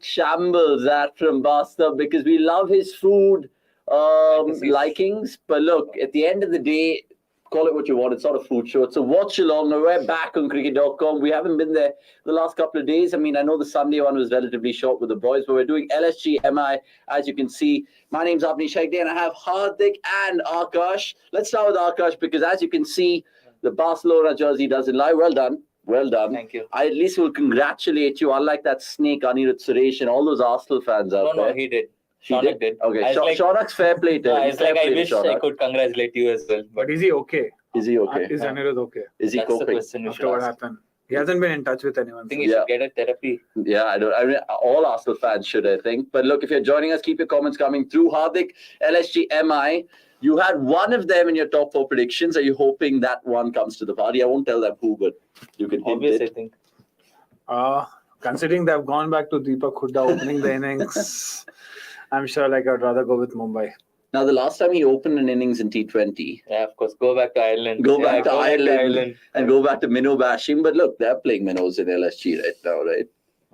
shambles that from Basta because we love his food likings. But look, at the end of the day, call it what you want. It's not a food show. It's a watch-along. We're back on cricket.com. We haven't been there the last couple of days. I mean, I know the Sunday one was relatively short with the boys, but we're doing LSG MI, as you can see. My name's Avnish Hegde, and I have Hardik and Akash. Let's start with Akash because, as you can see, the Barcelona jersey doesn't lie. Well done. Well done. Thank you. I at least will congratulate you, unlike that snake, Anirudh Suresh, and all those Arsenal fans out there. No, he did. He Shaunak did. Okay, Shaunak's fair play to him. It's like I wish I could congratulate you as well. But is he okay? Is he okay? Is Anirudh okay? Is he That's the coping? question we After should what ask. happened? He hasn't been in touch with anyone. I think he should get a therapy. Yeah, I mean, all Arsenal fans should, I think. But look, if you're joining us, keep your comments coming through. Hardik, LSG MI. You had one of them in your top 4 predictions. Are you hoping that one comes to the party? I won't tell them who, but you can hint Obviously, it. I think. Considering they've gone back to Deepak Hooda opening the innings, I'm sure I'd rather go with Mumbai. Now, the last time he opened an innings in T20, Yeah, of course. Go back to Ireland. go back to Ireland and go back to minnow bashing. But look, they're playing minnows in LSG right now, right?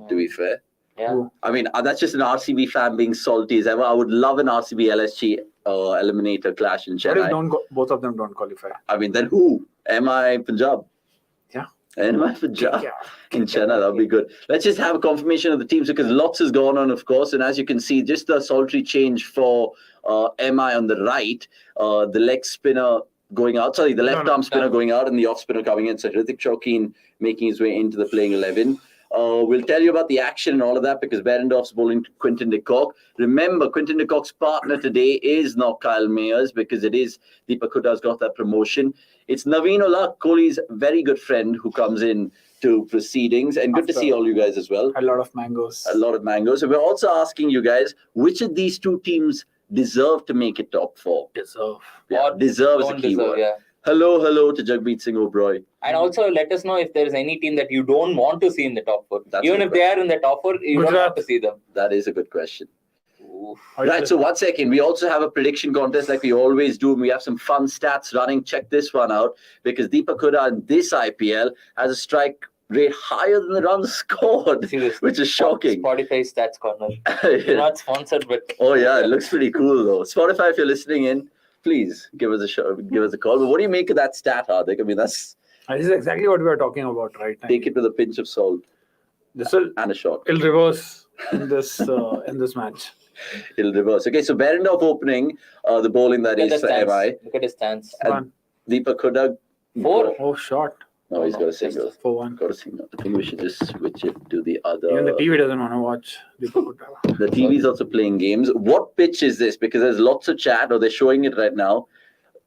To be fair. Yeah. I mean, that's just an RCB fan being salty as ever. I would love an RCB LSG eliminator clash in What if Chennai. both of them don't qualify? I mean, then who? MI Punjab? Yeah. MI Punjab Yeah. in Chennai, that'll be good. Let's just have a confirmation of the teams because lots has gone on, of course. And as you can see, just the solitary change for MI on the right, the leg spinner going out. Sorry, the left arm spinner going out and the off spinner coming in. So Hrithik Chokeen making his way into the playing 11. We'll tell you about the action and all of that because Behrendorff's bowling to Quinton de Kock. Remember, Quinton de Kock's partner today is not Kyle Mayers because it is Deepak Hooda's got that promotion. It's Naveen Ullah, Kohli's very good friend who comes in to proceedings. And good to see all you guys as well. A lot of mangoes. A lot of mangoes. So we're also asking you guys, which of these two teams deserve to make it top 4? Deserve. Yeah, deserve is a Don't key deserve, word. yeah. Hello to Jagmeet Singh Oberoi. And also let us know if there is any team that you don't want to see in the top 4. That's Even a if they are in the top 4, you don't Gujarat. want to see them. That is a good question. Oof. Right, so 1 second. We also have a prediction contest like we always do. And we have some fun stats running. Check this one out because Deepak Hooda in this IPL has a strike rate higher than the runs scored, Seriously. which is shocking. Spotify Stats Corner. Yeah. Not sponsored, but Oh, yeah, it looks pretty cool, though. Spotify, if you're listening in, please give us a show, give us a call. But what do you make of that stat, Hardik? I mean, that's This is exactly what we are talking about right now. take it with a pinch of salt This will and a shot. it'll reverse in this match. It'll reverse. Okay, so Behrendorff opening the bowling that look at is the for stance. MI. Look at his stance. And One. Deepak Hooda. 4. Oh, shot. No, he's got a single. 4-1. Got a single. I think we should just switch it to the other. Even the TV doesn't want to watch Deepak Hooda. The TV is also playing games. What pitch is this? Because there's lots of chat, or they're showing it right now.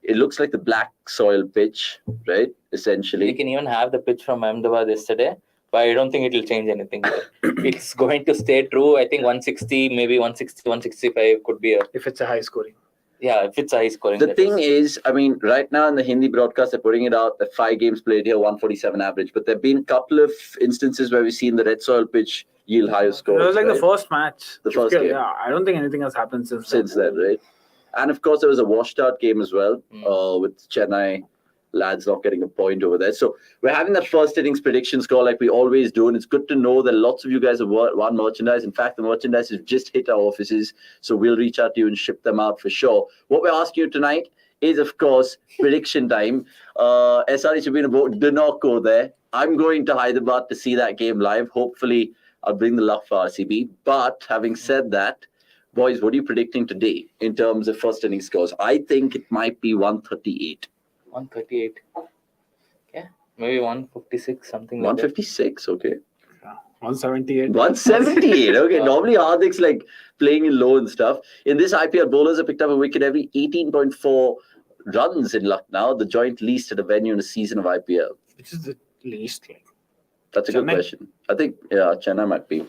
It looks like the black soil pitch, right? We Essentially. can even have the pitch from Ahmedabad yesterday, but I don't think it will change anything. It's going to stay true. I think 160, maybe 160, 165 could be a... If it's a high scoring. Yeah, if it's a high scoring. The thing is, I mean, right now in the Hindi broadcast, they're putting it out at 5 games played here, 147 average. But there have been a couple of instances where we've seen the red soil pitch yield higher scores. It was like right? the first match. The first game. Yeah, I don't think anything has happened since then, right? And of course, there was a washed out game as well with Chennai lads not getting a point over there. So we're having that first innings prediction score like we always do. And it's good to know that lots of you guys have won merchandise. In fact, the merchandise has just hit our offices. So we'll reach out to you and ship them out for sure. What we're asking you tonight is, of course, prediction time. SRH have been about, do not go there. I'm going to Hyderabad to see that game live. Hopefully, I'll bring the luck for RCB. But having said that, boys, what are you predicting today in terms of first inning scores? I think it might be 138. 138. Yeah, maybe 156, something like that. 156, okay. 178. 178, okay. Normally, Hardik's like playing in low and stuff. In this IPL, bowlers have picked up a wicket every 18.4 runs in Lucknow, the joint least at a venue in a season of IPL. Which is the least. That's a good Chennai? question. I think, yeah, Chennai might be.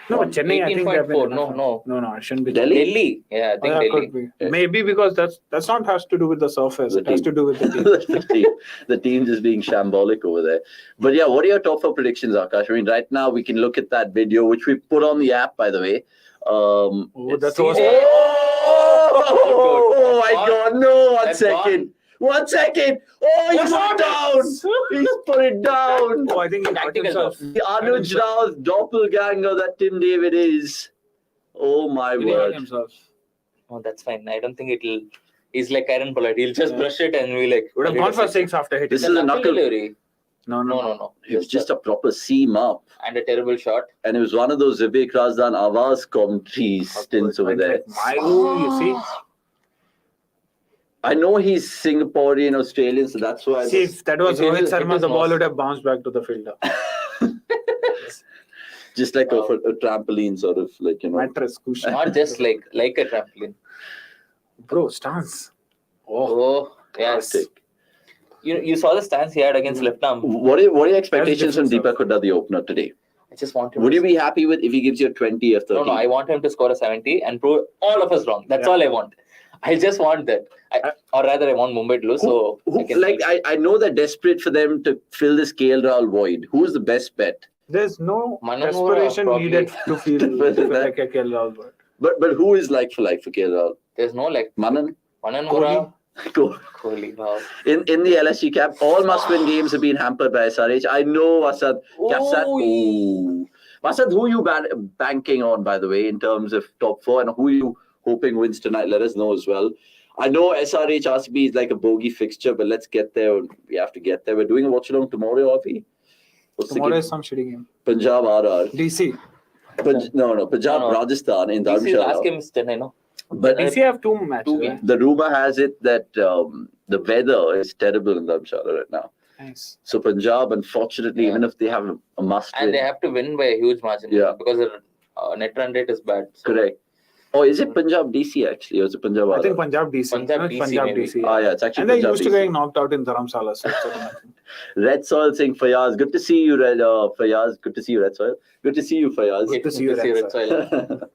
No, but Chennai, I think they've been 18.4, enough. No, it shouldn't be. Delhi? Delhi. Yeah, I think Delhi. Could be. Maybe because that's not has to do with the surface. The It has team. to do with the team. the team just being shambolic over there. But yeah, what are your top 4 predictions, Akash? I mean, right now we can look at that video, which we put on the app, by the way. That's see- also Oh my God! No! 1 That's second. 1 second. Oh, he's put it down. He's put it down. Oh, I think he got Tactical himself. The Anuj Rao's doppelganger that Tim David is. Oh my He got word. himself. Oh, that's fine. I don't think it'll. He's like Aaron Pollard. He'll just brush it and we like. Would have gone for 6 after hitting. This The is a knuckle knuckle. delivery. No. It was just a proper seam up. And a terrible shot. And it was one of those Vivek Razdan Avaz commentary stints over there. Like, you see? I know he's Singaporean, Australian, so that's why. See, if that was It Rohit is- it Sharma, is the ball most- would have bounced back to the fielder. Just like a trampoline, sort of like, Mattress, cushion. Not just like a trampoline. Bro, stance. Oh, yes. Fantastic. You saw the stance he had against left arm. What are your expectations from different Deepak Hooda, the opener today? I just want him. Would to you be happy with if he gives you a 20 or 30? No, I want him to score a 70 and prove all of us wrong. That's all I want. I just want that. Or rather, I want Mumbai to lose. I know they're desperate for them to fill this KL Rahul void. Who's the best bet? There's no Manamura desperation probably. needed to feel like a KL Rahul. But who is like for KL Rahul? There's no like Manan? Manamura. Go. Kohli. Wow. In the LSG cap, all must-win games have been hampered by SRH. I know, Vasad. Vasad, who are you banking on, by the way, in terms of top 4, and who are you hoping wins tonight? Let us know as well. I know SRH RCB is like a bogey fixture, but let's get there. We have to get there. We're doing a watch-along tomorrow, Avi. Tomorrow is some shitty game. Punjab RR. DC. Punjab No. Rajasthan in This is last Dharamshala. game is Chennai, no? But DC have 2 matches. Two right? games. the rumor has it that the weather is terrible in Dharamshala right now. Nice. So Punjab, unfortunately, Yeah. even if they have a must And win, they have to win by a huge margin. Yeah. Because their net run rate is bad. So correct. Oh, is it Punjab DC actually, or is it Punjab I think RR? Punjab DC. Punjab No, it's DC Punjab maybe. DC. Ah, yeah, it's actually And they Punjab used to DC. getting knocked out in Dharamsala. So it's nothing. Red Soil saying Fayaz, good to see you, Fayaz. Good to see you, Red Soil. Good to see you, Fayaz. Good to see you, Red Red Soil.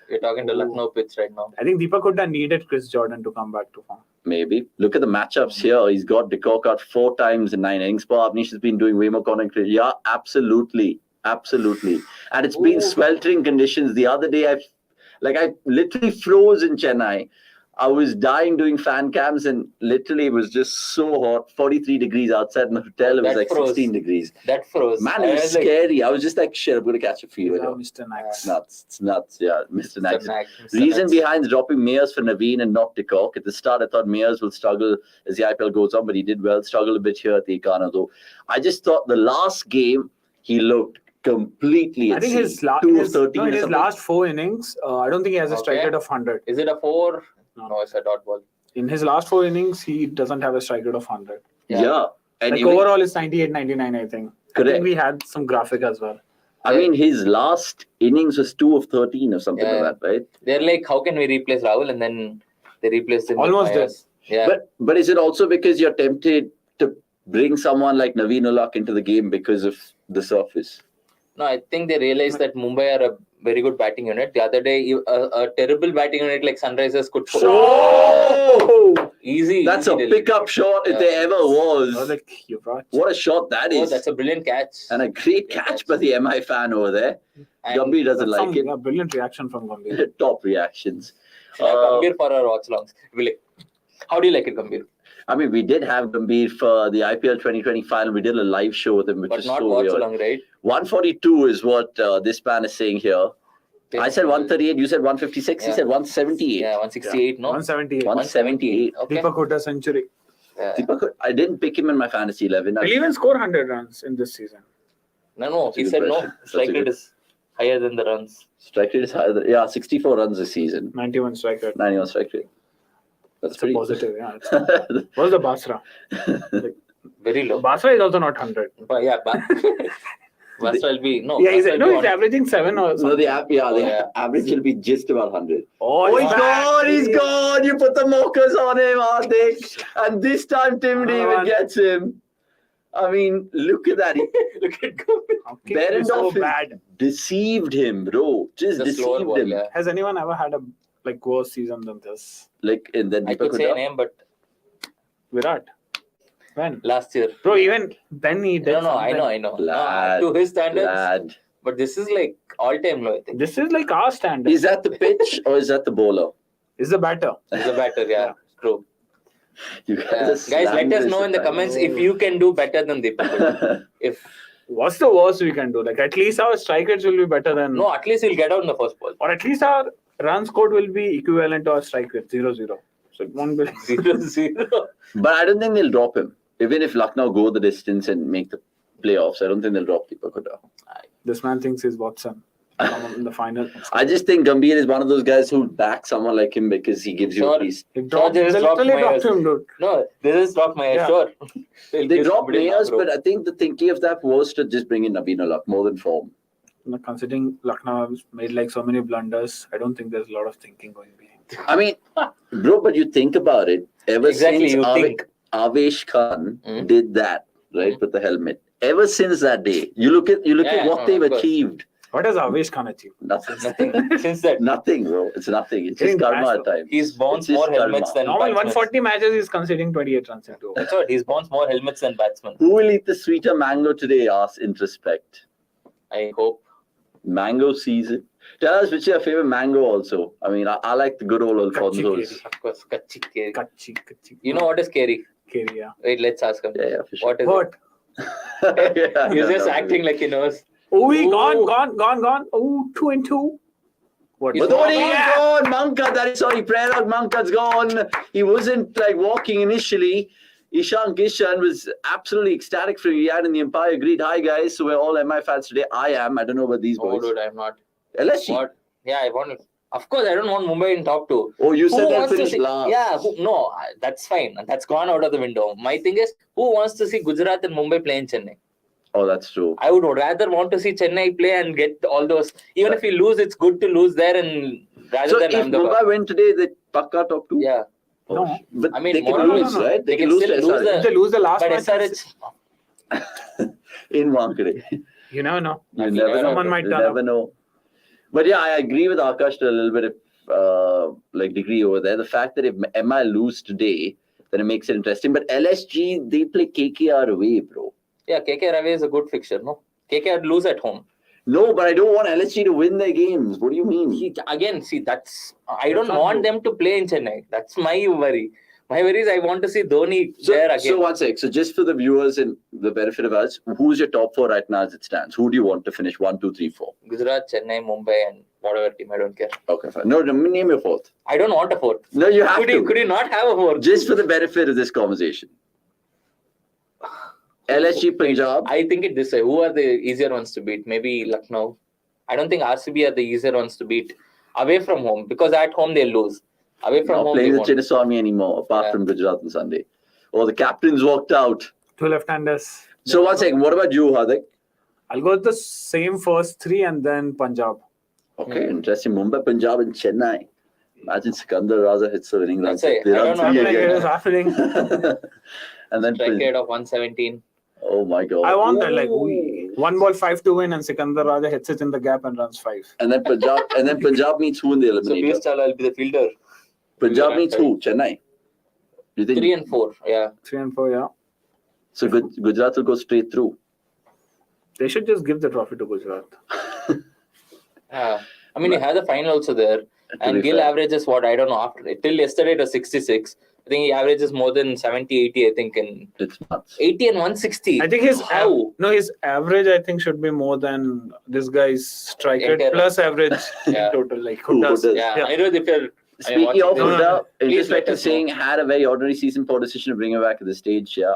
You're talking to Ooh. Lucknow pitch right now. I think Deepak Hooda needed Chris Jordan to come back to form. Maybe. Look at the matchups here. He's got Dekok out 4 times in 9 innings. Paul Avnish has been doing way more commentary. Yeah, absolutely. Absolutely. And it's been sweltering conditions. The other day, I literally froze in Chennai. I was dying doing fan cams and literally it was just so hot. 43 degrees outside in the hotel. It was That like froze. 16 degrees. That froze. Man, I it was was like, scary. I was just like, shit, I'm going to catch a fever. Yeah, It's Mr. Nax. nuts. It's nuts. Yeah, Mr. Nax. Mr. Reason Nax. behind dropping Mayers for Naveen and not Dekok. At the start, I thought Mayers will struggle as the IPL goes on, but he did well. Struggled a bit here at the Ekana, though. I just thought the last game, he looked completely I at think sea. his, 2 of 13 in or his something. last 4 innings, I don't think he has a strike Okay. rate of 100. Is it a 4? No. No, it's a dot ball. In his last 4 innings, he doesn't have a strike rate of 100. Yeah. And Like even- overall, it's 98, 99, I think. I Correct. think we had some graphic as well. I mean, his last innings was 2 of 13 or something Yeah. like that, right? They're like, how can we replace Rahul? And then they replaced him. with Almost Myers. Yeah. But is it also because you're tempted to bring someone like Naveen Ulak into the game because of the surface? No, I think they realized that Mumbai are a very good batting unit. The other day, a terrible batting unit like Sunrisers could Oh! easy. That's easy a delivery. pickup shot if Yeah. there ever I was was. like, Yuvraj. What a shot that Oh, is. that's a brilliant catch. And a great catch by the MI fan over there. And Gambhir doesn't That's like some brilliant reaction from Gambhir. it. Top reactions. should have Gambhir for our watch-alongs. How do you like it, Gambhir? I mean, we did have Gambhir for the IPL 2020 final. We did a live show with him, which But is not so weird. watch-along, right? 142 is what this man is saying here. I said 138, you said 156, he Yeah. said 178. Yeah, 168, no? 178. 178. Okay. Deepak Hooda century. Yeah. Deepak, I didn't pick him in my fantasy 11. He'll even score 100 runs in this season. No, he a good said no. question. That's a Strike rate good- is higher than the runs. Strike rate is higher than, yeah, 64 runs this season, 91 strike rate. 91 strike rate. That's It's a pretty positive, yeah. What's the Basra? Very low. Basra is also not 100. But yeah, Basra will be no. Yeah, Basra will be he's on- averaging 7 or No, something. the average will be just about 100. Oh, He's gone, he's gone. You put the mockers on him, Hardik. And this time Tim David gets him. I mean, look at that. He Look at Gambhir. How can it be so Behrendorff bad? deceived him, bro. Just The slower deceived ball, him. yeah. Has anyone ever had a worse season than this? Like, and then I Deepak could say a Hooda. name, but Virat. When? last year. Bro, even then he did No, I something. know. Lad, To his standards, Lad. but this is like all-time low, I think. This is like our standard. Is that the pitch or is that the bowler? Is the batter. He's a batter, yeah. True. You Guys, let us know in the comments if you can do better than Deepak Hooda. If What's the worst we can do? Like, at least our strike rates will be better than. no, at least he'll get out in the first ball. Or at least our run scored will be equivalent to our strike rate, 0-0. So it won't be. 0-0. But I don't think they'll drop him. Even if Lucknow go the distance and make the playoffs, I don't think they'll drop Deepak Hooda. This man thinks he's Watson. In the final. I just think Gambhir is one of those guys who back someone like him because he gives you a piece. They dropped just dropped literally dropped Myers. him, dude. No, this is Doc Myers, Yeah. sure. They dropped Mayers, but I think the thinking of that was to just bring in Nabeen Luck more than form. You know, considering Lucknow has made like so many blunders, I don't think there's a lot of thinking going behind. I mean, bro, but you think about it. Ever Exactly, since you think. Avesh Khan Mm. did that, right, with the helmet. Ever since that day, you look at what they've of course. achieved. What has Avesh Khan achieved? Nothing. Nothing. Since that, Nothing, bro. It's nothing. It's Getting just karma bashed, at times. he's bounced It's just more helmets than Normal batsmen. 140 matches, he's conceding 28 runs into. That's what, he's bounced more helmets than batsmen. Who will eat the sweeter mango today? Ask introspect. I hope. Mango season. Tell us which is your favorite mango also. I mean, I like the good old Alfonso's. Of course, Kachi Keri. Kachi. You know what is Keri? Keri, yeah. Wait, let's ask him. Yeah, for sure. What is What? it? He's just acting like he knows. Oh, he Ooh. gone. Oh, 2-2. What? He's But not- he's gone. Manka, that is sorry. Prerag Manka's gone. He wasn't like walking initially. Ishan Kishan was absolutely ecstatic for Riyadh and the Empire agreed. Hi guys, so we're all MI fans today. I am. I don't know about these Oh, boys. dude, I'm not. LSG. What? Yeah, I want it. Of course, I don't want Mumbai in top two. Oh, you said Who they'll wants to finish see? last. Yeah, no, that's fine. That's gone out of the window. My thing is, who wants to see Gujarat and Mumbai play in Chennai? Oh, that's true. I would rather want to see Chennai play and get all those. Even if we lose, it's good to lose there and rather So than if Ahmedabad. Mumbai win today, they pakka top two? Yeah, Oh, No. But I mean, they can more or lose, less. right? They can lose still to lose SRH. If they lose the last but match, SRH. in Wankhede. you never know. You I never think know. someone might You turn never up. know. But yeah, I agree with Akash to a little bit of like degree over there. The fact that if MI lose today, then it makes it interesting. But LSG, they play KKR away, bro. Yeah, KKR away is a good fixture, no? KKR lose at home. No, but I don't want LSG to win their games. What do you mean? Again, see, I don't not want good. them to play in Chennai. That's my worry. My worry is I want to see Dhoni there again. So one sec. So just for the viewers and the benefit of us, who's your top four right now as it stands? Who do you want to finish 1, 2, 3, 4? Gujarat, Chennai, Mumbai, and whatever team. I don't care. Okay, fine. No, name your fourth. I don't want a fourth. No, you have Could to. you not have a fourth? Just for the benefit of this conversation. LSG Punjab. I think it this way. Who are the easier ones to beat? Maybe Lucknow. I don't think RCB are the easier ones to beat away from home because at home they'll lose. Away from Not home playing they the won't. Chinnaswamy anymore, apart Yeah. from Gujarat on Sunday. Oh, the captains walked out. 2 left-handers. So one second, what about you, Hardik? I'll go with the same first 3 and then Punjab. Okay, interesting. Mumbai, Punjab, and Chennai. Imagine Sikandar Raza hits the winning run. That's it. They I run don't know. three Like it again. is happening. And then, Strike rate of 117. oh my God. I want that. Like, Ooh. 1 ball 5 to win and Sikandar Raja hits it in the gap and runs 5. And then Punjab meets who in the So eliminator? Piyush Chawla will be the fielder. Punjab Virat meets who? Chennai. Do you think? 3 and 4. Yeah. 3 and 4, yeah. So Gujarat will go straight through. They should just give the trophy to Gujarat. I mean, you have the final also there. And be Gill fair. averages what? I don't know. After till yesterday it was 66. I think he averages more than 70, 80, I think. In It's nuts. 80 and 160. I think his How? his average I think should be more than this guy's strike rate Entire- plus average Yeah. total. Like Who who does? does? Yeah, Yeah. I know if you're. Speaking watching of this. Huda, Please let Introspect is us know. saying had a very ordinary season, poor decision to bring him back at this stage. Yeah.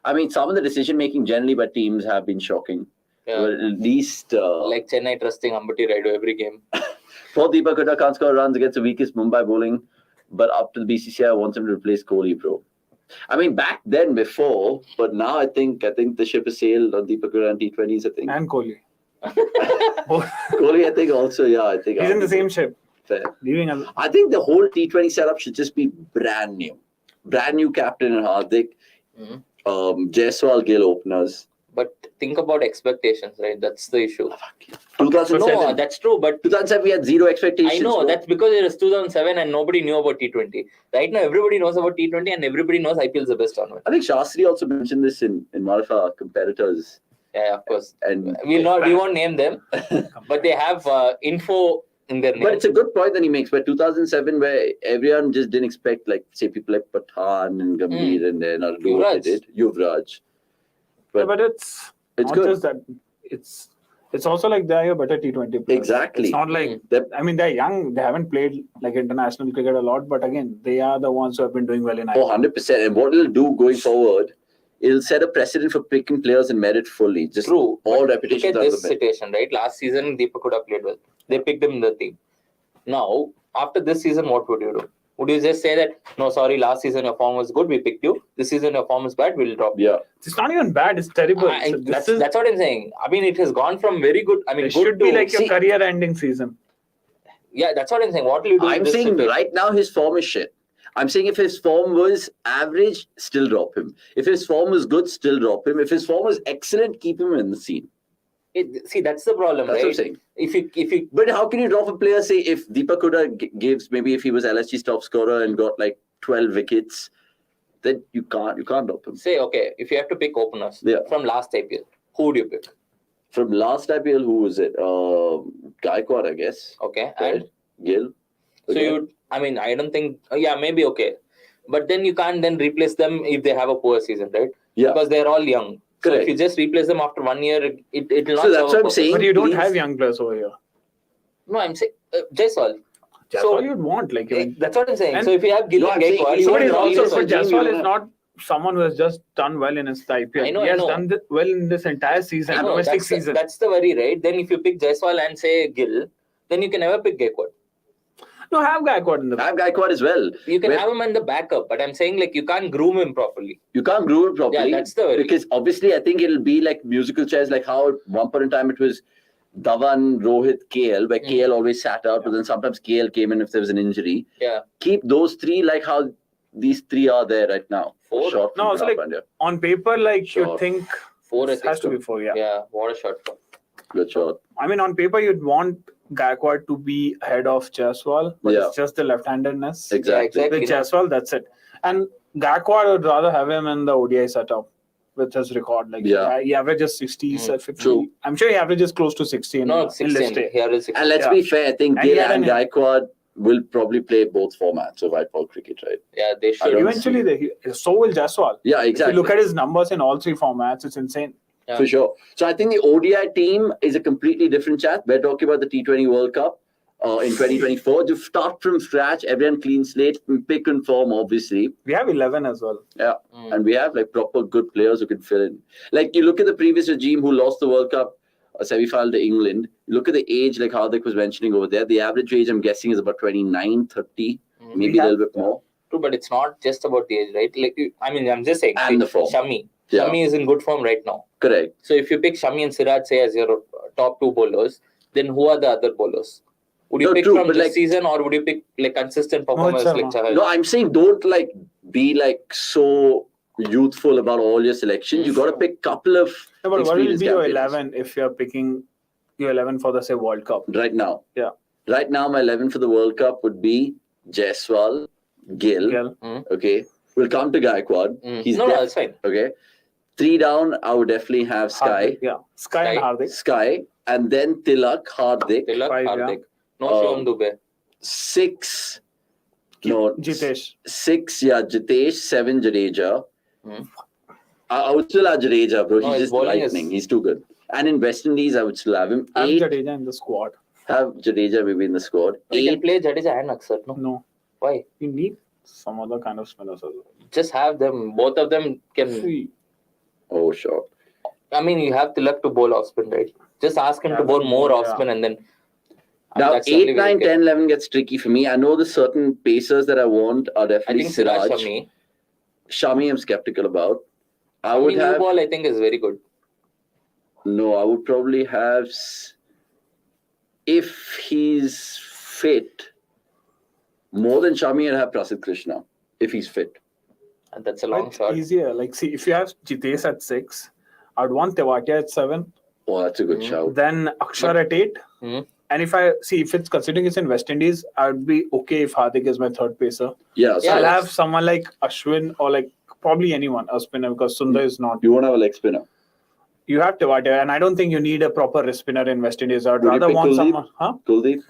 I mean, some of the decision making generally by teams have been shocking. Yeah. But at least Like Chennai trusting Ambati Raidu every game. for Deepak Hooda can't score runs against the weakest Mumbai bowling, but up to the BCCI wants him to replace Kohli, bro. I mean, back then before, but now I think the ship has sailed on Deepak Hooda and T20s. I think And Kohli. Kohli. I think also, yeah. I think He's in the same ship. Fair. Leaving us. I think the whole T20 setup should just be brand new captain and Hardik. Mhm. Jaiswal, Gill openers. But think about expectations, right? That's the issue. 2007. No, that's true. But 2007 we had zero expectations. I know bro. that's because it was 2007 and nobody knew about T20. Right now, everybody knows about T20 and everybody knows IPL is the best tournament. I think Shastri also mentioned this in one of our competitors. Yeah, of course. And We won't name them, but they have info in their name. But it's a good point that he makes. Where 2007, where everyone just didn't expect, like, say, people like Pathan and Gambhir and then do what they did. Yuvraj. But it's not good. just that. It's also like they are better T20 players. Exactly. It's not like I mean they're young. They haven't played like international cricket a lot, but again, they are the ones who have been doing well in IPL. 100%. And what it'll do going forward, it'll set a precedent for picking players and merit fully. Just True. all Look reputations at out of this the bed. situation, right? Last season, Deepak could have played well. They picked him in the team. Now, after this season, what would you do? Would you just say that, no, sorry, last season your form was good, we picked you. This season your form is bad, we'll drop you. Yeah. It's not even bad. It's terrible. So That's what I'm saying. I mean, it has gone from very good. I mean, it good should be to, like your career-ending season. Yeah, that's what I'm saying. What will you do? I'm in this saying situation? right now his form is shit. I'm saying if his form was average, still drop him. If his form was good, still drop him. If his form was excellent, keep him in the scene. See, that's the problem, That's right? what I'm saying. If you But how can you drop a player, say, if Deepak Hooda gives, maybe if he was LSG's top scorer and got like 12 wickets, then you can't drop him. say, okay, if you have to pick openers from last IPL, who would you pick? From last IPL, who was it? Gaikwad, I guess. Okay, Right? and Gill. so I don't think, maybe okay. But then you can't then replace them if they have a poor season, right? Yeah. Because they're all young. So Correct. if you just replace them after 1 year, it will not So serve that's a what I'm purpose. saying. But you don't Please. have young players over here. No, I'm saying Jaiswal. That's So- all you'd want. Like That's what I'm saying. And- So if you have Gill No, and I'm saying Gaikwad, he's you not want But to he's wrong. also, also but Sajid Jaiswal Gil, is not someone who has just done well in his IPL. I know, he I has know. done well in this entire season, I know, domestic season. That's the worry, right? Then if you pick Jaiswal and say Gill, then you can never pick Gaikwad. No, have Gaikwad in the I have Gaikwad as well. You can Where- have him in the backup, but I'm saying like you can't groom him properly. You can't groove it properly. Yeah, that's the worry. Because obviously, I think it'll be like musical chairs, like how at one point in time it was Dhawan, Rohit, KL, where KL always sat out, but then sometimes KL came in if there was an injury. Yeah. Keep those three like how these three are there right now. Four? Short No, from also Punjab like- India. On paper, like Sure. you'd think 4 it has to be 4, yeah. Yeah, what a shot. Good shot. I mean, on paper, you'd want Gaikwad to be ahead of Jaiswal, but Yeah. it's just the left-handedness. Exactly. exactly. With Jaiswal, that's it. And Gaikwad would rather have him in the ODI setup with his record. Like Yeah. he averages 60, 50. True. I'm sure he averages close to 60 in, No, in 16. list A. Here is 16. And let's Yeah. be fair, I think And he Gill had and an- Gaikwad will probably play both formats of white ball cricket, right? Yeah, they I should. don't Eventually, so will Jaiswal. Yeah, If exactly. you look at his numbers in all 3 formats, it's insane. Yeah. For sure. So I think the ODI team is a completely different chat. We're talking about the T20 World Cup in 2024. To start from scratch, everyone clean slate, pick and form, obviously. We have 11 as well. Yeah. Mm. And we have like proper good players who can fill in. Like you look at the previous regime who lost the World Cup semi-final to England. Look at the age, like Hardik was mentioning over there. The average age, I'm guessing, is about 29, 30, Mm. maybe a little bit more. True, but it's not just about the age, right? Like, I'm just saying. And the form. Shami. Yeah. Shami is in good form right now. Correct. So if you pick Shami and Siraj, say, as your top 2 bowlers, then who are the other bowlers? Would you No, pick true, from but this like- season, or would you pick like consistent performers like Sharma. Chahal? No, I'm saying don't like be like so youthful about all your selections. You got to pick couple of No, but what will experienced be your campaigns. 11 if you're picking your 11 for the, say, World Cup? Right now. Yeah. Right now, my 11 for the World Cup would be Jaiswal, Gill. Gill. Okay. We'll come to Gaikwad. Mm. He's No, def- that's fine. Okay. 3 down, I would definitely have Sky. Hardik, yeah. Sky and Hardik. Sky. And then Tilak, Hardik. Tilak, 5, yeah. Hardik. No Um, Shivam Dubey. 6. No. Jitesh. 6, yeah, Jitesh. 7, Jadeja. Hmm. I would still have Jadeja, bro. No, He's his just bowling lightning. is- He's too good. And in West Indies, I would still have him. Have 8, Jadeja in the squad. have Jadeja maybe in the squad. We can 8, play Jadeja and Aksar, no? No. Why? You need some other kind of spinners as well. Just have them. Both of them can. See, oh, sure. I mean, you have Tilak to bowl off spin, right? Just ask him Yeah, to bowl more yeah. off spin and then. Now, that's the only 8, way 9, you 10, 11 gets tricky for me. I know the certain pacers that I want are I definitely think Siraj Siraj. Shami. Shami, I'm skeptical about. I I would mean, new have. ball, I think, is very good. No, I would probably have. If he's fit, more than Shami, I'd have Prasid Krishna. If he's fit. And that's a long but shot. easier. Like, see, if you have Jitesh at 6, I'd want Tewatia at 7, Oh, that's a good shout. then Akshar at 8. Mhm. And if it's considering it's in West Indies, I'd be okay if Hardik is my third pacer. Yeah, so Yeah, I'll that's- have someone like Ashwin or like probably anyone, a spinner, because Sundar is not. you won't have a leg spinner. You have Tewatia, and I don't think you need a proper wrist spinner in West Indies. I'd Would you rather pick want Kuldeep? someone. Huh? Kuldeep?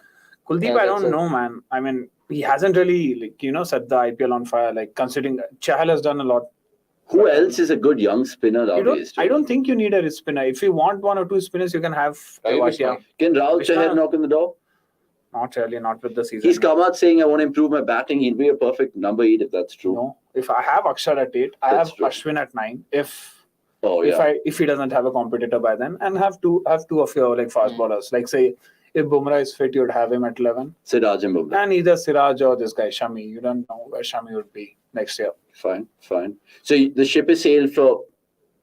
Kuldeep, Yeah, I that's don't it. know, man. I mean, he hasn't really, set the IPL on fire. Like, considering Chahal has done a lot. Who else is a good young spinner nowadays? I don't think you need a spinner. If you want one or two spinners, you can have Ravi Tewatia. Vishnu. Can Rahul Vishnu- Chahar knock on the door? Not really, not with the season. He's come out saying, I want to improve my batting. He'll be a perfect number 8 if that's true. No, if I have Akshar at 8, I That's have true. Ashwin at 9. Oh, yeah. If he doesn't have a competitor by then, and have two of your like fast bowlers. Like say, if Bumrah is fit, you'd have him at 11, Siraj and Bumrah. and either Siraj or this guy Shami. You don't know where Shami would be next year. Fine. So the ship is sailed for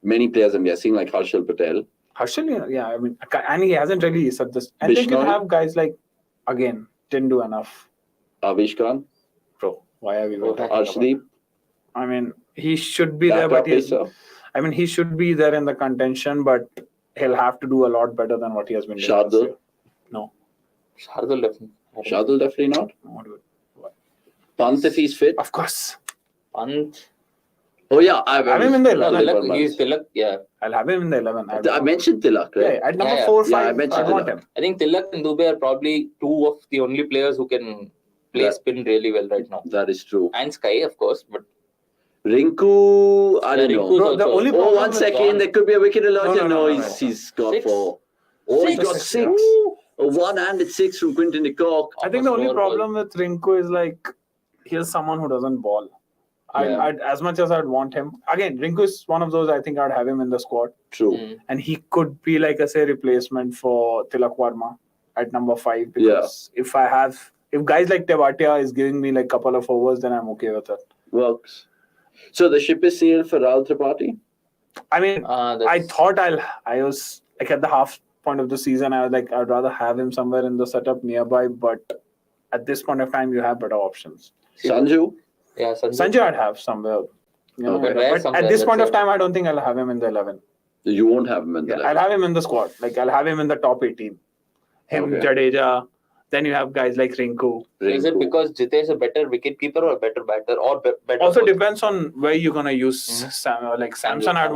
many players, I'm guessing, like Harshal Patel. Harshal, yeah, I mean, and he hasn't really said this. And they can Bishnoi? have guys like, again, didn't do enough. Avish Khan. Bro, why are we Okay. talking about? Arshdeep. I mean, he should be there, but he should be there in the contention, but he'll have to do a lot better than what he has been doing. Shardul? this year. No, Shardul definitely. Shardul definitely not. no, dude. Pant if he's fit. Of course, Pant. Oh, yeah. I have him in the No, 11. Tilak, he's Tilak. Yeah, I'll have him in the 11. I mentioned Tilak, right? Yeah, at number Yeah, 4, yeah, I 5, mentioned I want Tilak. him. I think Tilak and Dubey are probably two of the only players who can play Yeah. spin really well right now. That is true. And Sky, of course, but Rinku, I don't Yeah, know. Rinku's Bro, the also- only Oh, problem 1 with second. Gone. There could be a wicket alert. No, He's got 6. 4. Oh, he Six. got 6. A 1-handed 6 from Quinton de Kock. I think the only Score problem with Rinku is like, he's someone who doesn't ball. Yeah. I'd as much as I'd want him. Again, Rinku is one of those, I think I'd have him in the squad. True. Mm. And he could be like a replacement for Tilak Verma at number 5. Because if guys like Tewatia is giving me like couple of overs, then I'm okay with it. Works. So the ship is sailed for Rahul Tripathi? I mean, That's- I thought I was like at the half point of the season, I was like, I'd rather have him somewhere in the setup nearby, but at this point of time, you have better options. Sanju? Yeah, Sanjay, I'd have somewhere. Okay. Where But somewhere, at this that's point of it. time, I don't think I'll have him in the 11. You won't have him in the Yeah, 11. I'll have him in the squad. Like, I'll have him in the top 18. Him, Okay. Jadeja. Then you have guys like Rinku. Is it Rinku. because Jitesh is a better wicketkeeper or a better batter or better? Also both? depends on where you're gonna use like Samson. I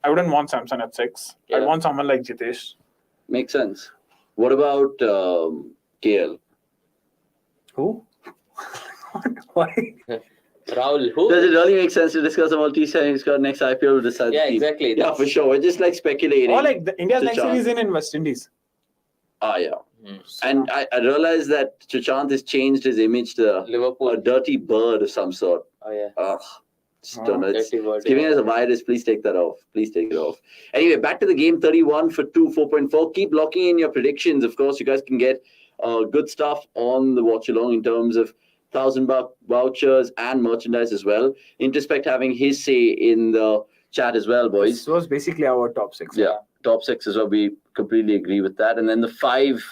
wouldn't want Samson at 6. Yeah. I'd want someone like Jitesh. Makes sense. What about KL? Who? Why? Rahul, who? Does it really make sense to discuss about T-Series got next IPL to decide Yeah, the team? exactly. Yeah, That's- for sure. We're just like speculating. Or like India's next Sushant. series in West Indies. Yeah. Hmm. And I realized that Sushant has changed his image to Liverpool. a dirty bird of some sort. Oh yeah. Ugh. Just don't know. It's, Dirty word, it's giving yeah. us a virus. Please take that off. Please take it off. Anyway, back to the game. 31 for 2, 4.4. Keep locking in your predictions. Of course, you guys can get good stuff on the Watchalong in terms of $1,000 vouchers and merchandise as well. Introspect having his say in the chat as well, boys. This was basically our top 6. Yeah, top 6 as well. We completely agree with that. And then the 5,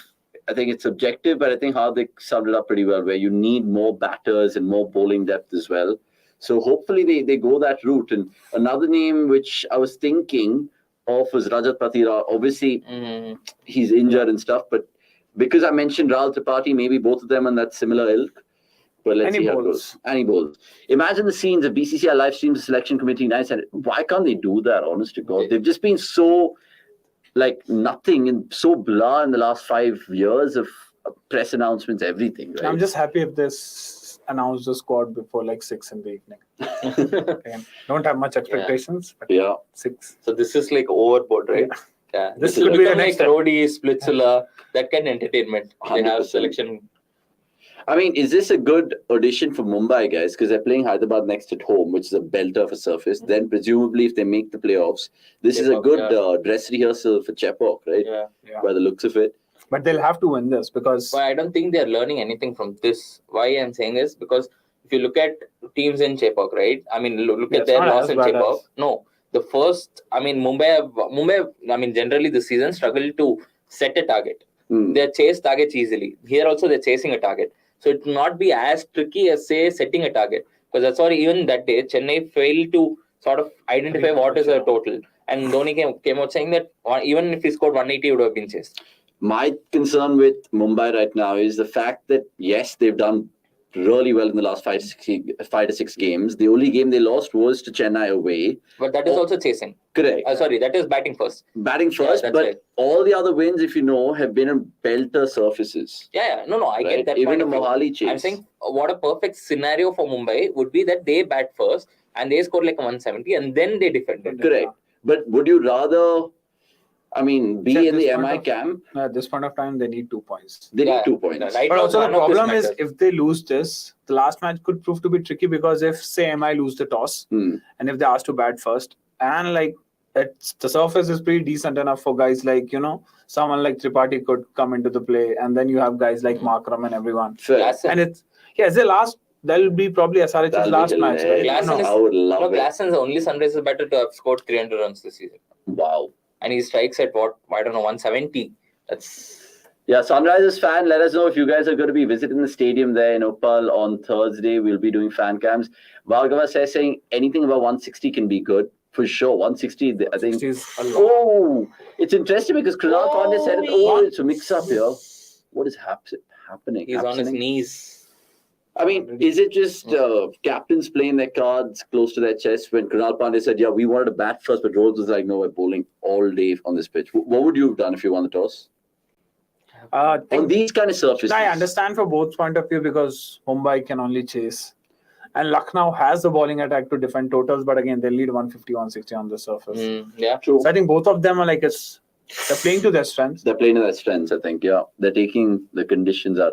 I think it's subjective, but I think Hardik summed it up pretty well, where you need more batters and more bowling depth as well. So hopefully they go that route. And another name which I was thinking of was Rajat Patira. Obviously, Mhm. he's injured and stuff, but because I mentioned Rahul Tripathi, maybe both of them on that similar ilk. But let's Any see how it bowls. goes. Any bowls. Imagine the scenes of BCCI live streams, the selection committee, nice. And why can't they do that, honest to God? Okay. They've just been so, like, nothing and so blah in the last 5 years of press announcements, everything, right? I'm just happy if this announced the squad before like 6 in the evening. Again, don't have much expectations, but Yeah. 6. So this is like overboard, right? Yeah. This This could could be the become like next step. Rodi, Splitsula, that kind of entertainment. They have 100%. selection. I mean, is this a good audition for Mumbai, guys? Because they're playing Hyderabad next at home, which is a belter for surface. Then, presumably, if they make the playoffs, this is a Chepauk, good yeah. dress rehearsal for Chepauk, right? Yeah. Yeah. By the looks of it. But they'll have to win this because But I don't think they're learning anything from this. Why I'm saying is because if you look at teams in Chepauk, right? I mean, look Yeah, at it's their not loss as in bad Chepauk. as- No, the first, I mean, Mumbai, I mean, generally this season struggled to set a target. Hmm. They chase targets easily. Here also they're chasing a target. So it will not be as tricky as, say, setting a target. Because that's why even that day, Chennai failed to sort of identify what is a total. And Dhoni came out saying that even if he scored 180, he would have been chased. My concern with Mumbai right now is the fact that, yes, they've done really well in the last 5 to 6 games. The only game they lost was to Chennai away. But that is also chasing. Correct. Sorry, that is batting first. Batting first, that's but right. all the other wins, if you know, have been on belter surfaces. Yeah. No, I Right? get that. Even point the of view. Mohali chase. I'm saying what a perfect scenario for Mumbai would be that they bat first and they score like a 170 and then they defend it. Correct. But would you rather, be At in this the point MI of- camp? At this point of time, they need 2 points. They Yeah, need 2 points. right. But also the None of this problem is matters. if they lose this, the last match could prove to be tricky because if say MI lose the toss Hmm. and if they ask to bat first and like the surface is pretty decent enough for guys like someone like Tripathi could come into the play and then you have guys like Markram and everyone Fair. Glasson. and it's the last. That'll be probably SRH's That'll be last match, right? hilarious. Glasson is- I would love it. Glasson's only Sunrise is better to have scored 300 runs this season. Wow. And he strikes at 170. That's Yeah, Sunrisers fan, let us know if you guys are going to be visiting the stadium there in Opal on Thursday. We'll be doing fan cams. Bhargava says saying anything above 160 can be good. For sure. 160, I think. 60 is a lot. Oh, it's interesting because Krunal Pandya said it. Oh, it's a mix-up here. What is happening? he's on his Happening? knees. Is it just captains playing their cards close to their chest when Krunal Pandya said, yeah, we wanted to bat first, but Rhodes was like, no, we're bowling all day on this pitch. What would you have done if you won the toss? On these kind of surfaces. I understand for both point of view because Mumbai can only chase. And Lucknow has the bowling attack to defend totals, but again, they lead 150, 160 on the surface. Yeah. True. So I think both of them are they're playing to their strengths. They're playing to their strengths, I think. Yeah, they're taking the conditions out.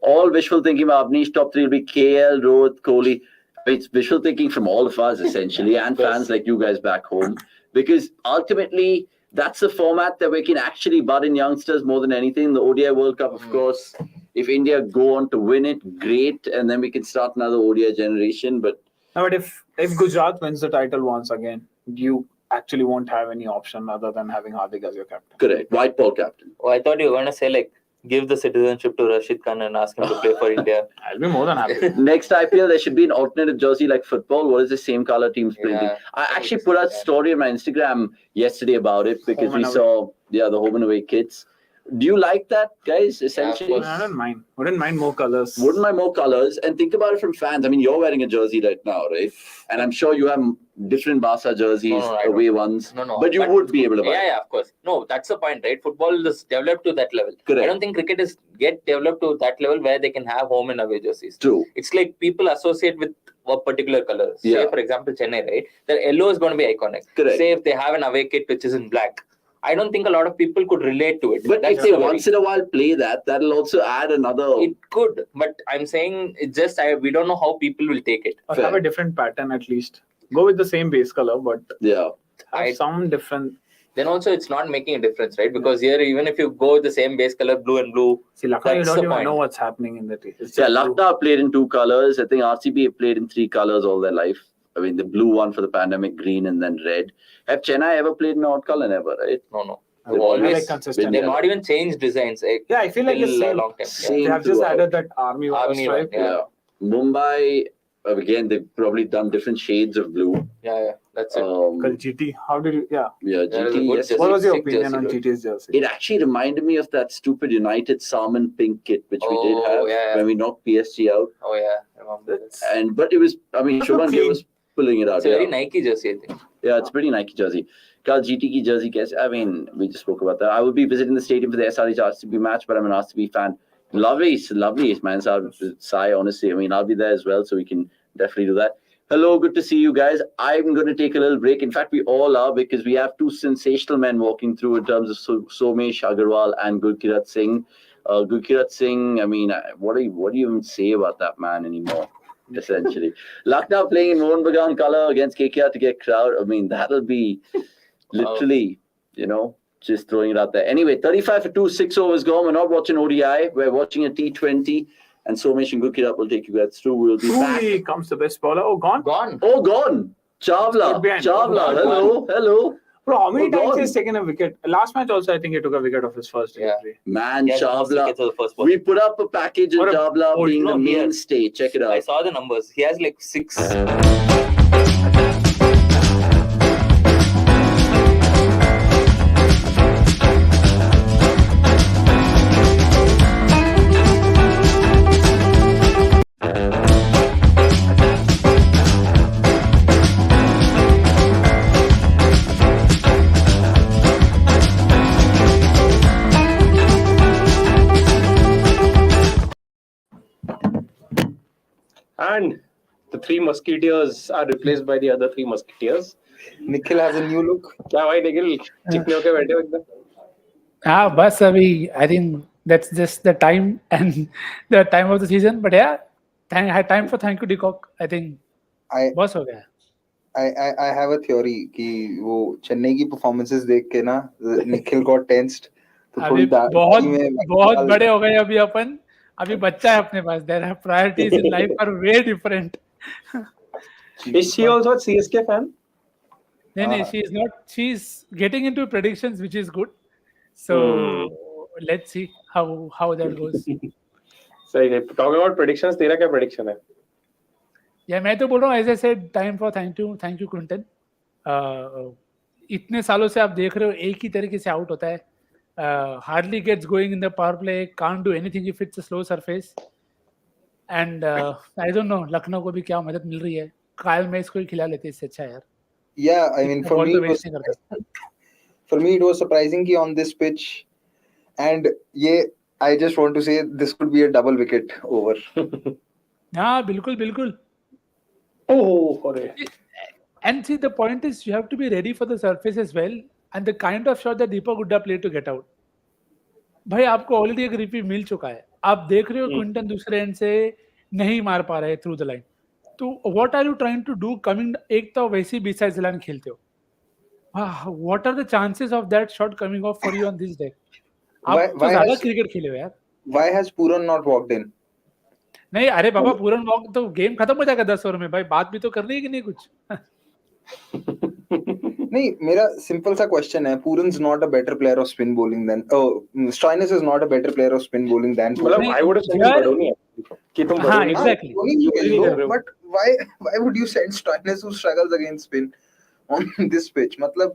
All wishful thinking about Avnish. Top 3 will be KL, Rohit, Kohli. It's wishful thinking from all of us, essentially, and fans like you guys back home. Because ultimately, that's the format that we can actually bud in youngsters more than anything. The ODI World Cup, of course. If India go on to win it, great. And then we can start another ODI generation. But No, but if Gujarat wins the title once again, you actually won't have any option other than having Hardik as your captain. correct. White ball captain. Oh, I thought you were going to say give the citizenship to Rashid Khan and ask him to play for India. I'll be more than happy. Next IPL, there should be an alternative jersey like football. What is the same color teams playing? Yeah. I actually put out a story on my Instagram yesterday about it because Home we and saw the home and away kits. Do you like that, guys? Essentially, course. I don't mind. Wouldn't mind more colors. wouldn't mind more colors. And think about it from fans. You're wearing a jersey right now, right? And I'm sure you have different Barca jerseys, No, I away ones. No. But you would be able to buy. Yeah, of course. No, that's the point, right? Football is developed to that level. Correct. I don't think cricket is get developed to that level where they can have home and away jerseys. True. It's like people associate with a particular color. Yeah. Say, for example, Chennai, right? The yellow is going to be iconic. Correct. Say if they have an away kit which is in black. I don't think a lot of people could relate to it. But That's if they the worry. once in a while play that'll also add another. It could, but I'm saying it's just we don't know how people will take it. Or Fair. have a different pattern at least. Go with the same base color, but Yeah. have some different. Then also it's not making a difference, right? Because here, even if you go with the same base color, blue and blue, See, Lucknow, you That's don't the even point. know what's happening in the team. It's Yeah, just blue. Lucknow played in 2 colors. I think RCB have played in 3 colors all their life. The blue one for the pandemic, green, and then red. Have Chennai ever played in odd color? Never, right? no. They've They're always like consistent. They've not even changed designs. Yeah, I feel like the till a same. long time. Same. They have just throughout. added that army stripe. Yeah. Mumbai, again, they've probably done different shades of blue. Yeah. That's it. Called GT. How did you? Yeah. Yeah, That is a GT. good Yes. jersey. What was your Sick opinion jersey, on though. GT's jersey? It actually reminded me of that stupid United salmon pink kit, which we did Oh, have yeah. when we knocked PSG out. Oh yeah, I remember. That's- But it was, Shubman Gill clean. was pulling it out. It's a very Yeah. Nike jersey, I think. Yeah, it's pretty Nike jersey. Kal GT ki jersey kaise? We just spoke about that. I will be visiting the stadium for the SRH RCB match, but I'm an RCB fan. Lovely, man. Sai, honestly. I'll be there as well, so we can definitely do that. Hello, good to see you guys. I'm going to take a little break. In fact, we all are because we have 2 sensational men walking through in terms of Somesh Agarwal and Gurkirat Singh. Gurkirat Singh, what do you even say about that man anymore? Essentially, Lucknow playing in Mohan Bagan color against KKR to get crowd. That'll be literally, just throwing it out there. Anyway, 35 for 2, 6 overs gone. We're not watching ODI. We're watching a T20. And Somesh and Gurkirat will take you guys through. We'll be back. Here comes the best bowler. Oh, gone. Gone. Oh, gone. Chawla. Good behind. Chawla. Gone. Hello. Bro, how many Oh, times gone. he's taken a wicket? Last match also, I think he took a wicket of his first Yeah. delivery. Man, Yes, Chawla. the first ball. We put up a package of What a Chawla bold being the blow here. mainstay. Check it I out. saw the numbers. He has like 6. And the three musketeers are replaced by the other three musketeers. Nikhil has a new look. क्या भाई निखिल चिकने होके बैठे हो एकदम? हाँ बस अभी I think that's just the time and the time of the season. But yeah, time for thank you Decock. I think I बस हो गया. I have a theory कि वो चेन्नई की performances देख के ना निखिल got tensed. तो अभी थोड़ी बहुत दाढ़ी में बहुत बड़े हो गए अभी अपन. अभी बच्चा है अपने पास. There are priorities in life are way different. Is she also a CSK fan? नहीं, she is not. She's getting into predictions, which is good. So let's see how that goes. सही है. Talking about predictions, तेरा क्या prediction है? या मैं तो बोल रहा हूँ as a said time for thank you Quinton. इतने सालों से आप देख रहे हो एक ही तरीके से आउट होता है. Hardly gets going in the power play, can't do anything if it's a slow surface. And I don't know Lucknow को भी क्या मदद मिल रही है. कायल मैच को ही खिला लेते इससे अच्छा यार. Yeah, I mean for me it was surprising कि on this pitch, and I just want to say this could be a double wicket over. हाँ बिल्कुल. Oh, अरे. And see, the point is you have to be ready for the surface as well, and the kind of shot that Deepak Hooda played to get out. भाई आपको already एक repeat मिल चुका है. आप देख रहे हो क्विंटन दूसरे एंड से नहीं मार पा रहे थ्रू द लाइन. तो what are you trying to do coming? एक तो वैसे ही बीच साइड लाइन खेलते हो. What are the chances of that shot coming off for you on this day? आप तो ज्यादा क्रिकेट खेले हो यार. Why has Puran not walked in? नहीं अरे बाबा पूरन वॉक तो गेम खत्म हो जाएगा 10 ओवर में. भाई बात भी तो करनी है कि नहीं कुछ. नहीं, मेरा सिंपल सा क्वेश्चन है. Puran's not a better player of spin bowling than Stoinis is not a better player of spin bowling than Puran. मतलब I would have sent Badoni कि तुम हाँ Badoni exactly. But why would you send Stoinis who struggles against spin on this pitch? मतलब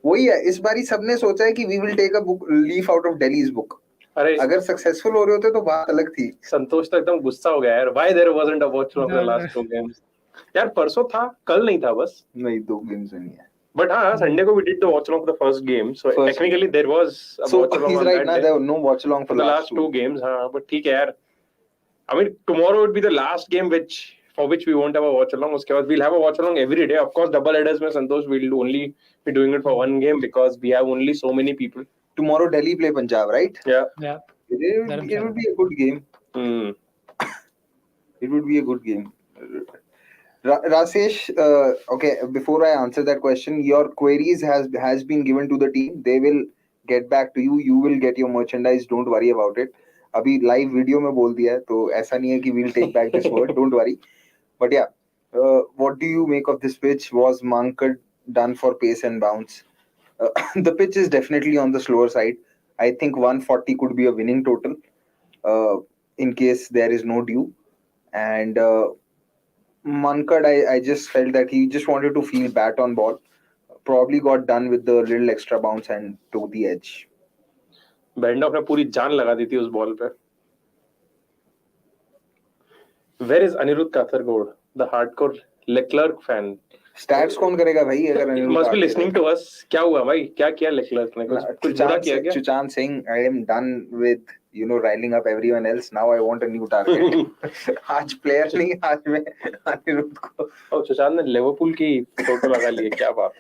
वही है. इस बारी सबने सोचा है कि we will take a leaf out of Delhi's book. अरे अगर सक्सेसफुल हो रहे होते तो बात अलग थी. संतोष तो एकदम गुस्सा हो गया यार. Why there wasn't a Watchalong the last 2 games? यार परसों था, कल नहीं था बस. नहीं, 2 games नहीं है. But हाँ, Sunday को we did the Watchalong for the first game. So technically there was a Watchalong he's on right that now. day. There was no Watchalong for the last 2 games. हाँ, but ठीक है यार. I mean tomorrow would be the last game for which we won't have a Watchalong. उसके बाद we'll have a Watchalong every day. Of course double headers में संतोष will only be doing it for 1 game because we have only so many people. Tomorrow Delhi play Punjab, right? Yeah. It would be a good game. It would be a good game. Rasesh, okay, before I answer that question, your queries has been given to the team. They will get back to you. You will get your merchandise. Don't worry about it. अभी live video में बोल दिया है तो ऐसा नहीं है कि we'll take back this word. Don't worry. But yeah, what do you make of this pitch? Was Mankad done for pace and bounce? The pitch is definitely on the slower side. I think 140 could be a winning total in case there is no dew. And Mankad, I just felt that he just wanted to feel bat on ball. Probably got done with the little extra bounce and took the edge. Bendorf ने पूरी जान लगा दी थी उस ball पे. Where is Anirudh Kathargod, the hardcore Leclerc fan? Stats कौन करेगा भाई अगर He must be listening to us. क्या हुआ भाई? क्या किया Leclerc ने? कुछ बुरा किया क्या? Chuchan saying I am done with riling up everyone else. Now I want a new target. आज player नहीं, आज मैं अनिरुद्ध को. और सुशांत ने लिवरपूल की फोटो लगा ली है. क्या बात.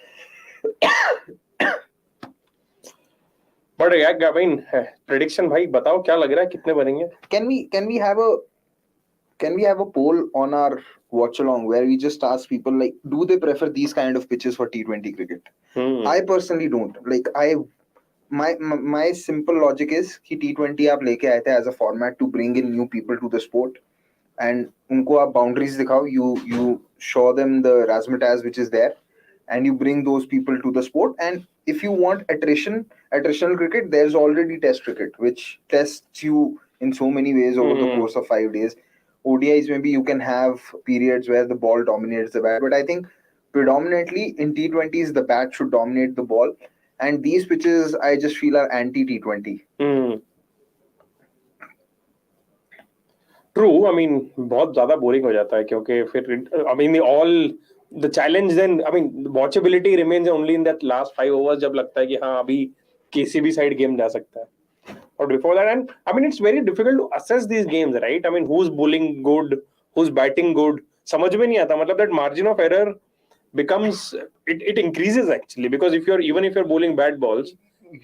बट यार I mean prediction भाई बताओ क्या लग रहा है कितने बनेंगे? Can we have a poll on our Watchalong where we just ask people like, do they prefer these kind of pitches for T20 cricket? I personally don't. Like my simple logic is कि T20 आप लेके आए थे as a format to bring in new people to the sport, and उनको आप boundaries दिखाओ. You show them the razzmatazz which is there, and you bring those people to the sport. And if you want attritional cricket, there's already test cricket which tests you in so many ways over the course of 5 days. ODIs maybe you can have periods where the ball dominates the bat, but I think predominantly in T20s the bat should dominate the ball, and these pitches I just feel are anti T20. True. I mean बहुत ज़्यादा boring हो जाता है क्योंकि फिर I mean the challenge then I mean watchability remains only in that last 5 overs जब लगता है कि हाँ अभी किसी भी side game जा सकता है. Or before that, and I mean it's very difficult to assess these games, right? I mean who's bowling good, who's batting good. समझ में नहीं आता, मतलब that margin of error becomes it increases actually, because if you're bowling bad balls,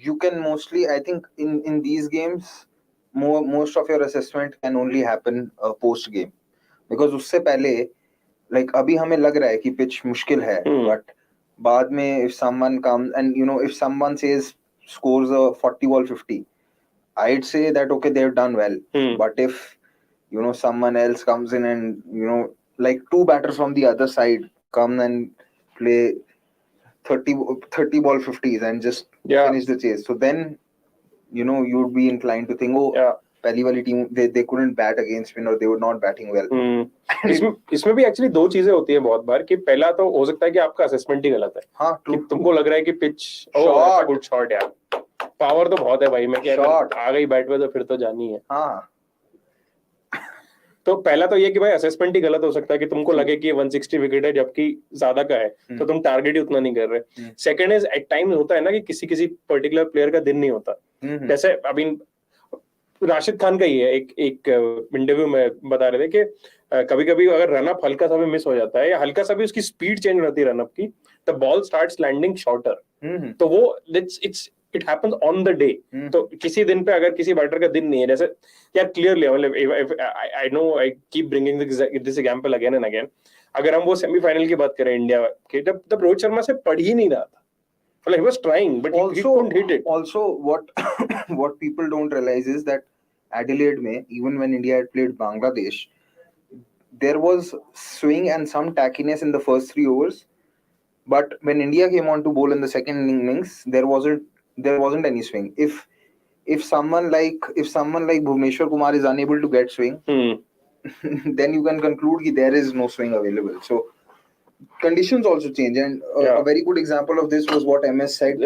you can mostly, I think, in these games, most of your assessment can only happen post game, because उससे पहले like अभी हमें लग रहा है कि pitch मुश्किल है, but बाद में if someone comes and if someone says scores a 40 ball 50, I'd say that okay, they've done well. But if someone else comes in and like two batters from the other side come and play 30 ball 50s and just finish the chase, so then you'd be inclined to think, oh, पहली वाली team they couldn't bat against spin, or they were not batting well. इसमें भी actually दो चीजें होती है बहुत बार, कि पहला तो हो सकता है कि आपका असेसमेंट ही गलत है. हाँ, कि तुमको लग रहा है कि पिच गुड शॉट यार, पावर तो बहुत है भाई, मैं क्या आ गई बैट पे तो फिर तो जानी है. हाँ, तो पहला तो ये कि भाई असेसमेंट ही गलत हो सकता है कि तुमको लगे कि 160 विकेट है जबकि ज्यादा का है, तो तुम टारगेट ही उतना नहीं कर रहे. सेकंड इज एट टाइम होता है ना कि किसी पर्टिकुलर प्लेयर का दिन नहीं होता. जैसे अभी राशिद खान का ही है, एक इंटरव्यू में बता रहे थे कि कभी कभी अगर रनअप हल्का सा भी मिस हो जाता है या हल्का सा भी उसकी स्पीड चेंज रहती है रनअप की, the ball starts landing shorter. तो वो it happens on the day. तो किसी दिन पे अगर किसी बैटर का दिन नहीं है, जैसे यार clearly I know I keep bringing this example again and again, अगर हम वो सेमीफाइनल की बात करें इंडिया के, जब रोहित शर्मा से पढ़ ही नहीं रहा था, he was trying but he couldn't hit it. Also what people don't realize is that Adelaide mein, even when India had played Bangladesh, there was swing and some tackiness in the first 3 overs, but when India came on to bowl in the second innings, there wasn't any swing. If someone like Bhuvneshwar Kumar is unable to get swing, then you can conclude that there is no swing available. So conditions also change, and a very good example of this was what MS said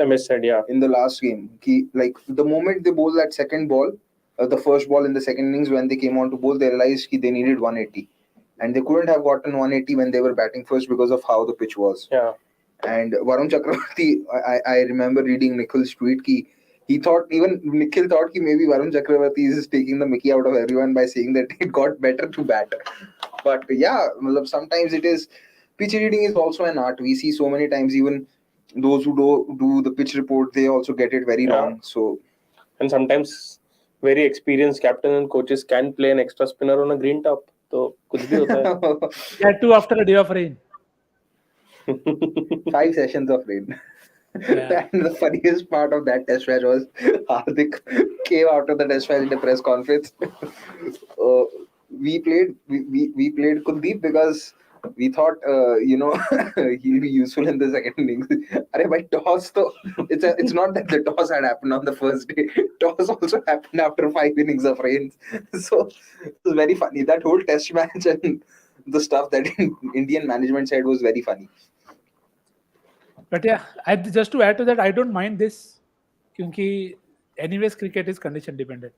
in the last game. Like the moment they bowled that second ball, the first ball in the second innings, when they came on to bowl, they realized they needed 180, and they couldn't have gotten 180 when they were batting first because of how the pitch was. And Varun Chakravarti, I remember reading Nikhil's tweet, Nikhil thought maybe Varun Chakravarti is taking the mickey out of everyone by saying that it got better to bat. But yeah, sometimes it is. Pitch reading is also an art. We see so many times, even those who do the pitch report, they also get it very wrong. So, and sometimes very experienced captain and coaches can play an extra spinner on a green top. So, कुछ भी होता है. That too after a day of rain. 5 sessions of rain. Yeah. And the funniest part of that test match was Hardik came after the test match in the press conference. We played Kuldeep because we thought he'll be useful in the second innings. Arey bhai, toss to it's not that the toss had happened on the first day. Toss also happened after 5 innings of rains. So it was very funny. That whole test match and the stuff that Indian management said was very funny. But yeah, just to add to that, I don't mind this, because anyways cricket is condition dependent.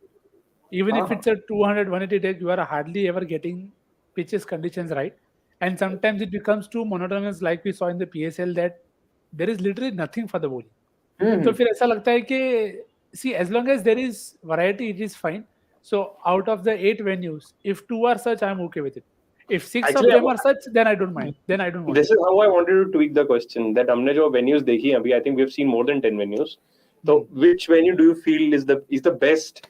Even if it's a 200, 180 take, you are hardly ever getting pitches conditions right. And sometimes it becomes too monotonous, like we saw in the PSL, that there is literally nothing for the bowling. So फिर ऐसा लगता है कि see, as long as there is variety, it is fine. So out of the 8 venues, if 2 are such, I'm okay with it. If 6 Actually, of them are such, then I don't mind. Then I don't want This is how I wanted to tweak the question. That हमने जो venues देखी हैं अभी, I think we have seen more than 10 venues. So which venue do you feel is the best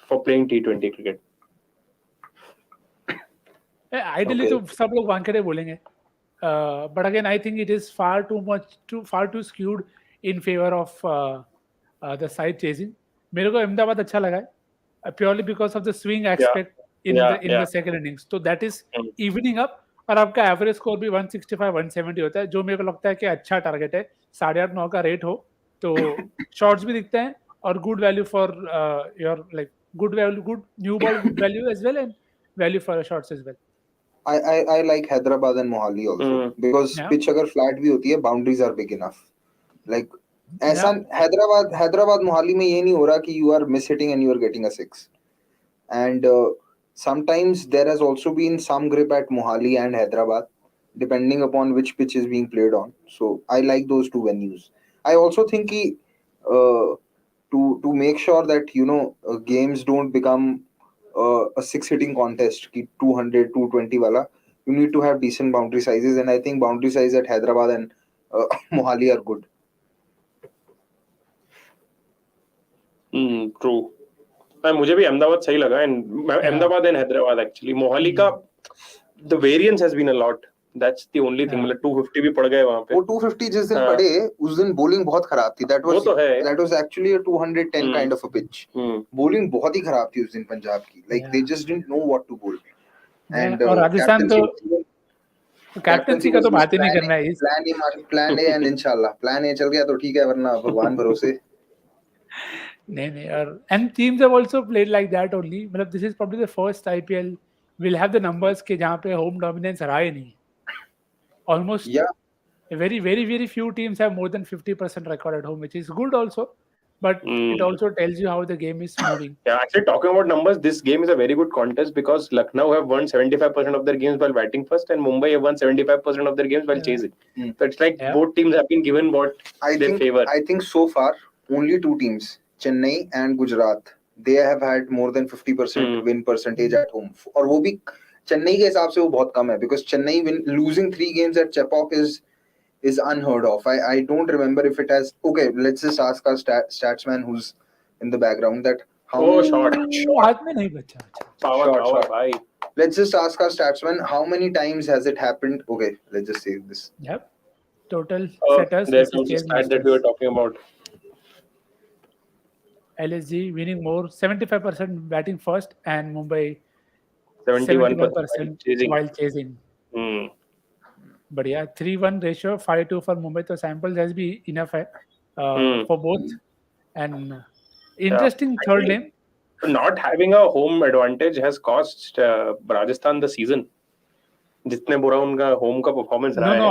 for playing T20 cricket? Ideally, तो सब लोग वानखेड़े बोलेंगे. But again, I think it is far too skewed in favor of the side chasing. मेरे को अहमदाबाद अच्छा लगा है, purely because of the swing aspect in the second innings. So that is evening up, और आपका एवरेज स्कोर भी 165 170 होता है, जो मेरे को लगता है कि अच्छा टारगेट है. 8.5-9 का रेट हो तो शॉट्स भी दिखते हैं, और good value for your like good new ball value as well, and value for shots as well. I like Hyderabad and Mohali also because pitch अगर flat भी होती है, boundaries are big enough. Like ऐसा हैदराबाद मोहाली में ये नहीं हो रहा कि you are miss hitting and you are getting a 6. And sometimes there has also been some grip at Mohali and Hyderabad, depending upon which pitch is being played on. So I like those two venues. I also think to make sure that games don't become a 6 hitting contest ki 200 220 wala, you need to have decent boundary sizes, and I think boundary size at Hyderabad and Mohali are good. True. मुझे भी अहमदाबाद सही लगा, and Ahmedabad and Hyderabad actually. Mohali का the variance has been a lot. That's the only thing. मतलब 250 भी पड़ गए वहाँ पे. वो 250 जिस दिन पड़े उस दिन bowling बहुत खराब थी. That was actually a 210 kind of a pitch. Bowling बहुत ही खराब थी उस दिन पंजाब की. Like they just didn't know what to bowl. And और राजस्थान तो कैप्टनसी का तो बात ही नहीं करना है. प्लान ए एंड इंशाल्लाह प्लान ए चल गया तो ठीक है, वरना भगवान भरोसे. नहीं और and teams have also played like that only. मतलब this is probably the first IPL will have the numbers के जहाँ पे home dominance रहा ही नहीं. Almost very few teams have more than 50% record at home, which is good also. But it also tells you how the game is moving. Yeah, actually talking about numbers, this game is a very good contest because Lucknow have won 75% of their games while batting first, and Mumbai have won 75% of their games while chasing. So it's like both teams have been given what they favor. I think so far only two teams, Chennai and Gujarat, they have had more than 50% win percentage at home. और वो भी चेन्नई के हिसाब से वो बहुत कम है, because Chennai losing 3 games at Chepauk is unheard of. I don't remember if it has. Okay, let's just ask our statsman who's in the background that how short. हाथ में नहीं बचा. Power, bhai. Let's just ask our statsman how many times has it happened. Okay, let's just save this. Yep. Total setters. There's also stat that we were talking about. LSG winning more, 75% batting first, and Mumbai 71% while chasing. But yeah, 3-1 ratio, 5-2 for Mumbai. So samples has been enough for both. And interesting third game. Not having a home advantage has cost Rajasthan the season. जितने बुरा उनका home का performance रहा है. No,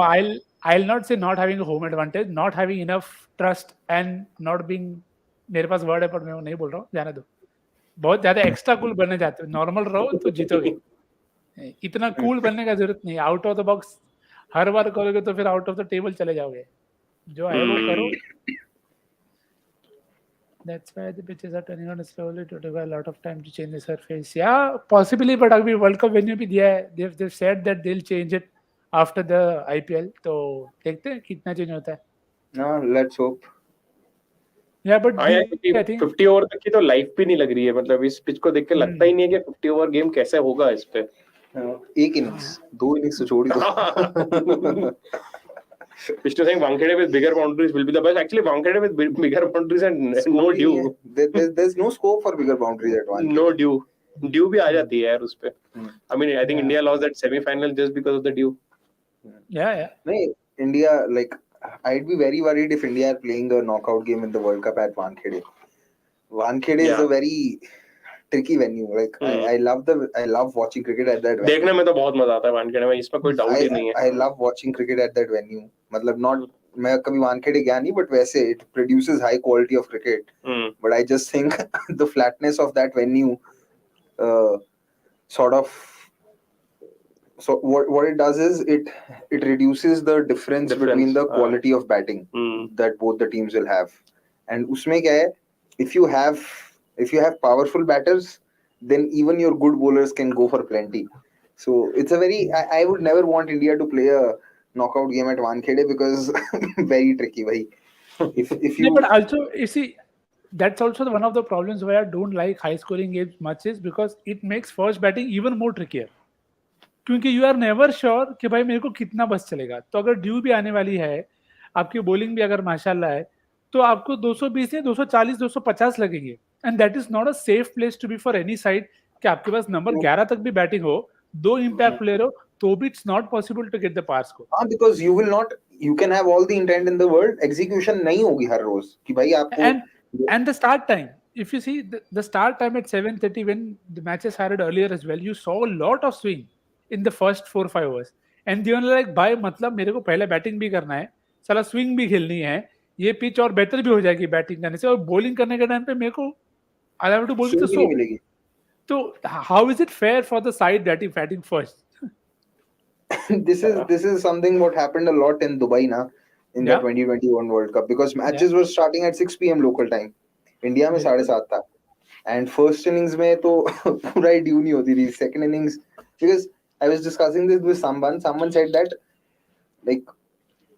I'll not say not having a home advantage, not having enough trust and not being. मेरे पास word है पर मैं वो नहीं बोल रहा हूँ, जाने दो. बहुत ज्यादा एक्स्ट्रा कूल बनने जाते हो. नॉर्मल रहो तो जीतोगे. इतना कूल बनने का जरूरत नहीं. आउट ऑफ द बॉक्स हर बार करोगे तो फिर आउट ऑफ द टेबल चले जाओगे. जो है वो करो. That's why the pitches are turning on slowly to require a lot of time to change the surface. Yeah, possibly, but अभी World Cup venue भी दिया है. They've said that they'll change it after the IPL. तो देखते हैं कितना change होता है. No, let's hope. Yeah, but I think 50 over तक की तो लाइफ भी नहीं लग रही है. मतलब इस पिच को देख के लगता ही नहीं है कि 50 ओवर गेम कैसे होगा इस पे. एक इनिंग्स 2 इनिंग्स तो छोड़ ही दो. Vishnu saying Wankhede with bigger boundaries will be the best. Actually, Wankhede with bigger boundaries and no due. There's no scope for bigger boundaries at Wankhede. No due. Due भी आ जाती है यार उस पे. I mean, I think India lost that semi-final just because of the due. Yeah. नहीं, India, like, I'd be very worried if India are playing a knockout game in the World Cup at Wankhede. Wankhede is a very tricky venue. Like I love watching cricket at that venue. देखने में तो बहुत मजा आता है वानखेड़े में, इसमें कोई डाउट ही नहीं है. I love watching cricket at that venue. मतलब not मैं कभी वानखेड़े गया नहीं, but वैसे it produces high quality of cricket. But I just think the flatness of that venue sort of. So what it does is it reduces the difference between the quality of batting that both the teams will have. And उसमें क्या है, if you have powerful batters, then even your good bowlers can go for plenty. So it's a very I would never want India to play a knockout game at Wankhede because very tricky, bhai. If you but also you see that's also one of the problems why I don't like high scoring games much is because it makes first batting even more trickier. क्योंकि you are never sure कि भाई मेरे को कितना बस चलेगा. तो अगर ड्यू भी आने वाली है, आपकी बॉलिंग भी अगर माशाल्लाह है, तो आपको 220 या 240 250 लगेंगे. And that is not a safe place to be for any side. कि आपके पास नंबर 11 तक भी बैटिंग हो, 2 इंपैक्ट प्लेयर हो, तो भी it's not possible to get the par score. हां, because you can have all the intent in the world, execution नहीं होगी हर रोज कि भाई आपको. and the start time, if you see the start time at 7:30 when the matches started earlier as well, you saw a lot of swing in the first 4-5 overs, and they were like भाई मतलब मेरे को पहले batting भी करना है, साला swing भी खेलनी है, ये पिच और बेहतर भी हो जाएगी बैटिंग करने से, और बॉलिंग करने के टाइम पे मेरे को आई हैव टू बोल तो सो मिलेगी. तो how is it fair for the side that is batting first? this is something what happened a lot in Dubai na in the 2021 World Cup, because matches were starting at 6 p.m. local time. India में 7:30 था, And first innings में तो पूरा ही due नहीं होती थी. Second innings, because I was discussing this with someone said that like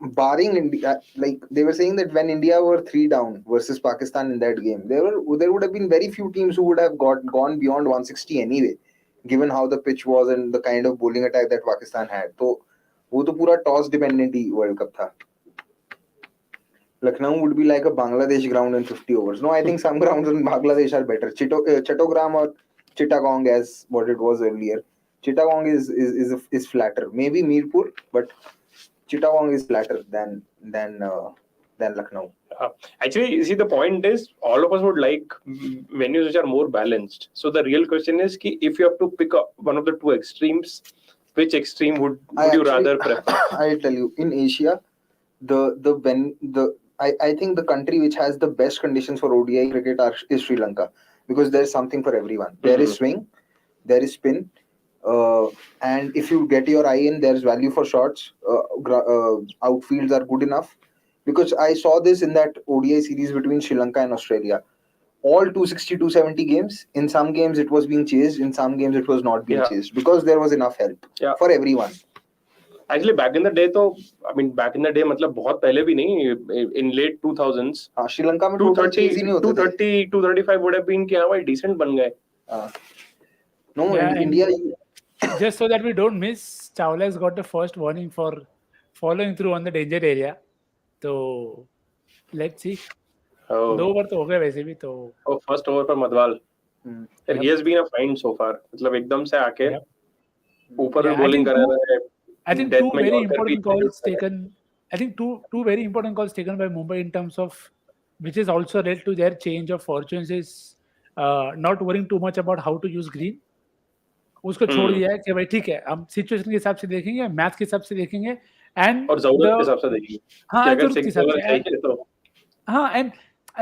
barring India, like they were saying that when India were 3 down versus Pakistan in that game, there would have been very few teams who would have gone beyond 160 anyway, given how the pitch was and the kind of bowling attack that Pakistan had. So वो तो पूरा toss dependent ही World Cup था. Lucknow would be like a Bangladesh ground in 50 overs. No, I think some grounds in Bangladesh are better. Chattogram or Chittagong, as what it was earlier. Chittagong is flatter. Maybe Mirpur, but Chittagong is flatter than Lucknow. Actually, you see, the point is, all of us would like venues which are more balanced. So the real question is, ki if you have to pick up one of the two extremes, which extreme would you rather prefer? I'll tell you, in Asia, I think the country which has the best conditions for ODI cricket is Sri Lanka, because there's something for everyone. There is swing, there is spin, and if you get your eye in, there's value for shots. Outfields are good enough, because I saw this in that ODI series between Sri Lanka and Australia. All 260, 270 games. In some games it was being chased, in some games it was not being chased, because there was enough help for everyone. Actually, back in the day, मतलब बहुत पहले भी नहीं, in late 2000s, Sri Lanka में 230, 235 would have been कि हाँ भाई decent बन गए. No, Yeah, in India, just so that we don't miss, Chawla has got the first warning for following through on the danger area. So let's see. 2 over तो हो गए वैसे भी तो. First over for Madhwal. He has been a find so far. मतलब एकदम से आके ऊपर में bowling कर रहा है. I think two very important calls taken. I think two very important calls taken by Mumbai in terms of which is also led to their change of fortunes is not worrying too much about how to use green. उसको छोड़ दिया है कि भाई ठीक है हम situation के हिसाब से देखेंगे, मैच के हिसाब से देखेंगे एंड और जरूरत के हिसाब से देखेंगे. हाँ जरूरत के हिसाब से. हाँ and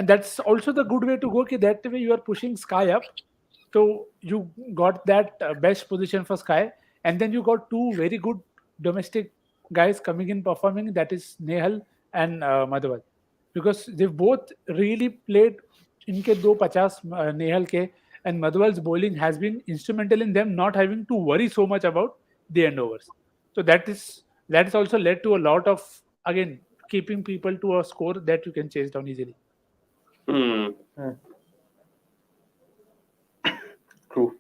that's also the good way to go. कि that way you are pushing Sky up, so you got that best position for Sky, and then you got two very good domestic guys coming in performing, that is Nehal and Madhwal, because they've both really played. इनके 250 Nehal के and Madhwal's bowling has been instrumental in them not having to worry so much about the end overs. So that is also led to a lot of, again, keeping people to a score that you can chase down easily. True.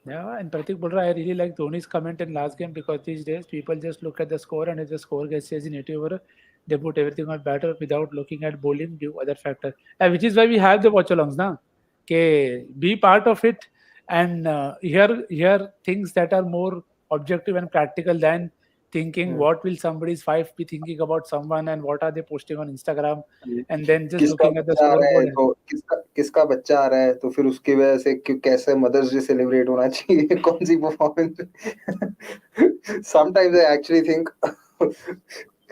Yeah, and Pratik Bulra, I really like Dhoni's comment in last game, because these days people just look at the score, and if the score gets chased in 80 over, they put everything on batter without looking at bowling due other factors. Which is why we have the watchalongs now. Okay, be part of it and hear things that are more objective and practical than thinking what will somebody's wife be thinking about someone and what are they posting on Instagram, and then just looking at the scoreboard. किसका बच्चा आ रहा है तो फिर उसकी वजह से कैसे मदर्स डे सेलिब्रेट होना चाहिए, कौन सी performance. Sometimes I actually think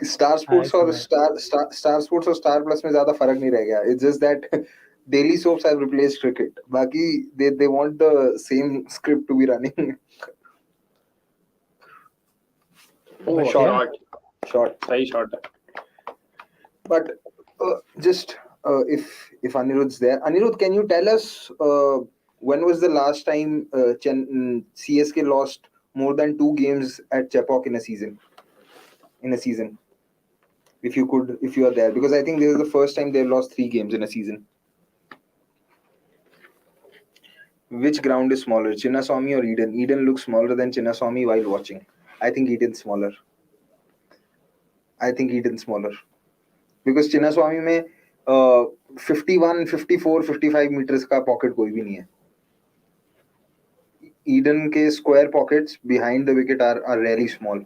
Star Sports और Star Sports और Star Plus में ज्यादा फर्क नहीं रह गया. It's just that daily soaps have replaced cricket. बाकी they want the same script to be running. Oh, short. Very short. But just if Anirudh's there, Anirudh, can you tell us when was the last time CSK lost more than 2 games at Chepauk in a season? If you are there, because I think this is the first time they've lost 3 games in a season. Which ground is smaller, Chinnaswamy or Eden? Eden looks smaller than Chinnaswamy while watching. I think Eden's smaller. Because Chinnaswamy में 51, 54, 55 meters का pocket कोई भी नहीं है. Eden के square pockets behind the wicket are really small.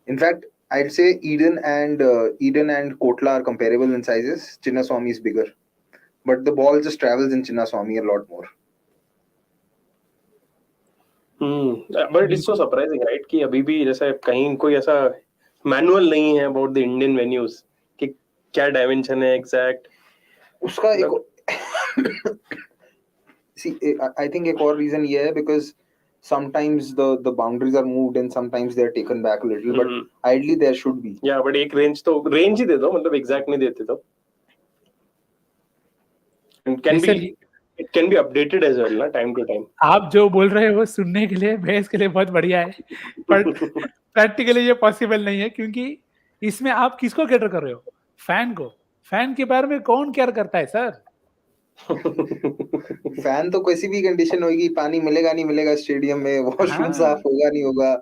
In fact, I'd say Eden and Kotla are comparable in sizes. Chinnaswamy is bigger, but the ball just travels in Chinnaswamy a lot more. But it is so surprising, right? कि अभी भी जैसे कहीं कोई ऐसा manual नहीं है about the Indian venues कि क्या dimension है exact. उसका एक see, I think एक और reason ये है because sometimes the boundaries are moved and sometimes they're taken back a little, but ideally there should be. Yeah, but एक range ही दे दो, मतलब exact नहीं देते तो. And can be It can be updated as well, na, time to time. आप जो बोल रहे हो सुनने के लिए बहस के लिए बहुत बढ़िया है, बट प्रैक्टिकली ये पॉसिबल नहीं है क्योंकि इसमें आप किसको कैटर कर रहे हो? फैन को। फैन के बारे में कौन केयर करता है सर? फैन तो किसी भी कंडीशन होगी, पानी मिलेगा नहीं मिलेगा स्टेडियम में, वॉशरूम हाँ। साफ होगा नहीं होगा,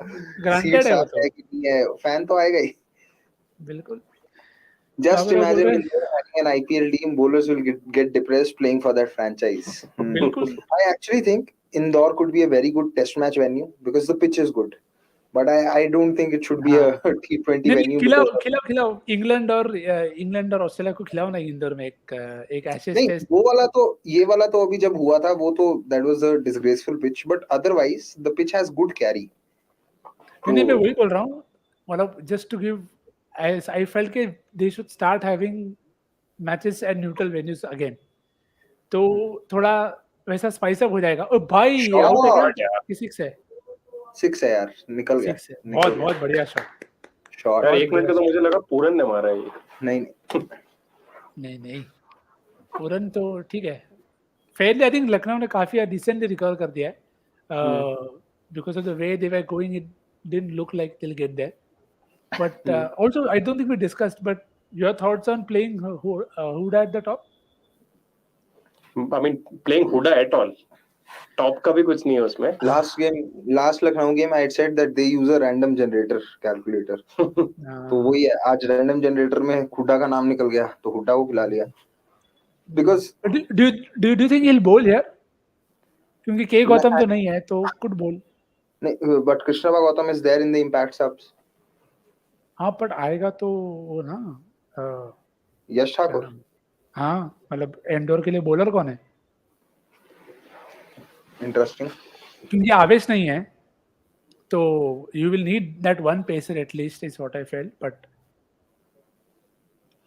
Granted सीट है वो साफ तो। है कि नहीं है, फैन तो आएगा ही. बिल्कुल। Just आप लोग बोल imagine रहे if you're having an IPL team, bowlers will get depressed playing for that franchise. बिल्कुल। I actually think Indore could be a very good test match venue because the pitch is good. But I don't think it should be a T20 नहीं venue. खिलाओ because- खिलाओ खिलाओ England और Australia को खिलाओ ना इंदौर में एक एशेज नहीं, टेस्ट। वो वाला तो, ये वाला तो अभी जब हुआ था वो तो that was a disgraceful pitch, but otherwise the pitch has good carry. नहीं मैं वही बोल रहा हूँ, मतलब just to give I felt के they should start having matches at neutral venues again, तो थोड़ा वैसा स्पाइस अप हो जाएगा। ओ भाई ये आउट है Shot, क्या? यार। कि सिक्स है? 6 है यार, निकल गया. सिक्स है, बहुत बहुत बढ़िया शॉट। शॉट. यार 1 मिनट का तो मुझे लगा पूरन ने मारा है ये. नहीं नहीं पूरन तो ठीक है, फेयरली आई थिंक लखनऊ ने काफी डिसेंटली रिकवर कर दिया है, because of the way they were going it didn't look like they will get there, but also I don't think we discussed, but your thoughts on playing Hooda at the top? I mean, playing Huda at all. Top का भी कुछ नहीं है उसमें. last Lucknow game I had said that they use a random generator calculator. तो वही है, आज random generator में हुडा का नाम निकल गया तो हुडा को खिला लिया. Because do you think he'll bowl here? क्योंकि के गौतम तो नहीं है तो could bowl. नहीं, but Krishna Gautam is there in the impact subs. हाँ but आएगा तो वो ना यश ठाकुर. हाँ मतलब इंडोर के लिए बॉलर कौन है? Interesting. क्योंकि आवेश नहीं है तो you will need that one pacer at least is what I felt, but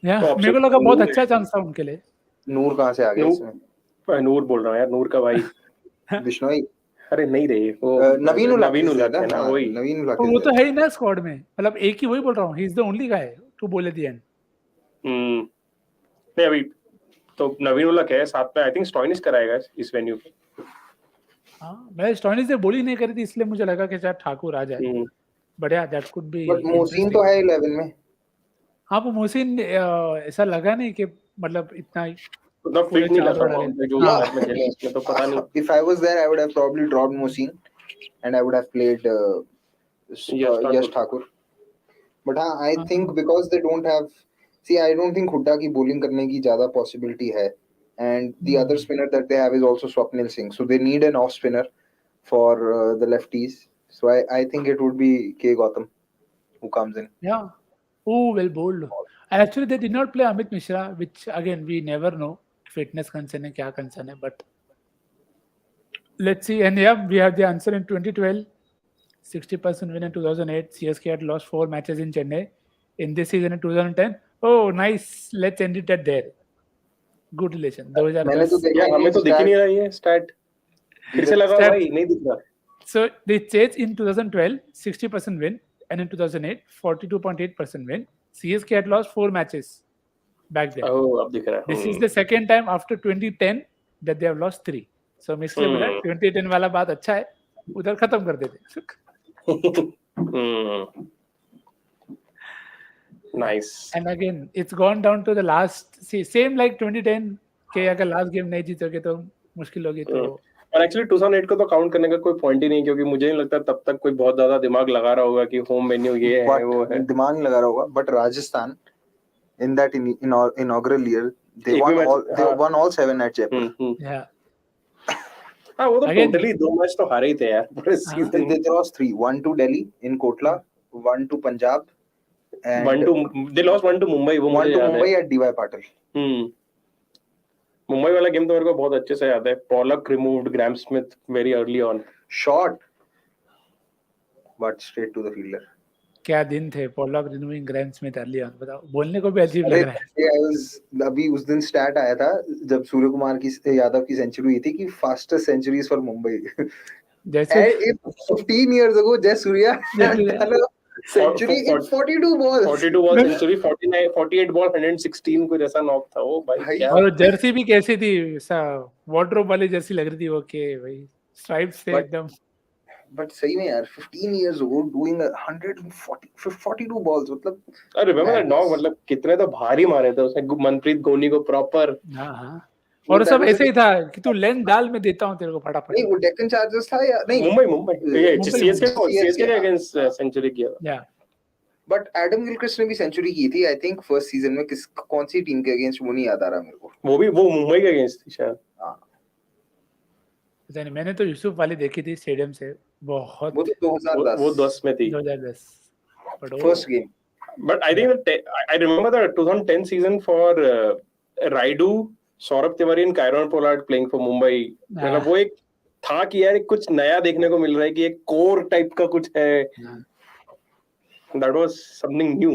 yeah तो मेरे को लगा बहुत अच्छा चांस था उनके लिए. नूर कहाँ से आ गया इसमें? नूर बोल रहा हूँ यार, नूर का भाई. बिश्नोई. अरे नहीं रे, वो नवीन उल्लाह है ना, वही. नवीन उल्लाह. वो तो है ही ना स्क्वाड में, मतलब एक ही वही बोल रहा हूँ, he is the only guy to bowl at the end. नहीं अभी तो नवीन उल्लाह है साथ में, आई थिंक स्टॉइनिस कराएगा इस वेन्यू पे. हाँ मैं स्टॉइनिस से बोली नहीं करी थी इसलिए मुझे लगा कि शायद ठाकुर आ जाए, बट यार that could be. But Mohsin तो है 11 में. हाँ वो मोहसिन ऐसा लगा नहीं कि मतलब इतना उतना फिट नहीं लगा जो मैच में खेले इसमें, तो पता नहीं. If I was there, I would have probably dropped Mohsin and I would have played Yash Thakur. But हाँ, I think because they don't have, see, I don't think Hooda की bowling करने की ज़्यादा possibility है, and the other spinner that they have is also Swapnil Singh, so they need an off spinner for the lefties. So I think it would be K Gautam who comes in. Yeah, who will bowl. And actually they did not play Amit Mishra, which again we never know fitness concern है क्या concern है, but let's see. And yeah, we have the answer in 2012, 60% win in 2008. CSK had lost 4 matches in Chennai. In this season in 2010, oh nice, let's end it at there. Good relation. 2010. यार हमें तो दिख ही नहीं रहा ये stat. फिर से लगा भाई, नहीं दिख रहा. So they chased in 2012, 60% win, and in 2008, 42.8% win. CSK had lost 4 matches back then. Oh, अब दिख रहा है. This is the second time after 2010 that they have lost 3. So मैं इसलिए बोला 2010 वाला बात अच्छा है, उधर खत्म कर देते. Nice. And again, it's gone down to the last. See, same like 2010 के अगर लास्ट गेम नहीं जीतोगे तो मुश्किल होगी. तो और एक्चुअली 2008 को तो काउंट करने का कोई पॉइंट ही नहीं, क्योंकि मुझे नहीं लगता तब तक कोई बहुत ज्यादा दिमाग लगा रहा होगा कि होम वेन्यू ये है वो है. दिमाग नहीं लगा रहा होगा, but Rajasthan in that inaugural year they won all 7 at Jaipur. yeah, हाँ वो तो Again- टोटली 2 मैच तो हारे ही थे यार पूरे season. They lost 3, 1 to Delhi in Kotla, 1 to Punjab, and 1 to they lost 1 to Mumbai, वो 1 मुझे to याद है. Mumbai at DY Patil. Mumbai वाला गेम तो मेरे को बहुत अच्छे से याद है. Pollock removed gram Smith very early on. Shot, but straight to the fielder. क्या दिन थे. Pollock renewing grand Smith early on. बताओ, बोलने को भी अजीब लग अरे रहा है. I was अभी उस दिन स्टैट आया था जब सूर्य कुमार की यादव की सेंचुरी हुई थी कि फास्टेस्ट सेंचुरीज फॉर मुंबई. जैसे 15 years ago, Jay Surya had done Century in 42 balls. 42 ball century, 49 48 ball 116 कुछ ऐसा नॉक था वो भाई। भाई, क्या और जर्सी भी कैसी थी, ऐसा वार्डरोब वाली जर्सी लग रही थी। ओके भाई, स्ट्राइप्स थे But- एकदम। But सही में यार 15 years old doing 142 balls, मतलब अरे रिमेंबर दैट नॉक, मतलब कितने तो भारी मारे थे उसने मनप्रीत गोनी को प्रॉपर। हाँ हाँ, और सब ऐसे ही था कि तू लेंथ डाल, मैं देता हूँ तेरे को फटाफट। नहीं वो डेक्कन चार्जर्स था या नहीं, मुंबई ये मुंबई- सीएसके के हाँ। अगेंस्ट सेंचुरी किया था। या बट एडम गिलक्रिस्ट ने भी सेंचुरी की थी आई थिंक फर्स्ट सीजन में, कौन सी टीम के अगेंस्ट वो नहीं याद आ रहा मेरे को। वो मुंबई के अगेंस्ट थी शायद। पता नहीं, मैंने तो यूसुफ वाली देखी थी स्टेडियम से, बहुत वो तो 2010 वो 10 में थी 2010 but first game. But I think I remember the 2010 season for Raidu, Saurabh Tiwari and Kyron Pollard playing for Mumbai. मतलब वो एक था कि यार कुछ नया देखने को मिल रहा है कि एक कोर टाइप का कुछ है. That was something new.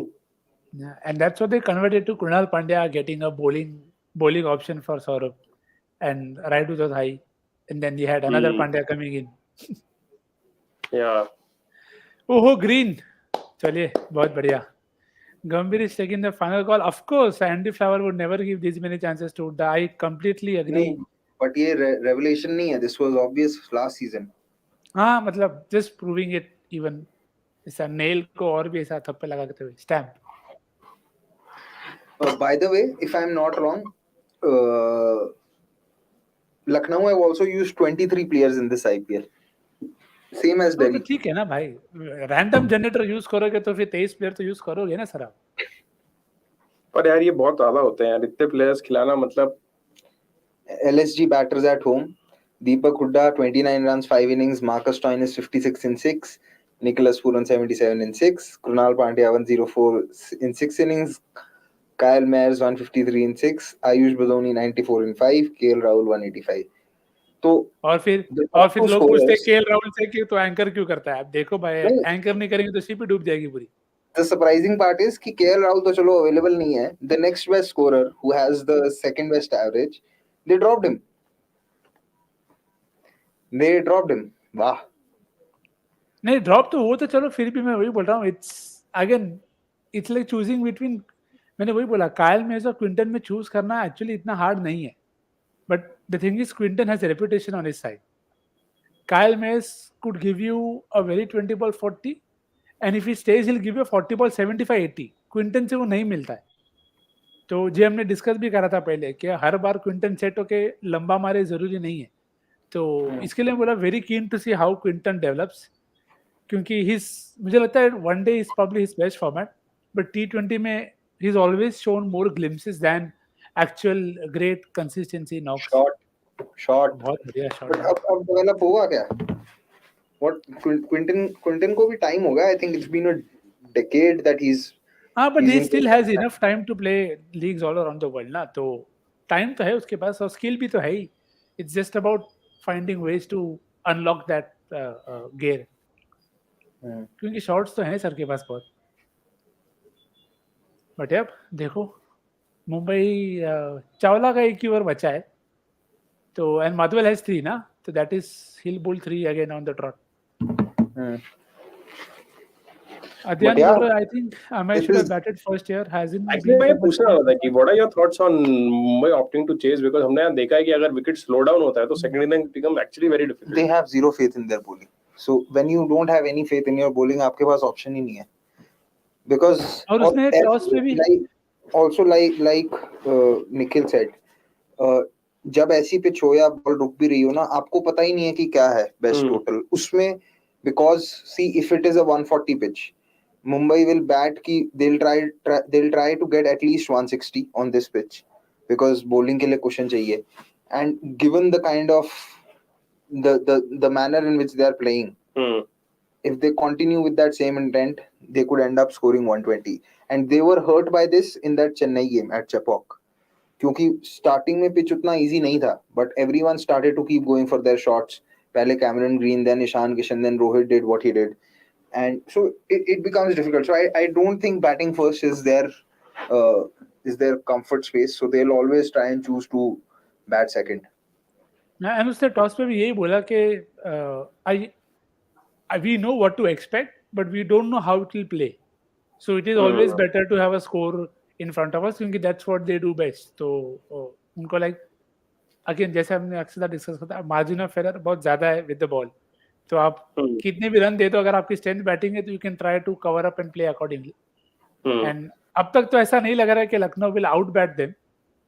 Yeah, and that's what they converted to Krunal Pandya getting a bowling option for Saurabh, and Raidu was high, and then you had another Pandya coming in. Yeah. Oh, green. चलिए, बहुत बढ़िया. Gambhir is taking the final call. Of course, Andy Flower would never give these many chances to Uda. I completely agree. नहीं, but ये revelation नहीं है. This was obvious last season. हाँ, मतलब just proving it even. ऐसा nail को और भी ऐसा थप्पे लगाते हुए stamp. By the way, if I'm not wrong, Lucknow have also used 23 players in this IPL. Same as तो Delhi. ठीक है ना भाई, रैंडम जनरेटर यूज करोगे तो फिर 23 प्लेयर तो यूज करोगे ना सर आप। पर यार ये बहुत ज्यादा होते हैं यार, इतने प्लेयर्स खिलाना। मतलब LSG batters at home. Deepak Hooda 29 runs 5 innings. Marcus Stoinis 56 in 6. Nicholas Pooran 77 in 6. Krunal Pandya 104 in 6 innings. Kyle Mayers 153 in 6. Ayush Badoni 94 in 5. KL Rahul 185. तो और फिर लोग पूछते हैं केएल राहुल से कि तो एंकर क्यों करता है। आप देखो भाई, एंकर नहीं करेंगे तो शिप ही डूब जाएगी पूरी। The surprising part is कि KL Rahul तो चलो available नहीं है. The next best scorer who has the second best average, they dropped him. वाह. नहीं ड्रॉप तो वो तो चलो, फिर भी मैं वही बोल रहा हूँ, इट्स लाइक चूजिंग बिटवीन, मैंने वही बोला कायल मेज और क्विंटन में चूज करना एक्चुअली इतना हार्ड नहीं है, but the thing is Quinton has a reputation on his side. Kyle Mayers could give you a very 20 ball 40 and if he stays he'll give you a 40 ball 75-80. Quinton से वो नहीं मिलता है। तो जी हमने डिस्कस भी करा था पहले कि हर बार क्विंटन सेट होके लंबा मारे जरूरी नहीं है, तो इसके लिए बोला very keen to see how Quinton develops, क्योंकि मुझे लगता है one day is probably his best format, but T20 में he is always shown more glimpses than actual great consistency knocks. Shot बहुत बढ़िया शॉट। अब डेवलप होगा क्या? What क्विंटन को भी टाइम होगा. I think it's been a decade that he's. हाँ, but he still has enough time to play leagues all around the world ना, तो टाइम तो है उसके पास और स्किल भी तो है ही. It's just about finding ways to unlock that gear. क्योंकि शॉट्स तो हैं सर के पास बहुत. बट अब देखो मुंबई चावला का एक ही ओवर बचा है, तो एंड माधवेल हैज 3 ना, तो that is he'll bowl 3 again on the trot. Adyan Gupta, I think Amay should have batted first year. Hasn't. Actually मैं पूछना था कि what are your thoughts on Mumbai opting to chase, because हमने यहाँ देखा है कि अगर विकेट स्लो डाउन होता है तो second inning become actually very difficult. They have zero faith in their bowling. So when you don't have any faith in your bowling, आपके पास option ही नहीं है. Because और उसने टॉस पे भी also like Nikhil said, जब ऐसी पिच हो या बॉल रुक भी रही हो ना, आपको पता ही नहीं है कि क्या है बेस्ट टोटल उसमें, because see if it is a 140 pitch, Mumbai will bat ki they'll try to get at least 160 on this pitch because bowling के लिए cushion चाहिए, and given the kind of the manner in which they are playing, if they continue with that same intent, they could end up scoring 120, and they were hurt by this in that Chennai game at Chepauk, क्योंकि starting में pitch उतना easy नहीं था, but everyone started to keep going for their shots. पहले Cameron Green, then Ishan Kishan, then Rohit did what he did, and so it becomes difficult. So I don't think batting first is their comfort space, so they'll always try and choose to bat second. and उसने toss पे भी यही बोला कि we know what to expect, but we don't know how it will play. So it is always better to have a score in front of us क्योंकि that's what they do best. तो उनको like again जैसे हमने अक्सर discuss करता है margin of error बहुत ज्यादा है विद द बॉल. तो आप कितने भी रन दे दो अगर आपकी स्ट्रेंथ बैटिंग है तो you can try to cover up and play accordingly. And अब तक तो ऐसा नहीं लग रहा है कि Lucknow will out bat them.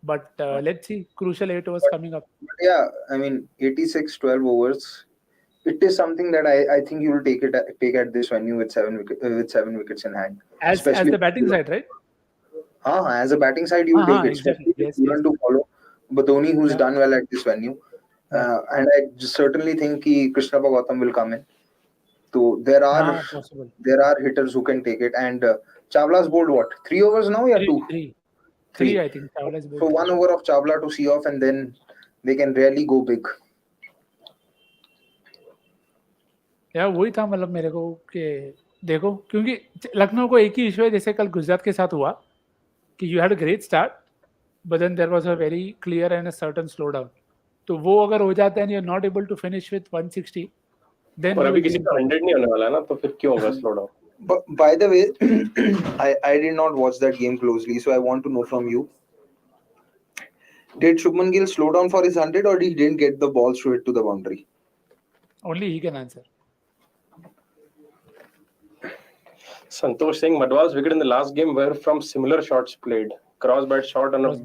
But let's see, crucial 8 overs coming up. Yeah, I mean 86 12 overs. It is something that I think you will take at this venue with 7 wickets in hand. As the batting side, right? As a batting side, you will take it. Exactly. Yes. To follow Batoni, who's done well at this venue, and I certainly think Krishnappa Gautam will come in. So there are hitters who can take it, and Chawla's bowled what 3 overs now, yeah, 2. 3 I think. Chawla's bowled. So 1 over of Chawla to see off, and then they can really go big. यार वही था मतलब मेरे को कि देखो क्योंकि लखनऊ को एक ही इशू है जैसे कल गुजरात के साथ हुआ कि you had a great start but then there was a very clear and a certain slow down. तो वो अगर हो जाता है and you are not able to finish with 160 then और अभी किसी का 100 नहीं होने वाला है ना तो फिर क्यों होगा slow down. But by the way, I did not watch that game closely, so I want to know from you. Did Shubman Gill slow down for his 100 or he didn't get the balls to hit to the boundary? Only he can answer. Santosh saying Madhwal's wicket in the last game were from similar shots played. Cross bat shot on a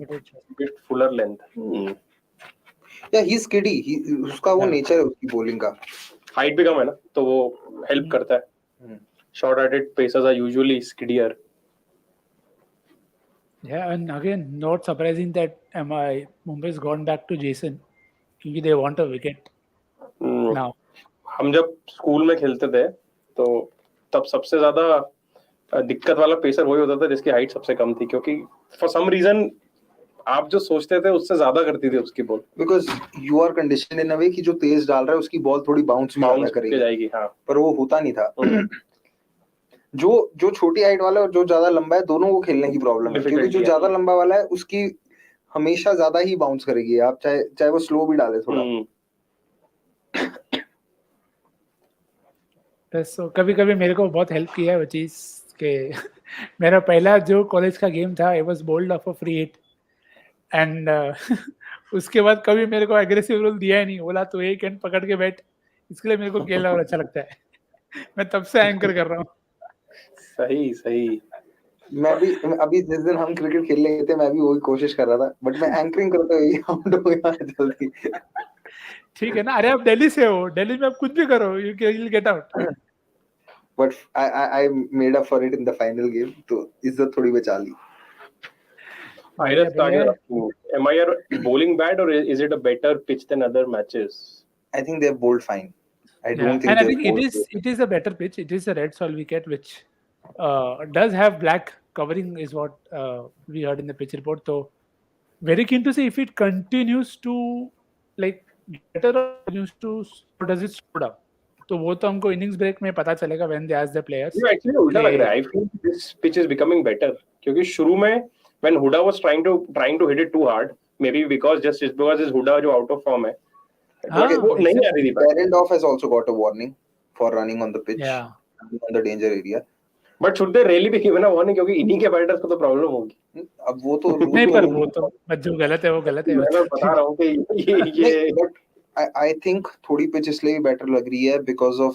bit fuller length. Yeah, he's kiddie. उसका वो nature है उसकी bowling का. Height भी कम है ना तो वो help करता है. Short at it, pacers are usually skiddier. Yeah, and again, not surprising that Mumbai's gone back to Jason क्योंकि they want a wicket now. हम जब स्कूल में खेलते थे तो तब सबसे ज्यादा दिक्कत वाला पेसर वही होता था जिसकी हाइट सबसे कम थी क्योंकि फॉर सम रीजन आप जो सोचते थे उससे ज्यादा करती थी उसकी ball. Because you are conditioned in a way कि जो तेज डाल रहा है उसकी बॉल थोड़ी बाउंस करेगी जाएगी. हाँ. पर वो होता नहीं था. जो छोटी हाइट वाला है और जो ज्यादा लंबा है दोनों को खेलने की प्रॉब्लम है क्योंकि जो ज्यादा लंबा वाला है उसकी हमेशा ज्यादा ही बाउंस करेगी आप चाहे वो स्लो भी डाले थोड़ा. तो कभी मेरे को बहुत हेल्प किया है वो चीज के मेरा पहला जो कॉलेज का गेम था I was bowled off a free hit and उसके बाद कभी मेरे को एग्रेसिव रोल दिया ही नहीं. बोला तो एक एंड पकड़ के बैठ इसके लिए मेरे को खेलना और अच्छा लगता है. मैं तब से एंकर कर रहा हूँ. सही. मैं भी अभी जिस दिन हम क्रिकेट खेल रहे थे मैं भी वही कोशिश कर रहा था बट मैं एंकरिंग करते हुए आउट हो गया जल्दी. ठीक है ना. अरे आप दिल्ली से हो. दिल्ली में आप कुछ भी करो you will get out. But I made up for it in the final game तो इज्जत थोड़ी बचा ली. Am I bowling bad or is it a better pitch than other matches? I think they've bowled fine. I don't think. And I think it is a better pitch. It is a red soil wicket which does have black covering is what we heard in the pitch report. So very keen to see if it continues to like better or continues to or does it slow down. तो वो तो हमको innings break में पता चलेगा when they ask the players. Actually उल्टा लग रहा है. I feel this pitch is becoming better क्योंकि शुरू में when Huda was trying to hit it too hard maybe because his Huda जो out of form है. नहीं आ रही थी. Behrendorff has also got a warning for running on the pitch. Yeah. On the danger area. But should they really be given a warning क्योंकि इन्हीं के batters को तो प्रॉब्लम होगी. अब वो तो नहीं पर वो तो जो गलत है वो गलत है. मैं बता रहा हूँ कि ये I think थोड़ी पिच इसलिए बेटर लग रही है because of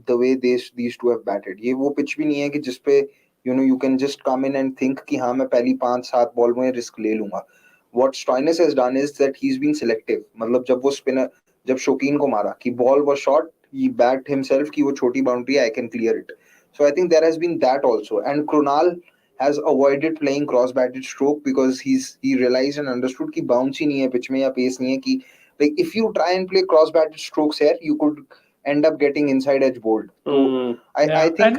the way these two have batted. ये वो पिच भी नहीं है कि जिसपे you can just come in and think कि हाँ मैं पहली 5-7 बॉल में रिस्क ले लूंगा. What Stoinis has done is that he's been selective. मतलब जब वो स्पिनर जब शौकीन को मारा कि ball was short, he backed himself कि वो छोटी boundary I can clear it. So I think there has been that also. And Krunal has avoided playing cross-batted stroke because he realized and understood कि bounce ही नहीं है pitch में या pace नहीं है कि like if you try and play cross-batted strokes here, you could end up getting inside edge bowled. So I think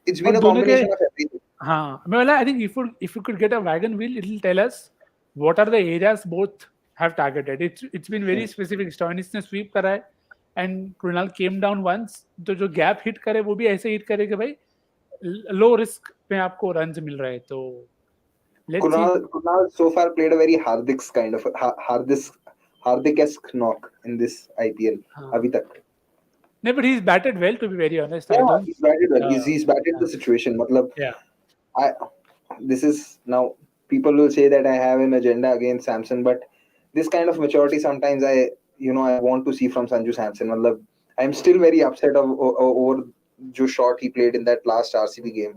it's been a combination of everything. हाँ, well, I think if you could get a wagon wheel, it will tell us what are the areas both have targeted. It's been very specific. Stoinis ने sweep करा है and Krunal came down once. तो जो gap hit करे वो भी ऐसे hit करे कि भाई low risk पे आपको runs मिल रहा है. तो Krunal so far played a very Hardik's kind of Hardik-esque knock in this IPL अभी तक. No, but he's batted well, to be very honest. I Yeah, don't. he's batted well. Uh, He's batted the situation. Matlab, yeah. I this is now people will say that I have an agenda against Samson, but this kind of maturity sometimes I want to see from Sanju Samson. Matlab, I'm still very upset over the shot he played in that last RCB game.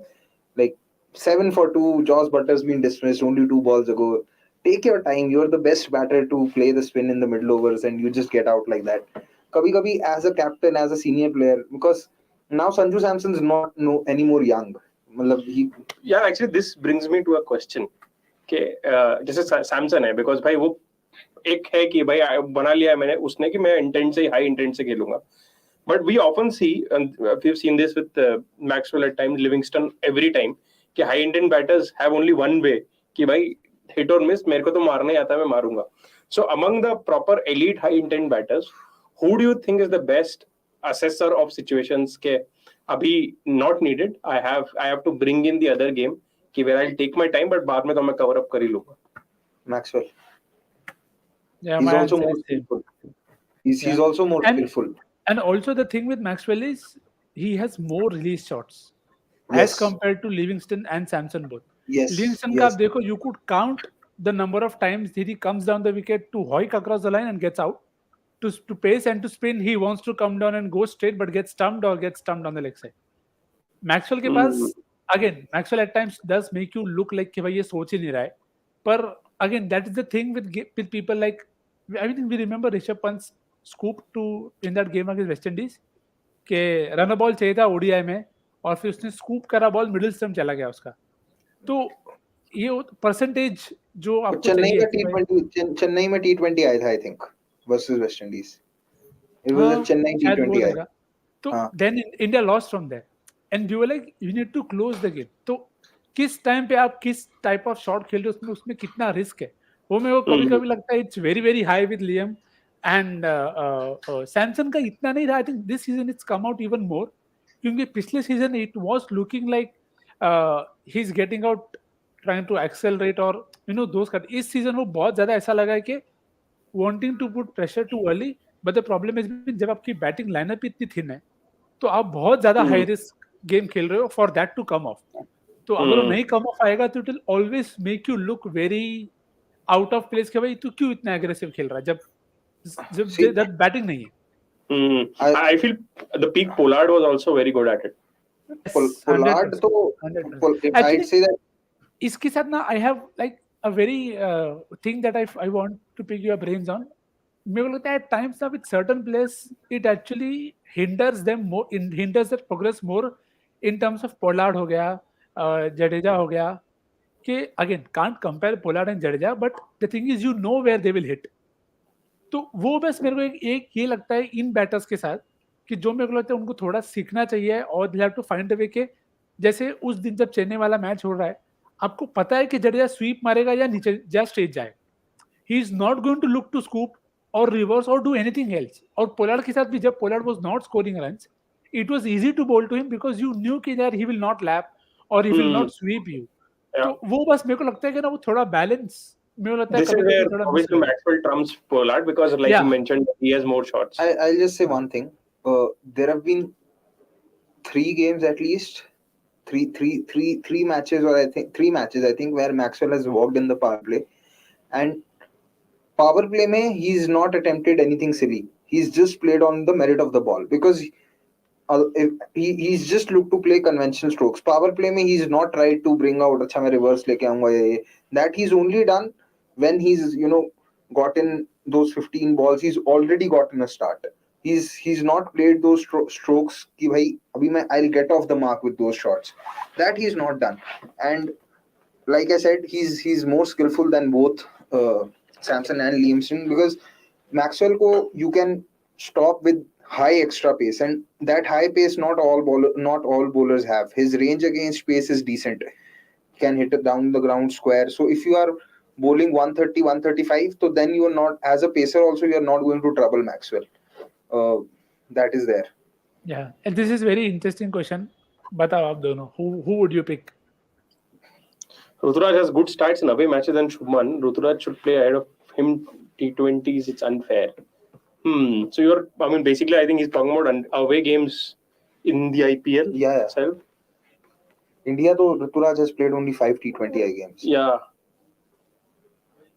Like 7 for 2, Josh Butler's been dismissed only 2 balls ago. Take your time. You're the best batter to play the spin in the middle overs, and you just get out like that. Kabhi as a captain, as a senior player, because now Sanju Samson's not no anymore young. Matlab, Yeah, actually, this brings me to a question. कि जैसे सैमसन है because भाई वो एक है कि भाई बना लिया है मैंने उसने कि मैं इंटेंट से हाई इंटेंट से खेलूंगा but we often see we have seen this with Maxwell at times Livingstone every time कि high intent batters have only one way कि भाई हिट और मिस मेरे को तो मारना ही आता है मैं मारूंगा सो among the proper elite high intent batters who do you think is the best assessor of situations के अभी not needed I have to bring in the other game कि where I'll take my time but बाद में तो मैं cover up कर ही लूंगा Maxwell. Yeah, He's my also answer more is same. skillful. He's Yeah. also more And- skillful. And also the thing with Maxwell is he has more release shots Yes. as compared to Livingston and Samson both. Yes. Livingston का Yes. आप देखो, you could count the number of times that he comes down the wicket to hoik across the line and gets out. To pace and to spin, he wants to come down and go straight, but gets stumped or gets stumped on the leg side. Maxwell के पास again, Maxwell at times does make you look like कि भाई ये सोच ही नहीं रहा है. पर again, that is the thing with people like I think we remember Rishabh Pant's scoop in that game against West Indies कि रन बॉल चाहिए था ODI में और फिर उसने स्कूप करा बॉल मिडिल स्टंप चला गया उसका. तो ये परसेंटेज जो आपको चेन्नई चाहिए में T20 चेन्नई में T20 आया था I think versus West Indies it was a Chennai शायद वो T20 रहेगा. तो then India lost from there and we were like you need to close the game. तो किस टाइम पे आप किस टाइप ऑफ शॉट खेल रहे हो उसमें कितना रिस्क है वो मेरे को कभी कभी लगता है it's very very high with Liam and Samson का इतना नहीं रहा. I think this season it's come out even more क्योंकि पिछले season it was looking like he is getting out trying to accelerate और दोस का. इस सीजन वो बहुत ज्यादा ऐसा लगा है कि wanting to put pressure too early, but the problem is जब आपकी बैटिंग लाइनअप इतनी थिन है तो आप बहुत ज्यादा हाई रिस्क गेम खेल रहे हो for that to come off. तो अगर वो नहीं कम ऑफ आएगा तो it will always make you look very out of place कि भाई तू क्यों इतना एग्रेसिव खेल रहा है जब दैट बैटिंग नहीं है. I feel the peak Pollard was also very good at it. Pollard तो I'd say that इसके साथ ना I have like a very thing that I want to pick your brains on. मेरे को लगता है at times now with certain players it actually hinders their progress more in terms of Pollard हो गया, जडेजा हो गया कि again can't compare Pollard and Jadeja but the thing is you know where they will hit. तो वो बस मेरे को एक ये लगता है इन बैटर्स के साथ कि जो मेरे को लगता है उनको थोड़ा सीखना चाहिए और they have to find a way के जैसे उस दिन जब चेन्नई वाला मैच हो रहा है आपको पता है कि जडेजा स्वीप मारेगा या नीचे या स्ट्रेट जाएगा. He is not going to look to scoop or reverse or do anything else. और पोलार्ड के साथ भी जब Pollard was not scoring runs it was easy to bowl to him because you knew कि that he will not lap or he will not sweep you. तो वो बस मेरे को लगता है कि ना वो थोड़ा बैलेंस मेरे को लगता है कभी थोड़ा obviously Maxwell trumps Pollard because like you mentioned he has more shots. I'll just say one thing. There have been 3 games at least three matches or I think where Maxwell has walked in the power play and power play mein he's not attempted anything silly. He's just played on the merit of the ball because he's just looked to play conventional strokes. Power play mein he's not tried to bring out acha main reverse leke aunga that he's only done when he's gotten those 15 balls. He's already gotten a start. He's not played those strokes ki bhai abhi I'll get off the mark with those shots. That he's not done. And like I said, he's more skillful than both Samson and Livingston because Maxwell ko you can stop with high extra pace and that high pace not all bowlers have. His range against pace is decent. Can hit it down the ground square. So if you are bowling 130 135 so then you are not as a pacer also you are not going to trouble Maxwell. That is there. Yeah, and this is very interesting question. बताओ आप दोनों who would you pick? Ruturaj has good stats in away matches and Shubman. Ruturaj should play ahead of him T20s. It's unfair. So basically, I think he's talking about away games in the IPL Yeah. itself. India, though, Ruturaj has played only 5 T20I games. Yeah.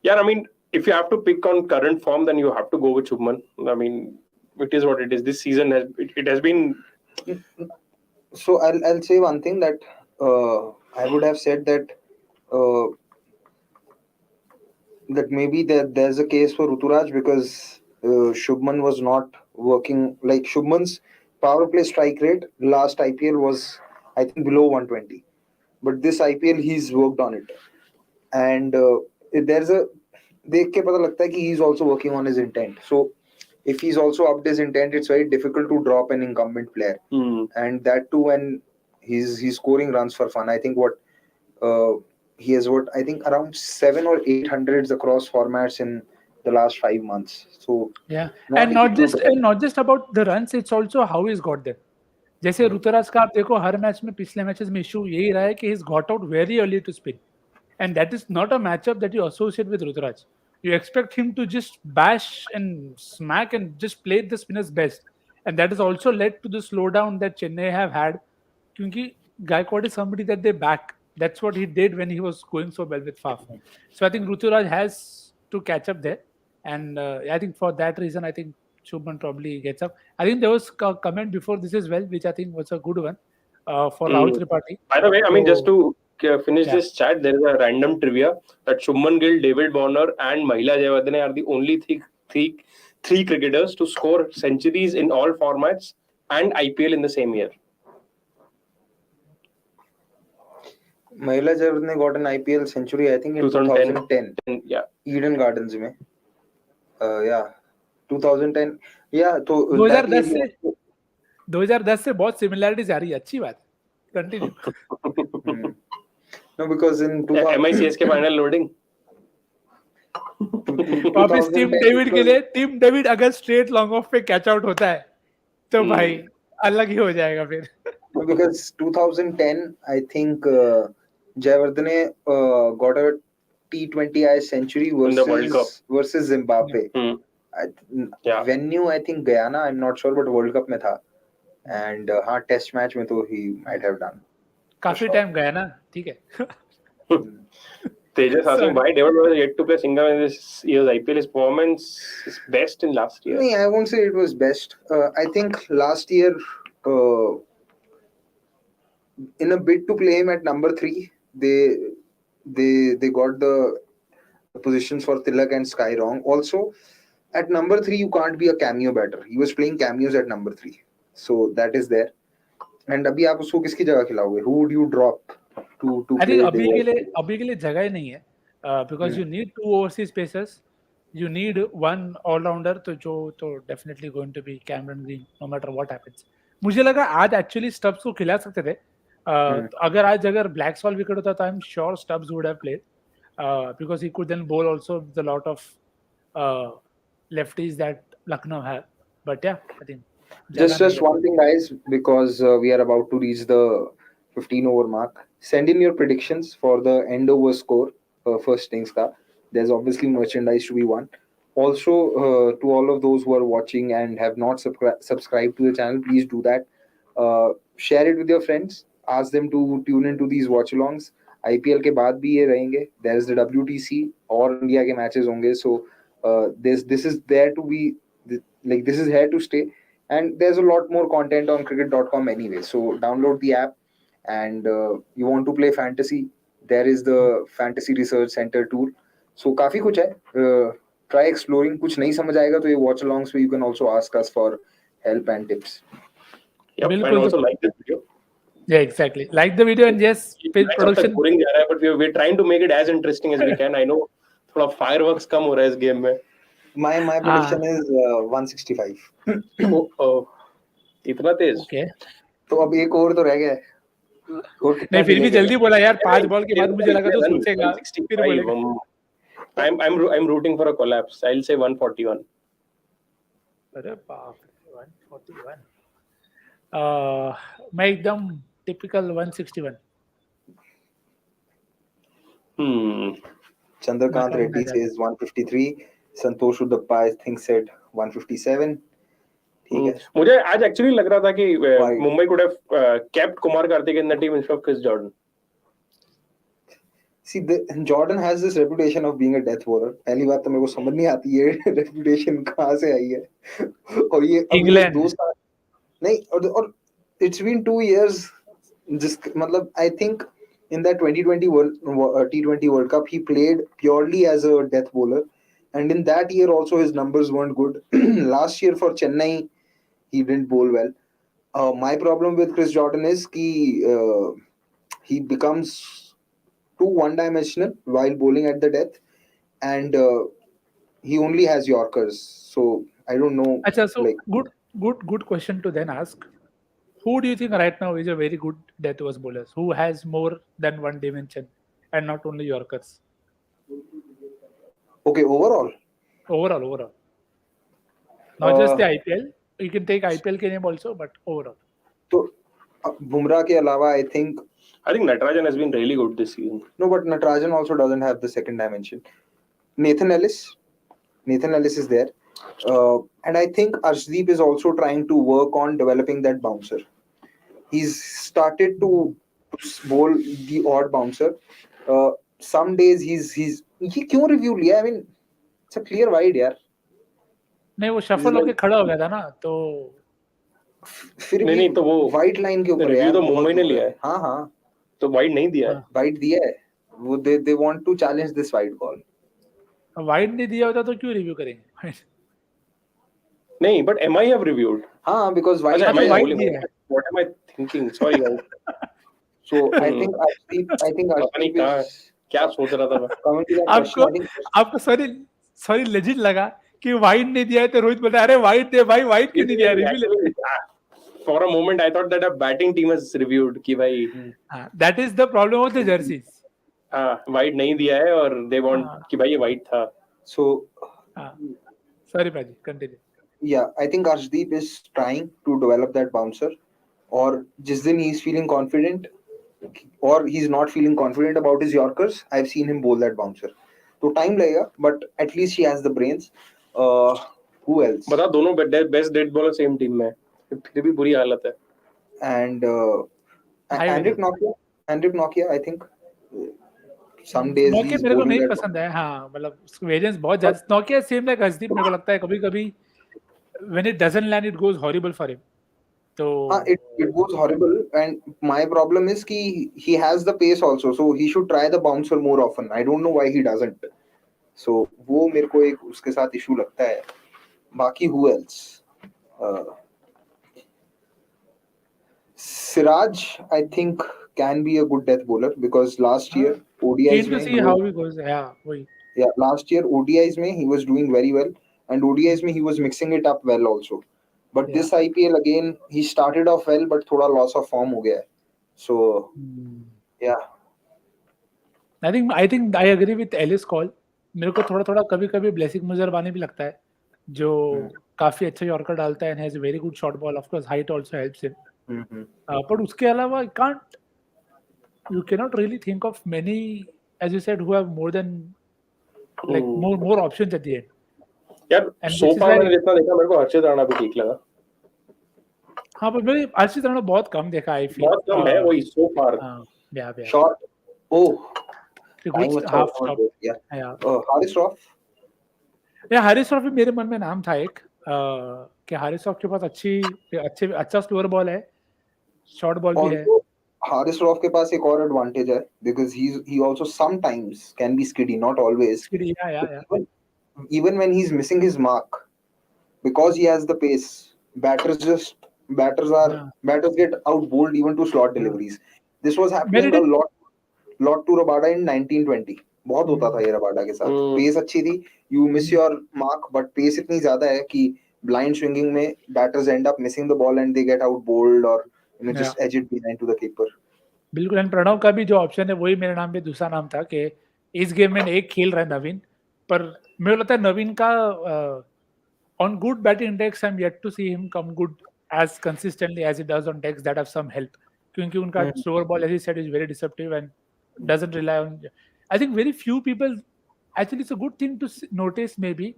I mean, if you have to pick on current form, then you have to go with Shubman. I mean, it is what it is. This season it has been. So I'll say one thing that I would have said that that maybe there's a case for Ruturaj because Shubman was not working. Like Shubman's power play strike rate last IPL was, I think, below 120. But this IPL he's worked on it, and there's a देख के पता लगता है कि he's also working on his intent. So if he's also upped his intent, it's very difficult to drop an incumbent player, and that too when he's scoring runs for fun. I think he has I think around 7 or 8 hundreds across formats in the last 5 months. So yeah, and not just about the runs, it's also how he's got them. जैसे ऋतुराज का आप देखो हर match में पिछले matches में issue यही रहा है कि he's got out very early to spin, and that is not a matchup that you associate with Ruturaj. You expect him to just bash and smack and just play the spinners best, and that has also led to the slowdown that Chennai have had. क्योंकि Gaikwad is somebody that they back. That's what he did when he was going so well with Faf. So I think Ruturaj has to catch up there, and I think for that reason, I think Shubman probably gets up. I think there was a comment before this as well, which I think was a good one for Rahul Tripathi. By the way, I mean, just to finish this chat, there is a random trivia that Shubman Gill, David Warner, and Mahila Jayawardene are the only three cricketers to score centuries in all formats and IPL in the same year. Mahila Jayawardene got an IPL century, I think, in 2010. Yeah. Eden Gardens में. Yeah. 2010. Yeah. तो 2010 से बहुत similarities आ रही है, अच्छी बात. Continue. No, because in MICS के final loading. वापस टीम डेविड के लिए टीम डेविड अगर स्ट्रेट लॉन्ग ऑफ पे कैच आउट होता है तो भाई अलग ही हो जाएगा फिर. Because 2010, I think Jayawardene got a T20I century versus Zimbabwe. Venue, I think Guyana, I'm not sure, but World Cup में था. And test match में तो he might have done. काफी टाइम गया ना, ठीक है. Tejas asking why David was yet to play single in this year's IPL. His performance is best in last year. No, I won't say it was best. I think last year, in a bid to play him at number 3, they got the positions for Tilak and Sky wrong. Also, at number 3, you can't be a cameo batter. He was playing cameos at number 3, so that is there. And अभी आप उसको किसकी जगह खिलाओगे? Who would you drop to I play? think अभी के लिए जगह ही नहीं है, because you need 2 overseas pacers, you need 1 all-rounder, तो definitely going to be Cameron Green no matter what happens. मुझे लगा आज actually Stubbs को खिला सकते थे. अगर black ball wicket होता तो I'm sure Stubbs would have played, because he could then bowl also with a lot of lefties that Lucknow have. But yeah, I think just one thing, guys, because we are about to reach the 15 over mark. Send in your predictions for the end over score first innings ka. There's obviously merchandise to be won. Also, to all of those who are watching and have not subscribed to the channel, please do that. Share it with your friends. Ask them to tune into these watch-alongs. IPL के बाद भी ये रहेंगे. There's the WTC और India के matches होंगे. So this is there to be, like, this is here to stay. And there's a lot more content on cricket.com anyway. So download the app, and you want to play fantasy, there is the Fantasy Research Center tool. So काफी कुछ है. Try exploring. कुछ नहीं समझ आएगा तो ये watch alongs where you can also ask us for help and tips. Yep, and also like this video. Yeah, exactly. Like the video, and yes, production. Boring जा रहा है, but we're trying to make it as interesting as we can. I know थोड़ा fireworks कम हो रहा है इस game में. My prediction is 165. इतना तेज? Okay. तो अब एक ओवर तो रह गया है. नहीं, फिर भी जल्दी बोला यार. 5 बॉल के बाद मुझे लगा तो सोचेगा. फिर बोलेगा. I'm rooting for a collapse. I'll say 141. अरे बाप रे, 141. मैं एकदम typical 161. Chandrakant Reddy says 153. Santosh Uddappa, I think, said 157. ठीक है. मुझे आज एक्चुअली लग रहा था कि Why? Mumbai could have kept Kumar Karthik in the team instead of Chris Jordan. See, Jordan has this reputation of being a death bowler. पहली बात तो मेरे को समझ नहीं आती ये reputation कहाँ से आई है. और ये अब ये England. 2 साल नहीं और it's been 2 years. जिस मतलब I think in that 2020 T20 World Cup he played purely as a death bowler, and in that year also his numbers weren't good. Last year for Chennai he didn't bowl well. My problem with Chris Jordan is he becomes too one-dimensional while bowling at the death, and he only has Yorkers. So I don't know. Acha, so like, good question to then ask. Who do you think right now is a very good death overs bowler? Who has more than one dimension and not only Yorkers? okay, overall. Overall. Not just the IPL. You can take IPL के name also, but overall. तो बुमराह के अलावा I think Natarajan has been really good this season. no, but Natarajan also doesn't have the second dimension. Nathan Ellis is there, and I think Arshdeep is also trying to work on developing that bouncer. He's started to bowl the odd bouncer. Some days he's ये क्यों review लिया? I mean, it's a clear wide यार. नहीं वो shuffle होके खड़ा हो गया था ना तो फिर नहीं तो वो वाइड लाइन के ऊपर review तो मुंबई ने लिया है. हाँ तो वाइड नहीं दिया है. वाइड दिया है वो. they want to challenge this wide call. Wide नहीं दिया होता तो क्यों रिव्यू करेंगे? नहीं, but MI have reviewed. हाँ, because wide. अच्छा, MI wide bowling. दिया है. What am I thinking? Sorry guys. So I think पता नहीं कहाँ क्या सोच रहा था मैं. coming to that question, I think आपको सॉरी लेजिट लगा कि वाइड नहीं दिया है तो रोहित बोलता है अरे वाइड दे भाई, वाइड क्यों नहीं दिया? Review For a moment I thought that a batting team has reviewed कि भाई that is the problem of the jerseys. हाँ वाइड नहीं दिया है और they want कि भाई ये वाइड था. so. Sorry Paji, continue. Yeah, I think Arshdeep is trying to develop that bouncer. और जिस दिन he's feeling confident or he's not feeling confident about his Yorkers, I've seen him bowl that bouncer. तो time लगेगा, but at least he has the brains. Who else? बता दोनों best dead bowler same team में. फिर भी बुरी हालत है. And Henrik Nokia, I think. Some days Nokia he's मेरे को bowling नहीं that पसंद है. हाँ मतलब उसका वेरिएंस बहुत ज्यादा. नोकिया सेम लाइक हर्षदीप मेरे को लगता है कभी-कभी when it doesn't land it goes horrible for him. तो it goes horrible, and my problem is he has the pace also, so he should try the bouncer more often. I don't know why he doesn't. So वो मेरे को एक उसके साथ issue लगता है. बाकी who else? Siraj, I think can be a good death bowler because last year ODIs keen to see how he goes. Yeah, last year ODIs में he was doing very well, and ODIs में he was mixing it up well also. But this IPL again he started off well but थोड़ा loss of form हो गया है. So yeah. I think I agree with Ellis call. मेरे को थोड़ा कभी-कभी Blessing Muzarabani भी लगता है जो काफी अच्छा यॉर्कर डालता है and has a very good short ball. Of course height also helps him. But उसके अलावा you cannot really think of many, as you said, who have more than like more options at the end. यार so far मैंने जितना देखा मेरे को हर्षित राणा भी ठीक लगा. हाँ पर मैंने हर्षित राणा बहुत कम देखा है. बहुत कम है वही so far. Yeah. Short. Oh. Good half stop. Yeah. Haris Rauf. Yeah, Haris rough भी मेरे मन में नाम था एक कि हारिस रॉफ के पास अच्छा स्लोअर बॉल है, शॉर्ट बॉल भी है. हारिस रॉफ के पास एक और एडवांटेज है because he also sometimes can be skiddy, not always. Skiddy, yeah. Even when he's missing his mark, because he has the pace, batters get out bowled even to slot deliveries. This was happening a lot to Rabada in 1920. बहुत होता था ये Rabada के साथ. Pace अच्छी थी, you miss your mark, but pace इतनी ज्यादा है कि blind swinging में batters end up missing the ball and they get out bowled or just edge it behind to the keeper. बिल्कुल. एंड प्रणव का भी जो ऑप्शन है वही मेरे नाम पे दूसरा नाम था कि इस गेम में एक खेल रहा है नवीन, पर मेरे को लगता है नवीन का on good batting index I am yet to see him come good as consistently as he does on decks that have some help, क्योंकि उनका slower ball as he said is very deceptive and doesn't rely on. I think very few people, actually it's a good thing to notice maybe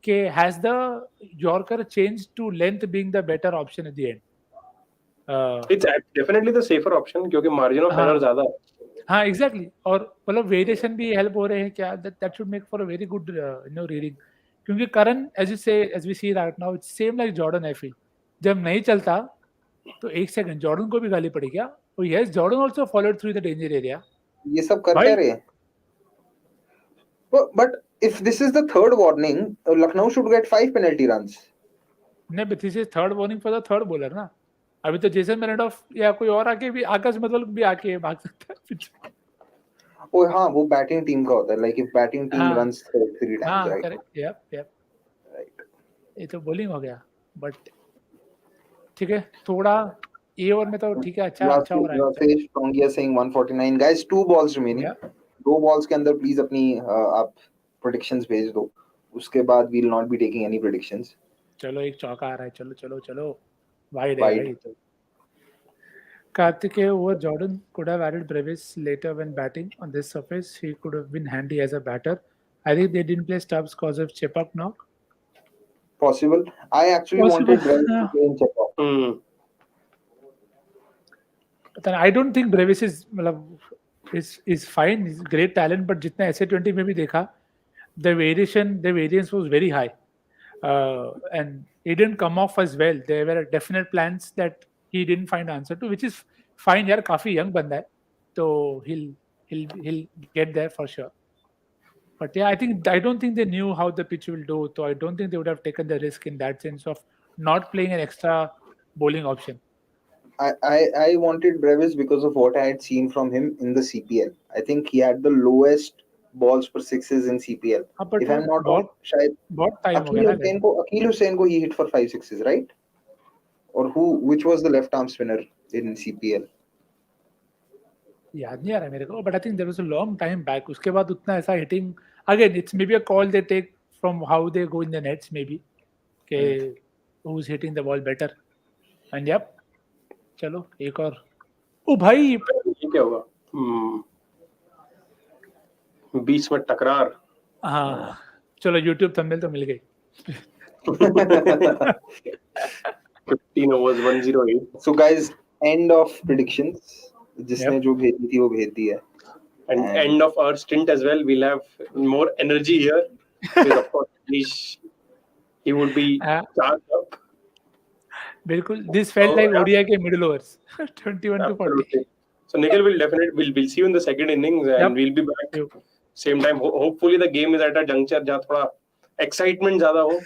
has the Yorker changed to length being the better option at the end? It's definitely the safer option क्योंकि margin of error ज़्यादा है. हाँ exactly और मतलब variation भी help हो रहे हैं क्या that should make for a very good reading क्योंकि current as we see right now it's same like Jordan I feel जब नहीं चलता तो एक सेकंड जॉर्डन को भी गाली पड़ी क्या ओ yes Jordan also followed through the danger area ये सब कर क्या रहे but if this is the third warning Lucknow should get 5 penalty runs नहीं but this is third warning for the third bowler ना अभी तो जेसन मेरेडॉफ या कोई और आके भी आकाश मतलब भी आके भाग सकता है ओ हाँ वो बैटिंग टीम का होता है like if batting team runs 3 times right correct yup right ये तो बॉलिंग हो गया बट ठीक है थोड़ा ये ओवर में तो ठीक है अच्छा हो रहा है fish taungya saying 149 guys 2 balls remaining 2 balls के अंदर प्लीज अपनी आप प्रेडिक्शंस भेज दो उसके बाद we will not be taking any predictions चलो एक चौका आ रहा है चलो वाइड है भाई तो Karthikeya over Jordan could have added Brevis later when batting on this surface. He could have been handy as a batter. I think they didn't play Stubbs because of Chepak knock. Possible. I actually wanted Brevis to play in Chepak. But then I don't think Brevis is fine. He's great talent, but जितना SA20 में भी देखा, the variance was very high, and it didn't come off as well. There were definite plans that he didn't find answer to, which is fine. यार काफी young बंदा है, तो he'll get there for sure. But yeah, I don't think they knew how the pitch will do, so I don't think they would have taken the risk in that sense of not playing an extra bowling option. I wanted Brevis because of what I had seen from him in the CPL. I think he had the lowest balls per sixes in CPL. But if I'm not wrong, शायद बहुत time हो गया ना. Akil Hussain को he hit for 5 sixes, right? Or which was the left arm spinner in CPL? याद नहीं आ रहा मेरे को, but I think there was a long time back. उसके बाद उतना ऐसा hitting again, it's maybe a call they take from how they go in the nets maybe. के who's hitting the ball better. And yep, चलो एक और. ओ भाई ये क्या होगा? बीच में टकरार. हाँ चलो YouTube thumbnail तो मिल गई. 15 overs 108. So guys, end of predictions. जिसने जो भेजी थी वो भेज दी है. And end of our stint as well. We'll have more energy here. Because of course, he would be charged up. बिल्कुल. This felt like ODI के middle overs. 21 to 40. So Nikhil will definitely we'll see you in the second innings and we'll be back same time. Hopefully the game is at a juncture जहाँ थोड़ा excitement ज़्यादा हो.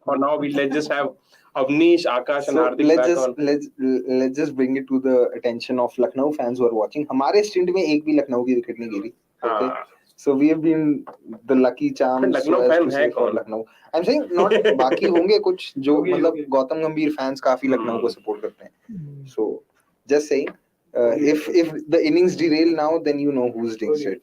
For now let's just have Avnish, Akash and Hardik back on. Let's just bring it to the attention of Lucknow fans who are watching. हमारे stint में एक भी लखनऊ की wicket नहीं गिरी. Okay. So we have been the lucky charms. Lucknow fan है कौन? Lucknow. I'm saying not बाकी होंगे कुछ जो मतलब गौतम गंभीर fans काफी लखनऊ को support करते हैं. So just saying, if the innings derail now, then you know who's jinxed it.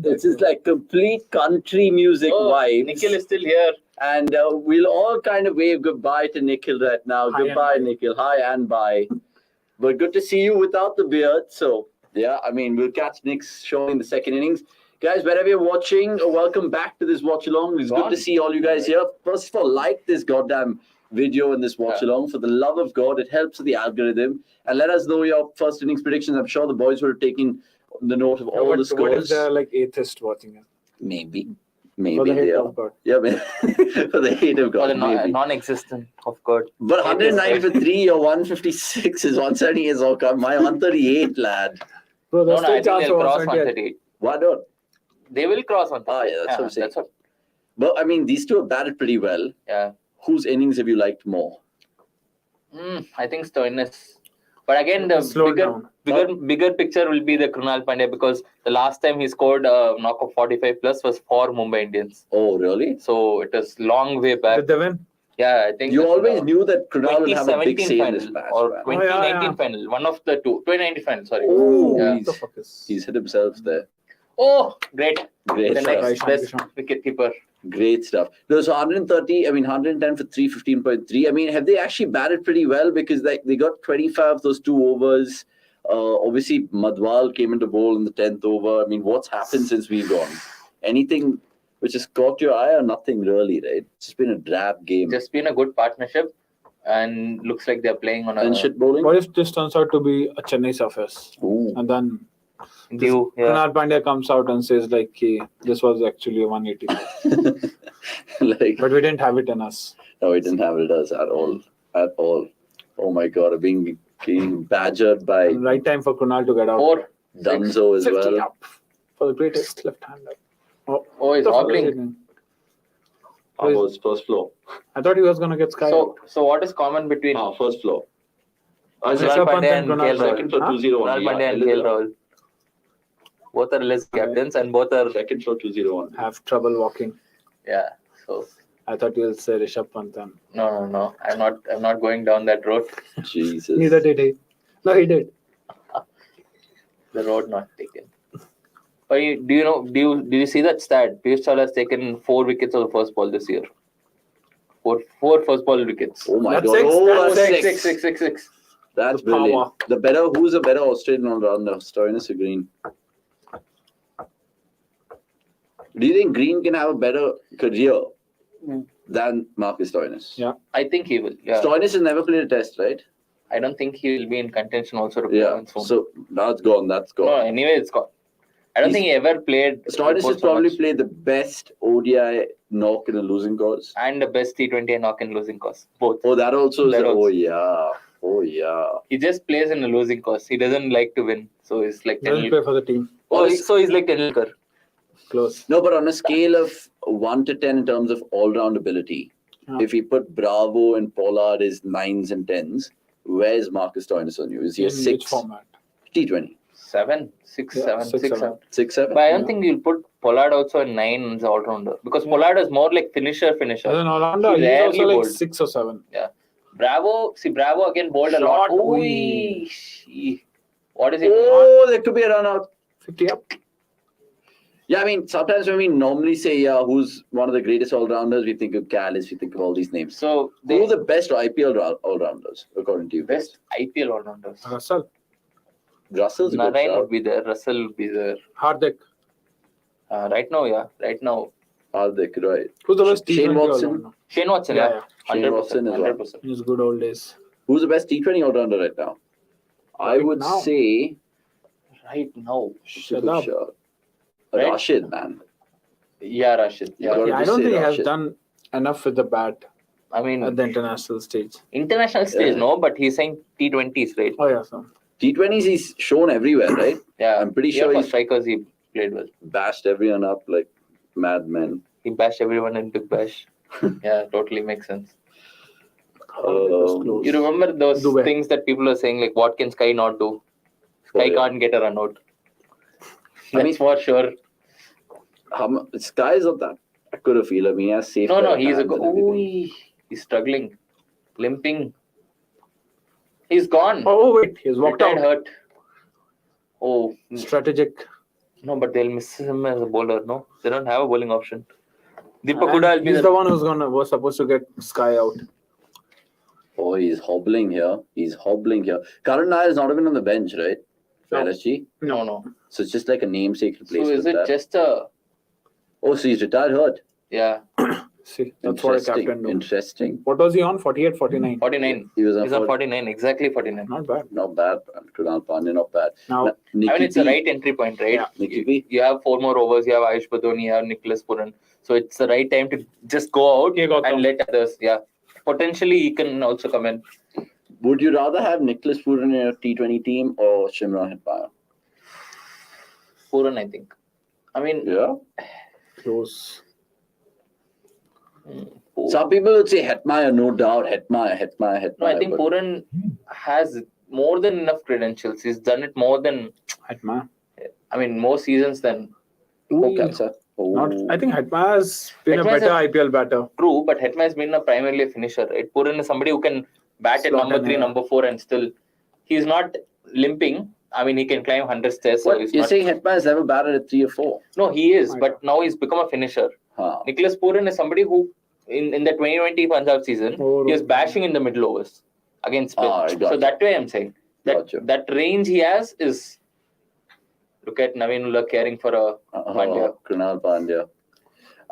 This is like complete country music vibes. Nikhil is still here. And we'll all kind of wave goodbye to Nikhil right now. Hi Goodbye, Nikhil. Hi and bye. But good to see you without the beard. So, yeah, I mean, we'll catch Nick's show in the second innings. Guys, wherever you're watching, welcome back to this watch-along. It's good to see all you guys here. First of all, like this goddamn video in this watch-along. For the love of God, it helps with the algorithm. And let us know your first innings predictions. I'm sure the boys would have taken the note of all the scores. What if they're like atheist watching it? Maybe For the they hate are. of God. Yeah, man. For the hate of Or God. the maybe. non-existent of God. But 109 for 3 or 156 is 170 is all come. My 138, lad. Bro, No, there's I still think chance they'll for cross 178. 138. Why not? They will cross 138. Oh, yeah, that's what I'm saying. That's what, But I mean, these two have batted pretty well. yeah. Whose innings have you liked more? I think Stoinis. But again, the Slow down. bigger picture will be the Krunal Pandya, because the last time he scored a knock of 45 plus was for Mumbai Indians. Oh, really? So it was long way back. Did they win? Yeah, I think You always knew that Krunal would have a big 2017 say in this final match. or man. 2019 final. One of the two. 2019 final. Sorry. Oh, Yeah. What the fuck is? he's hit himself there. Oh, great. Great The stuff. next best wicket keeper. Great stuff. There's 130, 110 for 315.3. I mean, have they actually batted pretty well? Because they got 25 of those 2 overs. Obviously, Madhwal came into bowl in the 10th over. I mean, what's happened since we've gone? Anything which has caught your eye or nothing really, right? It's just been a drab game. Just been a good partnership, and looks like they're playing on And a shit bowling? What if this turns out to be a Chennai surface? Ooh. And then due. Yeah. Krunal Pandya comes out and says like, hey, this was actually a 180. Like, But we didn't have it in us. no, he didn't have it as at all. At all. Oh my God, being badgered by Right time for Krunal to get out. 4. Dunzo as 50 well. up for the greatest left-hander. Oh, he's the fuck is hobbling. his name? Almost first floor. I thought he was gonna get sky. So what is common between First floor. Krunal Pandya and KL Second floor Rahul? 201. Krunal Pandya and KL Rahul. Both are list captains and both are Second floor 201. Have trouble walking. yeah. So I thought you'll say Rishabh Pant. And no. I'm not going down that road. Jesus. neither did he. No, he did. The road not taken. But do you see that stat? Piyush Chawla has taken 4 wickets on the first ball this year. Four first ball wickets. Oh my That's God. six. Oh, That's that's Six. six. That's The power. brilliant. Who's a better Australian all-rounder? Stoinis or Green? Do you think Green can have a better career than Marcus Stoinis? Yeah. I think he will. Yeah. Stoinis has never played a test, right? I don't think he will be in contention also to play Yeah. on soon. So that's gone. That's No, gone. anyway, it's gone. I don't think he ever played. Stoinis before has so probably much. played the best ODI knock in a losing cause. And the best T20 and knock in losing cause. Both. Oh, that also is. That also. Oh, yeah. Oh, yeah. He just plays in a losing cause. He doesn't like to win. So he's like Doesn't play for the team. so he's like Tendulkar. Close. No, but on a scale of 1 to 10 in terms of all-round ability, if we put Bravo and Pollard as 9s and 10s, where's Marcus Stoinis on you? Is he a In which 6? format? T20. 7, 6, Yeah, 7, 6, 6, 7. 6, 7? But I don't Yeah. think you'll put Pollard also in 9 as all-rounder. Because Pollard is more like finisher. As an all-rounder, He he's rarely also like bowled. 6 or 7. Bravo again bowled a lot. Shot, Ooh, what is it? Oh, there could be a run out. 50 up. Yeah, I mean, sometimes when we normally say, who's one of the greatest all-rounders, we think of Callis, we think of all these names. So Who are the best IPL all-rounders, according to you? best IPL all-rounders. Russell. Russell's a good Narayan shout. would be there. Russell would be there. Hardik. Right now. Hardik, right. Who's the best Shane T20 Watson. all-rounder? Shane Watson, Yeah, Shane 100%. Watson as well. 100%. In his good old days. Who's the best T20 all-rounder right now? I Right would now. say Right now. it's a good Shadab. shout. Right? Rashid, man. Yeah, Rashid. You gotta Yeah, I just don't say think he has Rashid. done enough with the bat I mean, at the international stage. international stage, Yeah. no, but he's saying T20s, right? Oh, yeah, so. T20s he's shown everywhere, right? Yeah, I'm pretty yeah, sure for he's strikers he played well. bashed everyone up like madmen. He bashed everyone in Big Bash. Yeah, totally makes sense. Close. You remember those Dubai. things that people are saying, like, what can Sky not do? Sky yeah. can't get a run out. I mean- That's for sure. Sky is not that. I could have feel. I mean, he has safe. No, pair of he's a hands and everything. Ooh, he's struggling, limping. He's gone. Oh, wait, he's walked Retired out. hurt. Oh, Strategic. no, but they'll miss him as a bowler, no? They don't have a bowling option. Deepak And Hooda will be he's the one was supposed to get Sky out. Oh, he's hobbling here. Karan Nair is not even on the bench, right? For No. LSG. No. So it's just like a namesake So replacement. is it there. just a, Oh, so he's retired hurt. yeah, See, that's what a Interesting. captain do. Interesting. What was he on? 48, 49? 49. He was on He's on 40. 49, exactly 49. Not bad. Not bad. Krunal Pandya, not bad. Now, I mean, it's the right entry point, right? Yeah. Nicky P. You have 4 more overs, you have Ayush Badoni, you have Nicholas Puran. So it's the right time to just go out Yeah, Gautam. and let others, potentially he can also come in. Would you rather have Nicholas Puran in your T20 team or Shimron Hetmyer? Puran, I think. I mean, Yeah. close. Some people would say Hetmyer, no doubt. Hetmyer. no, I think but Puran has more than enough credentials. He's done it more than, Hetma. I mean, more seasons than Oh, cancer. Oh. Not. I think Hetma has been Hetma a is better IPL batter. true, but Hetma has been primarily a finisher, right? Puran is somebody who can bat at Slot number in, 3, yeah. number 4, and still he's not limping. I mean, he can climb 100 stairs. So What? he's You're not... saying Hetman has never batted at 3 or 4? No, he is, My but now he's become a finisher. Huh. Nicholas Puran is somebody who, in the 2020 Punjab season, Oh, he was bashing in the middle overs against spin. Ah, I So gotcha. that way I'm saying Gotcha. that range he has is. Look at Naveen Ullah caring for a Pandya. Krunal Pandya.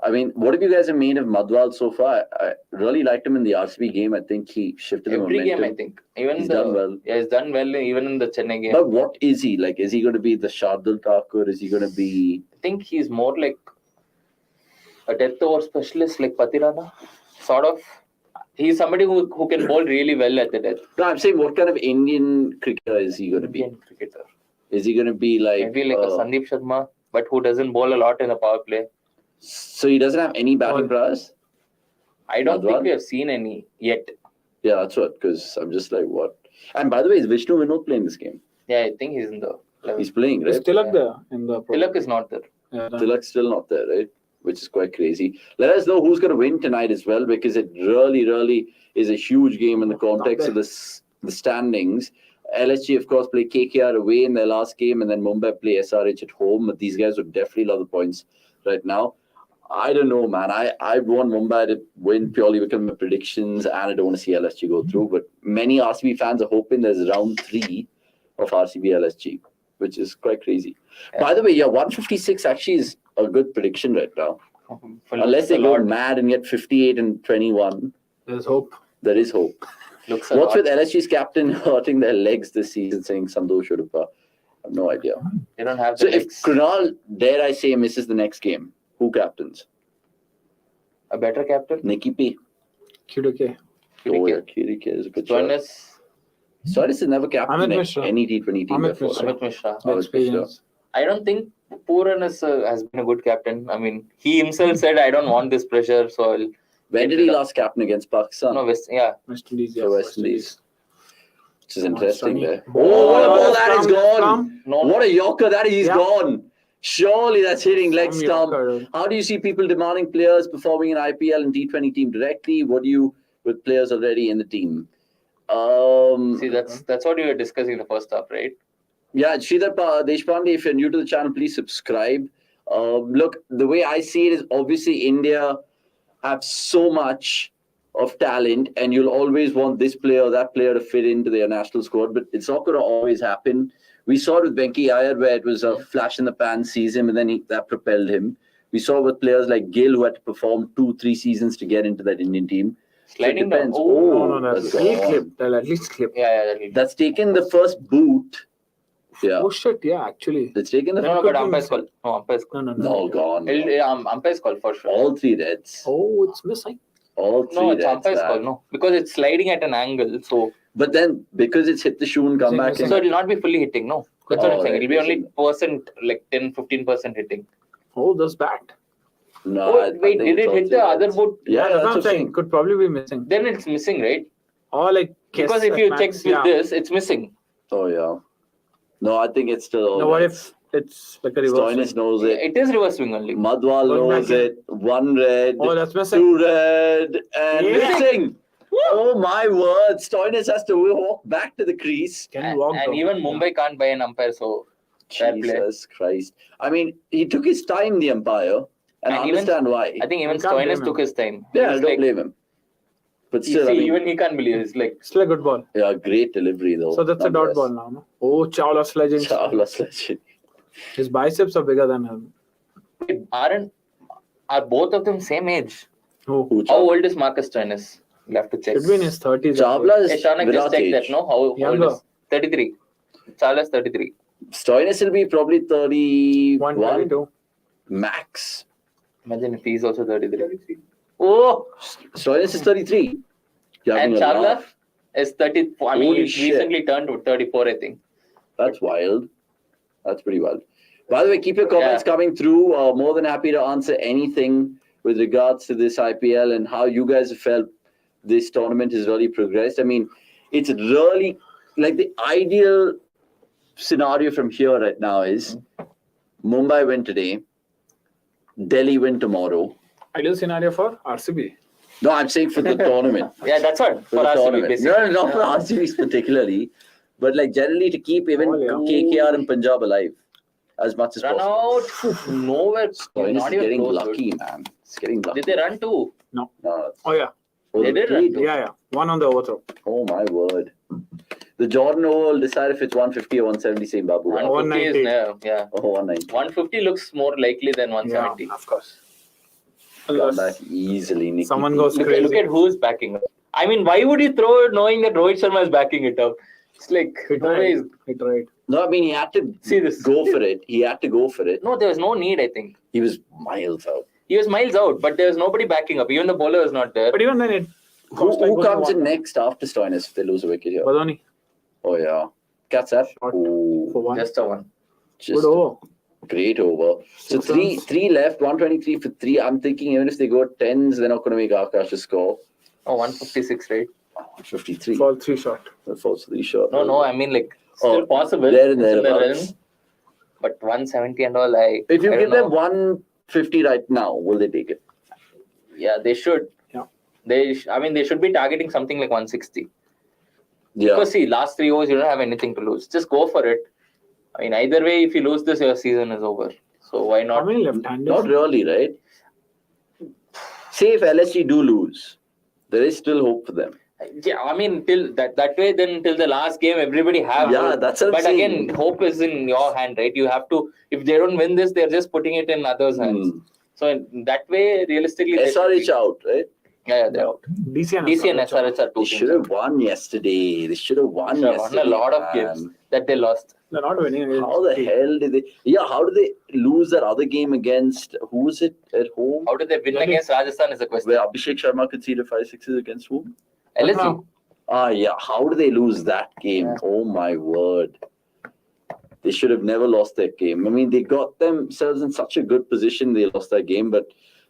I mean, what have you guys have made of Madhwal so far? I really liked him in the RCB game. I think he shifted the Every momentum. game, I think. Even He's done well. Yeah, he's done well even in the Chennai game. But what is he? Like, is he going to be the Shardul Thakur? Is he going to be... I think he's more like a death over specialist like Patirana. Sort of. He's somebody who can bowl really well at the death. No, I'm saying what kind of Indian cricketer is he going to be? Indian cricketer. Is he going to be like... Maybe like a Sandeep Sharma, but who doesn't bowl a lot in the power play. So he doesn't have any batting prowess? I don't Madhwal? think we have seen any yet. Yeah, that's what. Because I'm just like, what? And by the way, is Vishnu Vinod playing this game? Yeah, I think he's in the 11. He's playing, right? Is Tilak there in the pro? Tilak is not there. Yeah, Tilak's still not there, right? Which is quite crazy. Let us know who's going to win tonight as well, because it really is a huge game in the context of the standings. LSG, of course, play KKR away in their last game, and then Mumbai play SRH at home. But these guys would definitely love the points right now. I don't know, man. I want Mumbai to win purely because of my predictions, and I don't want to see LSG go through. But many RCB fans are hoping there's round 3 of RCB LSG, which is quite crazy. Yeah. By the way, 156 actually is a good prediction right now. Unless they go mad and get 58 and 21, There's hope. there is hope. Looks What's with LSG's captain hurting their legs this season, saying Sandosh Udupa? I have no idea. They don't have So the if legs. Krunal, dare I say, misses the next game, who captains? A better captain. Nikki P. QDK. Oh, yeah, Kirike is a good shot. Jonas, Solis has never captained Amit Mishra. any T20 team Amit before. Mishra. Amit Mishra. Oh, it's Experience. I don't think Puran has been a good captain. I mean, he himself said, "I don't want this pressure, so I'll." When did he last captain against Pakistan? No, yeah. West Indies. For West Indies. Which is interesting Sunny. there. Oh, what a ball that is gone! No, What a yorker that is Yeah. gone! Surely that's hitting leg Some stump. yorker. How do you see people demanding players performing in IPL and T20 team directly? What do you with players already in the team? see, that's what we were discussing in the first half, right? Yeah, Sridhar Deshpande, if you're new to the channel, please subscribe. Look, the way I see it is obviously India have so much of talent, and you'll always want this player or that player to fit into their national squad, but it's not going to always happen. We saw it with Venki Iyer, where it was a flash in the pan season, and then that propelled him. We saw with players like Gill, who had to perform 2-3 seasons to get into that Indian team. Sliding so it down. depends. No, that's He'll gone. clip. They'll at least clip. Yeah. That's taken the first boot. Yeah, Oh shit! Yeah, actually. it's taken the No, first but be umpire's missing. call. No, umpire's call. No. all gone. Umpire's call for sure. All 3 reds. Oh, it's missing. All 3 No, it's reds. umpire's man. call. No, because it's sliding at an angle, so But then, because it's hit the shoe and come Missing, back missing. in. so it'll not be fully hitting. No, that's what I'm Oh, saying. right, It'll be only missing. percent, like 10-15% hitting. Oh, that's bad. No, Oh, I wait, think did it's it all hit 3 the other reds. boot? Yeah, that's what that's I'm saying. saying. Could probably be missing. Then it's missing, right? Or like. Because Kes if you at check max, with yeah. this, it's missing. Oh, yeah. No, I think it's still all No, what reds. if it's like a reverse? Stoinis knows it. It is reverse swing only. Madhwal Going knows back in. it. 1 red. Oh, that's missing. 2 red. And Yeah. missing. Oh, my word. Stoinis has to walk back to the crease. Can you And, walk and down? even Mumbai can't buy an umpire, so fair play. Jesus Christ. I mean, he took his time, the umpire. And I And even- understand why. I think even You can't blame Stoinis him. took his time. Yeah, I He's don't like, blame him. But you still, see, I mean, even he can't believe it. It's like, Still a good ball. yeah, great delivery though. So that's a dot nonetheless. ball now, no? Oh, Chawla sledging. Chawla sledging. His biceps are bigger than him. wait, are both of them same age? Oh, Who, How Chawla? old is Marcus Stoinis? We'll have to check. should be in his 30s. Chawla is Hey, Shanak, just Virat's check age. that, no? How old Younger. is 33? Chawla's 33. Stoinis will be probably 31 122. max. Imagine if he's also 33. Oh, Stoinis is 33. You're having and a Chawla laugh. is 30. I mean, Holy he shit. recently turned to 34, I think. That's wild. That's pretty wild. By the way, keep your comments coming through. More than happy to answer anything with regards to this IPL and how you guys have felt this tournament has really progressed. I mean, it's really like the ideal scenario from here right now is Mumbai win today, Delhi win tomorrow. Ideal scenario for RCB. No, I'm saying for the tournament. Yeah, that's what For for the RCB tournament. basically. No, not for RCBs particularly, but like generally to keep even KKR and Punjab alive as much as Run possible. out nowhere. Stoinis Not is even getting close. lucky, Dude. man. It's getting lucky. Did they run too? No, Oh yeah. They did run too. Yeah. One on the overthrow. Oh my word. The Jordan over will decide if it's 150 or 170, saying Babu. 150 is 190. now, yeah. Oh, 190. 150 looks more likely than 170. Yeah, of course. Got that easily, Nicky. Someone goes Look, crazy. look at who's backing up. I mean, why would you throw it knowing that Rohit Sharma is backing it up? It's like, Hit no right. way. Hit right. No, I mean, he had to See this. go for it. He had to go for it. No, there was no need, I think. He was miles out. He was miles out, but there was nobody backing up. Even the bowler was not there. But even then, it Who comes in next after Stoinis if they lose a wicket here? Badoni. Oh, yeah. Catch that. Shot Ooh, for one. Just a one. just Good over. great over. So 6 three runs. three left, 123 for 3. I'm thinking even if they go 10s, they're not going to make Akash a score. Oh, 156, right? 53. Fall 3 shot. False 3 shot. No, I mean, like, still Oh, possible. there and It's in the thereabouts. realm. But 170 and all, If you I give don't them 150 right now, will they take it? yeah, they should. Yeah. I mean, they should be targeting something like 160. Yeah. Because see, last 3 overs, you don't have anything to lose. Just go for it. I mean, either way, if you lose this, your season is over. So why How not? many left-handers? Not really, right? Say if LSG do lose, there is still hope for them. Yeah, I mean, till that way, then till the last game, everybody have Yeah, hope. that's what I'm But saying. again, hope is in your hand, right? You have to. If they don't win this, they're just putting it in others' hands. So in that way, realistically, they should SRH be- out, right? Yeah, they're out. DC and DC and SRH are They two should teams. have won yesterday. They should have won Should have yesterday. won a lot of man. games that they lost. They're not winning. How the hell did they? Yeah, how did they lose that other game against? Who was it at home? How did they win Delhi. against Rajasthan is the question. Where Abhishek Sharma conceded 5-6s against whom? LSG. Ah, yeah. How did they lose that game? Yeah. Oh my word! They should have never lost that game. I mean, they got themselves in such a good position. They lost that game, but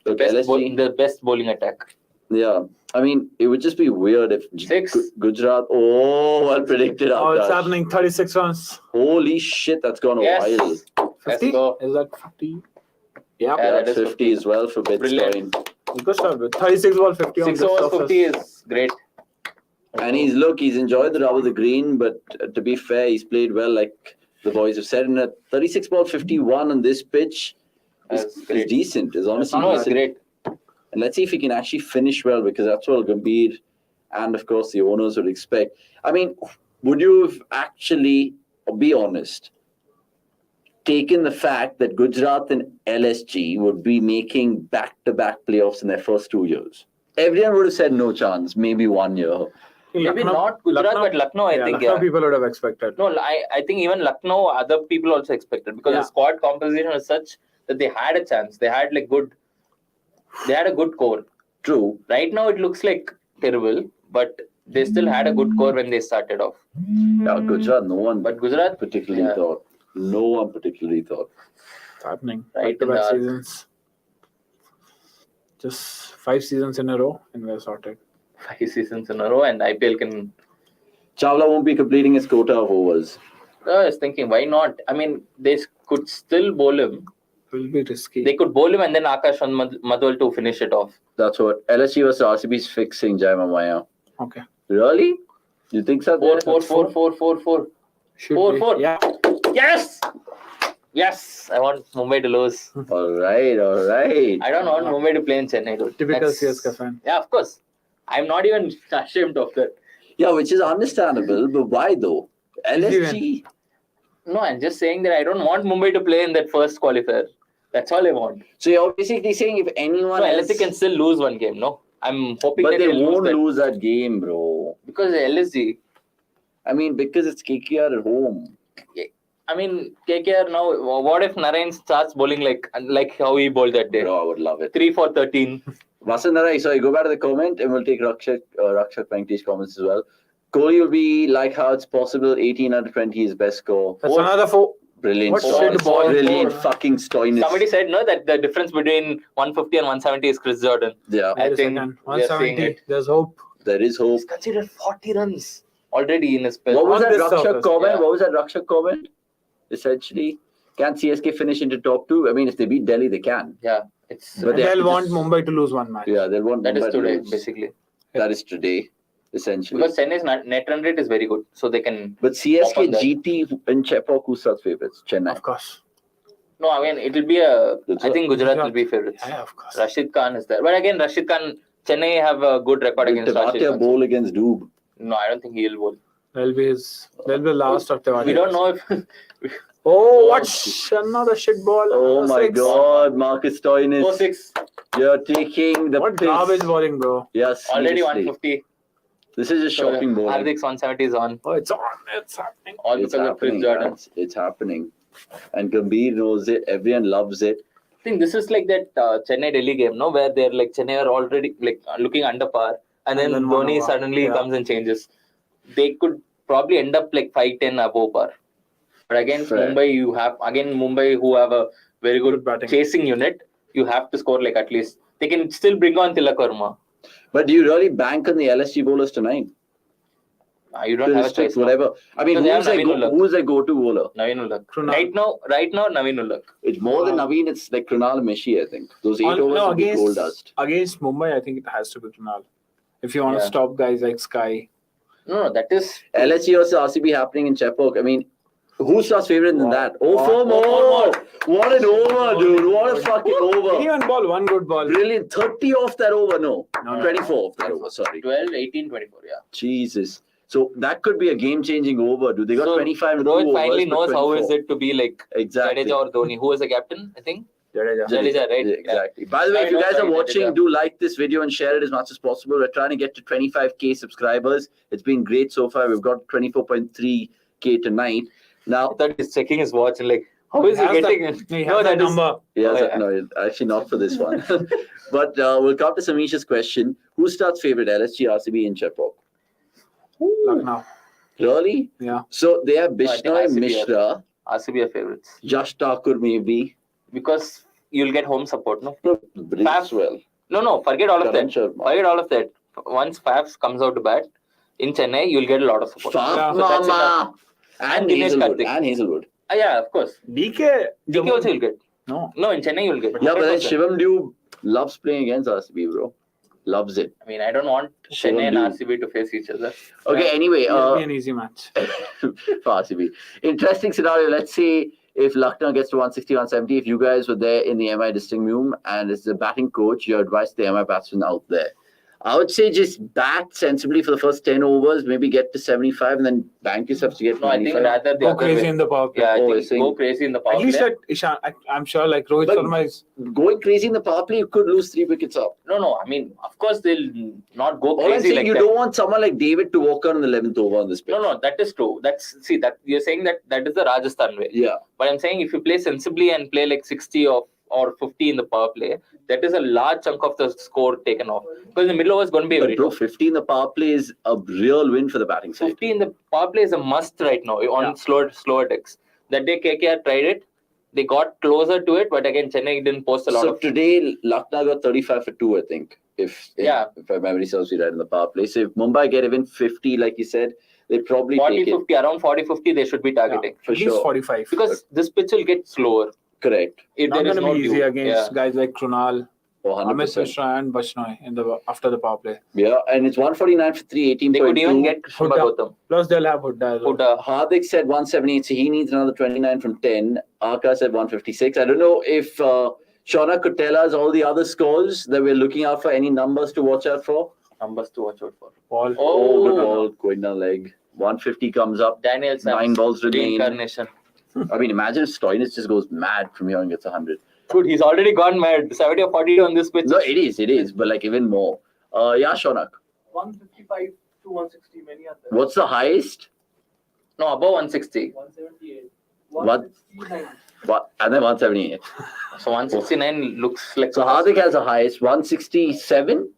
The look, best, LSG. the best bowling attack. Yeah, I mean, it would just be weird if 6. Gujarat. Oh, well predicted. Oh, it's Akash. happening. 36 runs. Holy shit, that's gone a while. Yes. 50? go. Is that 50? Yeah. Yeah, Yeah, that is 50 as well for Brilliant. Bitcoin. Good start with 36 ball 50 on 6 this overs surface. 50 is great. And he's enjoyed the rub of the green, but to be fair, he's played well, like the boys have said. In a 36 ball 51 on this pitch That's is great. decent. Is honestly No, it's decent. great. And let's see if he can actually finish well, because that's what Gambhir and of course the owners would expect. I mean, would you have actually, be honest, taken the fact that Gujarat and LSG would be making back-to-back playoffs in their first 2 years? Everyone would have said no chance, maybe 1 year. Maybe not Gujarat, but Lucknow, I think, Lucknow yeah. people would have expected. No, I think even Lucknow, other people also expected because Yeah. the squad composition was such that they had a chance. They had they had a good core. True. Right now, it looks like terrible, but they still had a good core when they started off. Yeah, Gujarat, no one But Gujarat, particularly yeah. thought. No one particularly thought. It's happening. Right in Back-to-back the- seasons. Just 5 seasons in a row and we're sorted. 5 seasons in a row, and IPL can. Chawla won't be completing his quota of overs. I was thinking, why not? I mean, they could still bowl him. Will be risky. They could bowl him and then Akash and Madhwal to finish it off. That's what LSG versus RCB's fixing Jaima Maya. Okay. Really? You think so? 4. Should 4, be. 4. Yeah. Yes! Yes! I want Mumbai to lose. All right. I don't want Mumbai to play in Chennai. Dude. Typical That's- CSK fan. Yeah, of course. I'm not even ashamed of that. Yeah, which is understandable, but why though? LSG. No, I'm just saying that I don't want Mumbai to play in that first qualifier. That's all I want. So you're basically saying if anyone No, else, LSG can still lose one game, no? I'm hoping but that they they'll won't lose that. lose that game, bro. Because LSG, I mean, because it's KKR at home. I mean, KKR now, what if Narayan starts bowling like how he bowled that day? Bro, I would love it. 3 for 13. Vasandarai, sorry, go back to the comment and we'll take Rakshak Venkatesh's comments as well. Kohli will be like how it's possible 18 out of 20 is best score. That's another 4. Brilliant. What Stoinis. shit ball? Brilliant fucking Stoinis. Somebody said, no, that the difference between 150 and 170 is Chris Jordan. Yeah, I Wait a think second. we are seeing 170. it. There's hope. there is hope. He's considered 40 runs. already in his spell. What was On that this Rakshak surface, comment? yeah. What was that Rakshak comment? Essentially, can CSK finish into top 2? I mean, if they beat Delhi, they can. Yeah, it's But And they have they'll to want just- Mumbai to lose one match. Yeah, they'll want that is Mumbai to today lose. basically, That is today, essentially. because Chennai's net run rate is very good, so they can. But Pop CSK, on that. GT, and Chepauk, who starts favorites? Chennai. Of course. No, I mean it will be a. I think Gujarat Gujarat. will be favorites. Yeah, of course. Rashid Khan is there, but again Rashid Khan, Chennai have a good record Will against Rashid Tewatia Khan. bowl against Doob? No, I don't think he'll bowl. They'll be the last of the We don't know if Oh, what another shit ball. Oh Another my six. God, Marcus Stoinis. 4-6 You're taking the What piss. garbage bowling, bro. Yes, already seriously. 150. This is just shocking bowling. Hardik's 170 is on, Oh, it's on. It's happening. all It's because of Chris happening, Jordan. man. It's happening. And Gambhir knows it. Everyone loves it. I think this is like that Chennai Delhi game, no, where they're like Chennai are already like looking under par, and then And then one Dhoni over. suddenly Yeah. comes and changes. They could probably end up like 5-10 above par. But against Fair. Mumbai, who have a very good Good batting. chasing unit, you have to score like at least. They can still bring on Tilak Verma. But do you really bank on the LSG bowlers tonight? You don't have a choice. No. Whatever. I mean, So they have Naveen Ulak. who's their go-to bowler? Naveen Ulak. Krunal. Right now, Naveen Ulak. It's more than Naveen. It's like Krunal and Meshi, I think. Those 8 overs No, will be gold dust. against Mumbai, I think it has to be Krunal. If you want to Yeah. stop guys like Sky. No, that is LSG versus RCB happening in Chepauk. I mean, who's our favorite than Wow. that? Oh, Wow. 4 more! What an over, dude! What a fucking He over! even ball one good ball. Brilliant. 30 off that over. No, No. 24 off that over. Sorry. 12, 18, 24. Yeah. Jesus. So that could be a game-changing over, dude. They got So 25 and 2 Rohit overs, finally but knows how 24. is it to be like Exactly. Jadeja or Dhoni. Who was the captain? I think Jadeja. Jadeja, right? Yeah, exactly. By the way, I if you know guys are Jadeja. watching, do like this video and share it as much as possible. We're trying to get to 25k subscribers. It's been great so far. We've got 24.3k tonight. Now, I thought he's checking his watch and like, how is he has getting that- it? He No, has that that is- number. yeah, Oh, yeah. no, actually not for this one. But we'll come to Samisha's question. Who starts favorite, LSG, RCB, in Chepauk? Lucknow. Really? Yeah. So they have No, I think Bishnoi, RCB Mishra, RCB are favorites Josh Thakur maybe. because you'll get home support. No, Bracewell. no, forget all of Karan that. Sharma. Forget all of that. Once Fafs comes out to bat in Chennai, you'll get a lot of support. Faf Yeah. So that's Mama. And Dinesh Hazelwood. Karthik. And Hazelwood. Yeah, of course. DK. DK also you'll get. No. No, in Chennai you'll get. Yeah, but then 100%. Shivam Dube loves playing against RCB, bro. Loves it. I mean, I don't want Shivam Chennai and Dube. RCB to face each other. Okay, anyway, It'll be an easy match. for RCB. Interesting scenario. Let's say if Lucknow gets to 160, 170, if you guys were there in the MI dressing room and as the batting coach, your advice to the MI batsmen out there. I would say just bat sensibly for the first 10 overs, maybe get to 75 and then bank yourself to get to No, I think 95. rather the Go other crazy way. in the power play. Yeah, I Oh, think you're saying- go crazy in the power At least play. at Ishan, I'm sure like Rohit But- Sharma is. Going crazy in the power play, you could lose 3 wickets up. No, I mean, of course they'll not go All I'm crazy saying, like you that. don't want someone like David to walk out on the 11th over on this pitch. No, that is true. That you're saying that is the Rajasthan way. Yeah. But I'm saying if you play sensibly and play like 60 or 50 in the power play, that is a large chunk of the score taken off. Because the middle over is going to be But very bro, tough. 50 in the power play is a real win for the batting side. 50 in the power play is a must right now on slower decks. That day KKR tried it. They got closer to it, but again Chennai didn't post a lot So of. today, Lucknow got 35 for 2, I think. If my memory serves me right in the power play. So if Mumbai get even 50, like you said, they probably 40, take it 50, around 40-50 they should be targeting. for At least sure. 45. Because this pitch will get slower Correct. if Not there is going to no be easy dew. against guys like Krunal, For Amit 100%. Mishra, and Bishnoi after the power play. Yeah, and it's 149 for 3, 18.2. They could even get Krishna Huda. Gautam. Plus they'll have Hudda as well. Huda. Hardik said 178, so he needs another 29 from 10. Arka said 156. I don't know if Shauna could tell us all the other scores that we're looking out for, any numbers to watch out for. Numbers to watch out for. Ball. Oh, good Oh, ball, going down leg. 150 comes up. Daniel Sam. 9 balls remain. Reincarnation. I mean, imagine if Stoinis just goes mad from here and gets 100. Dude, he's already gone mad. 70 or 40 on this pitch. No, it is, but like even more. Yeah, Shonak. 155 to 160, many are there. What's the highest? No, above 160. 178. What? 169. What? And then 178. So 169 looks like. So Hardik has the highest. 167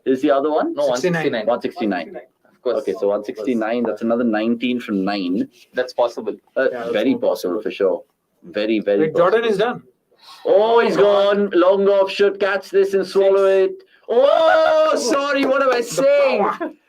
is the other one? No, 169. 169. Of course. Okay, so 169. That's another 19 from 9. That's possible. that's Very more possible for sure. Very, very Wait, Jordan possible. is done. Oh, he's gone. Long off. Should catch this and swallow it. Oh, sorry. What am I saying?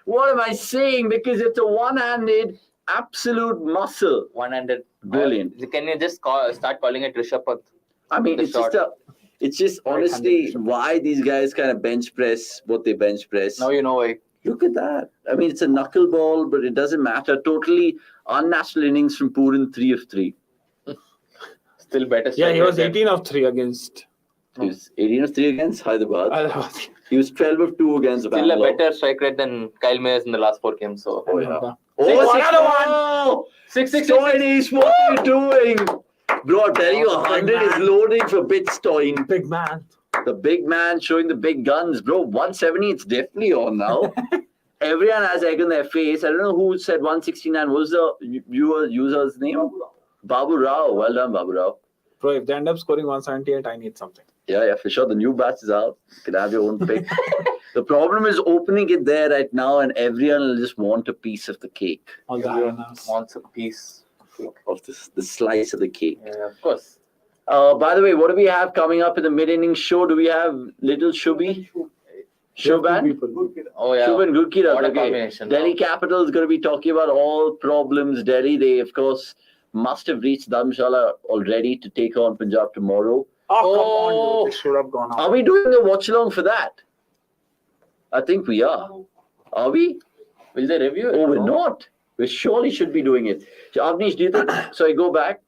What am I saying? Because it's a one-handed absolute muscle. One-handed. Brilliant. Can you just start calling it Rishabh Pant? I mean, The it's just honestly why these guys kind of bench press what they bench press. Now you know why. Look at that. I mean, it's a knuckleball, but it doesn't matter. Totally unnatural innings from Puran, 3 of 3. Still better. Yeah, he striker was than- 18 of 3 against. He was 18 of 3 against Hyderabad. He was 12 of 2 against Still Bangalore. a better strike rate than Kyle Mayers in the last 4 games. So Oh, yeah. Six, Oh, another one! 6-6. Stoinis, what are you doing? Bro, I'll tell you, 100 is loading for Bitstoin. Big man. The big man showing the big guns. Bro, 170, it's definitely on now. Everyone has egg on their face. I don't know who said 169. What was the user's name? Babu Rao. Well done, Babu Rao. Bro, if they end up scoring 178, I need something. Yeah, for sure. The new batch is out. You can have your own pick. The problem is opening it there right now, and everyone will just want a piece of the cake. All the Everyone hyenas. wants a piece. Of the slice of the cake. Yeah, of course. By the way, what do we have coming up in the mid-inning show? Do we have little Shubi? Shuban? Oh yeah. Shuban Gurkirat. What a Okay. combination. Delhi Capital is going to be talking about all problems. Delhi, they of course must have reached Dharamshala already to take on Punjab tomorrow. Oh, come on, dude. This should have gone Are out. we doing a watch along for that? I think we are. Are we? Will they review it? Oh, we're No. not. We surely should be doing it. So, Avnish, do you think? Sorry, go back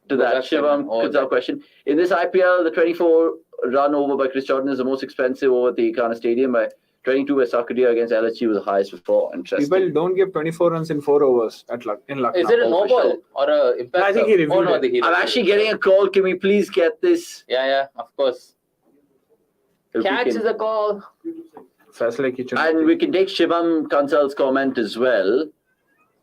to Go that back Shivam then. Oh, Kutzal question. In this IPL, the 24 run over by Chris Jordan is the most expensive over at the Ikana Stadium. By 22 by Sakadia against LHG was the highest before. Interesting. People don't give 24 runs in 4 overs in Lucknow. Is it a Oh, no for ball sure. or a impact? I think he Oh reviewed no, it. he I'm reviewed actually it. getting a call. Can we please get this? Yeah, of course. If we Catch can- is a call. Faisal Kitchen. And we can take Shivam Kansal's comment as well,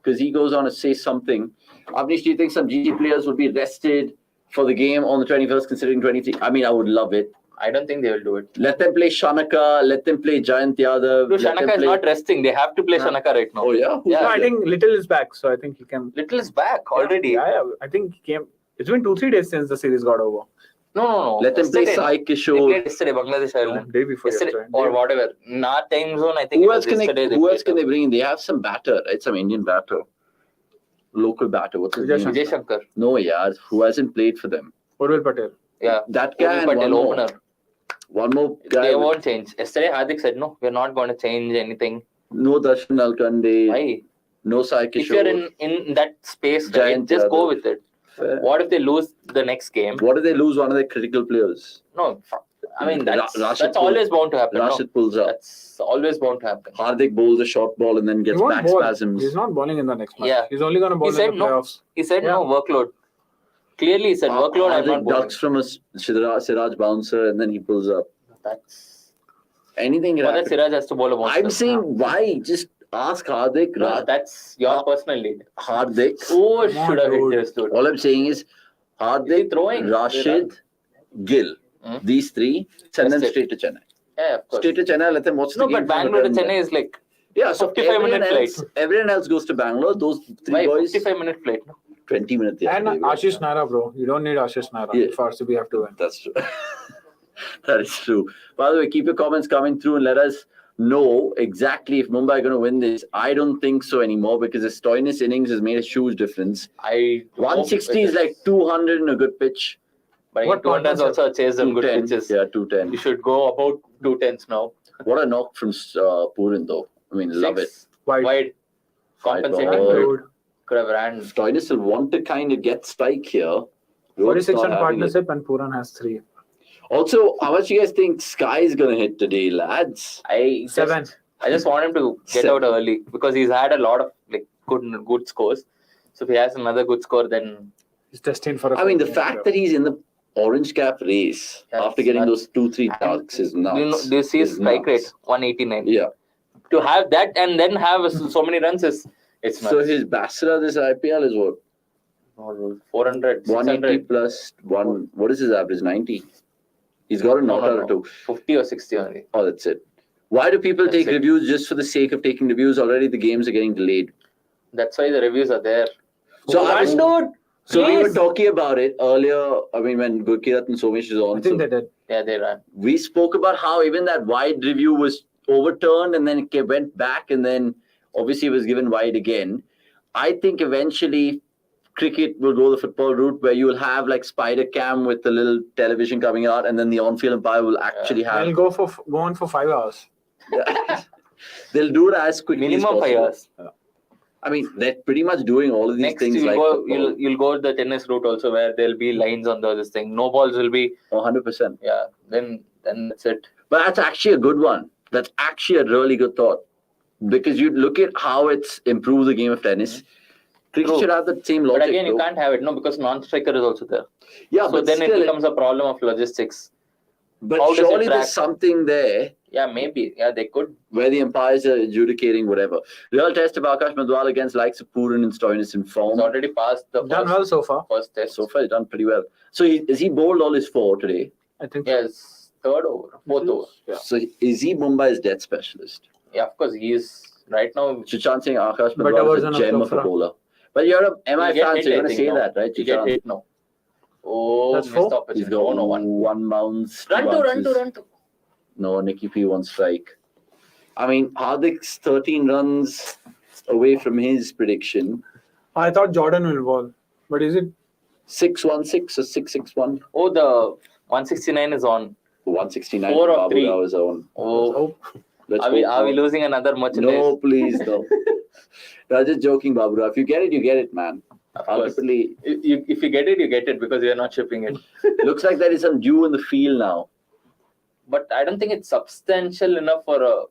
because he goes on to say something. Avnish, do you think some GT players would be rested for the game on the 21st, considering 23? I mean, I would love it. I don't think they will do it. Let them play Shanaka. Let them play Jayant Yadav. Dude, let them Shanaka is play- not resting. They have to play Shanaka right now. Oh, yeah? Who's Yeah, No, that I guy? think Little is back, so I think he can. Little is back already. Yeah, I think he came. It's been 2-3 days since the series got over. No. Let them play Yesterday. Sai They Kishore. played yesterday, Bangladesh Ireland. Day before Yesterday, yesterday. or whatever. In our time zone, I think Who it else was yesterday. who else can played they bring in? They have some batter, right? Some Indian batter. Local batter. What's his Vijay name? Vijay Shankar. No, yeah. Who hasn't played for them? Urvil Patel. Yeah. That guy and Patel, one more. opener. One more guy. They won't change. Yesterday, Hardik said, no, we're not going to change anything. No Darshan Alkande. Why? No Sai If you're Kishore. in that space, Giant right, just go Yadav. with it. Fair. What if they lose the next game? What if they lose one of their critical players? No, I mean, that's Rashid always bound to happen. No? Rashid pulls up. That's always bound to happen. Hardik bowls a short ball and then He gets won't back bowl. spasms. He's not bowling in the next match. Yeah. He's only going to bowl in said the no. playoffs. He said no workload. Clearly, he said workload. I'm not Hardik bowling. ducks from a Siraj bouncer and then he pulls up. That's Anything can whether happen. Siraj has to bowl a bouncer. I'm saying why? Just ask Hardik. No, that's your personal lead. Hardik. Oh, Come on, should have hit dude. this dude. All I'm saying is Is Hardik, he throwing? Rashid, Gill. Hmm? These three, send them That's it. straight to Chennai. Yeah, of course. Straight to Chennai, let them watch No, the game. but from the Bangalore to ground. Chennai is like Yeah, so 55-minute everyone else goes to Bangalore. Those three why boys, 55-minute flight. 20 minutes. And yesterday, Ashish Nara, bro. You don't need Ashish Nara Yeah. for RCB have to win. That's true. That is true. By the way, keep your comments coming through and let us know exactly if Mumbai are going to win this. I don't think so anymore because the Stoinis innings has made a huge difference. I 160 is like 200 in a good pitch. But What 200 has also chased some good 210. pitches. Yeah, 210. You should go about 210s now. What a knock from Purin though. I mean, love it. Six. Wide. Wide. Compensating. ball. Dude. Could have ran. Stoinis will want to kind of get spike here. Rohit's 46 not on having it. partnership and Puran has 3. Also, how much you guys think Sky is going to hit today, lads? I 7. just want him to get out early because he's had a lot of like good scores. So if he has another good score, then He's destined for a I mean, the 4th fact that he's in the orange cap race Yes, after getting that's- those 2-3 ducks is nuts. do you see his Is strike rate nuts. 189? Yeah. To have that and then have so many runs is it's So nuts. his Basra this IPL is what? 400, 180 600, plus 1. What is his average? 90. He's got a No, knockout no, or two. 50 or 60 only. Oh, that's it. Why do people That's take it. reviews just for the sake of taking reviews? Already the games are getting delayed. That's why the reviews are there. So we were Please. talking about it earlier. I mean, when Gurkirat and Somesh is I on. think So they did. Yeah, they ran. We spoke about how even that wide review was overturned and then it went back and then obviously was given wide again. I think eventually cricket will go the football route where you will have like spider cam with the little television coming out and then the on-field umpire will actually have... They'll go on for 5 hours. They'll do it as quickly Minimum as 5 possible. hours. I mean, they're pretty much doing all of these Next, things you'll like go. football. You'll go the tennis route also, where there'll be lines on this thing. No balls will be. 100%. Yeah. Then that's it. But that's actually a good one. That's actually a really good thought. Because you look at how it's improved the game of tennis. Cricket True. should have the same logic. But again, you though. can't have it, no, because non-striker is also there. Yeah, So but then still, it becomes a problem of logistics. but how does it surely track? there's something there Yeah, maybe. Yeah, they could. where the umpires are adjudicating whatever. Real test of Akash Madwal against likes of Puran and Stoinis in form. He's already passed the Done well so far. first test. So far, he's done pretty well. So is he bowled all his 4 today? I think. Yes, third over, fourth over. Yeah. So is he Mumbai's death specialist? Yeah, of course, he is right now. Sushant saying Akash Better Madwal is a version of gem of a Chopra. bowler. But you're a MI He'll get fan, hit, so you're I going to think, say now. that, right? He get Sushant? hit now. Oh, That's missed 4? He's opportunity. got Oh, no, one bounce. Run two to. bounces. No, Nicky P one strike. I mean, Hardik's 13 runs away from his prediction. I thought Jordan will bowl, but is it? 616 or 661? Oh, the 169 is on. 169 4 of Babu 3. Rao is on. Oh, Let's are we hope losing another merchandise? no, please, no. No, just joking, Babu Rao. If you get it, you get it, man. Of course. Ultimately, If you get it, you get it because we are not shipping it. looks like there is some dew in the field now. But I don't think it's substantial enough for a.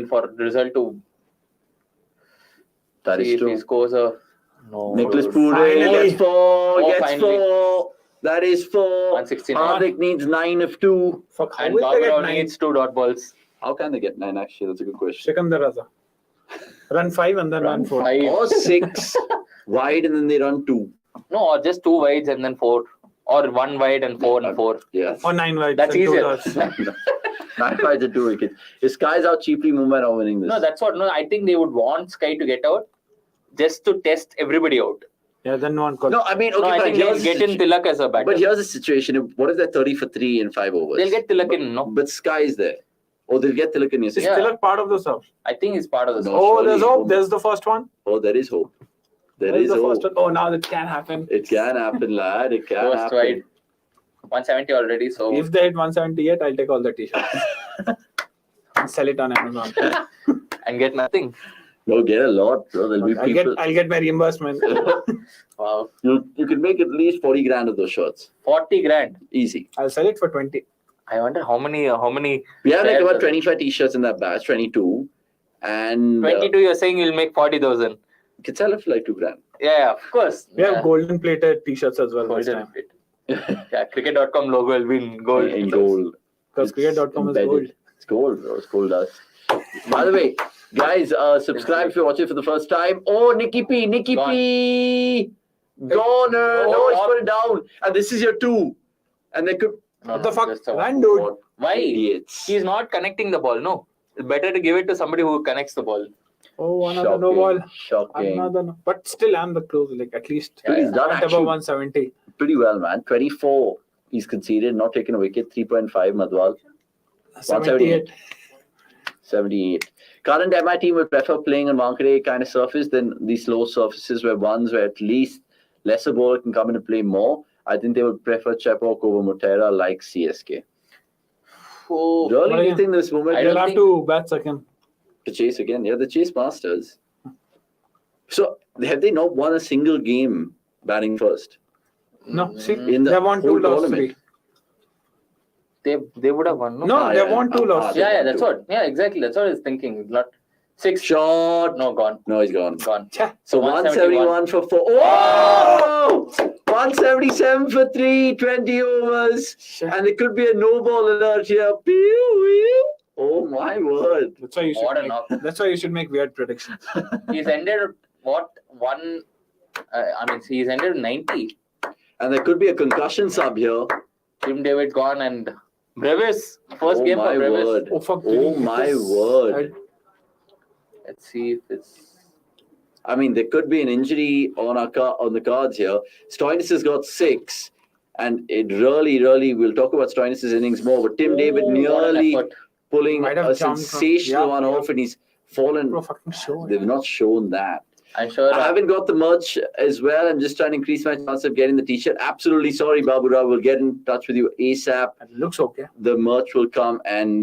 For the result to That see is if he true. scores a. No. Nicholas Pure Finally. gets 4. Oh, Gets finally. 4. That is 4. 169. Hardik needs 9 of 2. Fuck, how And will they Babu get Rao 9? needs 2 dot balls. How can they get 9, actually? That's a good question. Sikandar Raza. Run 5 and then run 4. 5. Or 6 wide and then they run 2. No, or just 2 wides and then 4. Or 1 wide and 4 and 4. Yes. Or 9 wides. That's and 2 easier. dots. 9 wides and 2 wickets. If Sky's out cheaply, Mumbai are winning this. No, that's what. No, I think they would want Sky to get out just to test everybody out. Yeah, then one call. No, I mean, No, okay, I fine. think they'll Here's the get in situ- Tilak as a batter. But here's the situation. What if they're 30 for 3 in 5 overs? They'll get Tilak in, no? But Sky is there. Or they'll get Tilak in. Is Yeah. Tilak part of the sub? I think he's part of the No. squad. Oh, surely there's he hope. won't. There's the first one. Oh, there is hope. There There's is the hope. first one. Oh, now that can happen. It can happen, lad. It can First happen. wide. 170 already, so If they hit 178, I'll take all the t-shirts. And sell it on Amazon. and get nothing. No, get a lot, bro. There'll be people. I'll get my reimbursement. Wow. You can make at least 40 grand of those shirts. 40 grand. Easy. I'll sell it for 20. I wonder how many We have like Fair, about sir. 25 t-shirts in that batch, 22. And 22 you're saying you'll make 40,000. you can sell it for like 2 grand. Yeah, of course. We have golden plated t-shirts as well this golden time. bit. Yeah, cricket.com logo will be in gold. In gold. Because It's cricket.com is embedded. gold. It's gold, bro. It's gold dust. By the way, guys, subscribe if you're watching for the first time. Oh, Nicky Gone. P. Goner. No, it's put it down. And this is your 2. And they could... No, What the no, fuck? just a- Run, dude. What Why? idiots. He's not connecting the ball, no. It's better to give it to somebody who connects the ball. Oh, another no ball. Shocking. Another no. But still, I'm the close. Like at least Yeah, he's done went actually above 170. pretty well, man. 24 he's conceded, not taken a wicket. 3.5 Madwal. 78. 78. Current MI team would prefer playing on Wankhede kind of surface than these slow surfaces where at least lesser bowler can come in and play more. I think they would prefer Chepauk over Mutera like CSK. Oh, Really, But do you again, think this moment I You'll don't have think- to bat second. to chase again? Yeah, the chase masters. So have they not won a single game batting first? No, see, In the they won 2, whole lost tournament? 3. They would have won, no? No, they yeah, won 2, lost 3. Yeah, that's what. Yeah, exactly. That's what I was thinking. Not 6 Shot. No, gone. No, he's gone. Gone. Chha. So 171 for 4. Oh! 177 for 3, 20 overs. And it could be a no ball alert here. Pew. Oh my word. That's why you should What a make, knock. that's why you should make weird predictions. He's ended what? He's ended 90. And there could be a concussion sub here. Tim David gone and Brevis. First Oh game for my Brevis. word. Oh, fuck. Oh my word. Let's see if it's. I mean, there could be an injury on the cards here. Stoinis has got 6. And it really, we'll talk about Stoinis' innings more, but Tim David What an nearly effort. pulling Might have a jumped. sensational one off, and he's fallen. Bro, fucking show. They've not shown that. I'm sure. I haven't got the merch as well. I'm just trying to increase my chance of getting the t-shirt. Absolutely sorry, Baburao. We'll get in touch with you ASAP. It looks okay. The merch will come and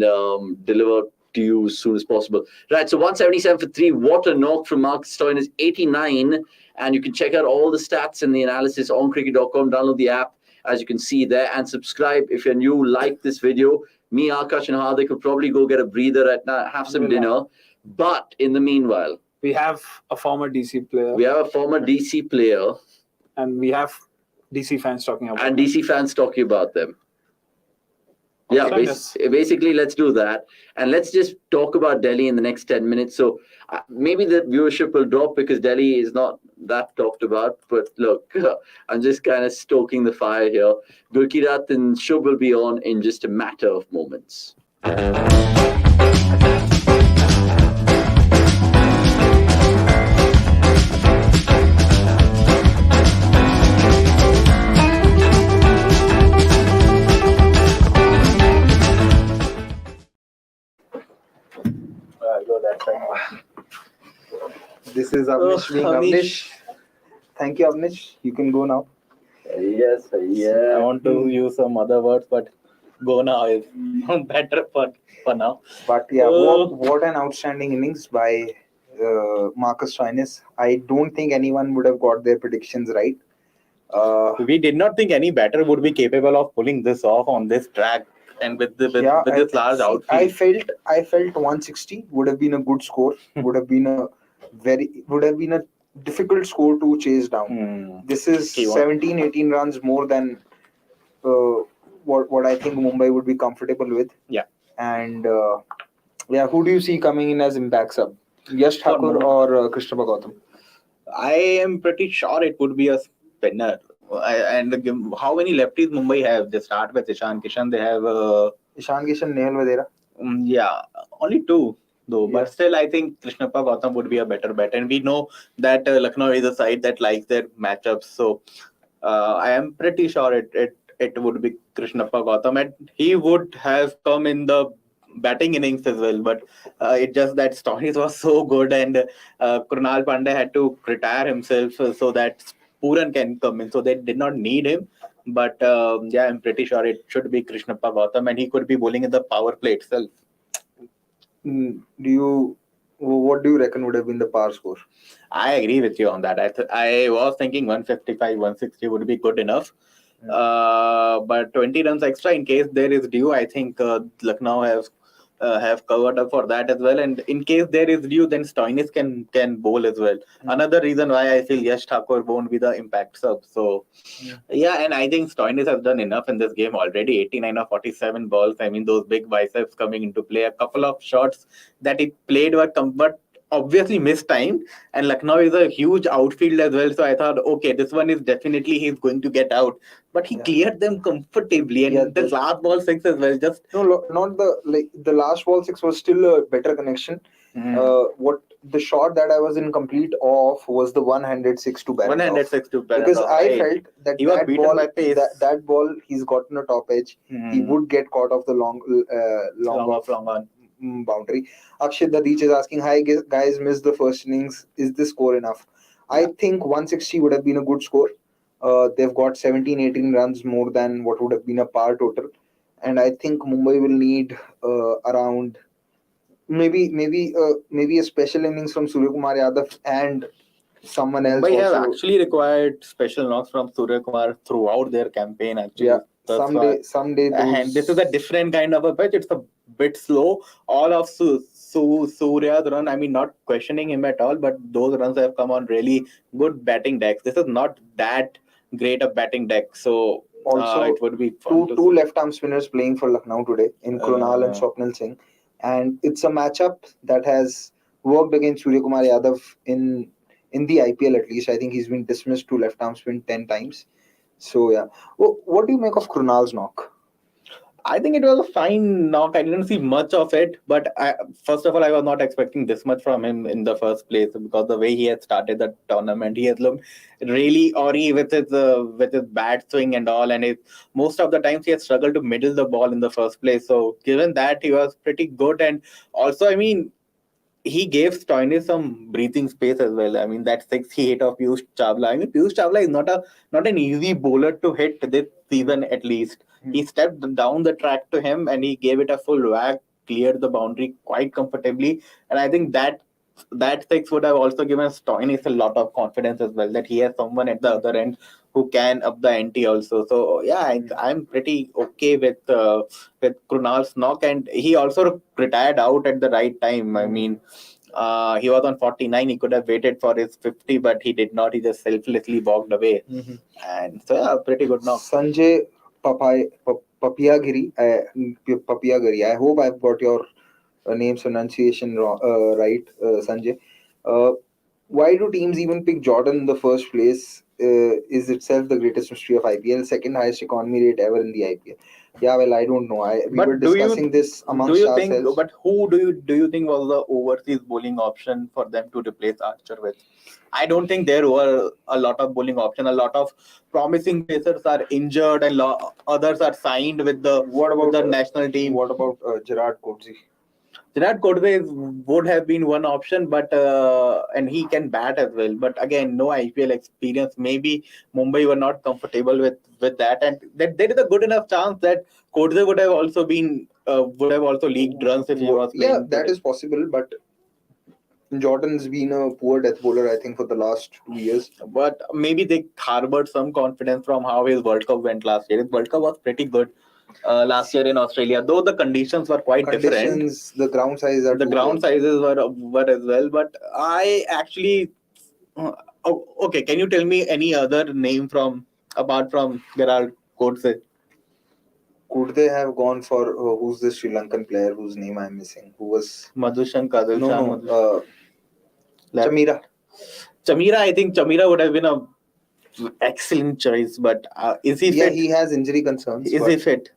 deliver to you as soon as possible. Right, so 177 for 3. What a knock from Marcus Stoinis, 89. And you can check out all the stats and the analysis on cricket.com. Download the app, as you can see there, and subscribe if you're new. Like this video. Me, Akash, and Hardik will probably go get a breather at night, have some dinner. But in the meanwhile, we have a former DC player. We have a former DC player. And we have DC fans talking about And them. DC fans talking about them. Yeah, basically, let's do that. And let's just talk about Delhi in the next 10 minutes. So maybe the viewership will drop because Delhi is not that talked about. But look, I'm just kind of stoking the fire here. Gurkirat and Shubh will be on in just a matter of moments. This is Avnish being Avnish. Thank you, Avnish. You can go now. Yes. I want to use some other words, but go now is better for now. But yeah, what an outstanding innings by Marcus Stoinis. I don't think anyone would have got their predictions right. We did not think any batter would be capable of pulling this off on this track and with this large outfield. I felt 160 would have been a good score. would have been a difficult score to chase down. This is 17-18 runs more than what I think Mumbai would be comfortable with. Yeah. And who do you see coming in as impact sub? Yash Thakur or Krishna Gautam? I am pretty sure it would be a spinner. And how many lefties Mumbai have? They start with Ishan Kishan. They have Ishan Kishan, Nehal Vadera. Yeah, only 2 though. Yeah. But still, I think Krishnappa Gautam would be a better bet. And we know that Lucknow is a side that likes their matchups. So I am pretty sure it would be Krishnappa Gautam. And he would have come in the batting innings as well. But it just that Stoinis was so good. And Krunal Pandey had to retire himself so that Puran can come in. So they did not need him. But I'm pretty sure it should be Krishnappa Gautam. And he could be bowling in the power play itself. What do you reckon would have been the power score? I agree with you on that. I was thinking 155, 160 would be good enough. But 20 runs extra in case there is due. I think Lucknow have covered up for that as well. And in case there is due, then Stoinis can bowl as well. Another reason why I feel Yash Thakur won't be the impact sub. So and I think Stoinis has done enough in this game already. 89 or 47 balls. I mean, those big biceps coming into play. A couple of shots that he played were but obviously mistimed, and Lucknow is a huge outfield as well. So I thought, okay, this one is definitely he's going to get out, but he cleared them comfortably. And the last ball 6 as well. Just not the last ball 6 was still a better connection. What the shot that I was in complete awe of was the one-handed 6 to Barrett. One-handed 6 to Barrett. Because I felt that he was beaten ball, by pace. That ball, he's gotten a top edge. He would get caught off the long on boundary. Akshit Dadich is asking, hi guys, missed the first innings. Is this score enough? I think 160 would have been a good score. They've got 17-18 runs more than what would have been a par total. And I think Mumbai will need around maybe a special innings from Suryakumar Yadav and someone else. Mumbai have actually required special knocks from Suryakumar throughout their campaign. Actually, someday. And this is a different kind of a pitch. It's a bit slow. All of Surya's run, I mean, not questioning him at all, but those runs have come on really good batting decks. This is not that great a batting deck, so also it would be fun two left-arm spinners playing for Lucknow today in Krunal and Swapnil Singh, and it's a matchup that has worked against Suryakumar Yadav in the IPL at least. I think he's been dismissed to left-arm spin 10 times. So what do you make of Krunal's knock? I think it was a fine knock. I didn't see much of it, but first of all, I was not expecting this much from him in the first place because the way he had started the tournament, he has looked really awry with his bat swing and all, and most of the times he has struggled to middle the ball in the first place. So given that, he was pretty good, and also, I mean, he gave Stoinis some breathing space as well. I mean, that six he hit of Piyush Chawla. I mean, Piyush Chawla is not an easy bowler to hit this season at least. He stepped down the track to him and he gave it a full whack, cleared the boundary quite comfortably. And I think that six would have also given Stoinis a lot of confidence as well, that he has someone at the other end who can up the ante also. So yeah, I'm pretty okay with Krunal's knock, and he also retired out at the right time. I mean, he was on 49. He could have waited for his 50, but he did not. He just selflessly walked away. And so yeah, pretty good knock. Sanjay Papiyagiri. Papiyagiri. I hope I've got your name's pronunciation right, Sanjay. Why do teams even pick Jordan in the first place? Is itself the greatest mystery of IPL, second highest economy rate ever in the IPL. Yeah, well, I don't know. We But were discussing this amongst do you ourselves. think? But who do you think was the overseas bowling option for them to replace Archer with? I don't think there were a lot of bowling options. A lot of promising pacers are injured, and others are signed with the national team. What about Gerard Coetzee? Virat Kodve would have been one option, but and he can bat as well. But again, no IPL experience. Maybe Mumbai were not comfortable with that, and that there is a good enough chance that Kodve would have also leaked runs if he was playing. Yeah, that is possible, but Jordan's been a poor death bowler, I think, for the last 2 years. But maybe they harbored some confidence from how his World Cup went last year. His World Cup was pretty good last year in Australia, though the conditions were quite different. The ground sizes are The ground sizes were as well, but I actually okay. Can you tell me any other name apart from Gerald Coetzee? Could they have gone for who's the Sri Lankan player whose name I'm missing? Who was Madhushan Chamira. Chamira, I think Chamira would have been a excellent choice, but is he fit? He has injury concerns. Is he fit?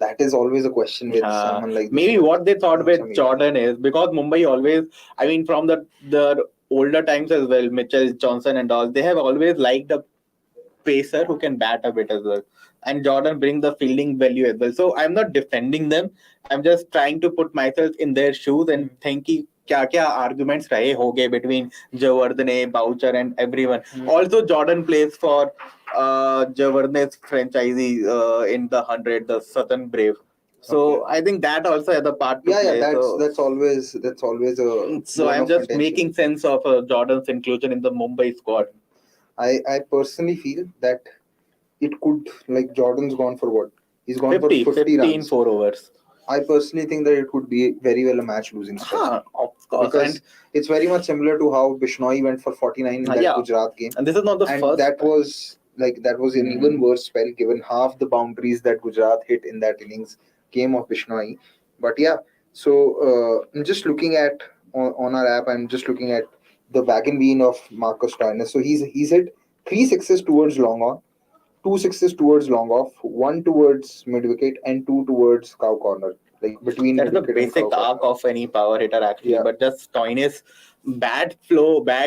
That is always a question with someone like this. Maybe what they thought with Jordan is because Mumbai always, I mean, from the older times as well, Mitchell, Johnson, and all, they have always liked a pacer who can bat a bit as well. And Jordan brings the fielding value as well. So I'm not defending them. I'm just trying to put myself in their shoes and thinking क्या arguments रहे होंगे between Javardhane, Boucher, and everyone. Also, Jordan plays for Javardhane's franchisee in the 100, the Southern Brave. So I think that also has a part to play. That's always a. So I'm just making sense of Jordan's inclusion in the Mumbai squad. I personally feel that it could, like, Jordan's gone for what? He's gone for 50 runs. In 4 overs. I personally think that it could be very well a match losing stretch. Of course. Because it's very much similar to how Bishnoi went for 49 in that Gujarat game. And this is not the first. That was an even worse spell given half the boundaries that Gujarat hit in that innings game of Bishnoi. But yeah, so I'm just looking at on our app, I'm just looking at the back and bean of Marcus Stoinis. So he's hit 3 sixes towards long on, 2 sixes towards long off, 1 towards mid wicket, and 2 towards cow corner. Like between that's the basic arc of any power hitter actually. Yeah. But just Stoinis bat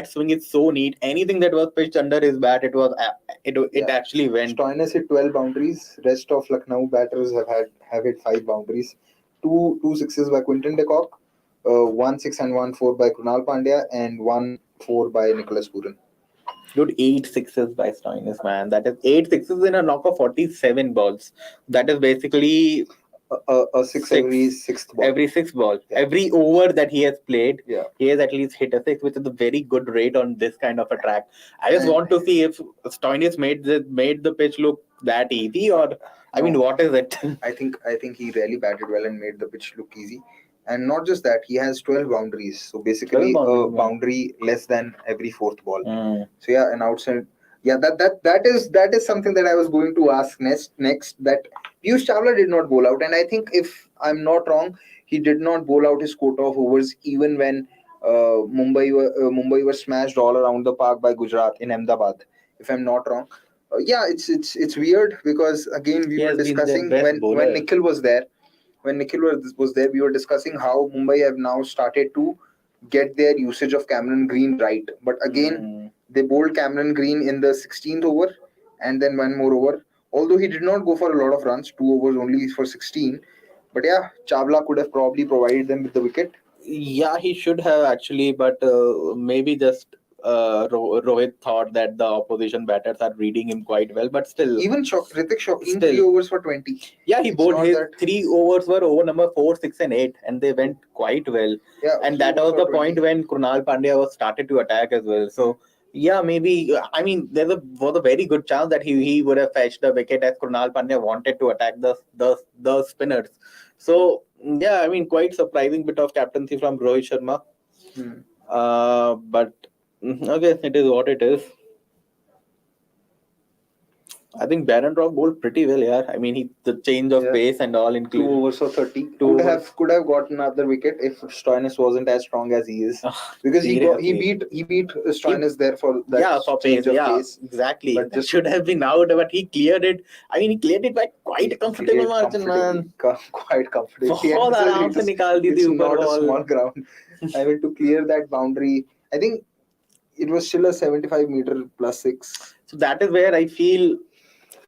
swing is so neat. Anything that was pitched under his bat, it actually went. Stoinis hit 12 boundaries. Rest of Lucknow batters have hit 5 boundaries. 2 sixes by Quinton de Kock, 1 6 and 1 4 by Krunal Pandya, and 1 4 by Nicholas Pooran. Dude, 8 sixes by Stoinis, man. That is 8 sixes in a knock of 47 balls. That is basically a six every 6th ball. Every 6th ball. Yeah. Every over that he has played, he has at least hit a 6, which is a very good rate on this kind of a track. I just want to see if Stoinis made the pitch look that easy, or I mean, what is it? I think he really batted well and made the pitch look easy. And not just that, he has 12 boundaries. So basically, a boundary less than every 4th ball. So yeah, an outside. Yeah, that is something that I was going to ask next. That Piyush Chawla did not bowl out, and I think if I'm not wrong, he did not bowl out his quota of overs even when Mumbai were smashed all around the park by Gujarat in Ahmedabad. If I'm not wrong, Yeah, it's weird because again we He were has been their discussing best when bowler. Nikhil was there. When Nikhil was there, we were discussing how Mumbai have now started to get their usage of Cameron Green right. But again, they bowled Cameron Green in the 16th over and then one more over. Although he did not go for a lot of runs, 2 overs only for 16. But yeah, Chawla could have probably provided them with the wicket. Yeah, he should have actually, but maybe just Rohit thought that the opposition batters are reading him quite well, but still. Even Ritik Shokeen, Still. 3 overs for 20. Yeah, he It's bowled not his that- 3 overs were over number 4, 6, and 8, and they went quite well. Yeah, And 3 that was overs the for point 20. when Krunal Pandya was started to attack as well. So yeah, maybe I mean was a very good chance that he would have fetched the wicket as Krunal Pandya wanted to attack the spinners. So yeah, I mean quite surprising bit of captaincy from Rohit Sharma. Hmm. But okay, it is what it is. I think Baron Rock bowled pretty well, yeah. I mean, the change of Yeah. pace and all 2 included. overs for 30. Two overs. Could have gotten another wicket if Stoinis wasn't as strong as he is. Because he beat Stoinis there for that Yeah, for pace. change of Yeah, pace. exactly. But That just- should have been out, but he cleared it. I mean, he cleared it by quite a comfortable Cleared margin, man. Quite comfortable. बहुत आराम से निकाल दी थी It's ऊपर not a ball. small ground. I mean, to clear that boundary, I think it was still a 75-meter plus 6. So that is where I feel.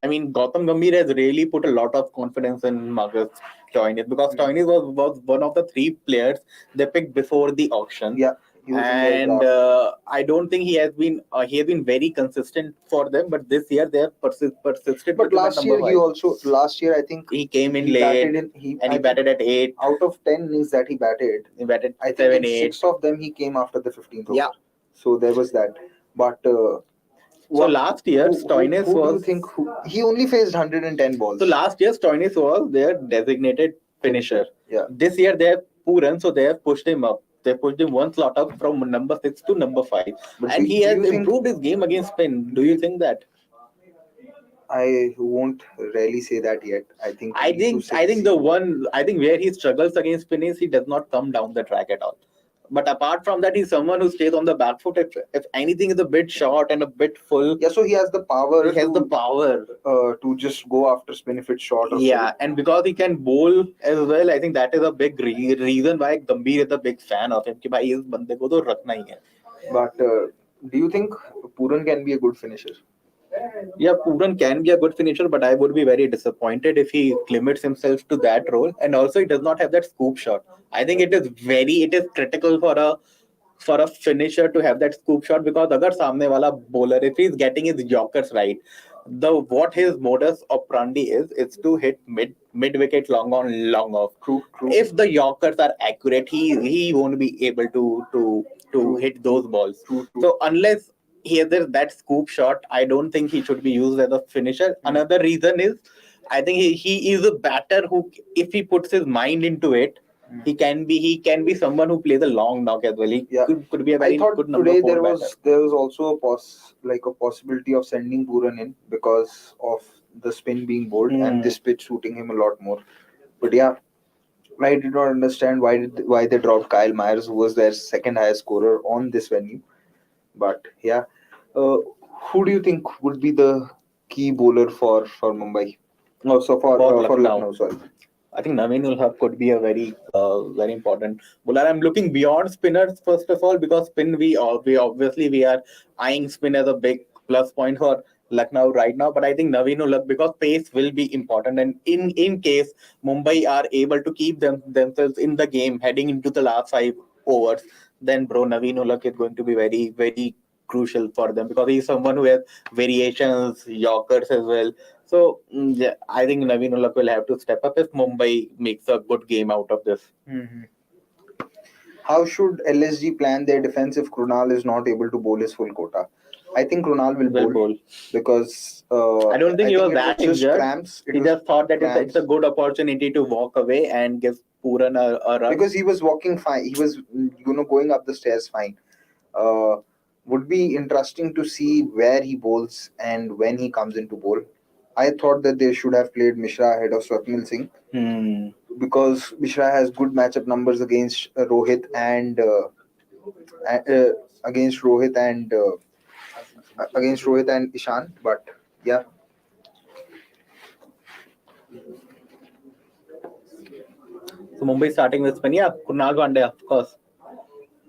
I mean, Gautam Gambhir has really put a lot of confidence in Marcus Stoinis because Stoinis was one of the 3 players they picked before the auction. Yeah. He was in their And draft. I don't think he has been very consistent for them. But this year they have persisted. But with him at last year number 5. I think He came in he late batted in, and he batted at 8. out of 10 innings that he batted, He batted I think 7, in 8. 6 of them he came after the 15th over. Yeah. So there was that. But So last year Stoinis who do you was. think he only faced 110 balls? So last year Stoinis was their designated finisher. Yeah. This year they have Puran, so they have pushed him up. They pushed him one slot up from number 6 to number 5, But and do he has you think- improved his game against spin. Do you think that? I won't really say that yet. I think I think where he struggles against spin is he does not come down the track at all. But apart from that, he's someone who stays on the back foot. If anything is a bit short and a bit full, Yeah, so he has the power. he has the power. To just go after spin if it's short. Or Yeah, and because he can bowl as well, I think that is a big reason why Gambhir is a big fan of him. कि भाई इस बंदे को तो रखना ही है. But do you think Puran can be a good finisher? Yeah, Puran can be a good finisher, but I would be very disappointed if he limits himself to that role. And also, he does not have that scoop shot. I think it is critical for a finisher to have that scoop shot because अगर सामने वाला bowler, if he's getting his yorkers right, what his modus operandi is to hit mid wicket long on long off. True. If the yorkers are accurate, he won't be able to hit those balls. True. So unless he has that scoop shot, I don't think he should be used as a finisher. Another reason is I think he is a batter who, if he puts his mind into it, he can be someone who plays a long knock as well. He could be a very I thought good number today 4 there batter. was also a possibility of sending Puran in because of the spin being bowled and this pitch suiting him a lot more. But yeah, I did not understand why they dropped Kyle Myers, who was their second highest scorer on this venue. But yeah, who do you think would be the key bowler for Mumbai? No, so for Lucknow. Sorry. I think Naveen ul Haq could be a very important bowler. I'm looking beyond spinners first of all because spin we obviously are eyeing spin as a big plus point for Lucknow right now. But I think Naveen ul Haq, because pace will be important, and in case Mumbai are able to keep themselves in the game heading into the last 5 overs, then Naveen ul Haq is going to be very, very crucial for them because he's someone who has variations, yorkers as well. So yeah, I think Naveen ul Haq will have to step up if Mumbai makes a good game out of this. How should LSG plan their defense if Krunal is not able to bowl his full quota? I think Krunal will bowl because I don't think he was that injured. Cramps. He just thought that it's a good opportunity to walk away and give Puran a run. Because he was walking fine. He was going up the stairs fine. Would be interesting to see where he bowls and when he comes into bowl. I thought that they should have played Mishra ahead of Swapnil Singh because Mishra has good matchup numbers against Rohit and against Rohit and Ishan. But Yeah. So Mumbai starting with spin. Yeah, Krunal Pandya, of course.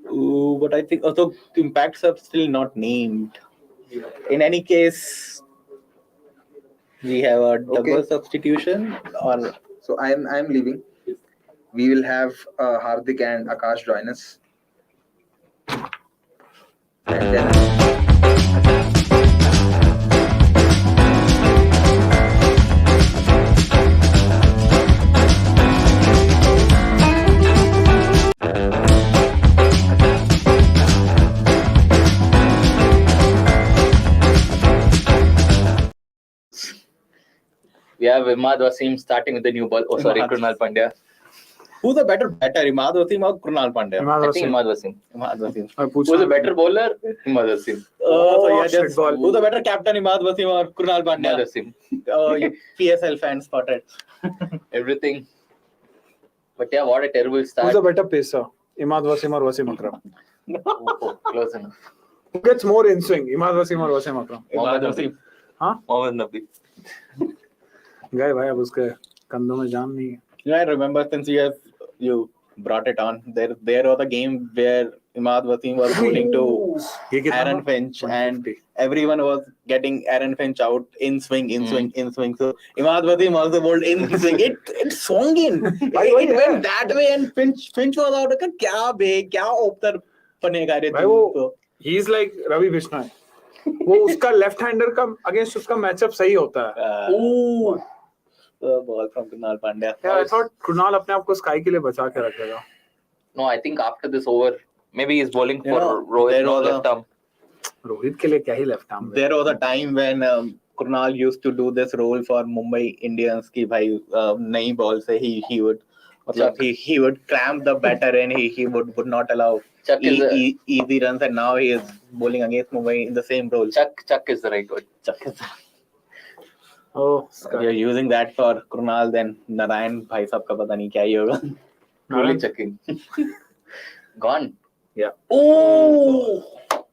But I think also impacts are still not named. In any case, we have a double Okay. substitution or So I'm leaving. We will have Hardik and Akash join us. And then We have Imad Wasim starting with the new ball. Oh, sorry, Imad. Krunal Pandya. who's a better batter, Imad Wasim or Krunal Pandya? I think Imad Wasim. Imad Wasim. Who's a better bowler? Imad Wasim. So yeah, shit just ball. who's a better captain, Imad Wasim or Krunal Imad Pandya? Wasim. PSL fans spotted. Everything. But yeah, what a terrible start. Who's a better pacer? Imad Wasim or Wasim Akram? Oh, close enough. Who gets more in swing? Imad Wasim or Wasim Akram? Mohammad Imad Nabi. Wasim. हाँ? Mohammad Nabi. गए भाई अब उसके कंधों में जान नहीं है. Yeah, I remember since you brought it on. There was a game where Imad Wasim was bowling to ये कितना Aaron था? Finch, and 150. everyone was getting Aaron Finch out in swing. So Imad Wasim also bowled in swing. It swung in. It went that way, and Finch was out. क्या बे क्या opener बनेगा रे भाई तू वो तो. he is like Ravi Bishnoi. वो उसका लेफ्ट हैंडर का अगेंस्ट उसका मैचअप सही होता है. Ball from Krunal Pandya. Yeah, I thought Krunal अपने आप को स्काई के लिए बचा के रखेगा. No, I think after this over, maybe he's bowling You for know, Rohit there no was a- left arm. Rohit के लिए क्या ही left arm. There was a time when Krunal used to do this role for Mumbai Indians कि भाई नई ball से he would मतलब he would cramp the batter and he would not allow Chuck is a- easy runs, and now he is bowling against Mumbai in the same role. Chuck is the right word. Chuck is Oh, If you're using that for Krunal, then Narayan भाई साहब का पता नहीं क्या ही होगा. Truly checking. Gone. Yeah. Oh!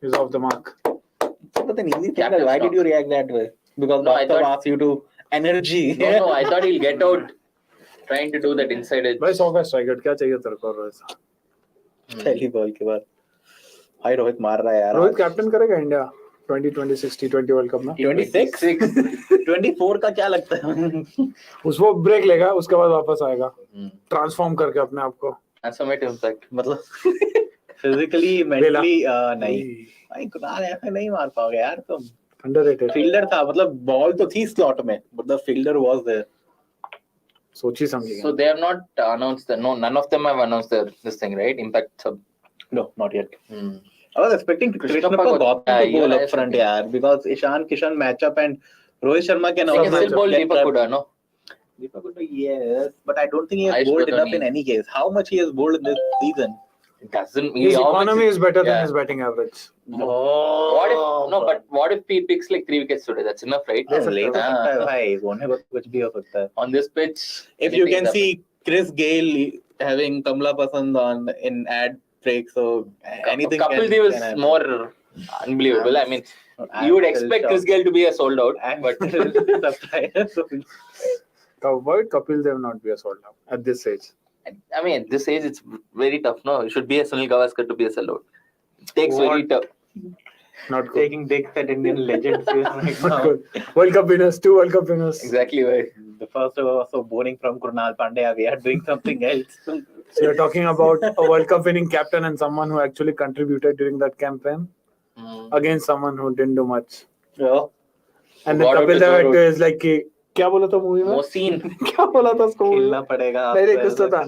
He's off the mark. But an easy thing. Captain Why stock. did you react that way? Because No, I doctor thought- asked you to energy. No, I thought he'll get out trying to do that inside edge. भाई 100 का strike rate क्या चाहिए तेरे को रोहित? पहली ball के बाद भाई रोहित मार रहा है यार. रोहित कैप्टन करेगा इंडिया 2026 T20 वर्ल्ड कप में. 26 24 का क्या लगता है? उसको ब्रेक लेगा उसके बाद वापस आएगा ट्रांसफॉर्म करके अपने आप को. Transformative impact. मतलब फिजिकली मेंटली नहीं भाई कुनाल ऐसे नहीं मार पाओगे यार तुम. अंडररेटेड. फील्डर था मतलब बॉल तो थी स्लॉट में but the fielder was there. सोची समझी. So they have not announced that. No, none of them have announced this thing, right? Impact sub. No, not yet. Hmm. I was expecting Krishnappa Krishnappa got- Gautam to you bowl were up front expecting. yaar, because Ishan Kishan matchup and Rohit Sharma can They also can still bowl get Deepak Hooda, no? Deepak Hooda, yes, but I don't think he has Ayush bowled enough Badoni. in any case. How much he has bowled in this season? It doesn't mean His how much economy is better than yeah. his batting average. What if no? But what if he picks like 3 wickets today? That's enough, right? ले तो सकता है भाई, होने को कुछ भी हो सकता है. On this pitch, If you anything can is see Chris Gayle having Kamla Pasand on in ad break, so anything Kapil can, Dev can is happen. more unbelievable. I mean, I'm you would still expect shocked. Chris Gayle to be a sold out, I'm but still surprised. Why would Kapil Dev not be a sold out at this age? I mean, at this age, it's very tough. No, it should be a Sunil Gavaskar to be a sellout. It takes very tough. Not good. Taking digs at Indian legends right Not now. good. World Cup winners, 2 World Cup winners. Exactly right. The first was so boring from Krunal Pandya. We are doing something else. So you're talking about a World Cup winning captain and someone who actually contributed during that campaign against someone who didn't do much. Yeah. And then Got out Kapil to Dev throw is like कि क्या बोला था movie में? Mohsin. क्या बोला था उसको movie खेलना में? पड़ेगा. नहीं नहीं कुछ तो था.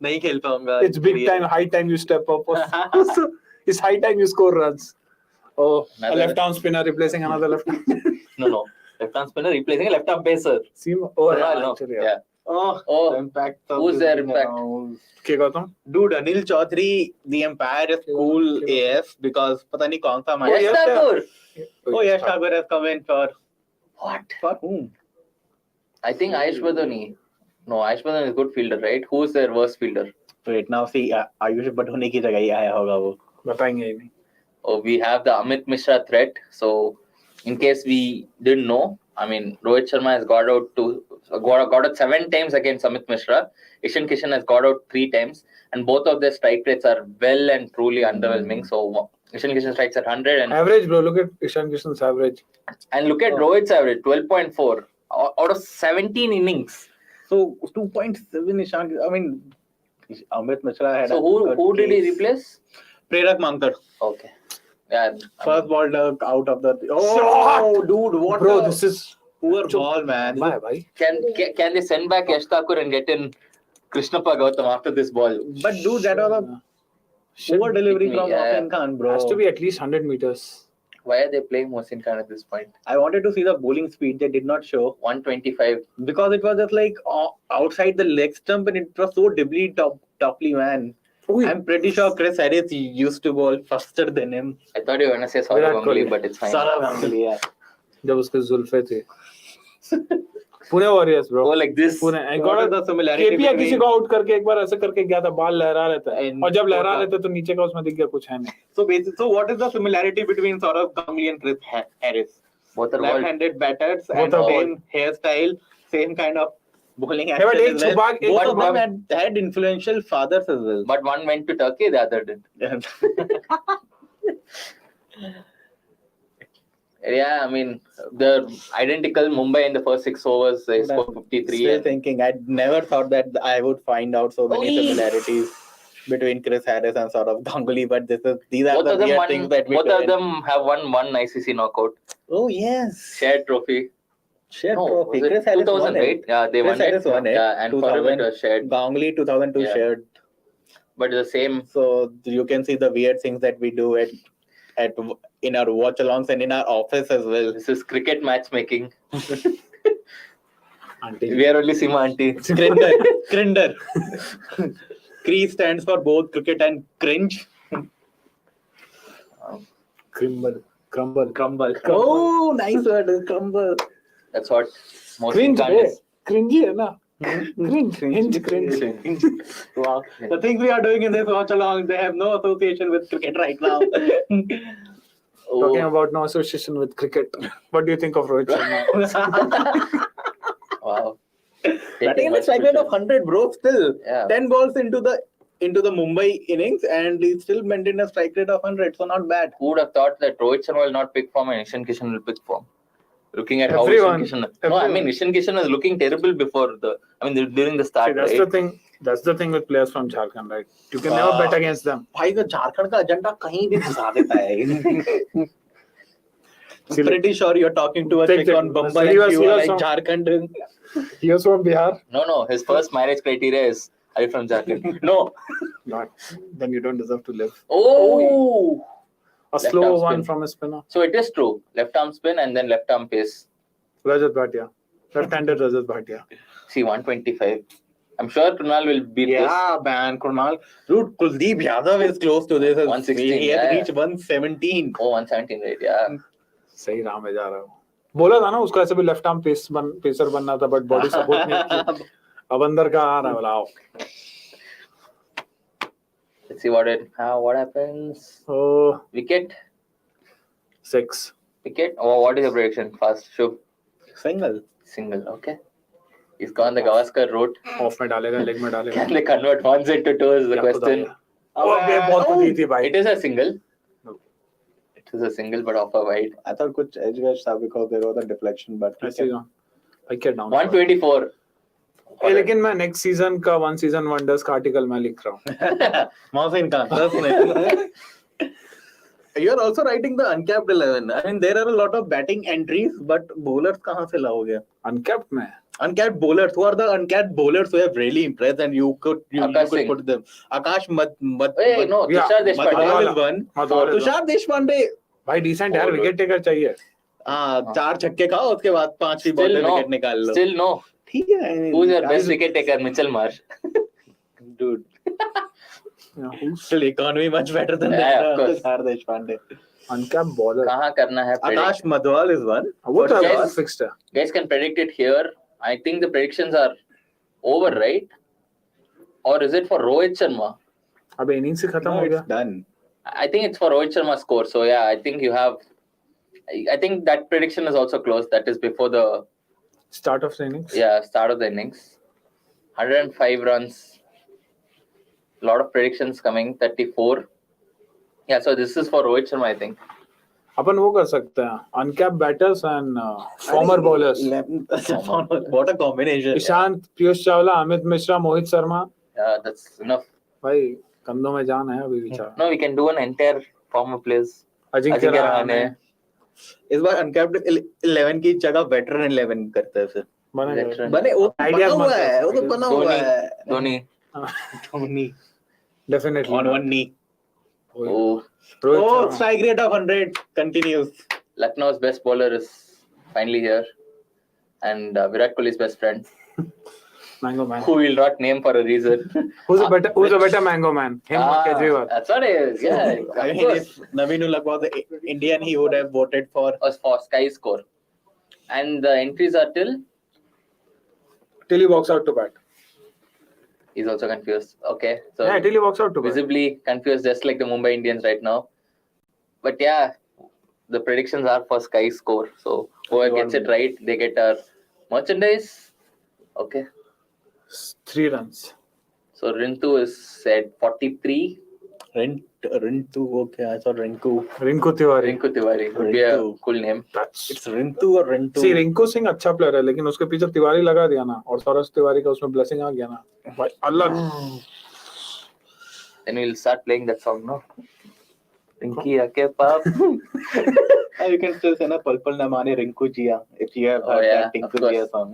नहीं खेल पाऊंगा. It's big time, high time you step up. It's high time you score runs. Oh, a Another- left arm spinner replacing another left arm. No. Left arm spinner replacing a left arm pacer. Oh, yeah, No. actually, Yeah. Oh, impact. of Who's this their thing impact? around. Okay, Gautam. Dude, Anil Chaudhary, the umpire is cool AF because पता नहीं कौन सा match. Yes, Thakur. Oh, yes, Thakur has come in for What? whom? I think Ayush Badoni. No, Ayush Badoni is a good fielder, right? Who's their worst fielder? Wait, now see, Ayush Badoni की जगह ही आया होगा वो. बताएंगे ही नहीं. Oh, we have the Amit Mishra threat. So in case we didn't know, I mean, Rohit Sharma has got out 7 times against Amit Mishra. Ishan Kishan has got out 3 times, and both of their strike rates are well and truly underwhelming. So Ishan Kishan strikes at 100, and Average, bro. Look at Ishan Kishan's average. look at Rohit's average, 12.4 out of 17 innings. So 2.7 Ishan. I mean, Amit Mishra had. So who did he replace? Prerak Mankar. Okay. Yeah. First ball out of the. Oh, Shot! dude, what? Bro, a this is poor ball, man. bye, bye. Can they send back Yash Thakur and get in Krishnappa Gautam after this ball? But dude, that was a poor delivery from Yeah. Mohsin Khan, bro. Has to be at least 100 meters. Why are they playing Mohsin Khan at this point? I wanted to see the bowling speed. They did not show 125. because it was just like outside the leg stump, and it was so dibbly toply, man. I'm pretty sure Chris Harris used to bowl faster than him. I thought you were going to say Saurav Virat Ganguly, Kohli. but it's fine. Saurav Ganguly, yeah. जब उसके जुल्फे थे Pune warriors bro Go like this. Pune I What is got the similarity KPR किसी between? को out करके एक बार ऐसे करके गया था बाल लहरा रहता है And और जब लहरा what- रहता है तो नीचे का उसमें दिख गया कुछ है नहीं So basically, so what is the similarity between Saurav Ganguly and Chris Harris? Both are bald. Left-handed batters Both and are same hairstyle, same kind of bowling Yeah, but action एक as well. छुपा के- Both एक of them छुपा- had influential fathers as well. But one went to Turkey, the other did. Yeah, I mean, they're identical. Mumbai in the first 6 overs, they scored 53. Still And thinking, I never thought that I would find out so many Oi. similarities between Chris Harris and Saurav Ganguly, but these are both the of them weird won. things that we Both do of in- them have won one ICC knockout. Oh yes, Shared trophy. shared No, trophy. was it Chris Harris 2000, won it. right? Yeah, they Chris won Harris it. won it. Yeah, and for him it 2000 was shared. Ganguly 2002 Yeah. shared. But the same. So you can see the weird things that we do at in our watch-alongs and in our office as well. This is cricket matchmaking. Aunty We are only Sima auntie. Crinder. Cree stands for both cricket and cringe. crumble Oh, nice word, crumble. That's what most cringe Khan है is. cringy है ना cringe Wow. The things we are doing in this watch along, they have no association with cricket right now. talking Oh, about no association with cricket what do you think of Rohit Sharma wow. Batting in a strike rate of 100, bro. Still Yeah. 10 balls into the Mumbai innings, and he still maintained a strike rate of 100. So not bad. Who would have thought that Rohit Sharma will not pick form and Ishan Kishan will pick form? Looking at Everyone. how Ishan Kishan. No, I mean Ishan Kishan was looking terrible before during the See, start. that's Right? that's the thing with players from Jharkhand right you can never bet against them भाई तो झारखंड का agenda कहीं भी घुसा देता है. See, like, Pretty sure you're talking to a Take chick the- on Mumbai he and was- you he are was like from- Jharkhand. he was from Bihar No. His first marriage criteria is are you from Jharkhand? No. not then you don't deserve to live Oh. a Left slow arm one spin. from a spinner So it is true. Left arm spin and then left arm pace. Rajat Bhatia left-handed Rajat Bhatia See 125. I'm sure Krunal will beat this. Yeah, man, Kunal. Dude, Kuldeep Yadav is close to this. 116, He has yeah. reached 117. Oh, 117 right, yeah. सही राह में जा रहा हूँ बोला था ना उसको ऐसे भी लेफ्ट आर्म पेसर बनना था बट बॉडी सपोर्ट नहीं की अब अंदर का आ रहा है बोला आओ Let's see what happens. Oh, Wicket? 6 Wicket? Oh, what is your prediction? Fast, Shubh. Single. Single, okay. He's gone the Gavaskar route. Of में डालेगा लेग में डालेगा Can they convert ones into twos? The क्या question. खुदा है। बे ball तो दी थी भाई It is a single. No. It is a single, but off a wide. I thought कुछ edge guys था because there was a deflection, but ऐसे ही I can down 124. लेकिन मैं नेक्स्ट सीजन का वन सीजन वंडर्स का article मैं लिख रहा हूँ Mohsin Khan, that's it. You are also writing the uncapped 11. I mean, there are a lot of batting entries, but bowlers कहाँ से लाओगे? अनकैप्ड में Uncapped bowlers. Who are the uncapped bowlers who have really impressed and you could Akash Singh. put them? Akash Hey, no, Yeah, Tushar Deshpande. Madhwal is one. Madhwal is Tushar Deshpande. भाई decent यार Oh, wicket taker चाहिए हाँ 4 छक्के खाओ उसके बाद 5वीं ball Still पे no. विकेट निकाल लो. Still no. ठीक है. Who's your best wicket taker? Mitchell Marsh. Dude. who's Still economy much better than Yeah, that. of course. Tushar Deshpande. Uncapped bowler कहाँ करना है predict? Akash Madhwal is one. वो तो But guys- fixed है Guys can predict it here. I think the predictions are over, right? Or is it for Rohit Sharma? अब innings ही खत्म No, हो it's गया done. I think it's for Rohit Sharma's score. So yeah, I think you have I think that prediction is also close. That is before the Start of the innings. start of the innings. 105 runs. A lot of predictions coming. 34. Yeah, so this is for Rohit Sharma, I think. अपन वो कर सकते हैं uncap batters and farmer bowlers. 11 what a combination. Ishant, Piyush Chawla, Amit Mishra, Mohit Sharma. Yeah, that's enough. भाई कंधों में जान है अभी बेचारा. No, we can do an entire former players. Ajinkya Rahane. इस बार अनकैप्ड 11 की जगह वेटरन 11 करते हैं फिर. Veteran. बने वो Ideas बना हुआ मत है, वो तो बना हुआ है. Dhoni. Dhoni definitely on one knee. Oh, Oh, strike rate of 100 continues. Lucknow's best bowler is finally here. And Virat Kohli's best friend, mango man. who we'll not name for a reason. Who's a better mango man? Him or Kejriwal? That's what it is. Yeah, I of mean, course. if Naveen Ullah was an Indian, he would have voted for. Was for Sky Score. And the entries are Till he walks out to bat. he's also confused. Okay. So Yeah, till he walks out to bat. visibly confused, just like the Mumbai Indians right now. But yeah, the predictions are for Sky Score. So whoever gets it right, they get our merchandise. Okay. 3 runs. So Rintu is at 43. Rintu, okay, I saw Rinku. Rinku Tiwari. Rinku Tiwari would be a Rinku. cool name. It's Rintu or Rintu? See, Rinku Singh अच्छा player है लेकिन उसके पीछे तिवारी लगा दिया ना और सौरभ तिवारी का उसमें ब्लेसिंग आ गया ना भाई अलग. Then we'll start playing that song, no? Rinky Ake Pap. You can still send a Pal Pal Na Mane Rinku Jiya if you have heard yeah, that of Tinku course. Jiya song.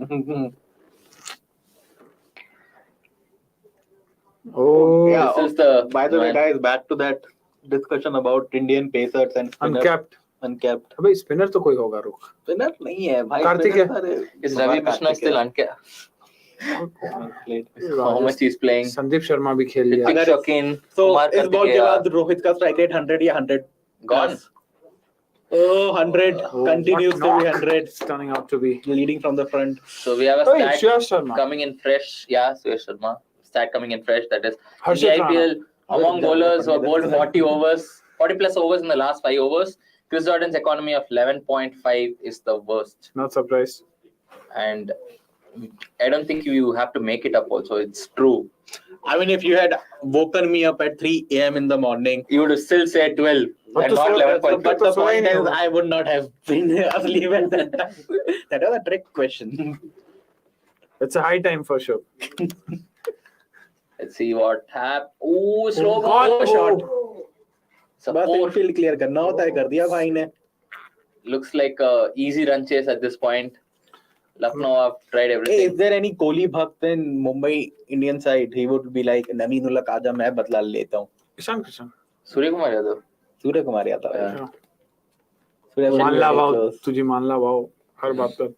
Oh, Yeah. This is the By the way, man. guys, back to that discussion about Indian pacers and spinners. uncapped. Uncapped. अबे spinner तो कोई होगा रुक. Spinner नहीं है भाई. Kartik spinner है. सारे- Is Ravi Krishna Kartik still है. uncapped? Played. How much he's playing? Sandeep Sharma भी खेल लिया. Hrithik Shokin, So Kumar इस बॉल के Kartikeya. बाद रोहित का स्ट्राइक रेट 100 या 100 Gone. Oh, 100 Oh, continues what to be knock. 100, It's turning out to be. leading from the front. So we have a Oh, stat Suyash Sharma. coming in fresh. Yeah, Suyash Sharma. Stat coming in fresh. That is in the Harshit Rana. IPL among bowlers who have bowled 40 overs, 40 plus overs in the last 5 overs. Chris Jordan's economy of 11.5 is the worst. Not surprised. And I don't think you have to make it up also. It's true. I mean, if you had woken me up at 3 a.m. in the morning, You would still say 12 But and to not so- 11.5. but the so I point is, know. I would not have been asleep at that time. That was a trick question. It's a high time for sure. Let's see what happened. Oh, slow God, ball. shot. So बस four. Enfield clear करना होता है, कर दिया भाई ने. Looks like a easy run chase at this point. Lucknow have tried Hey, everything. is there any Kohli bhakt in Mumbai Indian side? He would be like, Naveen Ullah आजा मैं बदला लेता हूँ. Ishan Kishan. Surya Kumar Yadav. Surya Kumar Yadav. Yeah. सूर्य मान ला very भाव close. तुझे मान ला भाव हर बात पर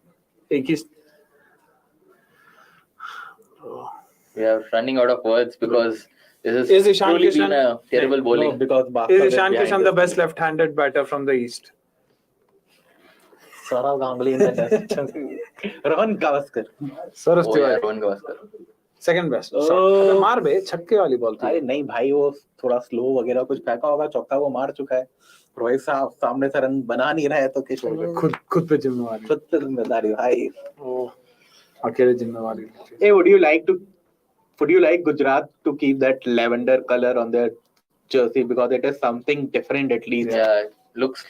एक ही. We are running out of words because this Is has Ishan truly Kishan- been a terrible No, bowling. because Bhaskar Is is Ishan behind Kishan the us. best left-handed batter from the east? Saurav Ganguly in the test. Rohan Gavaskar. Saroj Oh, yeah, Tiwari. Rohan Gavaskar. Second best. Oh. अबे मार बे छक्के वाली ball अरे थी. नहीं भाई, वो थोड़ा स्लो वगैरह कुछ फेंका होगा, चौका वो मार चुका है. रोहित साहब सामने से रन बना नहीं रहा है तो किस खुद पे जिम्मेवारी. खुद पे जिम्मेदारी भाई. अकेले जिम्मेवारी. Hey, would you like Gujarat to keep that lavender color on their jersey, because it is something different at least. Yeah, looks.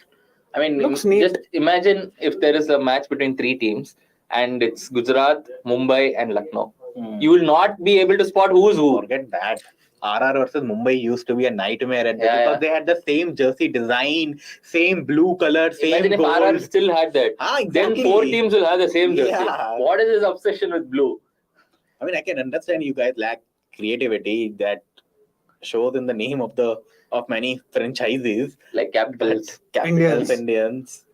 I mean, Looks neat. just imagine if there is a match between 3 teams and it's Gujarat, Mumbai, and Lucknow. You will not be able to spot who's who. Forget that. RR versus Mumbai used to be a nightmare at Yeah, because yeah. they had the same jersey design, same blue color, same Imagine if gold. RR still had that. Then Exactly. 4 teams will have the same jersey. Yeah. What is this obsession with blue? I mean, I can understand you guys lack creativity that shows in the name of many franchises. Like capitals. Capitals, Indians.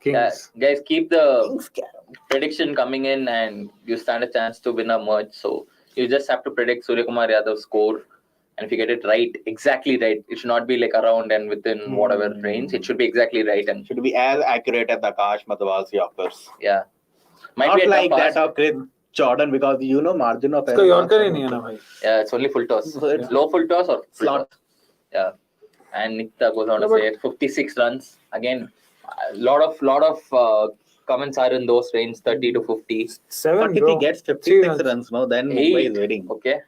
Yeah, Kings. guys, keep the Kings can- prediction coming in and you stand a chance to win a merch. So you just have to predict Surya Kumar Yadav's score. And if you get it right, exactly right, it should not be like around and within whatever range. It should be exactly right. And Should be as accurate as Akash Matwal's Yorkers. yeah, might Not be a like tough that ask. of Chris Jordan, because margin of इसका yorker ही नहीं है ना भाई. Yeah, it's only full toss. So it's- Low full toss or full Slot. toss? Yeah. And Nikta goes on to No, say 56 runs. Again, lot of comments are in those range 30 to 50. 7, But if bro. he gets 56 3 runs, no, then Mumbai is winning. Okay.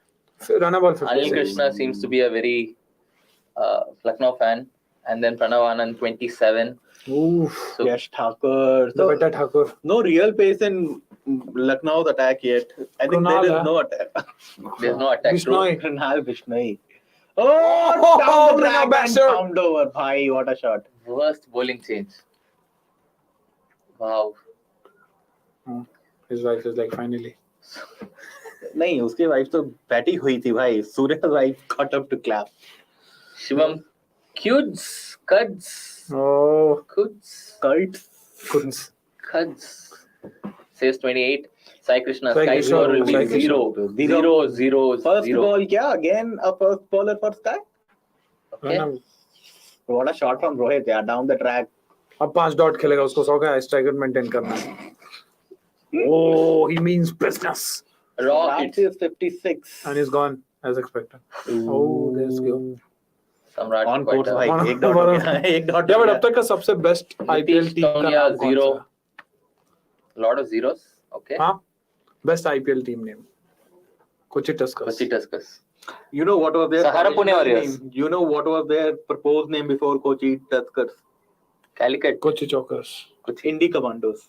Run about Anil 56. Krishna seems to be a very Lucknow fan, and then Pranav Anand 27. Oof. So Yash Thakur. The better Thakur. No real pace in Lucknow's attack yet. I think Kunal, there is no attack. there's no attack. Bishnoi. Kunal Bishnoi. Oh, down the bring a track and bastard. found over. Bhai, what a shot. Worst bowling change. Wow. His wife is like, finally. नहीं उसकी wife तो बैठी हुई थी भाई. Surya's wife got up to clap. Shivam Kuds. Oh, Kurtz. couldn't. Says 28. Sai Krishna. Sai Sky Krishna, score will Sai be Krishna. 0. First ball क्या? Again a first bowler for Sky. Okay. What a shot from Rohit. Yeah, down the track. अब 5 dot खेलेगा उसको 100 का strike rate maintain करना है. Oh, he means business. Rocket. That is 56. And he's gone as expected. Oh, there's go. Samrat. On course भाई. One- एक dot हो गया. एक dot Yeah, हो but गया. अब तक का सबसे बेस्ट IPL टीम का Tonya, नाम कौन 0. सा? Lot of zeros. Okay. हाँ, best IPL team name. Kochi Tuskers. Kochi Tuskers. You know what was their Sahara Pune original Warriors. name? You know what was their proposed name before Kochi Tuskers? Calicut. Kochi Chokers. Indie Commandos.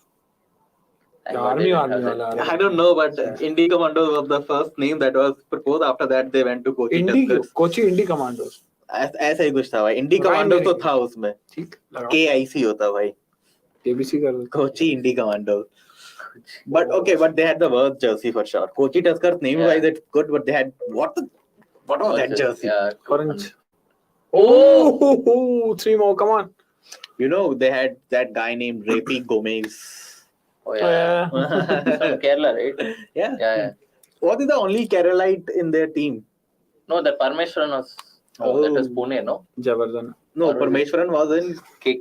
Army वाला. I don't know, but Indie Commandos was the first name that was proposed. After that, they went to Kochi Tuskers. Kochi Indie Commandos. ऐसा ही कुछ था भाई. Indie Commandos तो था उसमें. ठीक लगा. KIC होता भाई. KBC कर. Kochi Indie Commandos. But okay, but they had the worst jersey for sure. Kochi Tuskers name wise it's good, but they had what was that jersey? Yeah. Orange. Oh, 3 more. Come on. You know they had that guy named Rafi Gomez. Oh yeah. From Kerala, right? Yeah. Yeah. What is the only Keralite in their team? No, that Parmeshwaran was. Oh, that was Pune, no? Jabardhan. No, Parmeshwaran was in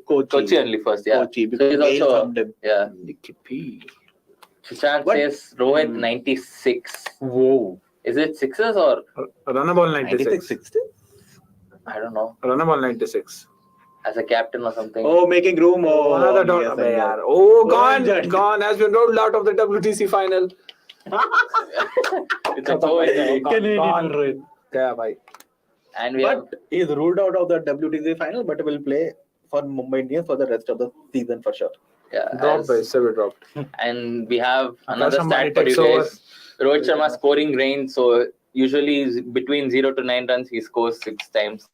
Kochi only first. Yeah. Kochi So because he's Gail also. thumbed him. Yeah. Nicky P. Sushant What? says Rohit 96. Whoa. Is it sixes or Runaball 96. 60? I don't know, Runaball 96. as a captain or something? Oh, making room. Oh, Another dot. yes, Abbe I yaar. know. Oh, Oh, gone. injured. Gone. Has been rolled out of the WTC final. It's a throw in. Gone. Gaya bhai. And we have But he's ruled out of the WTC final, but will play for Mumbai Indians for the rest of the season for sure. Dropped by Sever dropped. and we have another somebody stat for you takes over. guys. Rohit Sharma scoring range. So usually between 0 to 9 runs, he scores 6 times.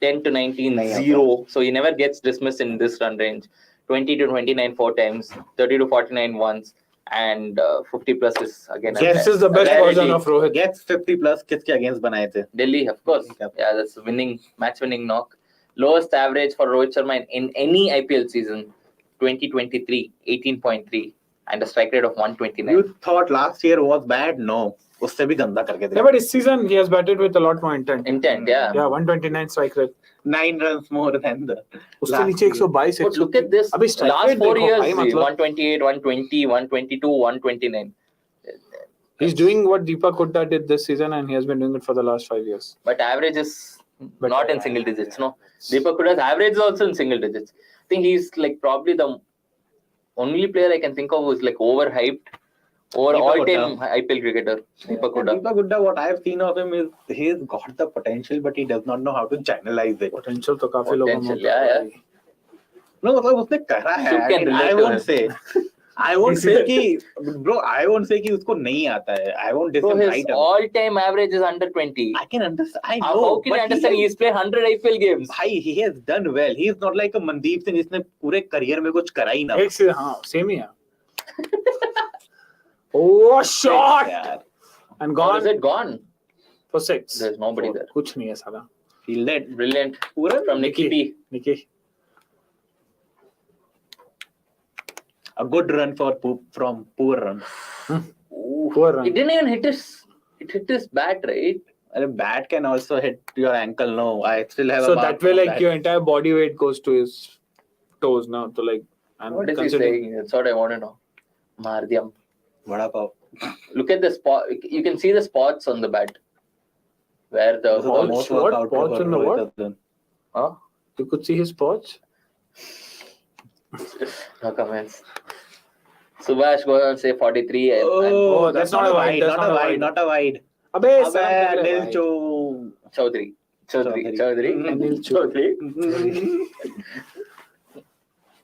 10 to 19, 0. So he never gets dismissed in this run range. 20 to 29, 4 times. 30 to 49 once. And 50 plus is again. This is the best rarity. version of Rohit. Gets 50 plus किसके against बनाए थे? Delhi, of course. Yeah, that's match winning knock. Lowest average for Rohit Sharma in any IPL season, 2023, 18.3, and a strike rate of 129. You thought last year was bad? No. उससे भी गंदा करके Yeah, but this season he has batted with a lot more intent. Intent, yeah. Yeah, 129 strike rate. 9 runs more than the उससे last नीचे 122 But look at this. अभी strike Last rate 4 देखो years, भाई, मतलब 128, 120, 122, 129. he's doing what Deepak Hooda did this season, and he has been doing it for the last 5 years. But average is not in single digits, no. Deepak Hooda's average is also in single digits. I think he's like probably the only player I can think of who's like overhyped over Deepak all-time IPL cricketer. Deepak Hooda. Deepak Hooda, what I've seen of him is he's got the potential, but he does not know how to channelize it. Potential तो काफी लोगों में Potential, होता है yeah. भाई. No, मतलब उसने करा है. You can relate I to won't him. say. I won't say कि bro. I won't say कि उसको नहीं आता है. I won't So diss him his right away. all-time average is under 20. I can understand. I How know. can you but understand? He's played 100 IPL games. भाई he has done well. He is not like a Mandeep Singh जिसने पूरे career में कुछ करा ही ना. एक से हाँ same ही है. Oh, shot यार. and Or gone is it gone? for 6. There's nobody there. कुछ नहीं है साला. Fielded. Brilliant. पूरा From Nicky P. Nicky. a good run for from poor run. Poor run. It didn't even hit his bat, right? A bat can also hit your ankle. No, I still have. So a mark that way, on like that. your entire body weight goes to his toes now. To like, and What is he considering- saying? That's what I want to know. Mardyam. Vada pav. Look at the spot. You can see the spots on the bat. Where the Those are the ball. most what? workout Spots for in the Rohit what? has done. Huh? You could see his spots. No comments. Subhash goes on say 43. Oh, that's not a wide, that's not a wide, not a wide. Abe, Abe, Salam Dil wide. Cho. Chaudhary. Anil Chaudhary.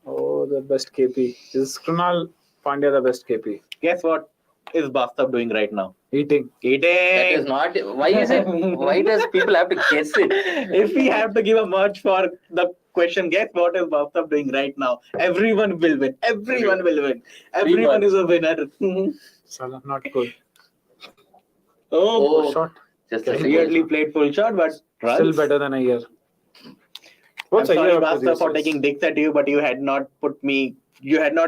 Oh, the best KP. Is Krunal Pandya the best KP? Guess what is Bathtub doing right now? Eating. Eating. That is not. Why is it? Why does people have to guess it? If we have to give a merge for the question, guess what is Bathtub doing right now? Everyone will win. Everyone will win. Everyone is a winner. Salah, not good. Oh, Shot. Just a weirdly played full shot, but runs. Still better than a year. I'm What's a sorry, year Basta, for taking dicks at you, but you had not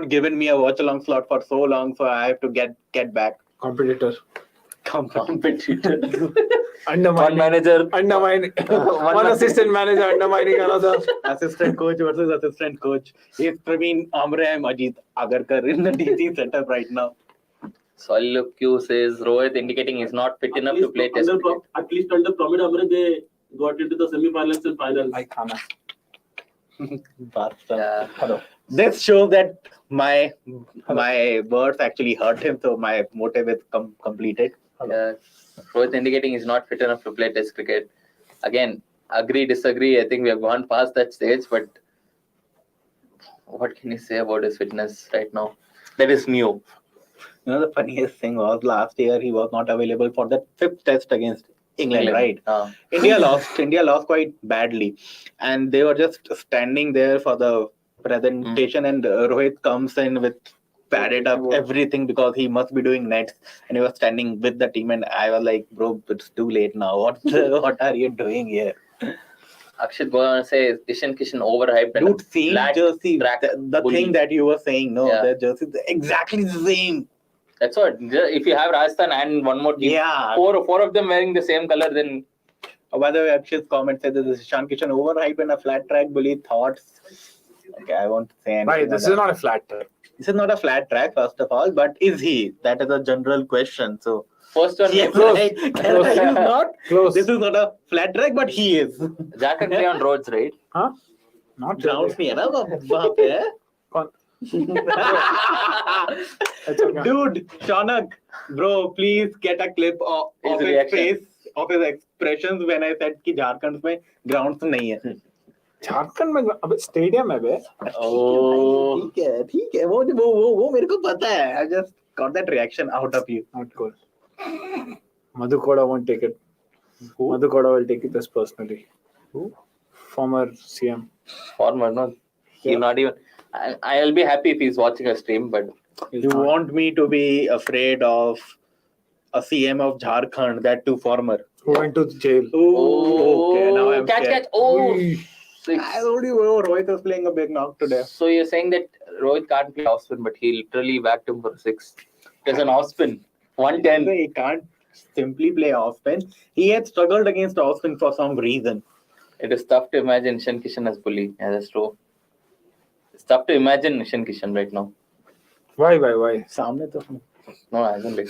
given me a watch along slot for so long, so I have to get back. Competitor. competitor. One Undermining. manager. Undermining. One assistant manager undermining another. Assistant coach versus assistant coach. He's Praveen Amre and Ajit Agarkar in the DC setup right now. Solid Q says Rohit indicating he's not fit enough to play test cricket. At least under Pramod Amre, they got into the semi-finals and finals. Like Khana. Basta. Yeah. Hello. This shows that my words actually hurt him, so my motive is completed. Rohit indicating he's not fit enough to play test cricket. Again, agree, disagree. I think we have gone past that stage, but what can you say about his fitness right now? That is new. You know, the funniest thing was last year he was not available for the 5th test against England, right? India lost quite badly, and they were just standing there for the presentation, and Rohit comes in with padded up everything because he must be doing nets, and he was standing with the team, and I was like, bro, it's too late now. What are you doing here? Akshit goes on to say Ishan Kishan overhyped. And Dude, same flat jersey. track The bully. thing that you were saying, no, Yeah. the jersey is exactly the same. That's what. If you have Rajasthan and one more team, Yeah. four of them wearing the same color, then Oh, by the way, Akshit's comment said that this is Ishan Kishan overhyped and a flat track bully. Thoughts? Okay, I won't say anything. Bhai, this is not a flat track. This is not a flat track, first of all, but is he? That is a general question. So, first one. yes, close. Kerala is not. Close. This is not a flat track, but he is. Jharkhand play on roads, right? Huh? Not Grounds really. नहीं है ना वहाँ पे है? Con- It's okay. Dude, Shanak, bro, please get a clip of His his reaction. face, of his expressions when I said कि झारखंड में grounds नहीं है. झारखंड में अबे स्टेडियम है बे. Oh, ठीक है वो मेरे को पता है. I just got that reaction out of you. Not good. Madhu Koda won't take it. Madhu Koda will take it as personally. Who? Former CM. former, no. He Yeah. not even. I'll be happy if he's watching a stream, but He's You not. want me to be afraid of a CM of Jharkhand, that too former? Who went to jail. Okay, now I'm catch, scared. catch. Oh, six. I already know Rohit was playing a big knock today. So you're saying that Rohit can't play off spin, but he literally whacked him for six. It was an off spin. 110. He can't simply play off spin. He had struggled against off spin for some reason. It is tough to imagine Ishan Kishan as bully. Yeah, that's true. It's tough to imagine Ishan Kishan right now. Why? सामने तो No, I don't like.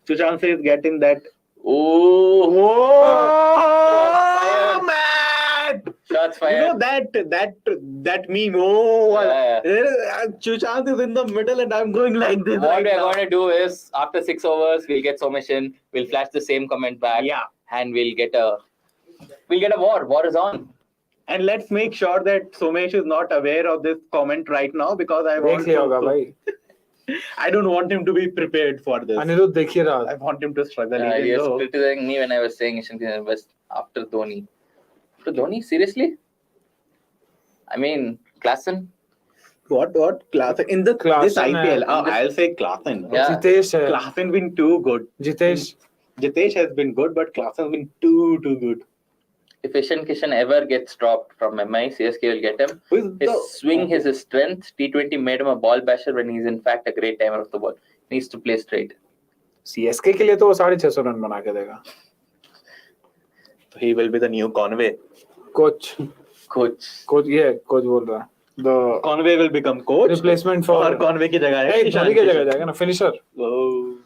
Sushant says get in that. Oh, Man! shots You fired. know that meme. Oh, Yeah, Sushant is in the middle and I'm going like this. What right we're now. going to do is after 6 overs, we'll get Somesh in. We'll flash the same comment back. Yeah. And we'll get a war. War is on. And let's make sure that Somesh is not aware of this comment right now because I देख लिया होगा भाई. I don't want him to be prepared for this. Anirudh देख ही रहा. I want him to struggle. He even was though- criticizing me when I was saying Ishan Kishan was after Dhoni. After Dhoni? Seriously? I mean, Klassen? What? Klaasen? In this Klaasen IPL, and- I'll say Klaasen. Yeah. Jitesh है. Klaasen been too good. Jitesh has been good, but Klaasen has been too good. If Ishan Kishan ever gets dropped from MI, CSK will get him. Who is His the- swing is his strength. T20 made him a ball basher when he's in fact a great timer of the ball. He needs to play straight. CSK के लिए तो वो 650 run बना के देगा. He will be the new Conway. Coach Coach. बोल रहा है. The Conway will become coach. replacement for और Conway की जगह है Hey, ईशान धोनी की किशन. जगह जाएगा ना finisher. Oh.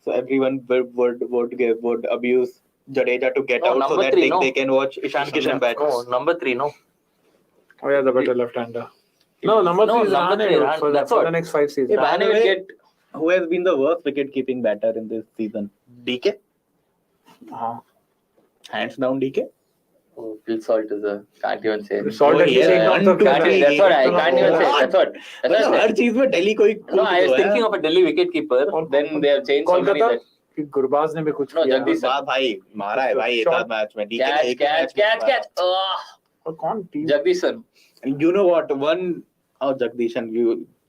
So everyone would abuse Jadeja to get No, out so number that three, no. they can watch Ishan Kishan bat. No, number 3, no. Oh yeah, the better left-hander. No, number No, 3 is number Rahane, three, dude, Rahane, for that's the what. next 5 seasons. Yeah, Rahane will get. Who has been the worst wicket-keeping batter in this season? DK? Uh-huh. Hands down, DK? Oh, Phil Salt is a can't even say. Salt at least yeah, एक one, तो two, Can't, three that's what I games. can't even say. That's what. That's what मतलब I her said. चीज में दिल्ली कोई No, I was thinking of a Delhi wicketkeeper. और Then they have changed so many Kolkata that. कि गुरबाज ने भी कुछ No, किया Jagdish sir. भाई मारा है भाई एक Shot. आध मैच में डीके ने Catch, एक ही catch, मैच में catch, मारा। catch. और कौन team Jagdish sir. You know what? Jagdishan,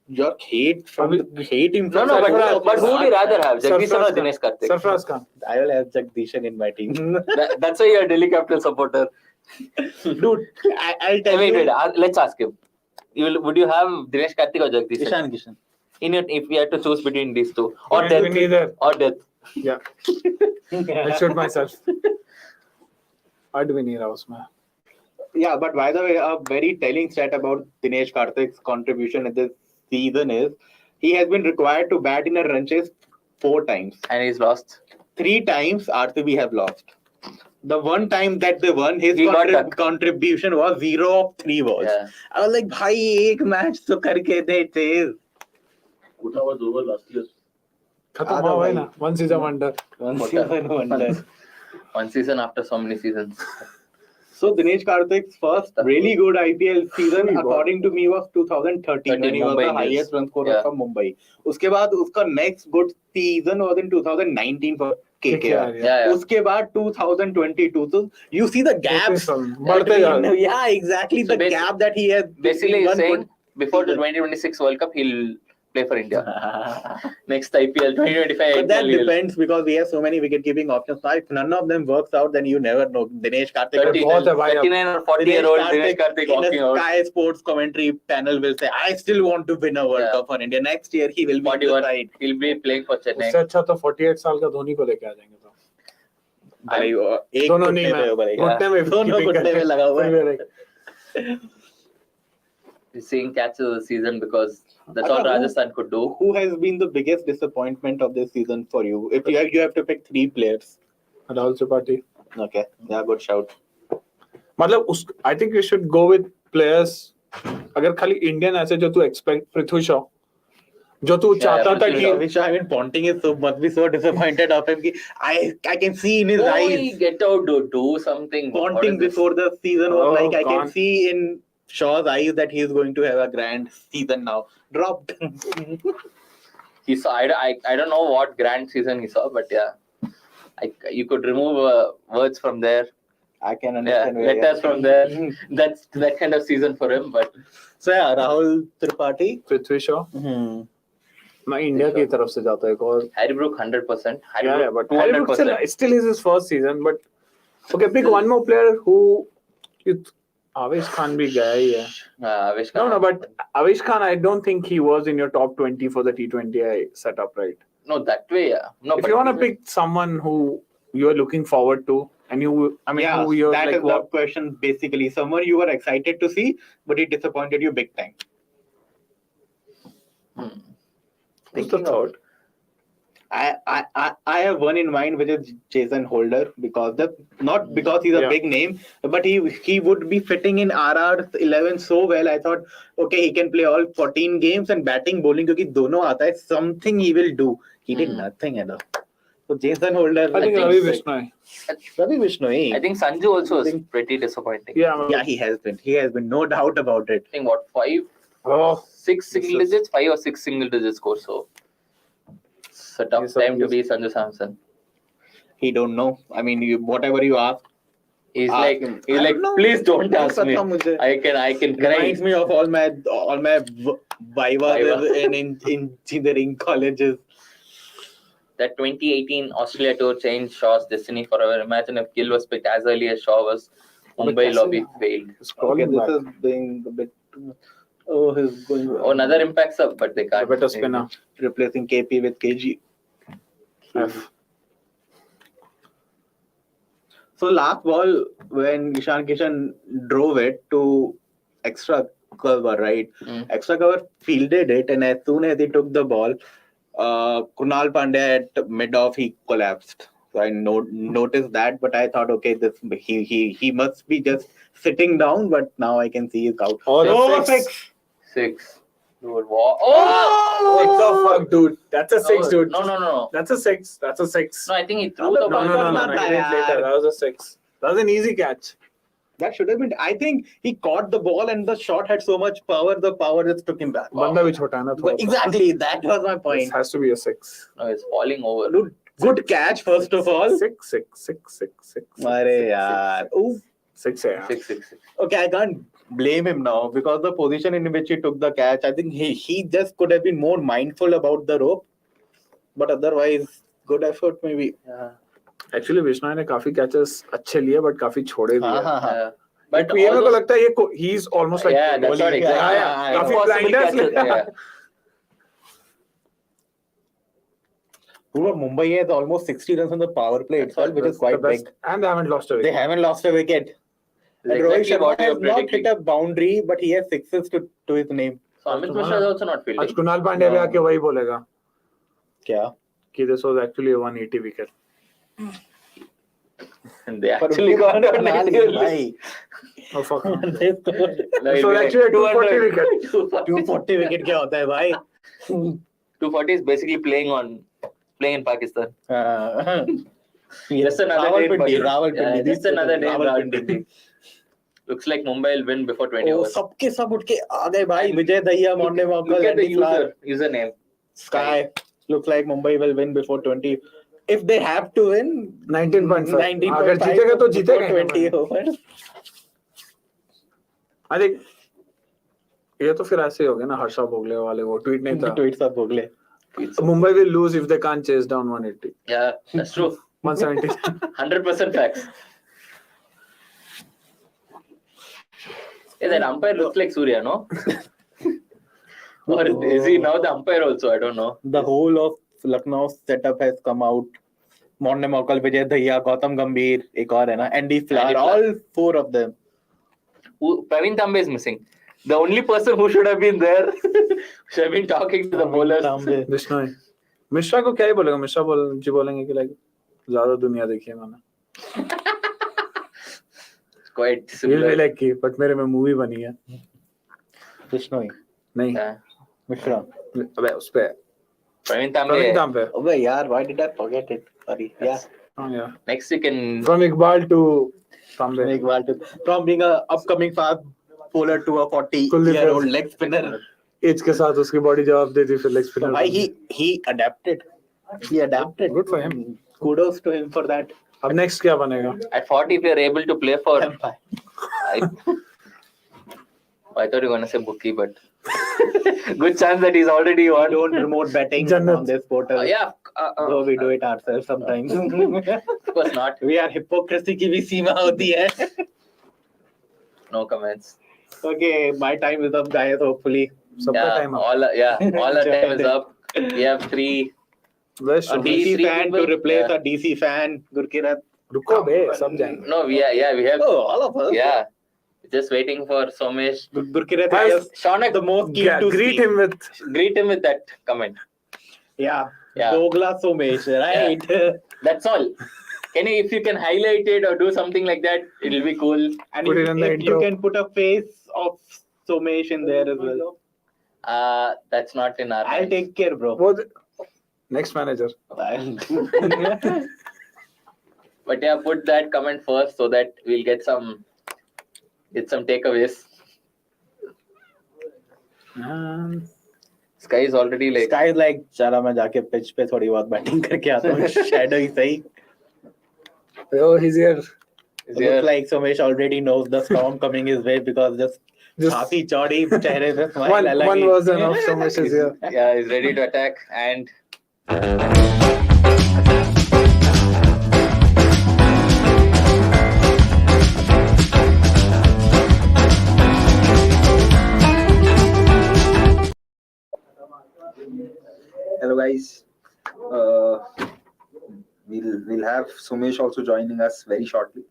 your hate from Abhi- the hate him. No, from no, the- but who would you rather have? Jagdish sir or Sarfraz Khan. Dinesh Karthik? Sarfaraz Khan I will have Jagdishan in my team. That's why you're a Delhi Capital supporter. Dude, I'll tell Wait, you. let's ask him. Would you have Dinesh Karthik or Jagdish sir? Kishan. If we had to choose between these two, or Me death, neither. or death. Yeah. I shoot myself. I'd be near उसमें. Yeah, but by the way, a very telling stat about Dinesh Karthik's contribution in this season is he has been required to bat in a run chase 4 times. And he's lost. 3 times RCB have lost. The one time that they won, his He got ducked. contribution was 0 of 3 balls. Yeah. I was like, भाई एक match तो करके दे chase. Gutta was over last year. खत्म हुआ है ना. One season wonder. One What season wonder. One season after so many seasons. So Dinesh Karthik's first really good IPL season, Three according to me, was 2013 when he was Mumbai the Indians. highest run scorer Yeah. from Mumbai. उसके बाद उसका next good season was in 2019 for KKR. Yeah. उसके बाद 2022. So you see the gaps. बढ़ते जा रहे. Yeah, exactly. So The gap that he has. Basically, between he's one saying before the season. 2026 World Cup, he'll play for India. good- Next IPL, 2025 But that IPL. he'll- depends because we have so many wicket keeping options. Now, if none of them works out, then you never know. Dinesh Karthik. 30, बहुत है भाई अब. 39 or 40-year-old Dinesh Karthik in walking a out. Sky Sports commentary panel will say, I still want to win a World Yeah. Cup for India. Next year, he will be on the 41. side. He'll be playing for Chennai. उससे अच्छा तो 48 साल का धोनी को लेके आ जाएंगे तो. भाई, एक दोनों घुटने नहीं पे मैं. बनेगा। घुटने में दोनों घुटने में लगा हुआ है। He's seeing catches of the season because that's all Rajasthan could do. Who has been the biggest disappointment of this season for you? If you have to pick 3 players. Rahul Tripathi. Okay, yeah, good shout. मतलब उस I think we should go with players. अगर खाली Indian ऐसे जो तू expect Prithvi Shaw जो तू चाहता था कि I mean, Ponting is must be so disappointed of him. I can see in his eyes. Boy, get out, do something. What Ponting is this? before the season was Oh, like, I can God. see in Shaw's eyes that he is going to have a grand season now. Dropped. He saw. I don't know what grand season he saw, but yeah, you could remove words from there. I can Yeah, understand. where letters you're from there. That's that kind of season for him. But So yeah, Rahul Tripathi. Prithvi Shaw मैं India की तरफ से जाता है एक और. Harry Brook 100%. Yeah, but 200%. still is his first season. But okay, pick one more player who you. Avesh Khan भी गया ही है. Avesh Khan. No, but Avesh Khan, I don't think he was in your top 20 for the T20I setup, right? No, that way, yeah. No, If but you want to pick someone who you are looking forward to, and you, I mean, Yeah, who you're that like, is the question basically. Someone you were excited to see, but it disappointed you big time. who's the third? I have one in mind, which is Jason Holder, because not because he's a Yeah. big name, but he would be fitting in RR's 11 so well. I thought, okay, he can play all 14 games and batting, bowling, because दोनों आता है, something he will do. He did nothing at all. So Jason Holder, I think Ravi Vishnoi. Ravi Vishnoi. I think Sanju also is pretty disappointing. Yeah, He has been, no doubt about it. I think what 6 single digits, 5 or 6 single digit scores. So it's a tough He's a- time to be Sanju Samson. He don't know. I mean, whatever you ask. He's Ask like, him. he's I like, don't know. please don't नहीं ask me. पता मुझे. I can cry. Reminds me of all my Viva in engineering colleges. That 2018 Australia tour changed Shaw's destiny forever. Imagine if Gill was picked as early as Shaw was. Mumbai lobby failed. Okay, this is being a bit. Oh, he's going. Oh, another impact sub, but they The can't. better spinner. Replacing KP with KG. F. So last ball when Ishan Kishan drove it to extra cover, right? Extra cover fielded it, and as soon as he took the ball, Kunal Pandey at mid-off he collapsed. So I noticed that, but I thought, okay, he must be just sitting down. But now I can see he's out. Oh, Oh, six. 6. Dude, oh! What the fuck, dude? That's a six, No, dude. No. That's a six. That's a six. No, I think he threw No, the ball. No. He didn't later. That was a six. That was an easy catch. That should have been. I think he caught the ball and the shot had so much power. The power just took him back. Banda bhi chota hai na thoda. But exactly, that was my This point. has to be a six. No, it's falling over. Dude, good catch first of all. Six. Arey yaar. Ooh. Six hai yaar. 6. Okay, I can't blame him now because the position in which he took the catch, I think he just could have been more mindful about the rope. But otherwise, good effort maybe. Yeah. Actually, Vishnu ने काफी catches अच्छे लिए, but काफी छोड़े भी. Yeah. But ये मेरे को all लगता है ये he's almost like yeah, that's what exactly. काफी Impossible blinders catches, ले. yeah. Mumbai has almost 60 runs on the power play itself, which is quite big. And they haven't lost a They wicket. haven't lost a wicket. And Exactly Rohit Sharma what you has are not predicting. hit a boundary, but he has sixes to his name. So Amit Mishra is also not आज fielding. Kunal Pandya भी आके वही बोलेगा Kya? कि this was actually a 180 wicket. And they actually got on Bhai. Oh fuck. They scored. This was actually a 240 wicket. 240 wicket क्या होता है भाई? 240 is basically playing in Pakistan. Yes, Just another day in Rawalpindi. Pakistan. Yeah, Rawalpindi. just another day in Rawalpindi. Rawalpindi. Looks like Mumbai will win before 20 Oh, overs. सबके सब उठ के आ गए भाई. Vijay Dahiya, Monday Look Mokal, at the Andy Flower, username. Sky. Looks like Mumbai will win before 20. If they have to win, 19.5. 19.5 अगर जीतेगा तो before जीतेगा 20 overs. I think ये तो फिर ऐसे ही हो गया ना हर्षा भोगले वाले वो ट्वीट नहीं था. Tweet सब Bhogle. Mumbai will lose if they can't chase down 180. Yeah, that's true. 170. 100% facts. Hey, that umpire looks like Surya, no? Or is he now the umpire also? I don't know. The whole of Lucknow setup has come out. Monday Mokal, Vijay Dahiya, Gautam Gambhir, एक और है ना, Andy Flower, Andy Flower. all four of them. Praveen Tambe is missing. The only person who should have been there, should have been talking to the bowlers. Vishnu Mishra को क्या ही बोलेगा मिश्रा जी बोलेंगे कि like ज्यादा दुनिया देखी है मैंने. Quite He'll be similar. like कि but मेरे में मूवी बनी है. Vishnu, नहीं Yeah. Mishra. अबे उस पे Praveen प्रवीण Tambe. दाम पे. Oh yaar, why did I forget it? Sorry. Yeah. Oh yeah. Next you can. From Iqbal to Tambe. From being a upcoming fast bowler to a 40-year-old leg spinner. एज के साथ उसकी body जवाब देती फिर leg So spinner. why he adapted. He adapted. Good for him. Kudos to him for that. अब next क्या बनेगा? At 40, if you're able to play for. Empire. I thought you were going to say bookie, but. Good chance that he's already We won. don't promote betting Jannat. on this portal. Yeah. Though we do it ourselves sometimes. Of course not. We are hypocrisy की भी सीमा होती है. No comments. Okay, my time is up, guys. Hopefully, सबका Yeah, time all our time is up. We have 3. बस a These DC three fan to people- replace yeah. a DC fan. Gurkirat. रुको बे सब जाएंगे. No, we have. Oh, all of us. Yeah. Just waiting for Somesh. Gurkirat Guys, is Shaunak, the most keen to Greet see. him with greet him with that comment. Yeah. Yeah. Dogla Somesh, right? That's all. If you can highlight it or do something like that, it'll be cool. And Put it in the if you intro. can put a face of Somesh in there as well. That's not in our I'll hands. take care, bro. वो next manager. But yeah, put that comment first so that we'll get some takeaways. Sky is already like. Sky is like, चला मैं जाके pitch पे थोड़ी बहुत batting करके आता हूँ. Shadow ही सही. Oh, he's here. Is here. Looks like Somesh already knows the storm coming his way because just छाती चौड़ी चेहरे पे smile अलग One he. version of Somesh is here. Yeah, he's ready to attack and. Hello guys. We'll have Somesh also joining us very shortly.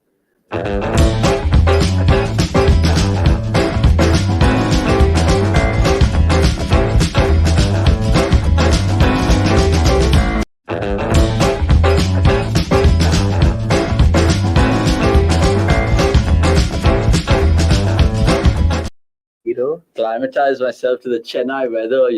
Hero. Climatize myself to the Chennai weather,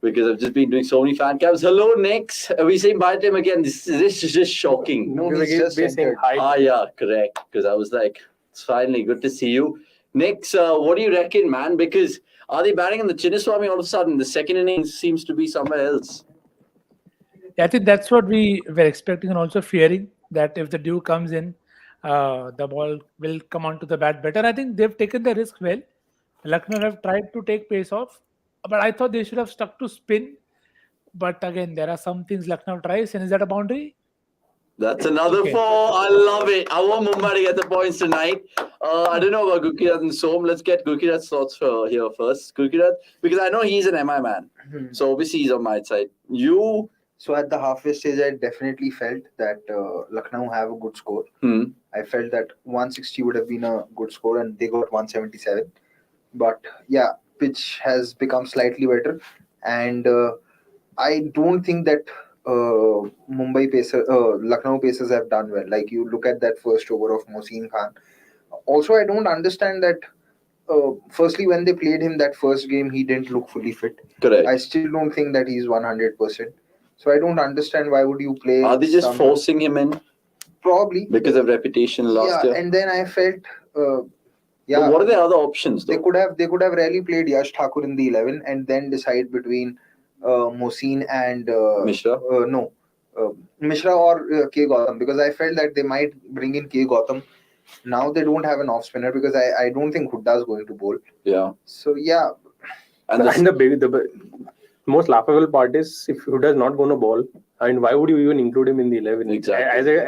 because I've just been doing so many fan cams. Hello, Nix. Are we saying bye to him again? This is just shocking. No, We're he's just saying entered. hi. Yeah, correct. Because I was like, it's finally good to see you. Nix, what do you reckon, man? Because are they batting in the Chinnaswamy all of a sudden? The second innings seems to be somewhere else. I think that's what we were expecting and also fearing, that if the dew comes in, the ball will come onto the bat better. I think they've taken the risk well. Lucknow have tried to take pace off, but I thought they should have stuck to spin. But again, there are some things Lucknow tries, and is that a boundary? That's another Okay. 4. I love it. I want Mumbai to get the points tonight. I don't know about Gurkirat and Som. Let's get Gurkirat's thoughts here first. Gurkirat, because I know he's an MI man. So obviously he's on my side. You... So at the halfway stage, I definitely felt that Lucknow have a good score. I felt that 160 would have been a good score, and they got 177. But yeah, pitch has become slightly better, and I don't think that Lucknow Pacers have done well. Like, you look at that first over of Mohsin Khan. Also, I don't understand that. Firstly, when they played him that first game, he didn't look fully fit. Correct. I still don't think that he's 100%. So I don't understand why would you play. Are they just forcing him in? Probably Because of reputation last year. And then I felt, But what are the other options, though? They could have really played Yash Thakur in the 11 and then decide between Mohsin and Mishra? Mishra or K Gautam, because I felt that they might bring in K Gautam. Now they don't have an off spinner because I don't think Hooda is going to bowl. Yeah. So yeah. And the most laughable part is, if Hooda is not going to bowl, I mean, why would you even include him in the 11? Exactly.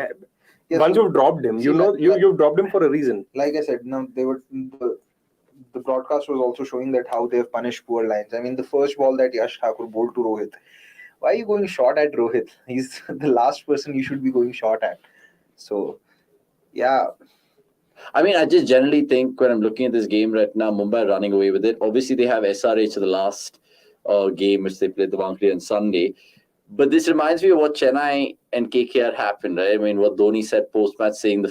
Once you've dropped him, you've dropped him for a reason. Like I said, the broadcast was also showing that how they have punished poor lines. I mean, the first ball that Yash Thakur bowled to Rohit, why are you going short at Rohit? He's the last person you should be going short at. So, yeah. I mean, I just generally think when I'm looking at this game right now, Mumbai are running away with it. Obviously, they have SRH to the last game, which they played the Wankhede on Sunday. But this reminds me of what Chennai and KKR happened, right? I mean, what Dhoni said post-match, saying the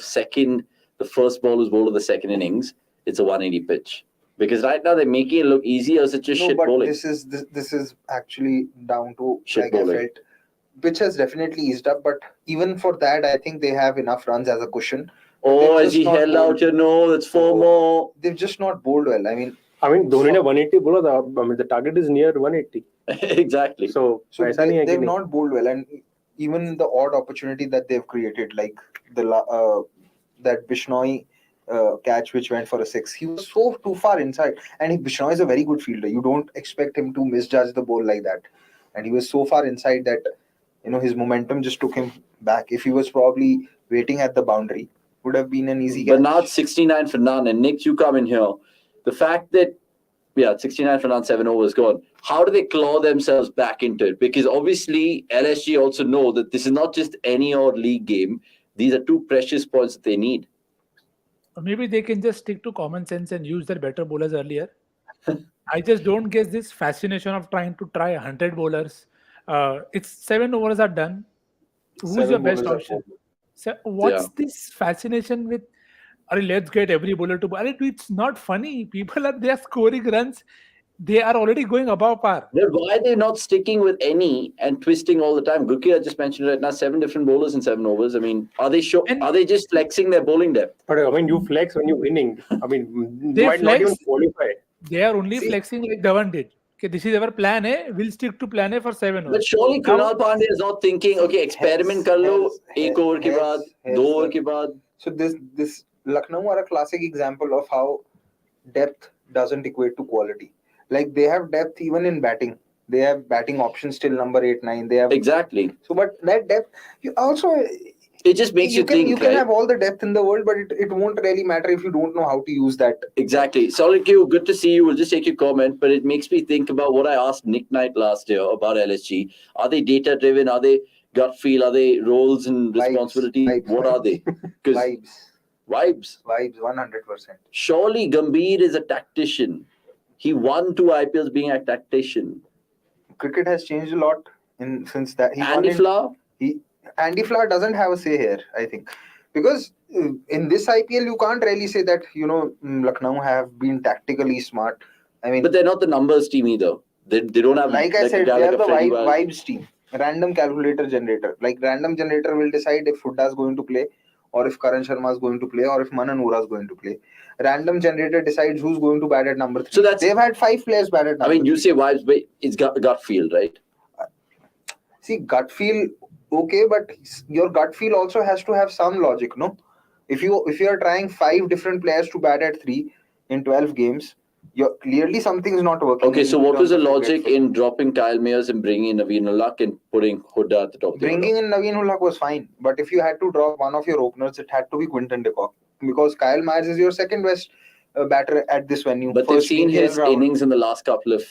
first ball was bowled in the second innings, it's a 180 pitch. Because right now they're making it look easy, or is it just shit bowling? This is actually down to shit bowling. I felt pitch has definitely eased up, but even for that, I think they have enough runs as a cushion. Oh, as he held out your nose, it's 4 more. They've just not bowled well. I mean, Dhoni ne 180 bola, the target is near 180. Exactly. So they've not bowled well, and even the odd opportunity that they've created, like that Bishnoi catch which went for a 6, he was so too far inside, and Bishnoi is a very good fielder. You don't expect him to misjudge the ball like that, and he was so far inside that his momentum just took him back. If he was probably waiting at the boundary, would have been an easy catch. But now it's 69 for none, and Nick, you come in here. The fact that 69 for none, 7 overs gone. How do they claw themselves back into it? Because obviously LSG also know that this is not just any odd league game. These are 2 precious points that they need. Maybe they can just stick to common sense and use their better bowlers earlier. I just don't get this fascination of trying to try 100 bowlers. It's 7 overs are done. Who's your best option? So what's this fascination with? Let's get every bowler to bowl. It's not funny. People they are scoring runs. They are already going above par. But why are they not sticking with any and twisting all the time? Gurki, I just mentioned right now, 7 different bowlers in 7 overs. I mean, are they just flexing their bowling depth? But I mean, you flex when you're winning. I mean, they might flex, not even qualify. They are only flexing like Dhawan did. Okay, this is our plan A. We'll stick to plan A for 7 overs. But surely Krunal Pandey is not thinking, okay, experiment kar lo, 1 over ke baad, 2 over ke baad. So this Lucknow are a classic example of how depth doesn't equate to quality. Like, they have depth even in batting. They have batting options till number 8, 9. They have exactly. So, but that depth, it just makes you think. You can have all the depth in the world, but it won't really matter if you don't know how to use that. Exactly. Solid Q, good to see you. We'll just take your comment, but it makes me think about what I asked Nick Knight last year about LSG. Are they data driven? Are they gut feel? Are they roles and responsibility? Vibes. What are they? Vibes, 100%. Surely Gambhir is a tactician. He won 2 IPLs being a tactician. Cricket has changed a lot since that. Andy Flower? Andy Flower doesn't have a say here, I think. Because in this IPL, you can't really say that, Lucknow have been tactically smart. I mean, But they're not the numbers team either. They don't have like I a said, guy they like are a the Freddie Wild. vibes team. Random calculator generator. Like random generator will decide if Hooda is going to play, or if Karan Sharma is going to play, or if Manan Ura is going to play. Random generator decides who's going to bat at number 3. So They've had 5 players bat at number 3. you say vibes, but it's gut feel, right? See, gut feel, okay, but your gut feel also has to have some logic, no? If you are trying 5 different players to bat at 3 in 12 games, you're clearly something's not working. Okay, so what was the logic cricket. in dropping Kyle Mayers and bringing in Naveen Ulak and putting Hooda at the top of the order? Bringing in Naveen Ulak was fine, but if you had to drop one of your openers, it had to be Quinton de Kock, because Kyle Myers is your second best batter at this venue. But they've First seen being his KL Rahul. innings in the last couple of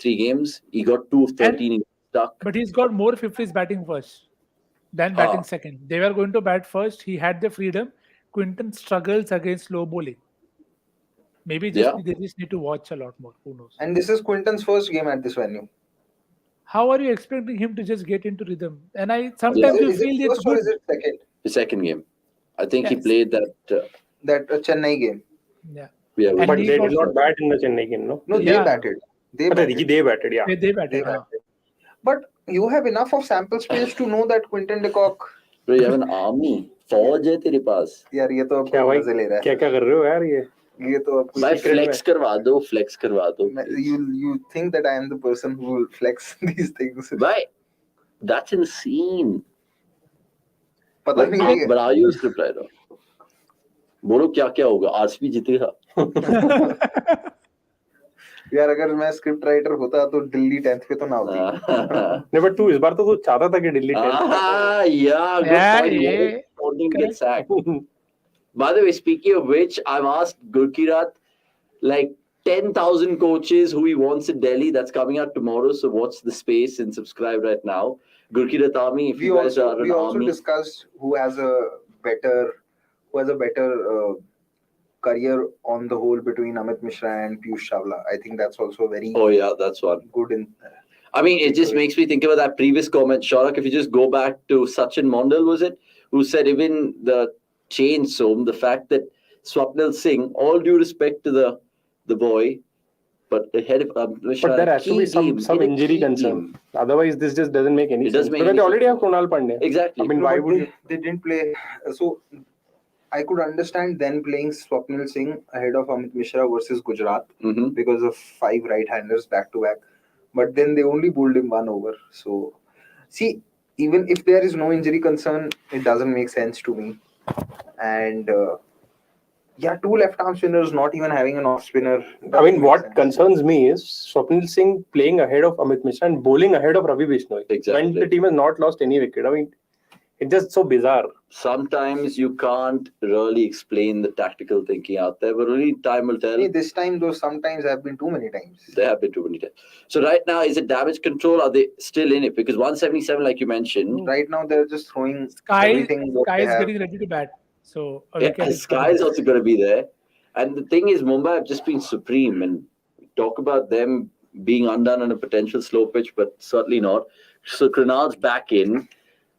3 games. He got 2 of 13. He got stuck. But he's got more 50s batting first than batting second. They were going to bat first. He had the freedom. Quinton struggles against slow bowling. Maybe they just need to watch a lot more. Who knows? And this is Quinton's first game at this venue. How are you expecting him to just get into rhythm? And I sometimes you Is it feel it's first or good. is it second? The second game. I think he Yes. played that. That Chennai game. Yeah. Yeah, And But he they got- did not bat in the Chennai game, no? No, Yeah. they batted. They But batted. they batted, yeah. They batted. They batted. But you have enough of sample space to know that Quinton de Kock. Bro, you have an army. फौज है तेरे पास. यार ये तो क्या आपको भाई मजे ले रहा क्या क्या कर रहे हो यार ये है ये तो आपको भाई secret flex करवा दो. में- you think that I am the person who will flex these things. भाई, that's insane. पता नहीं है But are you a script writer? बोलो क्या क्या होगा? RCB जीतेगा. यार अगर मैं स्क्रिप्ट राइटर होता तो दिल्ली 10th पे तो ना होती. नहीं बट तू इस बार तो चाहता था कि Delhi Yeah, good Yeah, point. yeah. Didn't get sacked. By the way, speaking of which, I've asked Gurkirat like 10,000 coaches who he wants in Delhi. That's coming out tomorrow. So watch the space and subscribe right now. Gurkirat Army, if We you guys are an also army. discussed who has a better career on the whole between Amit Mishra and Piyush Chawla. I think that's also very Oh yeah, that's one. good in. I mean, it just makes me think about that previous comment, Sharak. If you just go back to Sachin Mondal, was it, who said even the change, so the fact that Swapnil Singh, all due respect to the boy, but ahead of but there has to be some injury concern. Otherwise, this just doesn't make any It sense. doesn't make Because any they already have Krunal Pandya. Exactly. I mean, No, why but would they didn't play? So I could understand then playing Swapnil Singh ahead of Amit Mishra versus Gujarat Mhm. because of 5 right-handers back to back. But then they only bowled him 1 over. So see, even if there is no injury concern, it doesn't make sense to me. And 2 left-arm spinners not even having an off spinner. I mean, what concerns me is Swapnil Singh playing ahead of Amit Mishra and bowling ahead of Ravi Bishnoi. Exactly. When the team has not lost any wicket. I mean, it's just so bizarre. Sometimes you can't really explain the tactical thinking out there, but only time will tell. This time, though, sometimes have been too many times. They have been too many times. So right now, is it damage control? Are they still in it? Because 177, like you mentioned, Right now, they're just throwing Sky everything. what is they have. getting ready to bat. So a wicket is Sky is also going to be there. And the thing is, Mumbai have just been supreme. And talk about them being undone on a potential slow pitch, but certainly not. So Krunal's back in.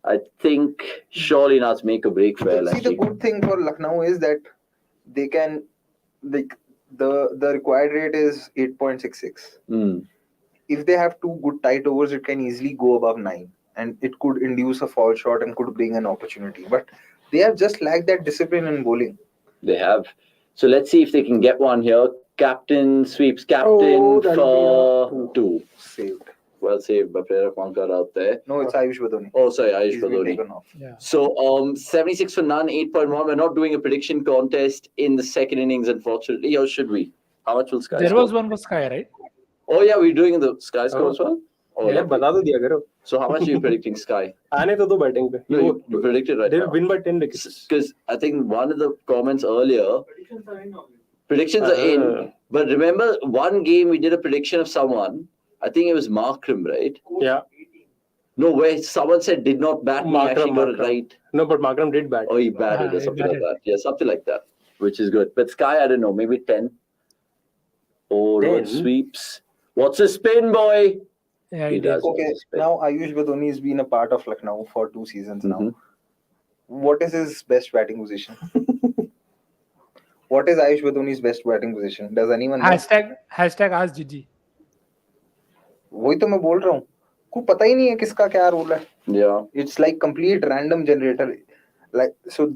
I think surely now it's make or break for See, the actually. good thing for Lucknow is that they can, like, the required rate is 8.66. Mm. If they have 2 good tight overs, it can easily go above 9, and it could induce a fall shot and could bring an opportunity. But they have just lacked that discipline in bowling. They have. So let's see if they can get one here. Captain sweeps captain that'll for 2. Saved. Well saved by Prerna Pankar out there. No, it's Ayush Badoni. Oh, sorry, Ayush He's been Badoni. taken off. Yeah. So 76 for none, 8.1. We're not doing a prediction contest in the second innings, unfortunately. Or should we? How much will Sky There score? was one for Sky, right? Oh, yeah, we're doing the Sky score as well? Oh, Yeah, lovely. बता तो दिया करो. So how much are you predicting Sky? आने तो दो batting पे. No, you predicted right They now. win by 10 wickets. Because I think one of the comments earlier, predictions are in. But remember, one game we did a prediction of someone. I think it was Markram, right? Yeah. No, where someone said did not bat. Me actually got it Markram. right. No, but Markram did bat. Oh, he batted Yeah, or he something like batted. that. Yeah, something like that, which is good. But Sky, I don't know, maybe 10. Oh, Rohit 10? sweeps. What's a spin, boy? Yeah, He he did. does. Okay, now Ayush Badoni has been a part of Lucknow for 2 seasons now. Mhm. what is his best batting position? What is Ayush Baduni's best batting position? Does anyone know? Hashtag ask Gigi. वही तो मैं बोल रहा हूँ. को पता ही नहीं है किसका क्या रोल है. Yeah. It's like complete random generator. Like so.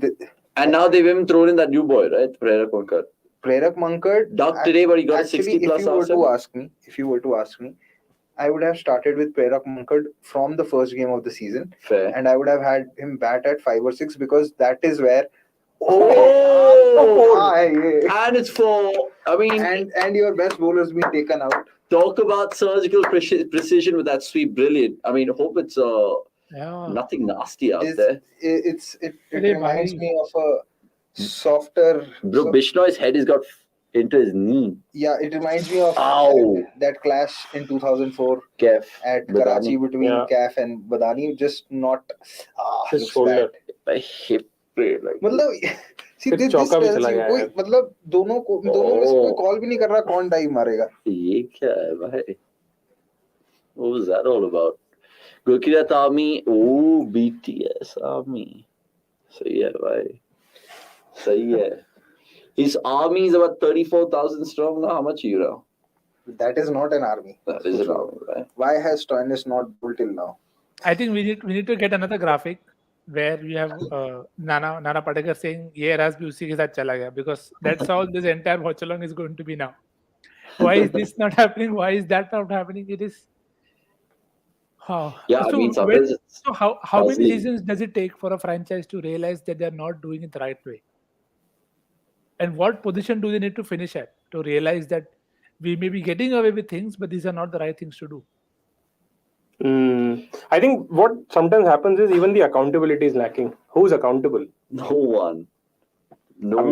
And now they've even thrown in that new boy, right? Prerak Mankad. Prerak Mankad. Ducked today, but he got a 60 plus. If you were to ask me, I would have started with Prerak Mankad from the first game of the season. Fair. And I would have had him bat at 5 or 6 because that is where. And it's 4. I mean, and your best bowler's been taken out. Talk about surgical precision with that sweep. Brilliant. I mean, hope it's nothing nasty out there. It reminds me of a softer. Bro, Bishnoi's head has got into his knee. Yeah, it reminds me of that clash in 2004 Kef at Badani. Karachi between Kaf and Badani. Just not his shoulder. My hip. Like, see, this tells you, मतलब दोनों में से कोई call भी नहीं कर रहा कौन डाई मारेगा. ये क्या है भाई? What was that all about? Gurkirat Army. Oh, BTS Army. सही है भाई. सही है. His army is about 34,000 strong now. How much are you now? That is not an army. That is an army, right? Why has Stoinis not built till now? I think we need to get another graphic where we have Nana Patekar saying ये राज भी उसी के साथ चला गया, because that's how this entire Watchalong is going to be now. Why is this not happening? Why is that not happening? It is. Yeah, so I mean, so how many seasons does it take for a franchise to realize that they're not doing it the right way? And what position do they need to finish at to realize that we may be getting away with things, but these are not the right things to do? I think what sometimes happens is even the accountability is lacking. Who's accountable? No one.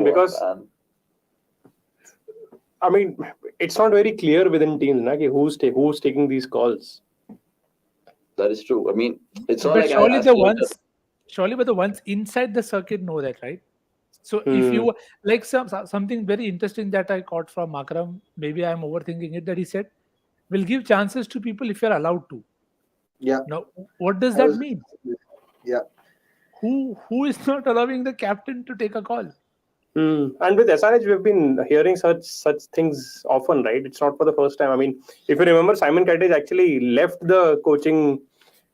Because I mean, it's not very clear within teams, na, who's taking these calls. That is true. I mean, it's not but like surely the ones inside the circuit know that, right? So if you like something very interesting that I caught from Akram, maybe I'm overthinking it, that he said, we'll give chances to people if you're allowed to. Yeah. Now, what does that mean? Yeah. Who is not allowing the captain to take a call? And with SRH, we've been hearing such things often, right? It's not for the first time. I mean, if you remember, Simon Cattage actually left the coaching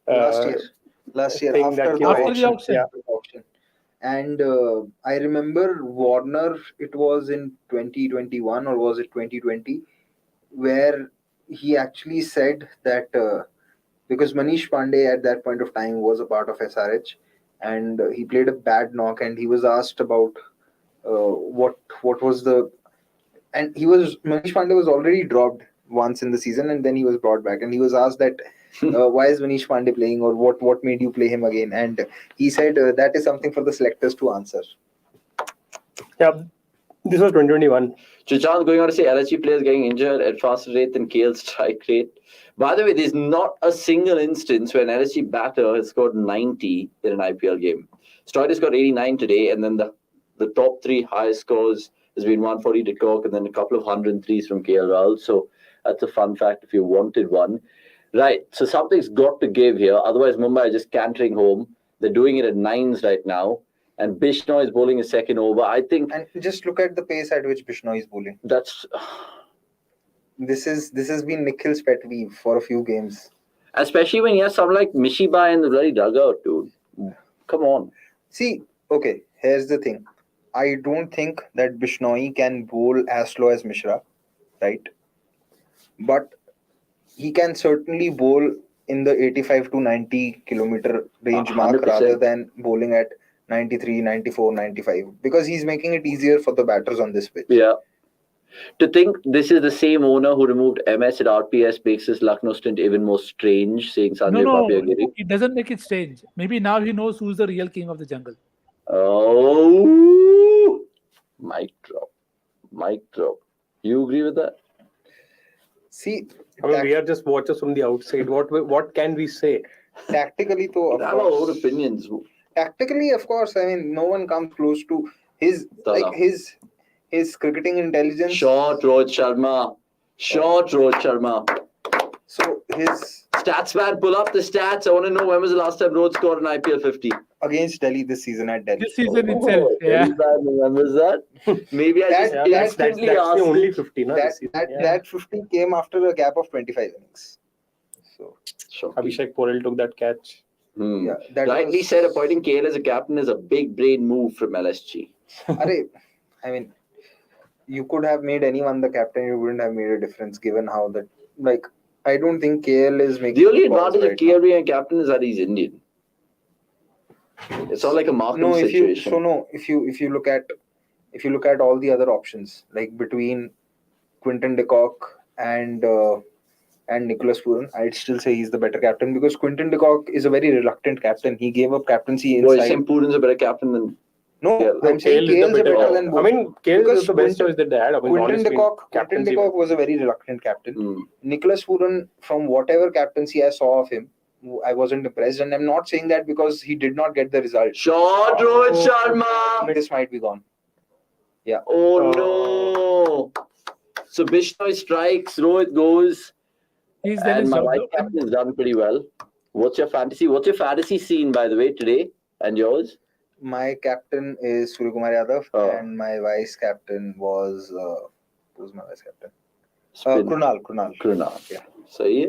last year after the auction. And I remember Warner, it was in 2021 or was it 2020, where he actually said that because Manish Pandey at that point of time was a part of SRH, and he played a bad knock, and he was asked about what was the, and Manish Pandey was already dropped once in the season, and then he was brought back, and he was asked that why is Manish Pandey playing, or what made you play him again, and he said that is something for the selectors to answer. Yeah, this was 2021. Chichan going on to say LHG players getting injured at faster rate than KL's strike rate. By the way, there's not a single instance where an LHG batter has scored 90 in an IPL game. Stoinis got 89 today, and then the top 3 highest scores has been 140 de Kock and then a couple of 103s from KL Rahul. So that's a fun fact if you wanted one. Right, so something's got to give here. Otherwise, Mumbai are just cantering home. They're doing it at 9s right now. And Bishnoi is bowling a second over. I think. And just look at the pace at which Bishnoi is bowling. That's. This has been Nikhil's pet peeve for a few games. Especially when you have someone like Mishibai in the bloody dugout, dude. Come on. See, okay, here's the thing. I don't think that Bishnoi can bowl as slow as Mishra, right? But he can certainly bowl in the 85 to 90 kilometer range mark 100%. rather than bowling at 93, 94, 95, because he's making it easier for the batters on this pitch. Yeah. To think this is the same owner who removed MS at RPS makes his Lucknow stint even more strange, saying Sanjay Papiyagiri. It doesn't make it strange. Maybe now he knows who's the real king of the jungle. Oh, mic drop. You agree with that? See, I mean, we are just watchers from the outside. What can we say? Tactically, though, I have our own opinions. Tactically, of course, I mean, no one comes close to his cricketing intelligence. Short Rohit Sharma. So his stats man, pull up the stats. I want to know when was the last time Rohit scored an IPL 50. against Delhi this season at Delhi. This season itself, yeah. Everybody remembers that. Maybe I just That- That's instantly the asked only it. 50, no? That this season. that 50 came after a gap of 25 innings. So Shocking. Abhishek Porel took that catch. yeah, that Rightly was, said, appointing KL as a captain is a big brain move from LSG. Arey, I mean, you could have made anyone the captain. You wouldn't have made a difference given how that. Like, I don't think KL is making. The only calls advantage of right KL being a captain is that he's Indian. It's not like a now. Markham No, if you situation. if you look at all the other options, like between Quinton de Kock and Nicholas Pooran, I'd still say he's the better captain because Quinton de Kock is a very reluctant captain. He gave up captaincy Boy, inside. Sam Purin's a better captain than. No, KL. I'm saying KL is better than both. I mean, KL Because is the best Quinton- choice that they had. I mean, Quinton honestly, de Kock captaincy- was a very reluctant captain. Hmm. Nicholas Pooran, from whatever captaincy I saw of him, I wasn't impressed, and I'm not saying that because he did not get the result. Shot, Rohit Sharma! This might be gone. Oh no! So Bishnoi strikes, Rohit goes, He's done and his my job. vice captain has done pretty well. What's your fantasy scene, by the way, today? And yours? My captain is Suryakumar Yadav, Oh. and my vice captain was who's my vice captain? Spin. Krunal. Krunal. Yeah. So yeah.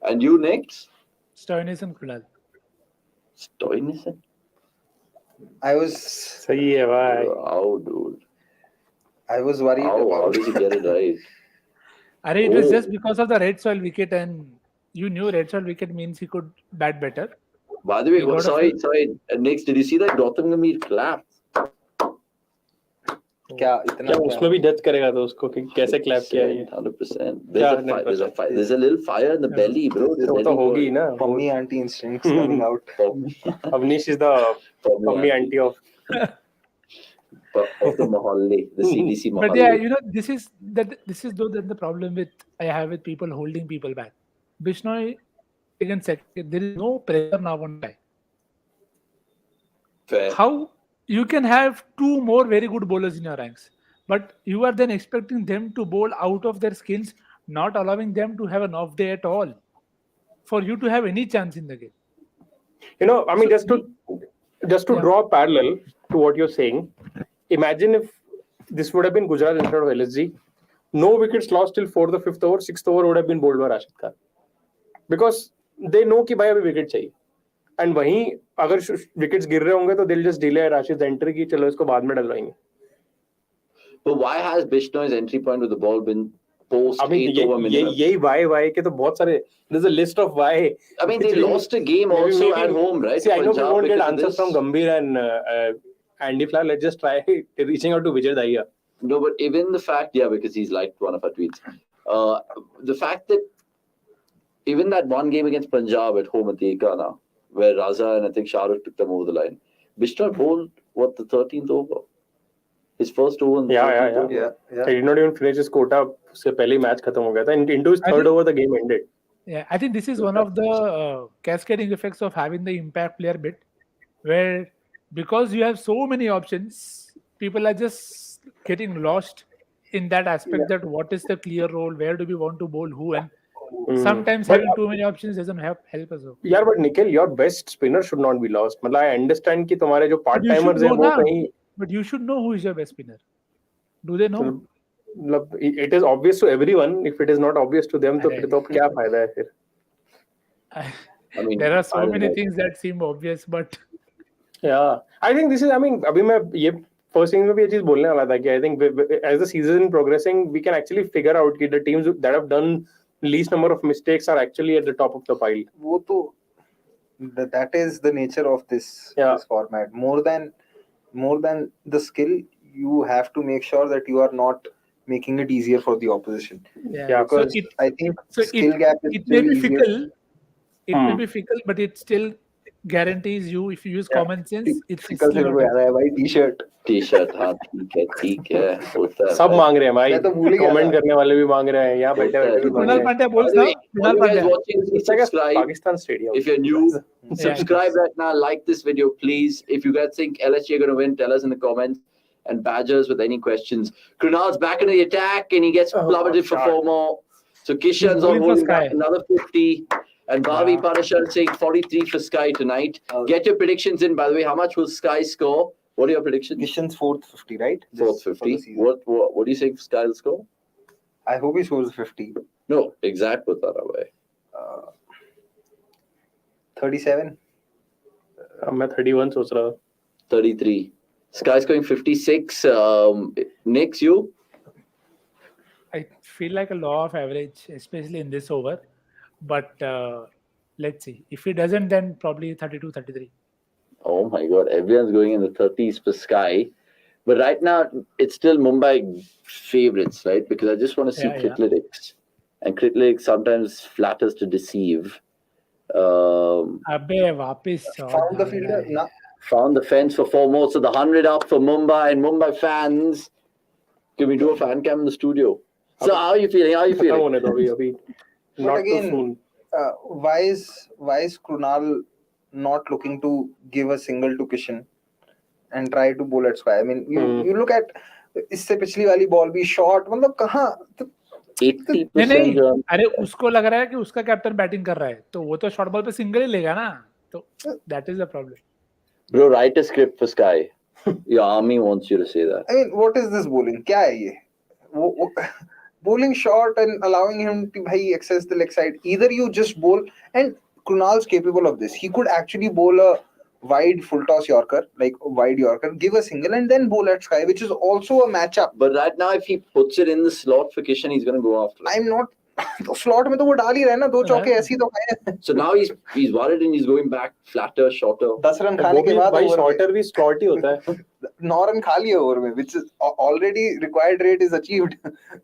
And you next? Stoinis and Krunal. Stoinis? I was Sahi hai, bhai. Wow, dude. I was worried How about. did you get it right? Arey, it was Oh. just because of the red soil wicket, and you knew red soil wicket means he could bat better. By the way, You got a sorry. Next, did you see that Gautam Gambhir clap? क्या इतना क्या उसमें भी जज करेगा तो उसको कि कैसे क्लैप किया है ये 100%. Yeah, There's a little fire in the belly, bro. The वो तो belly होगी ही boy. ना Mummy auntie instincts coming out. Avnish is the mummy auntie of Of the Mohalle, the CDC Mohalle. But yeah, you know, this is though the problem I have with people holding people back. Bishnoi against second, there is no pressure now on guy. Fair. How you can have two more very good bowlers in your ranks, but you are then expecting them to bowl out of their skills, not allowing them to have an off day at all, for you to have any chance in the game. I mean, just to Yeah. draw a parallel to what you're saying, imagine if this would have been Gujarat instead of LSG. No wickets lost till 4th or 5th over. 6th over would have been bowled by Rashid Khan. Because they know कि भाई अभी wicket चाहिए. And वहीं अगर wickets गिर रहे होंगे तो they'll just delay Rashid's entry कि चलो इसको बाद में डलवाएंगे. But why has Bishnoi's entry point with the ball been post I mean, 8 over minimum? यही why के तो बहुत सारे. There's a list of why. I mean, they lost a game also at home, right? See, I know we Punjab won't get because of answers this. from Gambhir and Andy Flower. Let's just try reaching out to Vijay Dahiya. No, but even the fact, because he's liked one of our tweets. The fact that even that one game against Punjab at home at the Ekana, where Raza and I think Shahrukh took them over the line, Bishnoi bowled, the 13th over? His first over in the 13th over. Yeah. He did not even finish his quota. उससे पहले ही match खत्म हो गया था. Into his I third think- over, the game ended. Yeah, I think this is one of the cascading effects of having the impact player bit, where because you have so many options, people are just getting lost in that aspect that what is the clear role, where do we want to bowl who, and sometimes But- having too many options doesn't help us out. यार but Nikhil, your best spinner should not be lost. मतलब I understand कि तुम्हारे जो part But you should timers हैं know वो ना. कहीं But you should know who is your best spinner. Do they know? मतलब it is obvious to everyone. If it is not obvious to them, तो फिर तो क्या फायदा है फिर? I mean, There are so I don't many know. things that seem obvious, but Yeah, I think this is. I mean, अभी मैं ये first thing में भी ये चीज बोलने वाला था कि I think as the season progressing, we can actually figure out कि the teams that have done least number of mistakes are actually at the top of the pile. वो तो that is the nature of this format. More than the skill, you have to make sure that you are not making it easier for the opposition. yeah. Because So I think so skill gap is it may still be easier. fickle. It may be fickle, but it still guarantees you, if you use common sense, it's Fickle से still मेरे को याद आया भाई t-shirt. T-shirt, हाँ, ठीक है, होता है. सब मांग रहे हैं भाई. मैं तो भूल ही गया Comment था. करने वाले भी मांग रहे हैं. यहाँ बैठे बैठे भी मांग Kunal रहे हैं. Pandya बोल By the ना. way, Kunal all you guys Pandya. watching, please It's like a subscribe. Pakistan stadium. If you're new, subscribe right now. Like this video, please. If you guys think LSG are going to win, tell us in the comments. And Badgers with any questions. Krunal's back into the attack and he gets plummeted for shot. 4 more. So Kishan's He's on going for holding back Sky. another 50. And Bhavi Parashar saying 43 for Sky tonight. Get your predictions in, by the way. How much will Sky score? What are your predictions? Kishan's fourth 50, right? Fourth For the 50. season. What do you think Sky will score? I hope he scores 50. No, exact bata raha hai. 37. मैं 31 सोच रहा था. 33. Sky's going 56. Nix, you? I feel like a law of average, especially in this over. But let's see. If he doesn't, then probably 32, 33. Oh my God, everyone's going in the 30s for Sky. But right now, it's still Mumbai favorites, right? Because I just want to see Cricketlytics. And Cricketlytics sometimes flatters to deceive. Abbe, wapis. Found the fielder? No. Found the fence for 4 more. So the 100 up for Mumbai and Mumbai fans. Can we do a fan cam in the studio? So how are you feeling? How are you feeling? But again, why is Krunal not looking to give a single to Kishan and try to bowl at Sky? I mean, you look at इससे पिछली वाली ball भी short, मतलब कहाँ? 80% नहीं, अरे उसको लग रहा है कि उसका कैप्टन बैटिंग कर रहा है, तो वो तो शॉर्ट बॉल पे सिंगल ही लेगा ना, तो that is the problem. Bro, write a script for Sky. Your army wants you to say that. I mean, what is this bowling? क्या है ये? Bowling short and allowing him to access the leg side. Either you just bowl, and Krunal's capable of this. He could actually bowl a wide full toss Yorker, like wide Yorker, give a single and then bowl at Sky, which is also a matchup. But right now, if he puts it in the slot for Kishan, he's going to go after it. I'm not. तो slot में तो वो डाल ही रहा है ना, 2 चौके ऐसी तो खाए. So now he's worried and he's going back flatter, shorter. 10 run खाने के बाद भाई शॉर्टर भी स्लॉट ही होता है. 9 रन खा लिए ओवर में, which is already required rate is achieved.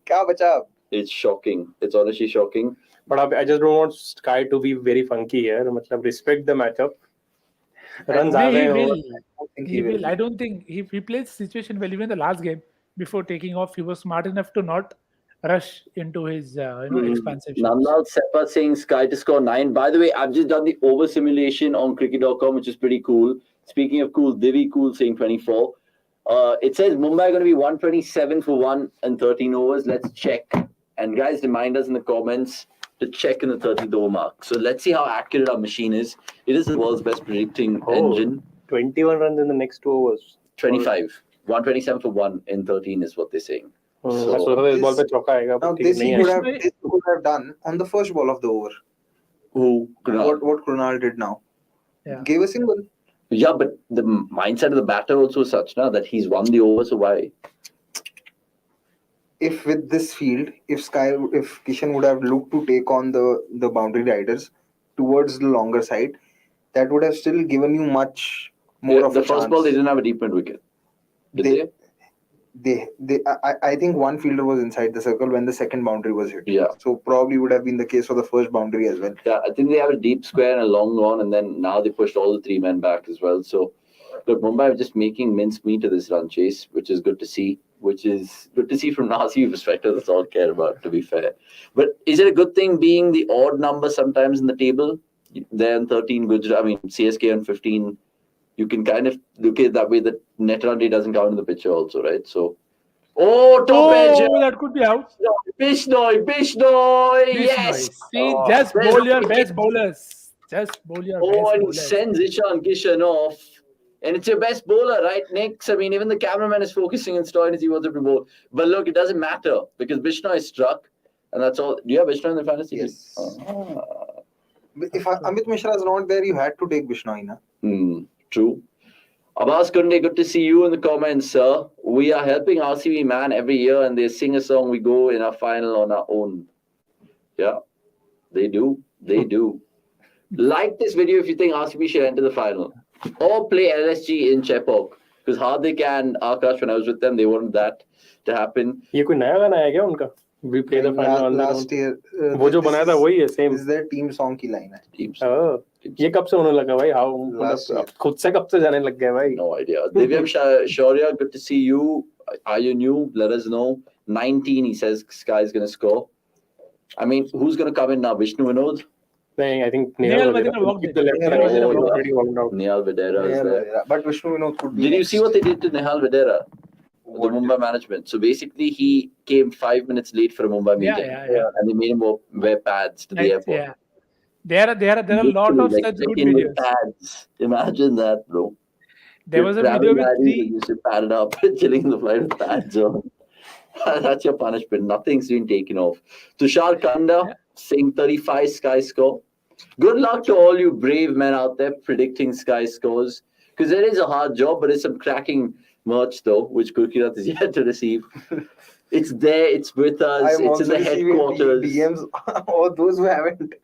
क्या बचा? It's shocking. It's honestly shocking. But I just don't want Sky to be very funky here. मतलब respect the matchup. Runs आ गए over. He will. I don't think he plays the situation well. Even the last game before taking off, he was smart enough to not rush into his expansive shots. Nandal Seppa saying Sky to score 9. By the way, I've just done the over simulation on cricket.com, which is pretty cool. Speaking of cool, Divi Cool saying 24. It says Mumbai going to be 127 for 1 and 13 overs. Let's check. And guys, remind us in the comments to check in the 30th over mark. So let's see how accurate our machine is. It is the world's best predicting engine. 21 runs in the next 2 overs. 25. 127 for 1 in 13 is what they're saying. Now this he could have done on the first ball of the over. Who? Krunal. What Krunal did now. Yeah. Gave a single. Yeah, but the mindset of the batter also is such now that he's won the over, so why? If with this field, if Kishan would have looked to take on the boundary riders towards the longer side, that would have still given you much more of the a chance. first ball they didn't have a deep mid wicket. Did they? I think one fielder was inside the circle when the second boundary was hit. Yeah. So probably would have been the case for the first boundary as well. Yeah, I think they have a deep square and a long on, and then now they pushed all the 3 men back as well. So, look, Mumbai are just making mincemeat of this run chase, which is good to see. Which is good to see from Nasi perspective. That's all I care about, to be fair. But is it a good thing being the odd number sometimes in the table? They're on 13, Gujarat. I mean, CSK on 15. You can kind of look at it that way that net run rate doesn't count in the picture also, right? So, top edge. That could be out. Bishnoi, yes. See, just bowl your best bowlers. Just bowl your best and he bowlers. sends Ishan Kishan off. And it's your best bowler, right, Nix? I mean, even the cameraman is focusing and Stoy as he wants to bowl. But look, it doesn't matter because Bishnoi is struck. And that's all. Do you have Bishnoi in the fantasy? Yes. If Amit Mishra is not there, you had to take Bishnoi, na? True. Abbas Kunde, good to see you in the comments, sir. We are helping RCB Man every year and they sing a song. We go in our final on our own. Yeah, they do. They do. Like this video if you think RCB should enter the final. Or play LSG in Chepauk. Because Hardik and Akash, when I was with them, they wanted that to happen. ये कोई नया गाना है क्या उनका? We play the final last year. वो जो बनाया था वही है same. This is their team song की line है. Teams. ये कब से होने लगा भाई? How खुद से कब से जाने लग गए भाई? No idea. Divyam Shaurya, good to see you. Are you new? Let us know. 19, he says Sky is going to score. I mean, who's going to come in now? Vishnu Vinod? I think Nehal Vadera walked keep the left hand already walked out. Nehal Vadera is there. But Vishnu Vinod could be. Did you see what they did to Nehal Vadera? The Mumbai management. So basically, he came 5 minutes late for a Mumbai meeting. Yeah. And they made him wear pads to the airport. Yeah. There are a lot of Like such good checking with videos. pads. Imagine that, bro. There was a video with and three. you should pad it up, chilling in the flight with pads on. That's your punishment. Nothing's been taken off. Tushar Kanda Yeah. saying 35 Sky score. Good luck to all you brave men out there predicting Sky scores. Because it is a hard job, but it's some cracking merch though, which Gurkirat is yet to receive. It's there, it's with us, I'm it's in also the receiving headquarters. DMs or those who haven't.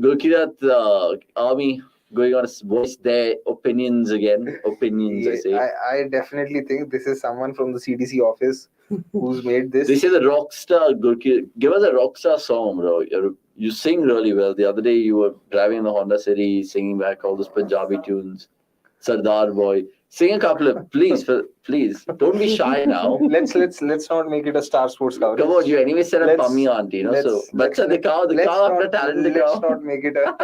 Gurkirat army going on to voice their opinions again. Opinions, I say. I definitely think this is someone from the CDC office who's made this. They say the rockstar Gurkirat. Give us a rockstar song, bro. You sing really well. The other day you were driving in the Honda City, singing back all those Punjabi tunes. Sardar boy. Sing a couple of please. Don't be shy now. Let's not make it a Star Sports coverage. Come on, you anyway said a Let's- pummy auntie, you know. So let's दिखाओ अपना talent let's दिखाओ. not make it a.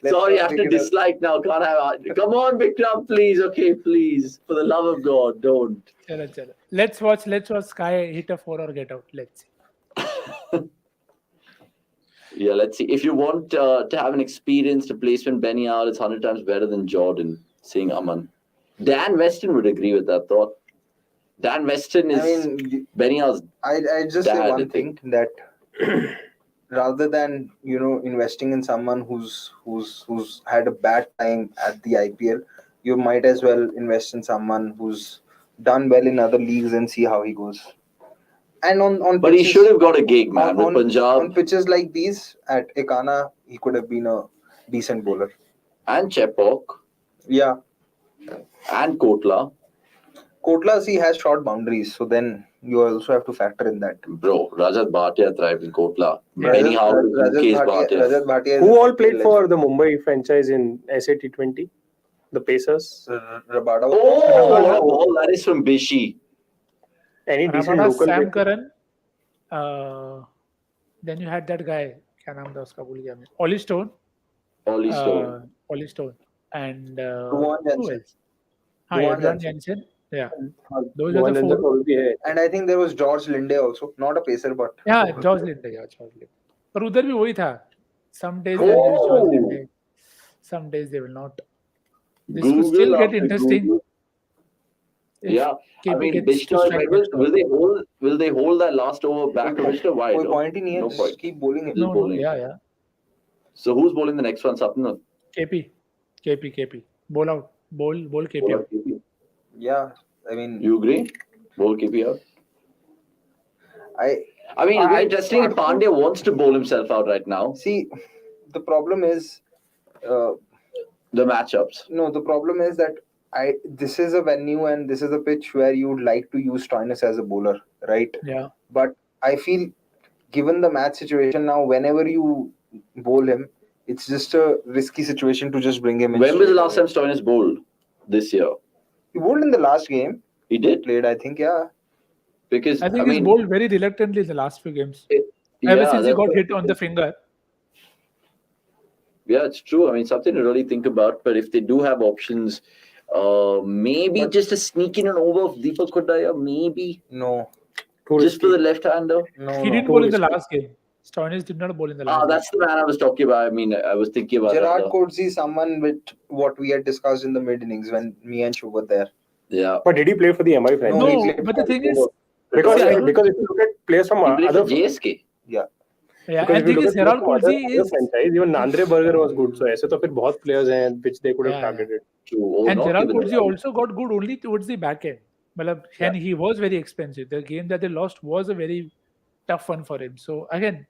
let's Sorry, I not have make to it a- dislike now. Can't have. Come on, Vikram, please. Okay, please. For the love of God, don't. Chalo. Let's watch Sky hit a 4 or get out. Let's see. Yeah, let's see. If you want to have an experienced replacement, Benny Al is 100 times better than Jordan, saying Aman. Dan Weston would agree with that thought. Dan Weston is I mean, Benny Al's. I just Dad, say I one thing that rather than investing in someone who's had a bad time at the IPL, you might as well invest in someone who's done well in other leagues and see how he goes. And on But he pitches- should have got a gig, man. With on Punjab pitches like these at Ekana, he could have been a decent bowler. and Chepauk Yeah, and Kotla. Kotla, he has short boundaries, so then you also have to factor in that. Bro, Rajat Bhatia thrived in Kotla. Yeah. Benny Howard, Mukesh Bhatia. Rajat Bhatia is Who a all played legend. for the Mumbai franchise in SAT20? The Pacers. Rabada. Oh, what a ball. That is from Bishi. Any decent Rabada, local Sam player? Curran. Then you had that guy. क्या नाम था उसका भूल गया मैं. Ollie Stone. Ollie Stone. Ollie Stone. And Duan who Jansen. else? Duan Jansen. Yeah. Those are One the and the four. all भी है. And I think there was George Linde also, not a pacer, but Yeah, George Linde. पर उधर भी वही था. Some days they will use George Linde. Some days they will not. This could still get after interesting. Google. If Yeah, I KP mean, gets to Bishno, strike next over. will they hold that last over back to Bishno? Why? कोई No? point ही नहीं है. No Just point. keep bowling it. No, bowling. yeah. So who's bowling the next one? Sapna? KP. Bowl out. Bowl KP out. Yeah, I mean, You agree? Bowl KP out. I I mean, interestingly, Pandya wants to bowl himself out right now. see. The problem is, The matchups. no, the problem is that this is a venue and this is a pitch where you would like to use Stoinis as a bowler, right? Yeah. But I feel, given the match situation now, whenever you bowl him, it's just a risky situation to just bring him in. When was the straight last away. time Stoinis bowled? This year. He bowled in the last game. He did? Played, I think, yeah. Because, I think he's bowled very reluctantly in the last few games. Ever since he got hit on the finger. Yeah, it's true. I mean, something to really think about. But if they do have options, maybe just a sneak in and over of Deepak Kudaya, maybe No, just for the left-hander. no. He no. didn't bowl in the last game. Stoinis did not bowl in the last game. That's the man I was talking about. I mean, I was thinking about Gerard that. Coetzee, someone with what we had discussed in the mid innings when me and Shub were there. Yeah. But did he play for the MI franchise? No, he No, played but the for thing is, Because See, I don't- if you look at players from He played for other JSK. yeah, because I if you think look is at Herald players from Coetzee other is franchise, even Andre Berger was good. So ऐसे तो फिर बहुत players हैं which they could have Yeah. targeted. True. Oh, and not Gerald even Coetzee that. also got good only towards the back end. And he was very expensive. The game that they lost was a very tough one for him. So again,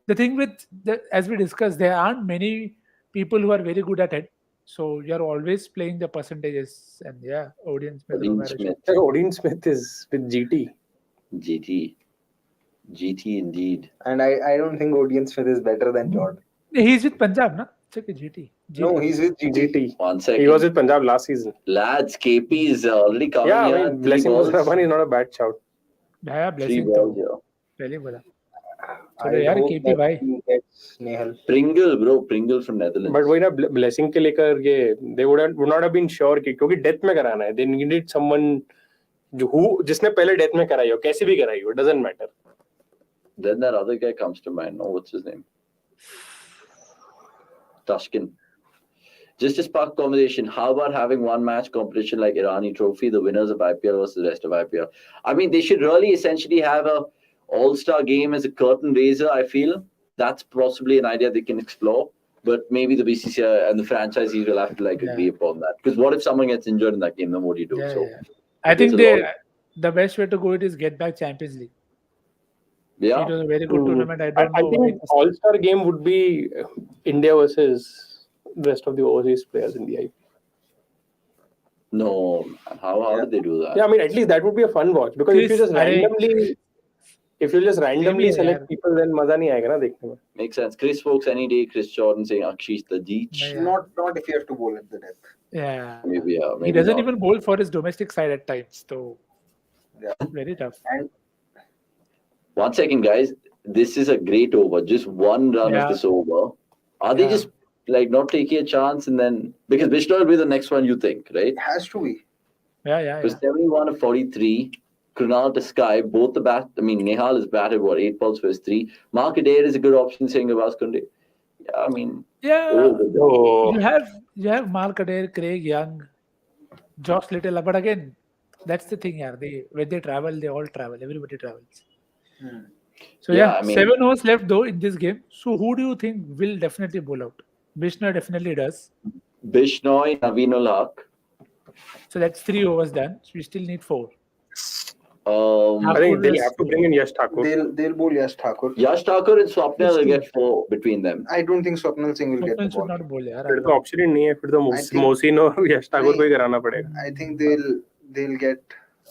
the thing with as we discussed, there aren't many people who are very good at it. So you're always playing the percentages, and Odin Smith. Odin Romero Smith. Like Odin Smith is with GT. GT indeed. And I don't think Odion Smith is better than Jordan. He's with Punjab, na? Check it, GT. No, he's with GT. GT. 1 second. He was with Punjab last season. Lads, KP is already coming Yeah, here. I mean, Blessing Musraban is not a bad shout. Yeah, 3 blessing. balls तो here. पहले बोला. I चलो यार hope KP that भाई. he gets Nehal. Pringle, bro. Pringle from Netherlands. But वही ना Blessing के लेकर ये they would not have been sure कि क्योंकि डेथ में कराना है. They needed someone जिसने पहले डेथ में कराई हो, कैसे भी कराई हो, it doesn't matter. Then that other guy comes to mind. Oh, what's his name? Tashkent. Just to spark conversation, how about having one match competition like Irani Trophy, the winners of IPL versus the rest of IPL? I mean, they should really essentially have a all-star game as a curtain raiser, I feel. That's possibly an idea they can explore. But maybe the BCCI and the franchisees will have to agree upon that. Because what if someone gets injured in that game? Then what do you do? I think the best way to go it is get back Champions League. Yeah, it was a very good tournament. I don't know. I think all-star game would be India versus the rest of the overseas players in the IPL. No, how did they do that? Yeah, I mean, at least that would be a fun watch because if you just randomly select people, then maza nahi aayega na dekhne mein. Makes sense. Chris Folks any day, Chris Jordan saying Akshish Tadich. Not if you have to bowl at the depth. Yeah. Maybe he doesn't not. even bowl for his domestic side at times. So very tough. And 1 second, guys. This is a great over. Just one run of this over. Are they just not taking a chance and then because Bishnoi will be the next one, you think, right? it has to be. Yeah. Because 71 of 43. Krunal to Sky, both the bat. I mean, Nehal is batted 8 balls for his 3. Mark Adair is a good option, saying about Kunde. Yeah, I mean, you have Mark Adair, Craig Young, Josh Little, but again, that's the thing, when they travel, they all travel. Everybody travels. So I mean, 7 overs left though in this game. So who do you think will definitely bowl out? Bishnoi definitely does. Bishnoi, Naveen ul Haq. So that's 3 overs done. So we still need 4. I think they'll have to bring in Yash Thakur. They'll bowl Yash Thakur. Yash Thakur and Swapnil will get 4 between them. I don't think Swapnil Singh will get the ball. not bowl. फिर तो option ही नहीं है फिर तो मोहसिन और यश ठाकुर को ही कराना पड़ेगा. I think they'll get.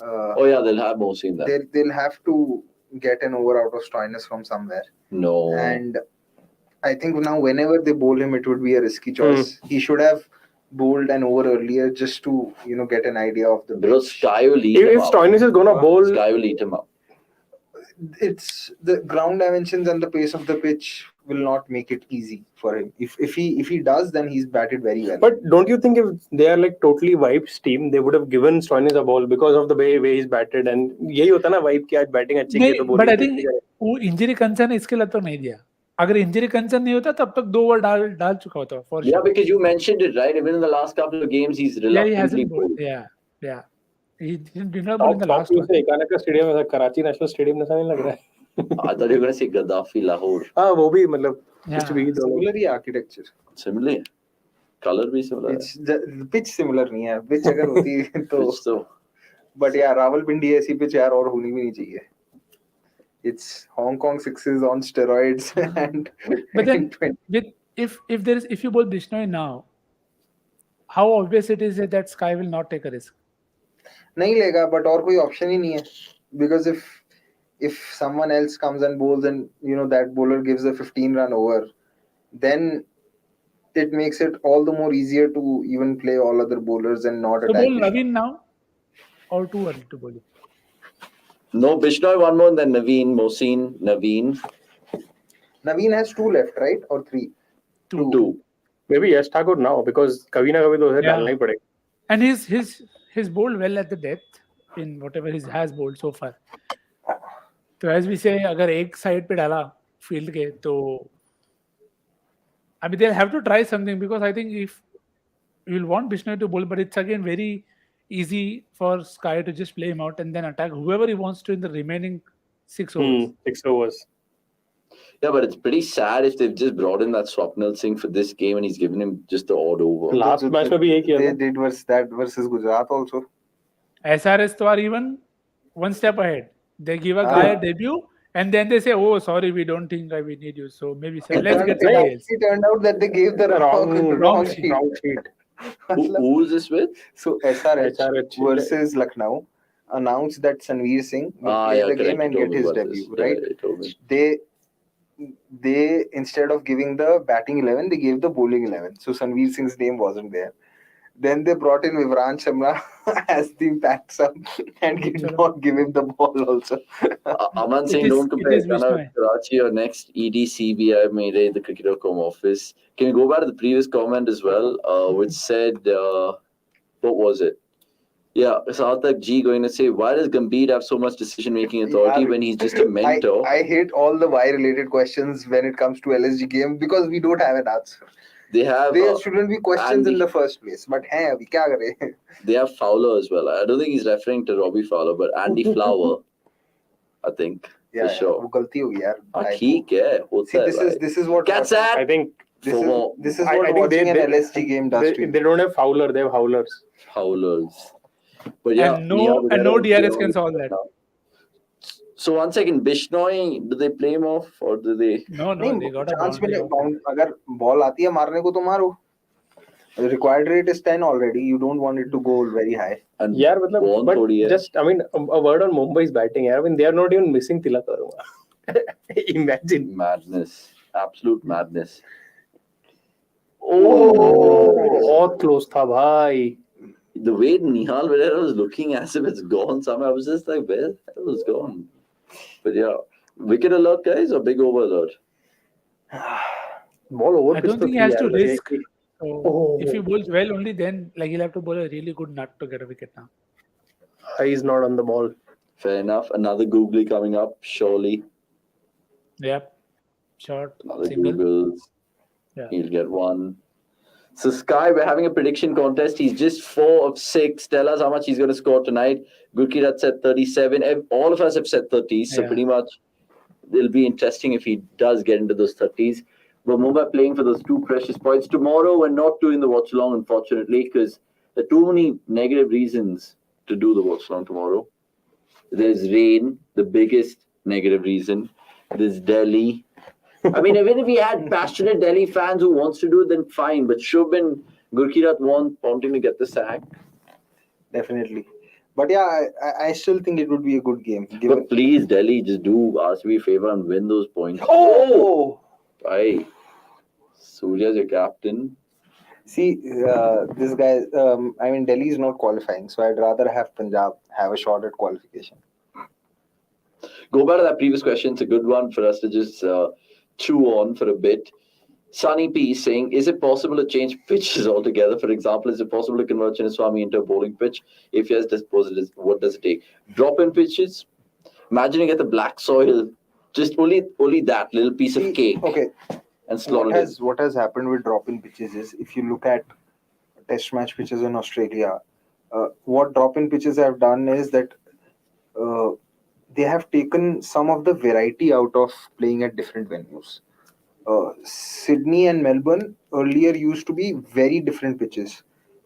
They'll have Mohsin there. They'll have to get an over out of Stoinis from somewhere. No. And I think now whenever they bowl him, it would be a risky choice. He should have bowled an over earlier just to get an idea of the Because Sky will eat him if up. Stoinis is gonna bowl, Sky will eat him up. It's the ground dimensions and the pace of the pitch will not make it easy for him. If he does, then he's batted very well. But don't you think if they are totally Vibes team, they would have given Stoinis a ball because of the way he's batted and यही होता ना Vibe की आज batting अच्छी की तो bowling. But I think वो injury concern इसके लिए तो नहीं दिया. अगर injury concern नहीं होता तब तक 2 ओवर डाल चुका होता. For sure. Because you mentioned it, right? Even in the last couple of games, he's reluctantly bowled. Yeah. He did not bowl in the last one. Ekana stadium ऐसा कराची नेशनल स्टेडियम जैसा नहीं लग रहा है. I thought you were going to say Gaddafi Lahore. हाँ वो भी मतलब Similar architecture. Similar. Color भी similar. It's the pitch similar नहीं है. Pitch अगर होती तो. But Rawalpindi ऐसी pitch यार और होनी भी नहीं चाहिए. It's Hong Kong sixes on steroids and. But then if you bowl Bishnoi now, how obvious it is that Sky will not take a risk? नहीं लेगा, but और कोई option ही नहीं है. Because if someone else comes and bowls and that bowler gives a 15-run over, then it makes it all the more easier to even play all other bowlers and not attack. So bowl Naveen now, or too early to bowl it? No, Bishnoi one more, then Naveen, Mohsin, Naveen. Naveen has 2 left, right? Or 3? 2. Maybe Yash Thakur now because कभी ना कभी तो उसे डालना ही पड़ेगा. And he's bowled well at the depth in whatever he has bowled so far. So as we say, अगर एक side पे डाला field के तो I mean they'll have to try something because I think if you'll want Bishnoi to bowl, but it's again very easy for Sky to just play him out and then attack whoever he wants to in the remaining 6 overs. 6 overs. Yeah, but it's pretty sad if they've just brought in that Swapnil Singh for this game and he's given him just the odd over. Last match में भी यही किया. They did versus Gujarat also. SRS are even one step ahead. They give a guy a debut and then they say, "Oh, sorry, we don't think we need you." So maybe let's get somebody else. It turned out that they gave the wrong sheet. Who is this with? So SRH versus Lucknow announced that Sanveer Singh will play the game and get his debut. Right? They instead of giving the batting 11, they gave the bowling 11. So Sanveer Singh's name wasn't there. Then they brought in Vivrant Shamla as the backup and did not give him the ball also. Aman Singh, don't compare Karachi or next EDCBI made the cricket.com office. Can you go back to the previous comment as well, which said, what was it? Yeah, Sarthak G going to say, why does Gambhir have so much decision-making authority when he's just a mentor? I hate all the why-related questions when it comes to LSG game because we don't have an answer. They have There shouldn't be questions in Andy- the first place. But hey, abhi kya kare? they have Fowler as well. I don't think he's referring to Robbie Fowler, but Andy Flower, I think for sure. वो गलती हो गई यार. हाँ, ठीक है, होता See, है this is what Gets that. I think this is I what think watching an they- LSG game does to you. they don't have Fowler, they have Howlers. Howlers. But yeah, And no DRS can solve that. So 1 second, Bishnoi, do they play him off or do they? No, नहीं, they got a chance boundary. मिले अगर ball आती है मारने को तो मारो. The required rate is 10 already. You don't want it to go very high. And Yeah, but थोड़ी है. just, I mean, a word on Mumbai's batting. I mean, they are not even missing Tilak Verma. Imagine. Madness, absolute madness. बहुत close था भाई. The way Nihal Videra was looking as if it's gone somewhere, I was just like, where the hell was gone? But yeah, wicket alert, guys, or big over alert? Ball over. I don't think he has to risk. So Oh. if he bowls well, only then like he'll have to bowl a really good nut to get a wicket now. He's not on the ball. Fair enough. Another googly coming up, surely. Yep. Short Another single. Googles. Yeah. He'll get one. So Sky, we're having a prediction contest. He's just 4 of 6. Tell us how much he's going to score tonight. Gurkirat said 37. All of us have said 30s. So Yeah. pretty much it'll be interesting if he does get into those 30s. But Mumbai playing for those 2 precious points. Tomorrow we're not doing the watch along, unfortunately, because there are too many negative reasons to do the watch along tomorrow. There's rain, the biggest negative reason. There's Delhi. I mean, even if we had passionate Delhi fans who wants to do it, then fine. But Shubin, Gurkirat wanting to get the sack. Definitely. But yeah, I still think it would be a good game. But please, Delhi, just do ask me a favor and win those points. Oh! Bye. Surya's your captain. See, this guy, I mean, Delhi is not qualifying, so I'd rather have Punjab have a shot at qualification. Go back to that previous question. It's a good one for us to just chew on for a bit. Sunny P is saying, is it possible to change pitches altogether? For example, is it possible to convert Chinnaswamy into a bowling pitch? If yes, what does it take? Drop-in pitches? Imagine you get the black soil, just only that little piece of cake. Okay. And slot it in. What has happened with drop-in pitches is, if you look at test match pitches in Australia, what drop-in pitches have done is that they have taken some of the variety out of playing at different venues. Sydney and Melbourne earlier used to be very different pitches,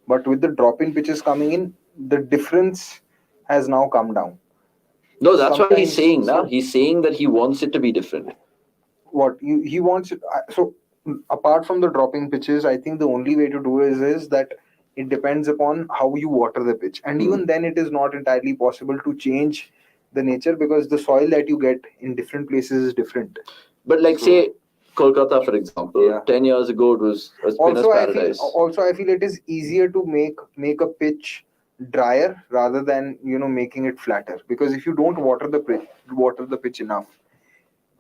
but with the drop-in pitches coming in, the difference has now come down. No, that's what he's Sometimes- saying now. He's saying that he wants it to be different. What he wants it, so apart from the drop-in pitches, I think the only way to do is that it depends upon how you water the pitch, and even then it is not entirely possible to change the nature, because the soil that you get in different places is different. But like, say Kolkata, for example, Yeah. 10 years ago it was a spinner's paradise. I feel it is easier to make a pitch drier rather than making it flatter, because if you don't water the pitch enough,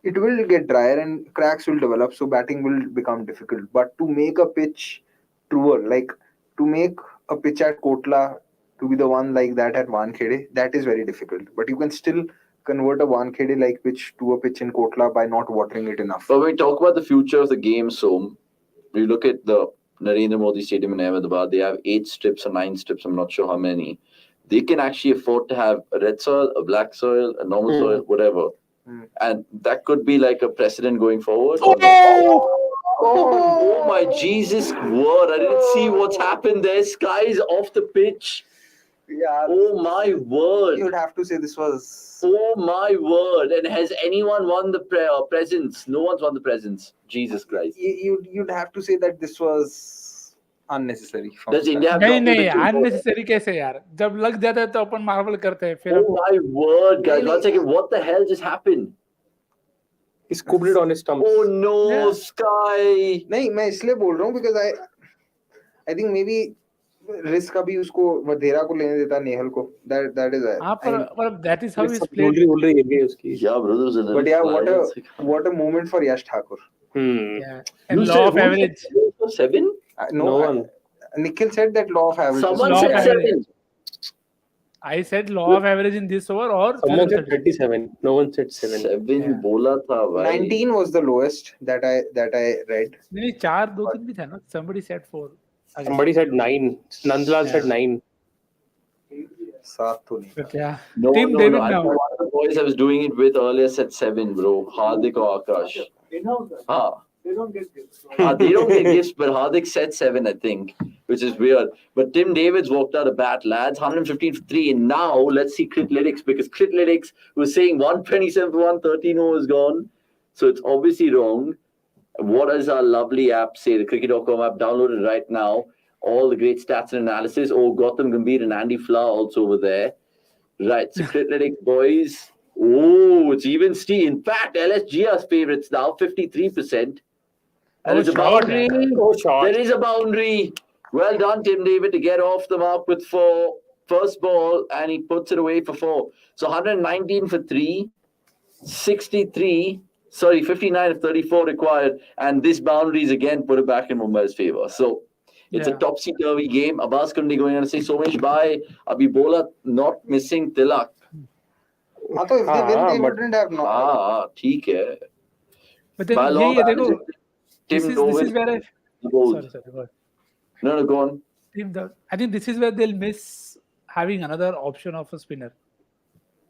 it will get drier and cracks will develop, so batting will become difficult. But to make a pitch truer, like to make a pitch at Kotla to be the one like that at Wankhede, that is very difficult. But you can still convert a Wankhede like pitch to a pitch in Kotla by not watering it enough. But when we talk about the future of the game, so you look at the Narendra Modi Stadium in Ahmedabad, they have 8 strips or 9 strips, I'm not sure how many. They can actually afford to have a red soil, a black soil, a normal soil, whatever. And that could be like a precedent going forward. Oh my Jesus word, I didn't see what's happened there. Sky's off the pitch. Yeah, Oh my word. you'd have to say this was. Oh my word. And has anyone won the presents? No one's won the presents. Jesus Christ. You'd have to say that this was unnecessary. from Does Sky. India have नहीं dropped नहीं the two? unnecessary कैसे यार, जब लग जाता है तो अपन Marvel करते हैं फिर Oh my word, guys. 1 second. What the hell just happened? He scooped it on his stumps. Oh no, Yeah. Sky. नहीं, मैं इसलिए बोल रहा हूँ because I think maybe risk अभी उसको वधेरा को लेने देता नेहल को. That is हाँ I mean, पर that is how he's Some played. boundary area uski. Yeah, bro, there was a little but yeah, fly. It's like, what a moment for Yash Thakur. Yeah. And who law said- of who average. said 7? No one. Nikhil said that law of averages. Someone Law said of 7. I said law of average in this over or Someone said 30. 37. No one said 7. 7 bola tha bhai. 19 was the lowest that I read. नहीं 4 2 3 भी था ना. Somebody said 4. Again. Somebody said 9. Nandlal said 9. 7 तो नहीं. But yeah. No, Team no, David no. I now. think one of the boys I was doing it with earlier said 7, bro. Hardik or Akash. They don't get gifts. They don't get gifts, but Hardik said 7, I think, which is weird. But Tim David's walked out a bat, lads. 115 for 3. And now let's see Cricketlytics, because Cricketlytics was saying 127 for 113 was gone. So it's obviously wrong. What does our lovely app say? The cricket.com app, downloaded right now. All the great stats and analysis. Oh, Gautam Gambhir and Andy Flower also over there. Right, so Cricketlytics boys. Oh, it's even Steve. In fact, LSGR's favourites now, 53%. And it's a boundary. Oh, shot. There is a boundary. Well done, Tim David, to get off the mark with 4. First ball, and he puts it away for 4. So 119 for 3. 59 of 34 required. And this boundaries again put it back in Mumbai's favour. So it's a topsy-turvy game. Abbas Kundi going on to say, Somesh bhai, Abhi bola, not missing Tilak. So if they win, they wouldn't have not. ठीक है. But then By law, ये देखो, Tim this Nolan is where I goals. sorry, go ahead. No, go on. I think this is where they'll miss having another option of a spinner.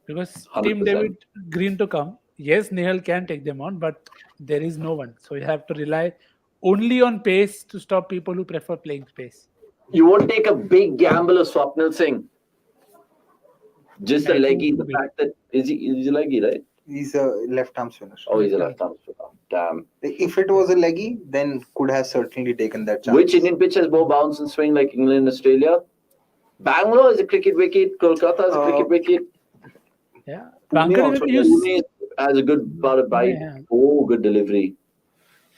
Because Team 100%. David Green to come. Yes, Nehal can take them on, but there is no one. So you have to rely only on pace to stop people who prefer playing pace. You won't take a big gamble of Swapnil Singh. Just a I leggy. think The he fact that he's a leggy, right? He's a left-arm spinner. Oh, he's a left-arm spinner. Damn. If it was a leggy, then could have certainly taken that chance. Which Indian pitch has more bounce and swing like England and Australia? Bangalore is a cricket wicket. Kolkata is a cricket wicket. Yeah. Pune Bangalore also- maybe use- Pune has a good about a bite. Yeah. Oh, good delivery.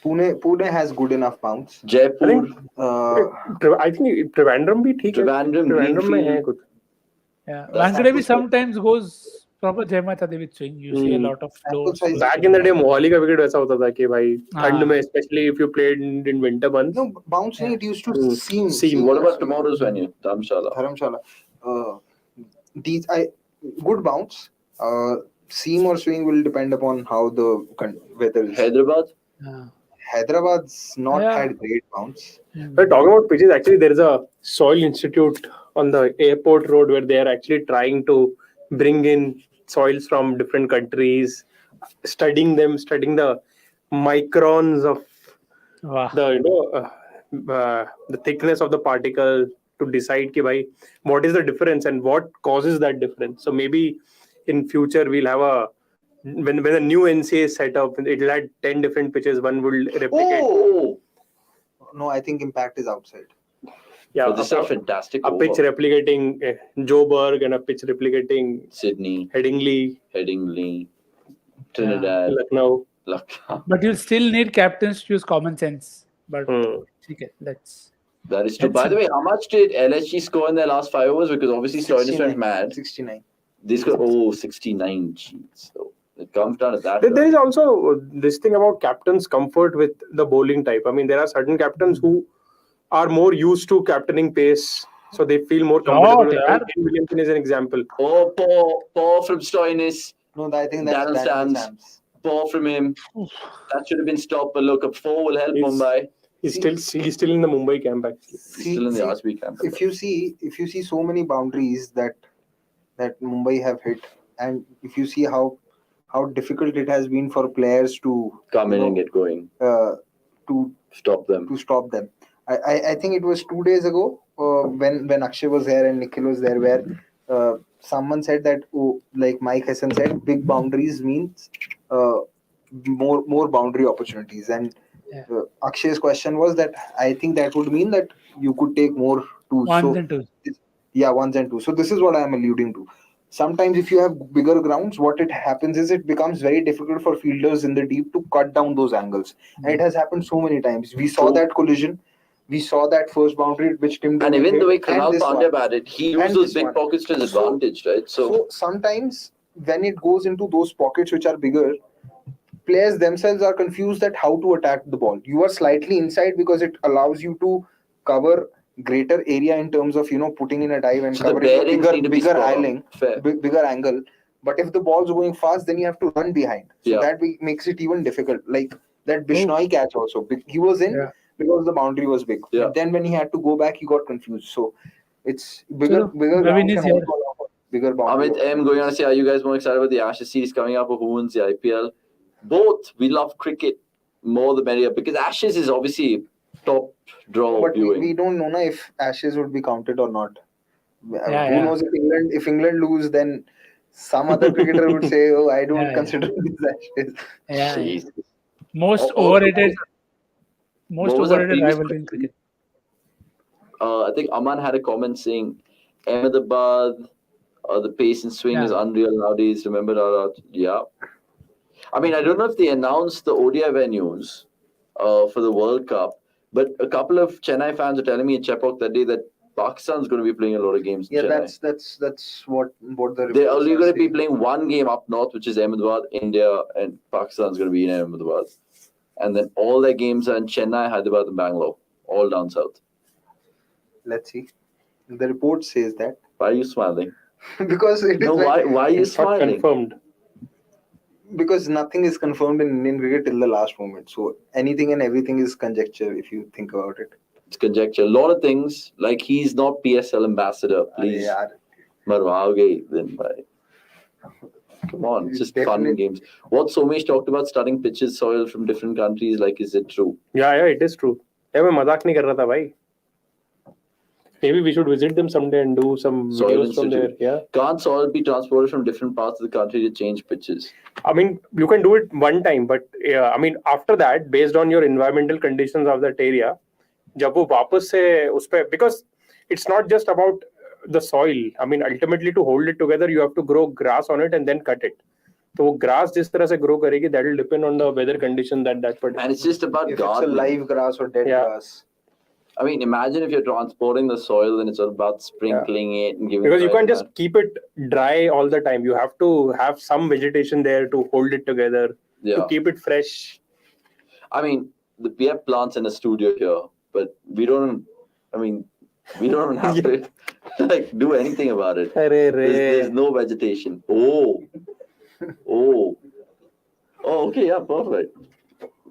Pune has good enough bounce. Jaipur, I think- Uh, I think Trivandrum भी ठीक है. Trivandrum, Trivandrum में है Greenfield. कुछ. Yeah. That's Bangalore not- sometimes goes proper Jai Mata Devi swing. You see a lot of flows. Size- Back in the day, Mohali का wicket वैसा होता था कि भाई हाँ. ठंड में, especially if you played in winter months. no, bouncing it used to Hmm. seem. What about tomorrow's venue? Dharamshala. Dharamshala. Good bounce. Seam or swing will depend upon how the weather is. Hyderabad? Yeah. Hyderabad's not Yeah. had great bounce. But talking about pitches, actually, there is a soil institute on the airport road where they are actually trying to bring in soils from different countries, studying the microns of Wow. the thickness of the particle to decide ki bhai, what is the difference and what causes that difference. So maybe in future we'll have when the new NCA is set up, it'll add 10 different pitches. One will replicate. Oh! No, I think impact is outside. Yeah, But this is a fantastic a pitch over. replicating Joburg and a pitch replicating Sydney, Headingley, Headingley, Trinidad, Lucknow. Lucknow. But you still need captains to use common sense. But okay, let's. That is true. By the way, how much did LSG score in their last 5 overs? Because obviously Stoinis went mad. 69. They scored 69. Jeez. So it comes down to that. There is also this thing about captains' comfort with the bowling type. I mean, there are certain captains who are more used to captaining pace, so they feel more comfortable with that. Kane Williamson is an example. Oh, Paul from Stoinis. No, I think that's Daniel Daniel Sams. Sams. Paul from him. That should have been stopped. But look, a 4 will help He's- Mumbai. He's still in the Mumbai camp actually. He's still in the RSB camp. If you see so many boundaries that Mumbai have hit, and if you see how difficult it has been for players to Come in and get going. to Stop them. stop them. I think it was 2 days ago when Akshay was there and Nikhil was there, where someone said that, like Mike Hassan said, big boundaries means more boundary opportunities. And Akshay's question was that I think that would mean that you could take more twos. Ones and twos. Yeah, ones and twos. So this is what I am alluding to. Sometimes if you have bigger grounds, what it happens is it becomes very difficult for fielders in the deep to cut down those angles. And it has happened so many times. We saw that collision. We saw that first boundary which Tim And David even the way hit, and Kunal this Pandya one. batted, he And used those this big one. pockets to his So- advantage, right? So sometimes when it goes into those pockets which are bigger, players themselves are confused at how to attack the ball. You are slightly inside because it allows you to cover greater area in terms of putting in a dive and So the covering a bearings need to be bigger spot on. island, Fair. bigger angle. But if the ball's going fast, then you have to run behind. So Yeah. that makes it even difficult. Like that Bishnoi catch also. He was in Yeah. because the boundary was big. Yeah. But then when he had to go back, he got confused. So it's bigger Chalo, ground Naveen is can here. also allow for bigger boundary. Amit M going on to say, are you guys more excited about the Ashes series coming up or who wins the IPL? Both. We love cricket more the merrier because Ashes is obviously top draw But viewing. we don't know if Ashes would be counted or not. Who yeah. knows if England lose, then some other cricketer would say, "Oh, I don't Yeah. consider this Ashes." Yeah. Jeez. Most Oh, overrated what was that rivalry previous in question? cricket. I think Aman had a comment saying Ahmedabad, the pace and swing is unreal nowadays. Remember that? Yeah. I mean, I don't know if they announced the ODI venues for the World Cup, but a couple of Chennai fans were telling me in Chepauk that day that Pakistan's going to be playing a lot of games in Yeah, Chennai. that's what the They're reports only are going to be saying. playing one game up north, which is Ahmedabad, India, and Pakistan's going to be in Ahmedabad. And then all their games are in Chennai, Hyderabad, and Bangalore, all down south. Let's see. The report says that Why are you smiling? because it is No, why are you It's not smiling? confirmed. because nothing is confirmed in Indian cricket till the last moment. So anything and everything is conjecture if you think about it. It's conjecture. A lot of things, like he's not PSL ambassador. Please, Yaar, marwaoge then bhai. Come on, it's just fun and games. What Somesh talked about studying pitches, soil from different countries, like, is it true? Yeah, it is true. Yeah, मैं मजाक नहीं कर रहा था भाई. Maybe we should visit them someday and do some Soil videos from there. Institute. Yeah. Can't soil be transported from different parts of the country to change pitches? I mean, you can do it one time, but I mean, after that, based on your environmental conditions of that area, जब वो वापस से उस पे, because it's not just about the soil. I mean, ultimately to hold it together, you have to grow grass on it and then cut it. तो वो grass जिस तरह से grow करेगी, that will depend on the weather condition that particular. And it's just about if it's a gardening. live grass or dead Yeah. grass. I mean, imagine if you're transporting the soil, then it's all about sprinkling it and giving. Because you it can't just keep it dry all the time. You have to have some vegetation there to hold it together, to keep it fresh. I mean, we have plants in a studio here, but we don't. I mean, we don't have to like do anything about it. There's no vegetation. Oh, okay, yeah, perfect.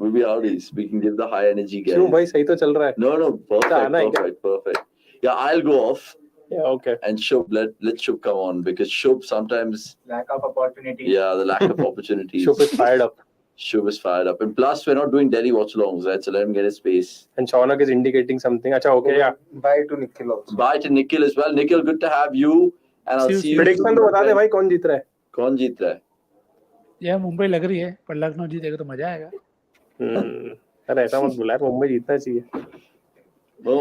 We'll be outies. We can give the high energy guys. क्यों भाई सही तो चल रहा है. No, perfect. Yeah, I'll go off. Yeah, okay. And Shubh, let Shubh come on because Shubh sometimes Lack of opportunity. Yeah, the lack of opportunities. Shubh is fired up. Shubh is fired up, and plus we're not doing Delhi watchalongs, right? So let him get his space. And Shaunak is indicating something. Acha, okay, yeah. Bye to Nikhil also. Bye to Nikhil as well. Nikhil, good to have you. And I'll see you. Prediction तो बता दे भाई कौन जीत रहा है. कौन जीत रहा है? यह मुंबई लग रही है पर लखनऊ जीतेगा तो मजा आएगा. अरे ऐसा मत बुला यार, मुंबई जीतना चाहिए.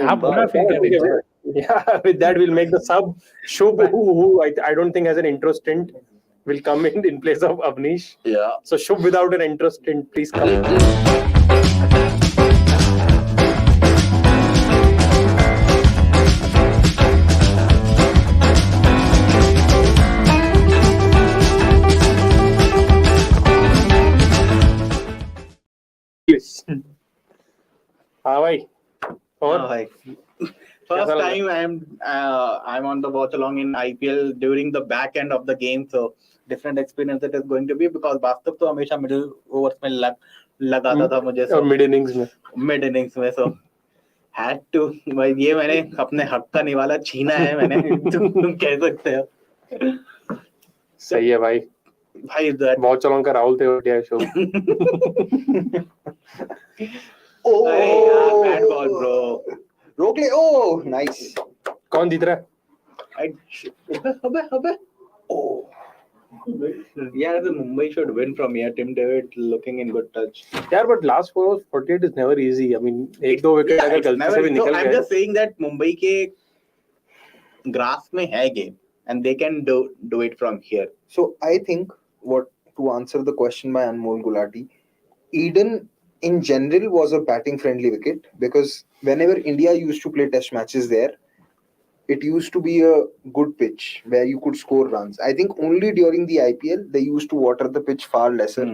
आप बोला फिर क्या tension. Yeah, with that we'll make the sub. Shubh, who I don't think has an intro stint, will come in place of Avnish. Yeah. So Shubh without an intro stint, please come. हाँ भाई. और भाई. First time I'm on the watch along in IPL during the back end of the game, so different experience it is going to be because वास्तव तो हमेशा middle overs में लगाता था मुझे. और mid innings में so had to भाई ये मैंने अपने हक का निवाला छीना है मैंने. तुम कह सकते हो. सही है भाई. भाई बहुत चलों का Rahul Tewatia show. Oh, bad ball, bro. रोक ले. Oh, nice. कौन जीत रहा है? अबे. Oh. Yeah, the Mumbai should win from here. Tim David looking in good touch. Yeah, but last 4 overs 48 is never easy. I mean, एक दो विकेट अगर गलती से भी निकल गए. I'm just saying that Mumbai के grass में है game and they can do it from here. So I think to answer the question by Anmol Gulati, Eden in general was a batting friendly wicket because whenever India used to play test matches there, it used to be a good pitch where you could score runs. I think only during the IPL they used to water the pitch far lesser.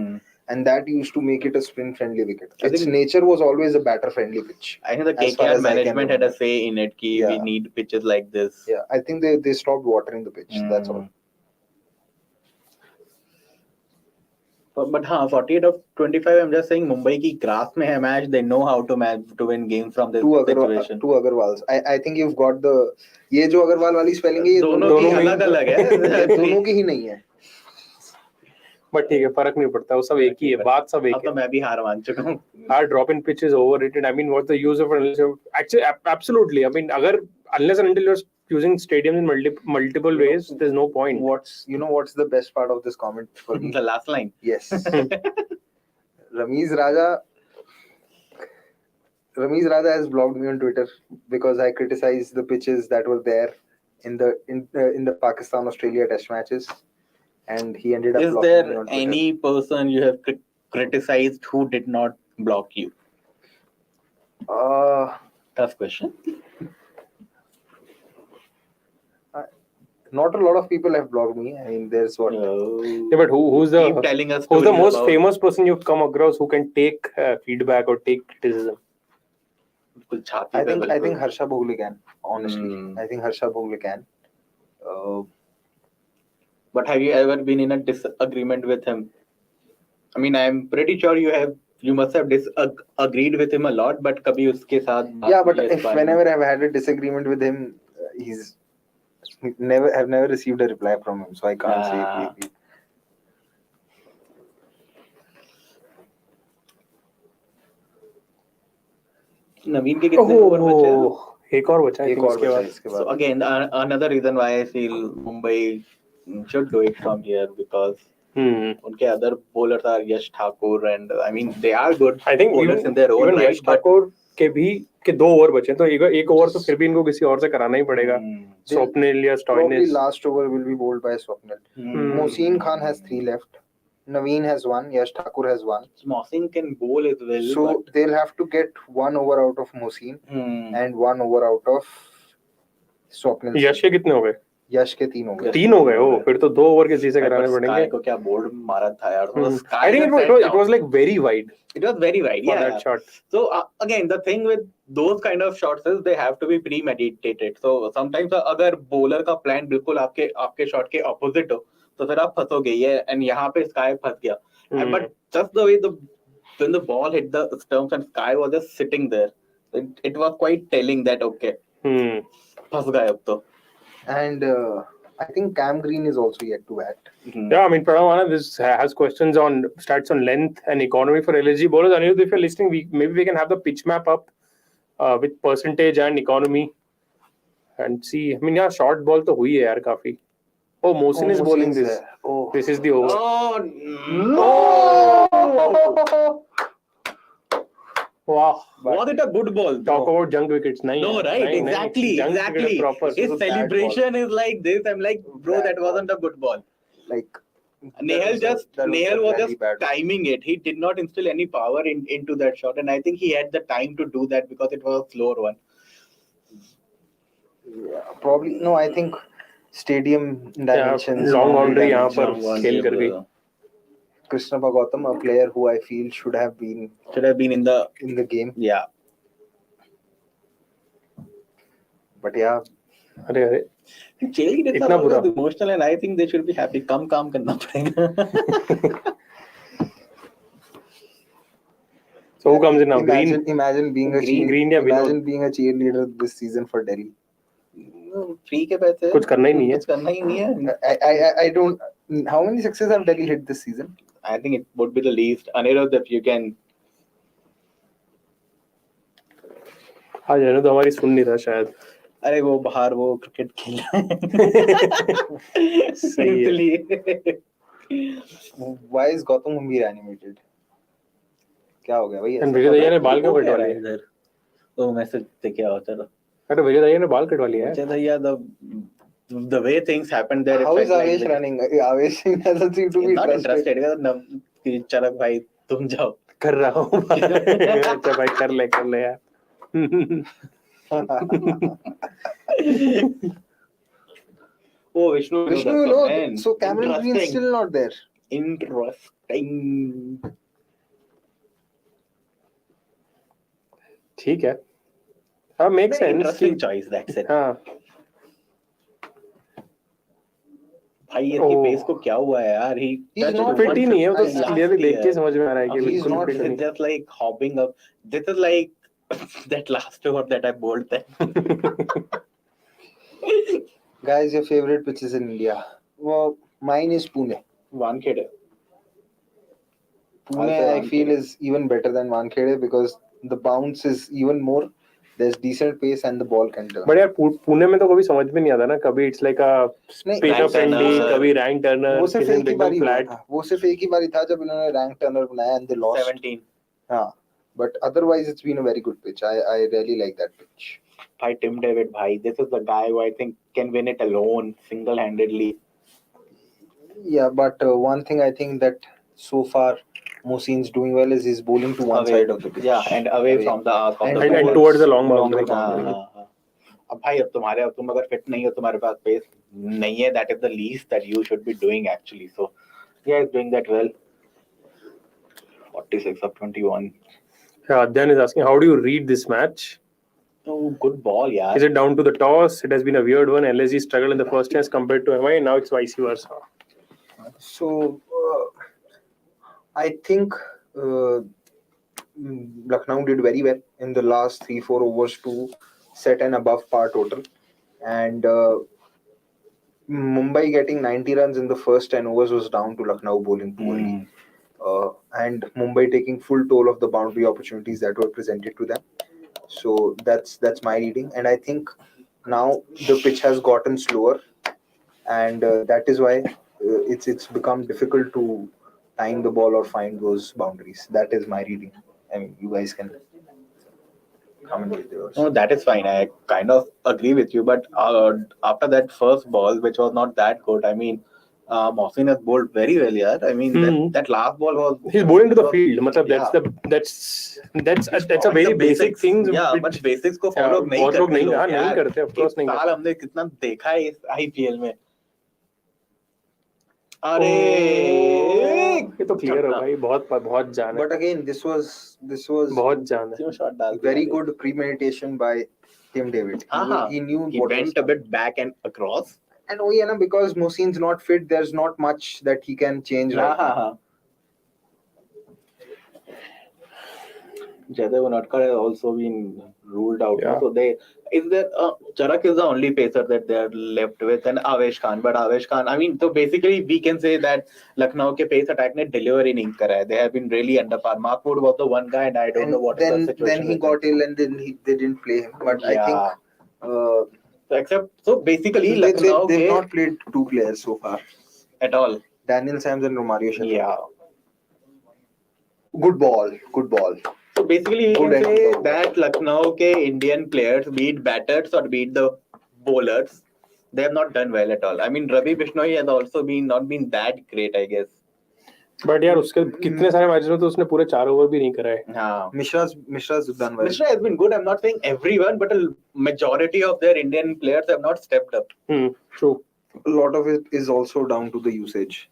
and that used to make it a spin-friendly wicket. I Its think- nature was always a batter-friendly pitch. I think the As far KKR as I can management had a remember. say in it. Ki we Yeah. need pitches like this. Yeah, I think they stopped watering the pitch. That's all. But 48 of 25, I'm just saying Mumbai ki grass mein hai match. They know how to match to win games from this situation. Two Agarwals. I think you've got the ये जो अग्रवाल वाली spelling है ये दोनों दोनों की में- अलग-अलग है. दोनों की ही नहीं है. बट ठीक है, फर्क नहीं पड़ता, वो सब एक ही है, बात सब एक अब तो मैं भी हार मान चुका हूँ. Our drop in pitch is overrated. I mean, what's the use of it? Actually, absolutely. I mean, unless and until you're using stadiums in multiple ways, there's no point. What's the best part of this comment for me? The last line. Yes. Ramiz Raja has blocked me on Twitter because I criticized the pitches that were there in the Pakistan Australia Test matches, and he ended up Is blocking me there on Twitter. any person you have criticized who did not block you? Tough question. Not a lot of people have blocked me. I mean, there's what Yeah, but who's Keep the telling us who's the stories most about- famous person you've come across who can take feedback or take criticism? कुछ छाती I पे think बिल्कुल. Harsha Bhogle can. Honestly, I think Harsha Bhogle can. But have you ever been in a disagreement with him? I mean, I'm pretty sure you must have disagreed with him a lot, but कभी उसके साथ बात Yeah, but हुई है इस if बारे में? whenever I've had a disagreement with him, I've never received a reply from him, so I can't say it lately. नवीन के कितने ओवर बचे हैं? एक और बचा है एक और बचा है इसके So बाद. again, another reason why I feel Mumbai should do it from here because उनके other bowlers are Yash Thakur and I mean they are good I think bowlers even in their own right. Yash Thakur के 2 over बचे हैं, तो एक over तो फिर भी इनको किसी और से कराना ही पड़ेगा. स्वप्निल या Probably Stoinis. last over will be bowled by Swapnil. Mohsin Khan has 3 left. Naveen has 1. Yash Thakur has 1. Mohsin can bowl as well. So they'll have to get 1 over out of Mohsin and 1 over out of Swapnil. यश के कितने हो गए? यश के 3 हो गए. 3 हो गए. ओ, फिर तो 2 ओवर किसी से कराने Sky पड़ेंगे. को क्या बोर्ड मारा था यार. I think it was like very wide It was very wide. for Yeah. that shot. So again, the thing with those kind of shots is they have to be premeditated. So sometimes अगर bowler का plan बिल्कुल आपके shot के opposite हो, तो फिर आप फंसोगे ये and यहाँ पे Sky फंस गया. But just the way when the ball hit the stumps and Sky was just sitting there, it was quite telling that okay, फंस गए अब तो. And I think Cam Green is also yet to bat. Yeah, I mean, Pranav, this has questions on stats on length and economy for LSG bowlers. Anirudh, if you're listening, maybe we can have the pitch map up with percentage and economy and see. I mean, yeah, short ball तो हुई है यार काफी. Oh, Mohsin is bowling Mohsin's this. there. Oh. This is the over. Oh No! Wow. Was it a good ball? Talk about junk wickets. Nahi, No, yaar. right? Nahi, Exactly, nahi. Junk wicket exactly. is proper. His was a bad celebration is like this. I'm like, bro, that wasn't a good ball. Like Nehal that was really just bad. timing it. He did not instill any power into that shot, and I think he had the time to do that because it was a slower one. Yeah, probably no. I think stadium dimensions. long boundary boundary यहाँ dimensions. पर scale कर गई. Krishna Gautam, a player who I feel should have been in the game. yeah. But yeah, अरे अरे. Chelsea did इतना some बुरा. emotional, and I think they should be happy. काम करना पड़ेगा. So who comes in now? imagine being a Green या imagine being a cheerleader this season for Delhi. Free के पैसे. कुछ करना ही नहीं है. कुछ करना ही नहीं है. I don't. How many sixes have Delhi hit this season? I think it would be the least. Anirudh, if you can. आज है ना तो हमारी सुन नहीं रहा शायद. अरे वो बाहर वो क्रिकेट खेल रहा है. सही है. इसलिए. Why is Gautam Gambhir animated? क्या हो गया भाई? And विजय दहिया ने बाल क्यों वो कटवा क्या लिए? इधर? तो मैसेज देखे आओ चलो. अरे विजय दहिया ने बाल कटवा लिया है. अच्छा Dahiya the way things happened there. How is it felt like Avesh the- running? Avesh doesn't seem to be Not trusted. interested. कि चलक भाई तुम जाओ. कर रहा हूँ. अच्छा भाई कर ले यार. Oh, Vishnu. Vishnu, you know, so Cameron Green's still not there. Interesting. Ding. ठीक है, हाँ, makes Very sense. interesting choice. That's it. हाँ, भाई इसकी Oh. पेस को क्या हुआ है यार? He He's touched not fit ही नहीं है, वो तो last clearly देख के year. समझ में आ रहा है कि He's बिल्कुल not. fit This नहीं. is just like hopping up. This is like that last over that I bowled then. Guys, your favorite pitches in India? Well, mine is Pune. Wankhede. Pune, I feel, is even better than Wankhede because the bounce is even more. There's decent pace and the ball can turn. But यार पुणे में तो कभी समझ में नहीं आता ना, कभी इट्स लाइक अ नहीं, स्पेसर rank फ्रेंडली, turner. कभी रैंक टर्नर, वो सिर्फ किसी एक ही दिन बारी एकदम हुआ फ्लैट. था. वो सिर्फ एक ही बारी था जब इन्होंने रैंक टर्नर बनाया and they lost. 17. हाँ, but otherwise it's been a very good pitch. I really like that pitch. By Tim David, bhai. This is the guy who I think can win it alone, single-handedly. Yeah, but one thing I think that so far Mohsin's doing well is he's bowling to one Away. side of the pitch. Yeah, and away from the arc of And the and ball. towards the long Long boundary. boundary. हाँ. अब भाई अब तुम अगर fit नहीं हो, तुम्हारे पास pace नहीं है, that is the least that you should be doing actually. So yeah, he's doing that well. 46 of 21. Yeah, Adyan is asking, how do you read this match? Oh, good ball, yeah. Is it down to the toss? It has been a weird one. LSG struggled in the first test compared to MI. Now it's vice versa. So I think Lucknow did very well in the last 3-4 overs to set an above par total, and Mumbai getting 90 runs in the first 10 overs was down to Lucknow bowling poorly, and Mumbai taking full toll of the boundary opportunities that were presented to them. So that's my reading, and I think now the pitch has gotten slower, and that is why it's become difficult to time the ball or find those boundaries. That is my reading. I mean, you guys can comment with yours. No, that is fine. I kind of agree with you. But after that first ball, which was not that good, I mean, Mohsin has bowled very well here. I mean, that last ball was. He's bowling to the field. मतलब Yeah. that's a very basic thing. Yeah, but basics को follow नहीं बहुत लोग करते नहीं, लोग हाँ, नहीं यार. करते, of course इस नहीं साल करते. हमने कितना देखा है इस IPL में. अरे ये तो क्लियर है भाई, बहुत जान है, But again, this was बहुत जान है. क्यों shot डाल दिया? very good premeditation by Tim David. He knew He what was went a bit back and across. and oh yeah, because Mohsin's not fit, there's not much that he can change right now. Jadhav Unatkar has also been ruled out. Yeah. So Charak is the only pacer that they are left with, and Avesh Khan. But Avesh Khan, I mean, so basically we can say that Lucknow ke pace attack ne delivery nahi kara hai. They have been really under par. Mahmood was the one guy, and I don't And know what is the then situation. he with got him. ill and then they didn't play him. But I think So basically they've Lucknow not played two players so far. at all. Daniel Sams and Romario Sharma. Yeah. Good ball. So basically, we Good can say end. that Lucknow ke Indian players, be it batters or be it the bowlers, they have not done well at all. I mean, Ravi Bishnoi has also not been that great, I guess. But यार उसके कितने सारे matches में तो उसने पूरे 4 over भी नहीं कराए. हाँ. Mishra's done well. Mishra has been good. I'm not saying everyone, but a majority of their Indian players have not stepped up. True. A lot of it is also down to the usage.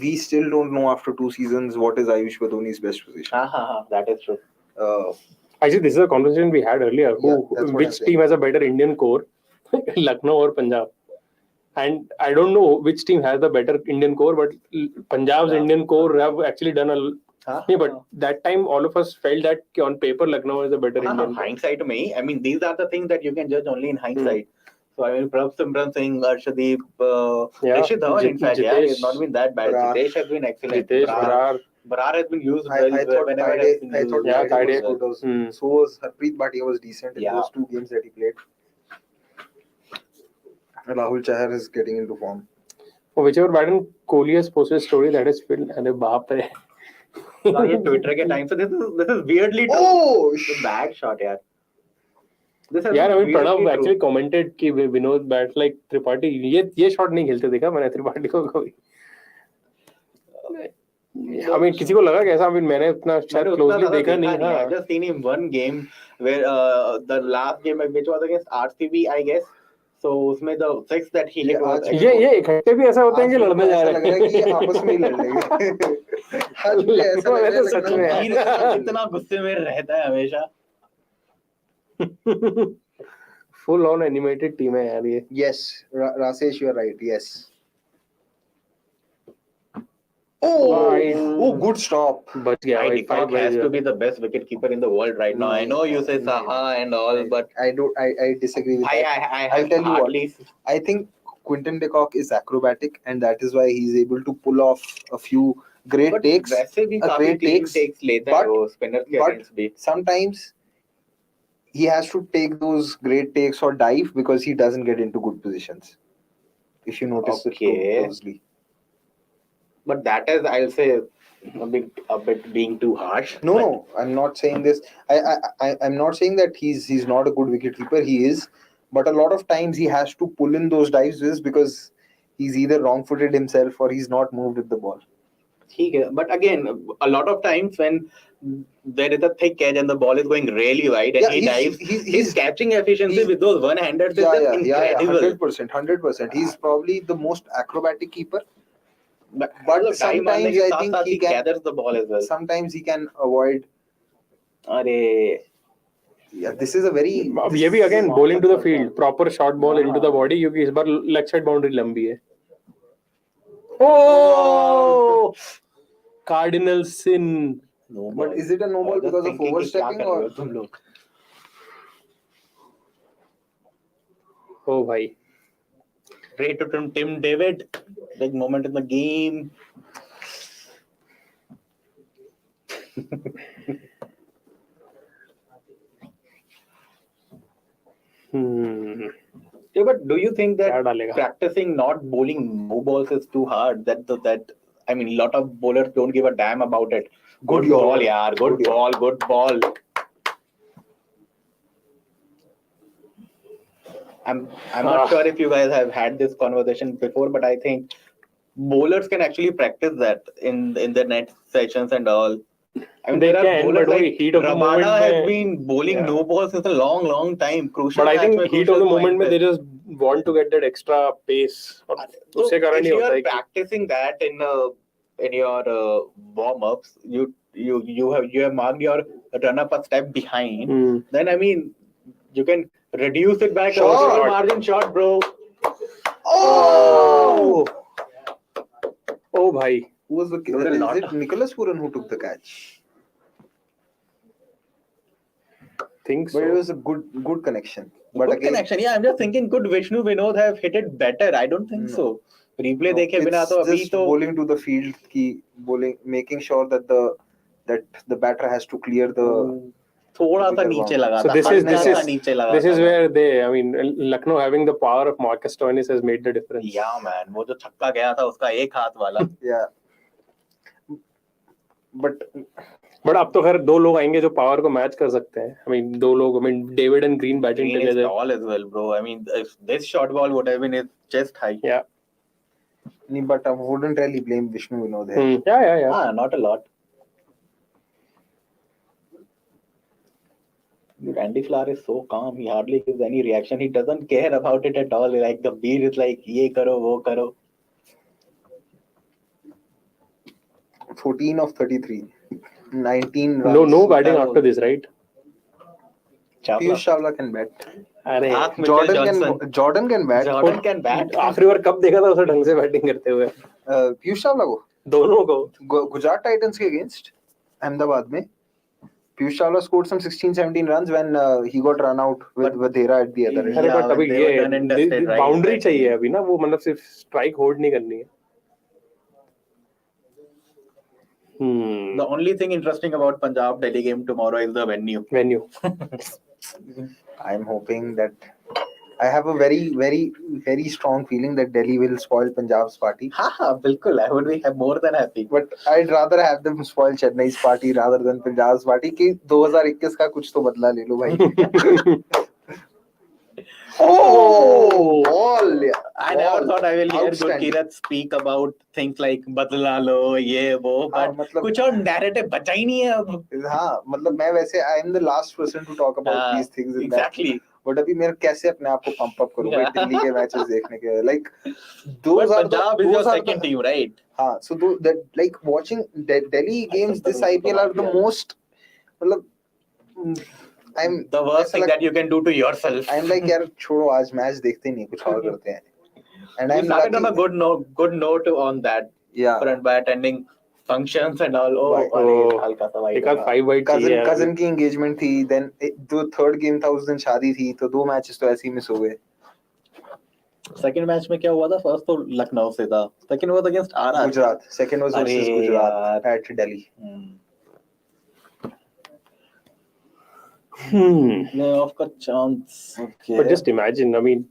We still don't know after 2 seasons what is Ayush Badoni's best position. That is true. Actually, this is a conversation we had earlier. Yeah, that's what I'm Which saying. team has a better Indian core, Lucknow or Punjab? And I don't know which team has the better Indian core, but Punjab's Indian core have actually done yeah, but that time all of us felt that on paper Lucknow is a better Indian core. Hindsight me. I mean, these are the things that you can judge only in hindsight. So I mean, Prabh Simran Singh, Arshdeep, Rishit Dhawan, in fact, yeah, he's not been that bad. Brar. Jitesh has been excellent. Brar. Brar has been used I well thought whenever it has been I thought used. Yeah, Tide Tide. was good. So was Harpreet Bhatia was decent in Yeah. those 2 games that he played. Rahul Chahar is getting into form. Whichever batsman Kohli has posted a story that is filled, and baap re. ये Twitter के time. So this is weirdly true. Oh, It's a bad shot, yeah. This has यार been अभी Pranav weirdly actually true. Commented कि Vinod bats like Tripathi, ये shot नहीं खेलते देखा मैंने त्रिपाठी को कभी. I mean, किसी को लगा कैसा? I mean, मैंने उतना शायद क्लोजली देखा नहीं. I just seen him one game where the last game which was against RCB, I guess. So उसमें the six that he hit was ये इकट्ठे भी ऐसा होता है कि आज लड़ने मेरे को जा ऐसा रहे लग रहा है कि ये आपस में ही लड़ लेंगे आज मुझे ऐसा लग रहा है सच लखनऊ में जीत जाएगी। इतना गुस्से में रहता है हमेशा. फुल ऑन एनिमेटेड टीम है यार ये. Yes, Rasesh, you are right. Yes. Wide. Oh, good stop. बच गया भाई. Peacock has to be the best wicket keeper in the world right now. I know you say Saha and all, but I disagree with that. I'll tell you what. hardly. I think Quinton de Kock is acrobatic, and that is why he's able to pull off a few great But takes. वैसे भी a काफी great clean takes लेता है but- वो spinner के but- against भी. Sometimes he has to take those great takes or dive because he doesn't get into good positions. If you notice it Okay. closely. But that is, I'll say, a bit being too harsh. No, But no, I'm not saying this. I'm not saying that he's not a good wicketkeeper. He is, but a lot of times he has to pull in those dives just because he's either wrong-footed himself or he's not moved with the ball. ठीक है. But again, a lot of times when there is a thick edge and the ball is going really wide and Yeah, he he's- dives, he's- his catching efficiency he's- with those one-handers is just incredible. 100%. He's probably the most acrobatic keeper. But But guy मारने sometimes के I साथ think साथ he he can- gathers the ball as well. Sometimes he can avoid. अरे Yeah, this is a very. अब ये भी again bowling to the field, proper short ball into the body क्योंकि इस बार leg side boundary लंबी है. Oh! Cardinal sin. no But ball. is it a no I ball was because of thinking कि overstepping क्या कर रहे or? हो तुम लोग? Oh भाई. Straight to Tim David. Big moment in the game. Yeah, but do you think क्या that डालेगा? practicing not bowling no balls is too hard? That I mean, a lot of bowlers don't give a damn about it. Good ball, yaar. Good ball. Good ball. I'm not sure if you guys have had this conversation before, but I think bowlers can actually practice that in their net sessions and all. I mean, They there are can, bowlers but वही like heat of the moment Rabada has में- been bowling Yeah. no balls since a long time. Crucial But I match think में heat of crucial the moment point में पे. they just want to get that extra pace. और So उसके कारण if he you होता are है कि practicing that in your warm-ups, you have marked your run-up a step behind. Then I mean, you can reduce it back a Shot. small margin shot, bro. Oh! Oh भाई. Who was the? There is a lot Is it of- Nicholas Puran who took the catch? Think But it so. was a good connection. But Good again, connection. Yeah, I'm just thinking, could Vishnu Vinod have hit it better? I don't think No. so. Replay no, देखे बिना it's तो अभी just तो bowling to the field, making sure that the batter has to clear the. थोड़ा सा bigger नीचे boundary. लगा So था. this हल्का is सा नीचे लगा this था. is where they, I mean, Lucknow having the power of Marcus Stoinis has made the difference. Yeah, man. वो जो छक्का गया था उसका एक हाथ वाला. Yeah. But But अब तो खैर दो लोग आएंगे जो पावर को मैच कर सकते हैं. I mean, दो लोग, I mean, David and Green batting Green is together. tall as well, bro. I mean, if this short ball would have been his chest height. Yeah. but I wouldn't really blame Vishnu Vinod there. Yeah. Ah, not a lot. Dude, Andy Flower is so calm. He hardly gives any reaction. He doesn't care about it at all. Like the beat is like, ye karo, wo karo. 14 of 33. 19 runs. No batting after this, right? Piyush Chawla can bat. अरे Jordan can bat. Jordan can bat. आखिरी बार कब देखा था उसे ढंग से batting करते हुए? Piyush Chawla को दोनों को. Gujarat Titans के against Ahmedabad में Piyush Chawla scored some 16-17 runs when he got run out with Vadera at the other end. अरे Yeah, but अभी they were done and dusted, right? Boundary चाहिए अभी ना, वो मतलब सिर्फ स्ट्राइक होल्ड नहीं करनी है. The only thing interesting about Punjab Delhi game tomorrow is the venue. I'm hoping that I have a very strong feeling that Delhi will spoil Punjab's party. Haha, bilkul. I would be more than happy. But I'd rather have them spoil Chennai's party rather than Punjab's party. कि 2021 का कुछ तो बदला ले लो भाई. Oh, ball! I never thought I will hear Outstanding. Gurkirat speak about things like बदला लो ये वो, but मतलब कुछ और narrative बचा ही नहीं है अब. हाँ मतलब मैं वैसे I am the last person to talk about these things in Exactly. But अभी मैं कैसे अपने आप को पंप अप करूं भाई दिल्ली के मैचेस देखने के like those are Punjab is your second team, right? हाँ, so that like watching Delhi games this IPL are the most मतलब I'm The worst thing that you can do to yourself. I'm like यार छोड़ो आज match देखते नहीं कुछ और करते हैं and We I'm started on a lucky good note on that yeah front by attending functions and all. Right. अरे हल्का सा एक आध वाइड 5 वाइड चाहिए यार cousin की engagement थी then जो third game था उस दिन शादी थी तो 2 मैचेस तो ऐसे ही मिस हो गए सेकंड मैच में क्या हुआ था फर्स्ट तो लखनऊ से था second was against RR Gujarat second was versus अरे Gujarat यार। at Delhi playoff का chance okay But just imagine, I mean,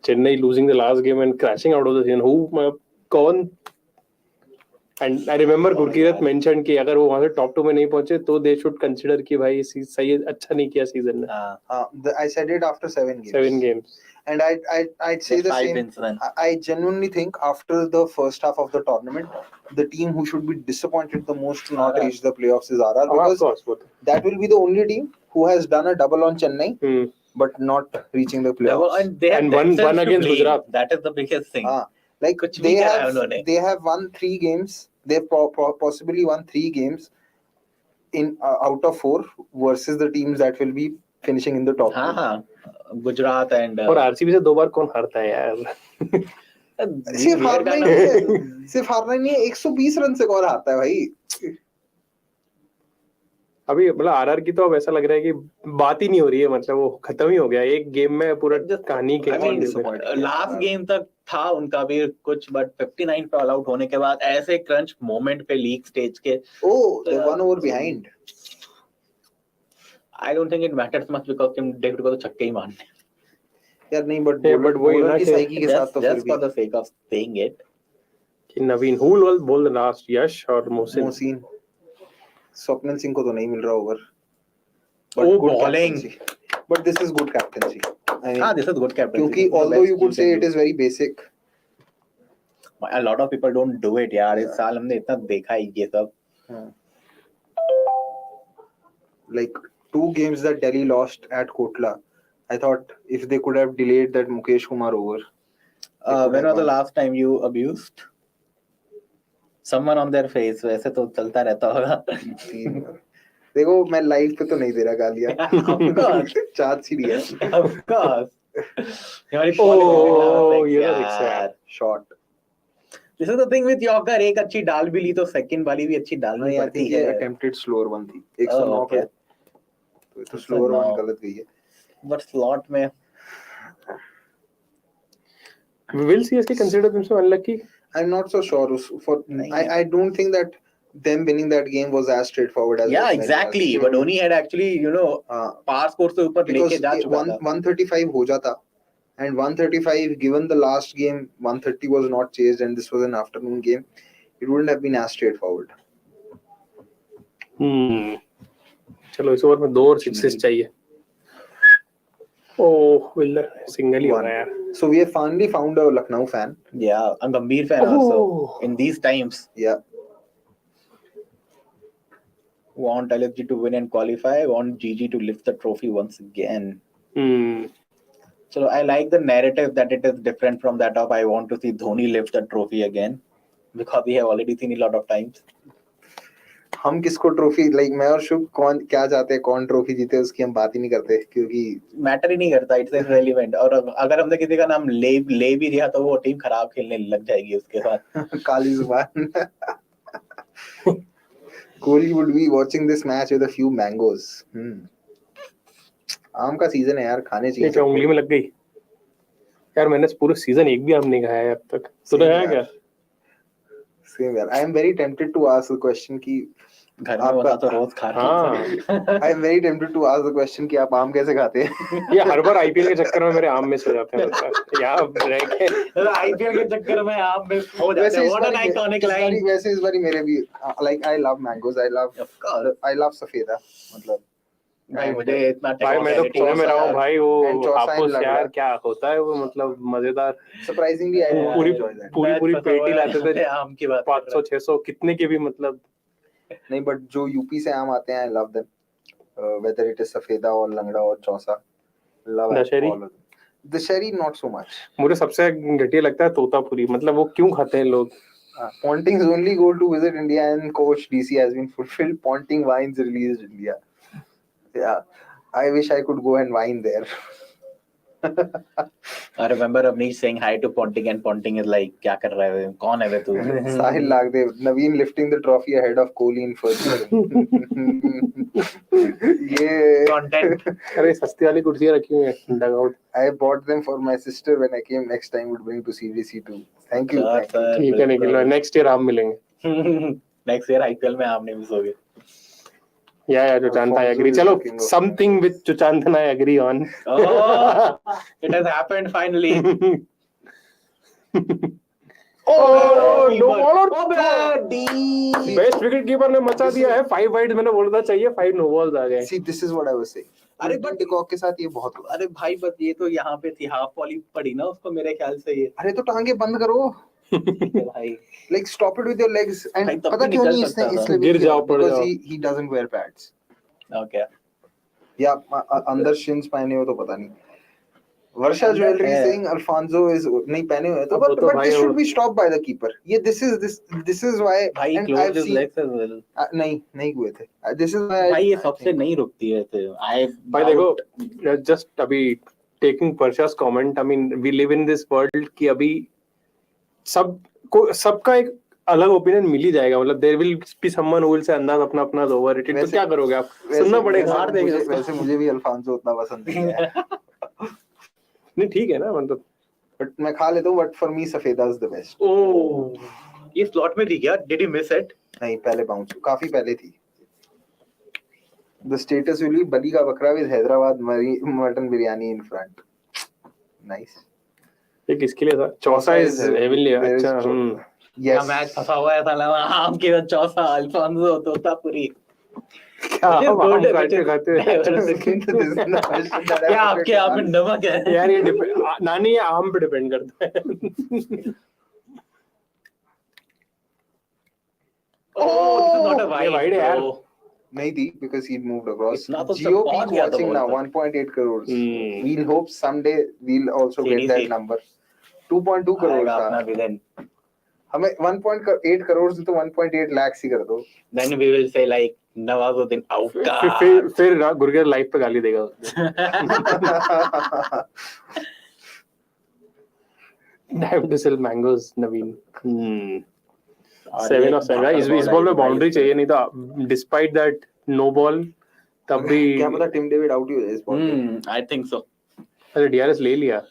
Chennai losing the last game and crashing out of the season. कौन? And I remember Gurkirat mentioned कि अगर वो वहाँ से top 2 में नहीं पहुंचे तो they should consider कि भाई सही अच्छा नहीं किया season में. I said it after 7 games 7 games. and I'd say the same I genuinely think after the first half of the tournament the team who should be disappointed the most to not reach the playoffs is RR because Of course. that will be the only team who has done a double on Chennai but not reaching the playoffs and they And have one themselves to against blame. Gujarat. That is the biggest thing like कुछ भी कराया उन्होंने they have won 3 games they've possibly won 3 games in out of 4 versus the teams that will be finishing in the top हाँ 2. हाँ Gujarat and और RCB से 2 बार कौन हारता है यार? सिर्फ हारना ही है 120 रन से कौन हारता है भाई अभी मतलब आरआर की तो अब ऐसा लग रहा है कि बात ही नहीं हो रही है मतलब वो खत्म ही हो गया एक गेम में पूरा कहानी के लास्ट गेम तक था उनका भी कुछ बट 59 पे ऑल आउट होने के बाद ऐसे क्रंच मोमेंट पे लीग स्टेज के they 1 over behind I don't think it matters much because David को तो छक्के ही मारने यार नहीं बट but वही ना की कि साइकी के साथ तो फिर just भी for the sake of saying it कि नवीन who will bowl the last यश और मोहसिन स्वप्निल सिंह को तो नहीं मिल रहा over bowling but this is good captaincy I mean, this is good captaincy क्योंकि although you could say it is very basic a lot of people don't do it यार इस साल हमने इतना देखा है ये सब like 2 games that Delhi lost at Kotla I thought if they could have delayed that Mukesh Kumar over when was the last time you abused someone on their face वैसे तो चलता रहता होगा देखो मैं लाइव पे तो नहीं दे रहा गालियां चार्ज सीढ़ी है of course हमारी ये तो सिक्स है shot This is the thing with Yorker एक अच्छी डाल भी ली तो सेकंड वाली भी अच्छी डालनी पड़ती है अटेम्प्टेड स्लोअर वन थी 109 पे तो स्लोअर वन गलत गई है बट स्लॉट में will CSK consider themselves unlucky? I'm not so sure for I don't think that them winning that game was as straightforward as exactly but Dhoni had actually par score से ऊपर लेके जा चुका था 135 हो जाता and 135 given the last game 130 was not chased and this was an afternoon game it wouldn't have been as straightforward चलो इस ओवर में 2 और 6 चाहिए Oh, Willer, single ही हो रहा है यार. So we have finally found a Lucknow fan. Yeah, a Gambhir fan also in these times. Yeah. Want LFG to win and qualify. Want GG to lift the trophy once again. So I like the narrative that it is different from that of I want to see Dhoni lift the trophy again because we have already seen it a lot of times. हम किसको trophy like मैं और शुभ कौन क्या चाहते हैं कौन trophy जीते उसकी हम बात ही नहीं करते क्योंकि मैटर ही नहीं करता इट्स इररिलेवेंट और अगर हमने किसी का नाम ले भी दिया तो वो टीम खराब खेलने लग जाएगी उसके बाद काली जुबान Kohli would be watching this match with a few mangoes आम का सीजन है यार खाने चाहिए क्या उंगली में लग गई यार मैंने पूरे सीजन एक भी आम नहीं खाया है अब तक तूने खाया क्या सेम यार I am very tempted to ask the question कि घर में होता तो रोज खा रहा I am very tempted to ask the question कि आप आम कैसे खाते हैं ये हर बार आईपीएल के चक्कर में मेरे आम मिस हो जाते हैं यार आईपीएल के चक्कर में आम मिस हो जाते हैं व्हाट एन आइकॉनिक लाइन वैसे इस बारी मेरे भी like I love mangoes I love सफेदा मतलब भाई मुझे इतना भाई मैं तो पुणे में रहा हूँ भाई वो आपको यार क्या होता है वो मतलब मजेदार सरप्राइजिंगली आई पूरी पेटी लाते थे आम की बात 500 600 कितने के भी मतलब नहीं बट जो यूपी से आम आते हैं I love them whether it is सफेदा और लंगड़ा और Chausa Love Dasheri? all of them. Dasheri, not so much. मुझे सबसे घटिया लगता है तोतापुरी, मतलब वो क्यों खाते हैं लोग? Ponting's only goal to visit India and coach DC has been fulfilled. Ponting wines released India. Yeah, I wish I could go and wine there. I remember Avnish saying hi to Ponting and Ponting is like, क्या कर रहा है? कौन है वे तू? Sahil Lagdev, Naveen lifting the trophy ahead of Kohli in first inning. Yeah. Content. अरे सस्ती वाली कुर्सियां रखी हुई हैं dugout. I bought them for my sister when I came. Next time would bring to CDC too. Thank you. Thank you. ठीक है निकलो, नेक्स्ट ईयर आम मिलेंगे. Next year IPL में आम नहीं मिस होगे. Yeah, Chuchant, I agree. चलो, something with Chuchant I agree on. Oh, it has happened finally. Oh, no ball Oh, out. Best wicket keeper ने मचा दिया है. 5 wides मैंने बोलना चाहिए, 5 no balls आ गए. See, this is what I was saying. अरे but डिकॉक के साथ ये बहुत हुआ. अरे भाई बस ये तो यहाँ पे थी हाफ वॉली पड़ी ना उसको मेरे ख्याल से ये. अरे तो टांगे बंद करो. भाई Like stop it with your legs and भाई, तब पता भी क्यों निकल नहीं सकता था. इसलिए गिर जाओ, पड़ because जाओ. he doesn't wear pads. Okay. या अंदर shins पहने हो तो पता नहीं. Varsha Jewelry है. saying Alfonso is नहीं पहने हुए तो अब वो but तो this भाई should वो- be stopped by the keeper. ये this is why भाई and closed I've his seen legs as well. नहीं हुए थे. This is why भाई ये I सबसे think- नहीं रुकती है थे. भाई देखो, just अभी taking Parsha's comment, I mean we live in this world कि अभी सबका एक अलग ओपिनियन मिल ही जाएगा. मतलब there will be someone who will say अंदाज अपना अपना ओवररेटेड. तो वैसे- क्या करोगे आप? सुनना पड़ेगा. मार देंगे उसको. वैसे मुझे भी अल्फांसो उतना पसंद नहीं है. नहीं ठीक है ना, मतलब बट मैं खा लेता हूँ. बट फॉर मी सफेदा इज द बेस्ट. ओह ये स्लॉट में थी क्या? Did you miss it? नहीं पहले बाउंस काफी पहले थी. The status will be बली का बकरा with Hyderabad mutton biryani in front. Nice. ये किसके लिए था? Chausa is heavenly. अच्छा. Yes. मैच फंसा हुआ है साला. आम के बाद चौसा अल्फांसो तोतापुरी. क्या Which is हम good, आम which is खाते हैं? This is the question that I क्या wanted आपके to आप में ask. नमक है? यार ये नानी ये आम पे डिपेंड करता है. Oh, this is not a ये wide, wide है यार. bro. नहीं थी because he moved across. इतना तो Geo सब पहुंच peak गया था watching now ball तक. 1.8 crores. Hmm. We'll hope someday we'll also get CDC. that number. 2.2 crores आएगा अपना था. villain. हमें 1.8 crores तो 1.8 lakhs ही कर दो. Then we will say like Nawazuddin out. फिर गुरगेर लाइव पे गाली देगा. Time to sell mangoes, Naveen. 7 or 7. इस बॉल में बाउंड्री चाहिए, नहीं तो डिस्पाइट दैट नो बॉल तब भी. क्या पता टिम डेविड आउट ही हो जाए इस बॉल पे. I think so. अरे डीआरएस ले लिया.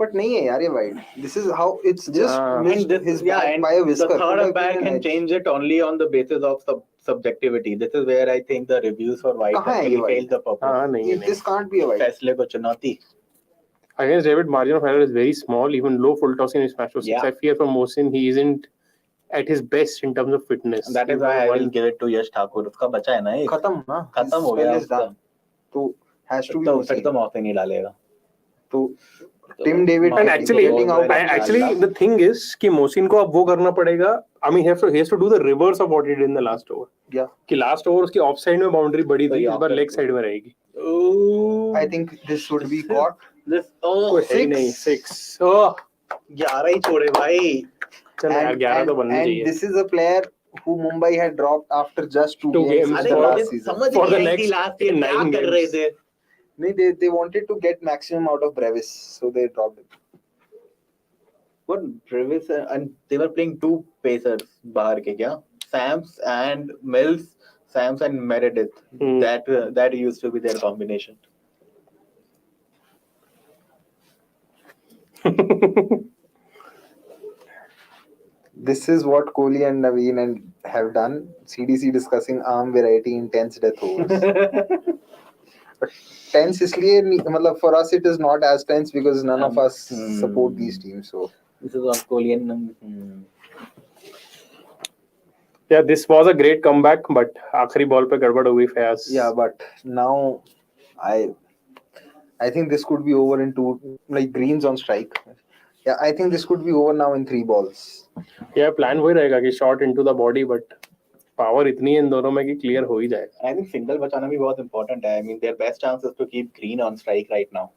But नहीं है यार ये wide. This is how it's just Yeah. missed his bat and by a whisker. the third Could have umpire been an can edge. change it only on the basis of subjectivity. This is where I think the reviews for white कहाँ है actually ये white? failed the purpose. हाँ नहीं है. This can't be a wide. फैसले को चुनौती. Against David, margin of error is very small. Even low full toss in his smash to 6. Yeah. I fear from Mohsin, he isn't at his best in terms of fitness. That is why I will give it to Yash Thakur. उसका बचा है ना एक. खत्म ना. खत्म हो His गया spell is उसका. done. तो has to be तो फिर Mohsin. तो मौके नहीं डालेगा. तो Tim David And actually, getting out. the thing is कि मोहसिन को अब वो करना पड़ेगा. I mean, he has to do the reverse of what he did in the last over. Yeah. कि last over उसकी ऑफ साइड में बाउंड्री बड़ी तो थी, ये इस बार off लेग साइड में रहेगी. I think this would be caught. This oh है ही नहीं 6. Oh, 11 ही छोड़े भाई. चल यार 11 तो बननी and चाहिए. this is a player who Mumbai had dropped after just two Two games games. in अरे the For- मुझे last season. समझ For the नहीं आई थी next last year 9 क्या कर रहे games. थे. नहीं, they wanted to get maximum out of Brevis, so they dropped it. What Travis and they were playing two pacers बाहर के क्या? Sams and Mills, Sams and Meredith. Hmm. That used to be their combination. This is what Kohli and Naveen and have done. CDC discussing arm variety in tense death overs. Tense इसलिए मतलब for us it is not as tense because none of us support these teams. So This is on Kohli and Yeah, this was a great comeback, but आखिरी ball पे गड़बड़ हो गई Fayaz. yeah, but now I think this could be over in two, like greens on strike. Yeah, I think this could be over now in 3 balls. Yeah, plan वही रहेगा कि shot into the body, but power इतनी है इन दोनों में कि clear हो ही जाएगा. I think single बचाना भी बहुत important है. I mean their best chance is to keep green on strike right now.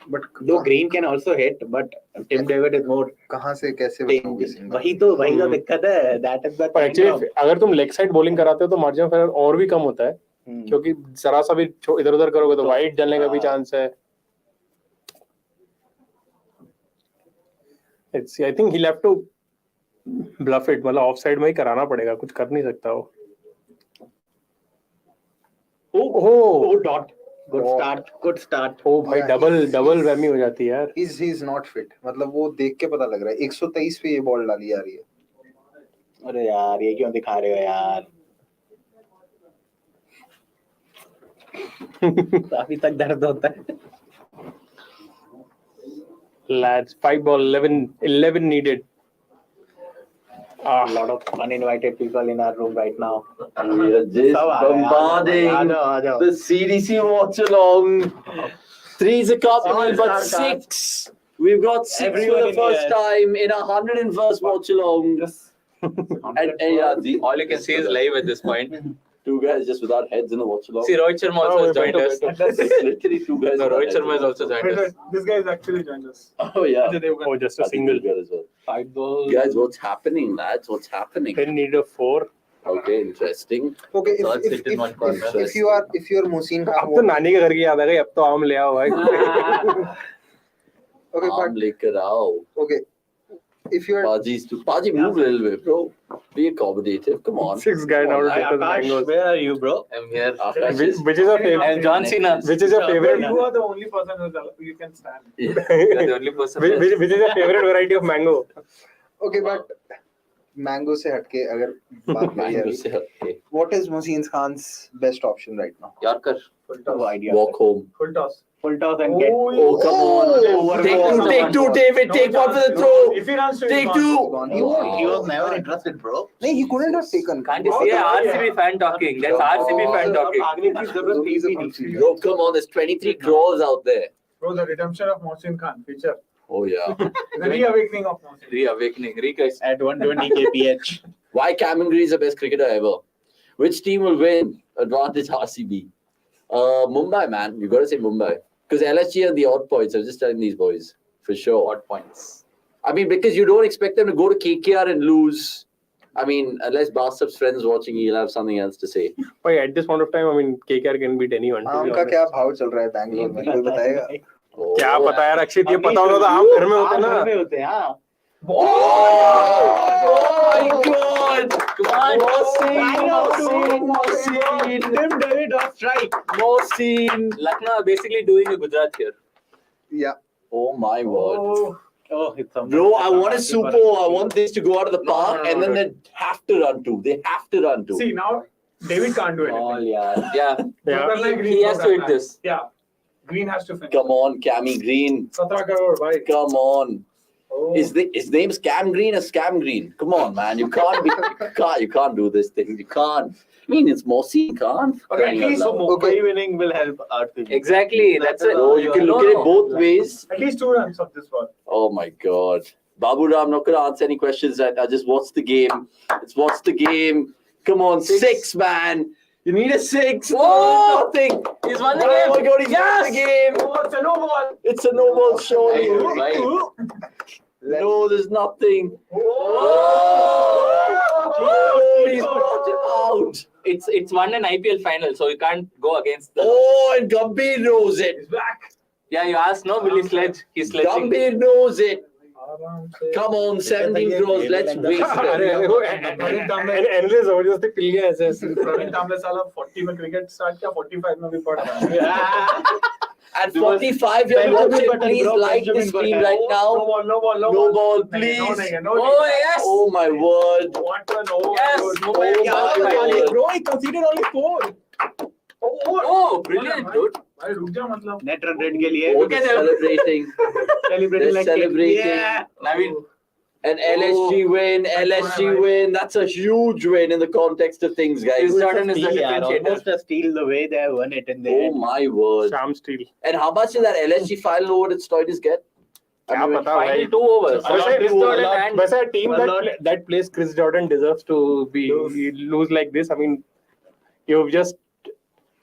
But Though Green can also hit, but Tim David is more कहाँ से कैसे बताओगे single? वही तो दिक्कत है. That is the पर एक्चुअली अगर तुम लेग साइड बॉलिंग कराते हो तो मार्जिन ऑफ एरर और भी कम होता है, क्योंकि जरा सा भी इधर उधर करोगे तो वाइड जलने का भी चांस है. It's I think he'll have to bluff it, मतलब ऑफ साइड में ही कराना पड़ेगा, कुछ कर नहीं सकता वो. oh dot. Good start. ओ भाई डबल वैमी हो जाती है यार. He's not fit. मतलब वो देख के पता लग रहा है 123 पे ये बॉल डाली जा रही है. अरे यार ये क्यों दिखा रहे हो यार. काफी तक दर्द होता है. Lads, 5 ball, 11 needed. A lot of uninvited people in our room right now. We are just bombarding Aa the CDC Watchalong. 3's a company, but 6. We've got 6 Everyone for the in first here. time in 101st Watchalong. And yeah, All you can see is live at this point. two guys just without heads in the Watchalong. See, Rohit Sharma also has joined us. It's literally two guys. No, without Rohit heads. Sharma has also joined us. This guy is actually joined us. Oh yeah. Oh, just a I think single. we're good as well. 5 balls. Guys, what's happening, lads? What's happening? 10 needed a 4. Okay, interesting. Okay, So it's hit in one corner. if you are Mohsin अब Khan, तो नानी के घर की याद आ गई, अब तो आम ले आओ भाई. okay, Arm but lekar aao. okay, if you are Paji, move a little bit, bro. Be accommodative. Come on. 6 guy now to take us Akash, mangoes. where are you, bro? I'm here. Akash Which is- is your favorite? I'm John Cena. Which is your favorite? You are the only person who you can stand. You're the only person. Which is your favorite variety of mango? okay, but mango से हटके अगर बात करें Mango अभी, se hatke. what is Mohsin Khan's best option right now? Yorker. No idea. Walk home. Full toss. Full toss and get. Oh, come on. Take two, David. Take one for the throw. If he runs to Take his two. Gone. He was never interested, bro. नहीं, he couldn't have taken. Can't you see a RCB fan talking? That's RCB fan talking. Bro, come on. There's 23 crores out there. Bro, the redemption of Mohsin Khan, feature. Oh, yeah. The reawakening of Mohsin. Reawakening. Recurse. At 120 kph. Why Cameron Green is the best cricketer ever? Which team will win? Advantage RCB. Mumbai, man. You got to say Mumbai. Because LSG and the odd points. I'm just telling these boys. For sure. Odd points. I mean, because you don't expect them to go to KKR and lose. I mean, unless Bastup's friends watching, he'll have something else to say. Wait, at this point of time, I mean, KKR can beat anyone. to आम be का honest. क्या भाव चल रहा है बैंगलोर में कोई बताएगा? Oh. क्या पता यार अक्षित, ये पता होता तो आम घर में होते ना. घर में होते हैं, हाँ. Oh my God! Come on. Mohsin. Tim David off strike. Mohsin. Lucknow are basically doing a Gujarat here. Yeah. Oh my word. Oh, it's a Bro, I want a super. I want this to go out of the park and then they have to run two. They have to run two. See, now David can't do anything. ball, yeah. Yeah. Yeah. He has to hit this. Yeah. Green has to finish. Come on, Cammy Green. 17 crore, bhai. Come on. Oh. His name's Cam Green or Scam Green. Come on, man. You can't be. You can't do this thing. You can't. I mean, it's Mohsin Khan. Okay, at least Mumbai winning will help our team. Exactly. That's it. Bro, you can look at it both ways. At least 2 runs of this ball. Oh my God. Babu Ram, not gonna answer any questions. I just watched the game. Let's watch the game. Come on, 6, man. You need a 6. Whoa! Nothing. He's won the Oh game. my God, he's won the game. Oh, it's a no ball. It's a no ball surely. Right. No, there's nothing. Oh, He's brought it out. It's won an IPL final, so you can't go against the. Oh, and Gambhir knows it. He's back. Yeah, you asked no, will he sledge? He's sledging. Gambhir knows it. Come on, 17 crores. Let's waste अरे it. वो analyst जबरदस्ती पिल गया ऐसे ऐसे. प्रवीण तांबले साला 40 में cricket start किया 45 में भी पढ़ रहा है. At 45, you're watching. Please like the stream right No now. ball, no ball, no No ball. ball, No, please. no, no, Oh yes. Oh my word. What a no. Yes, Mumbai Oh won my the final. God. Bro, he conceded only 4. Oh, brilliant, dude. भाई रुक जा मतलब. Net run rate के लिए. Oh, Look they're at them. celebrating. Celebrating They're like celebrating. Yeah. Naveen. An LSG win, LSG win. That's a huge win in the context of things, guys. Chris Jordan is the Steal, yeah, differentiator. almost a steal the way they won it in the Oh end. my word. शाम steel. And how much did that LSG final over at Stoitis get? क्या पता भाई. Final 2 overs. A lot, Chris a Jordan lot. and वैसे a team A lot. that plays Chris Jordan deserves to be lose like this. I mean, you've just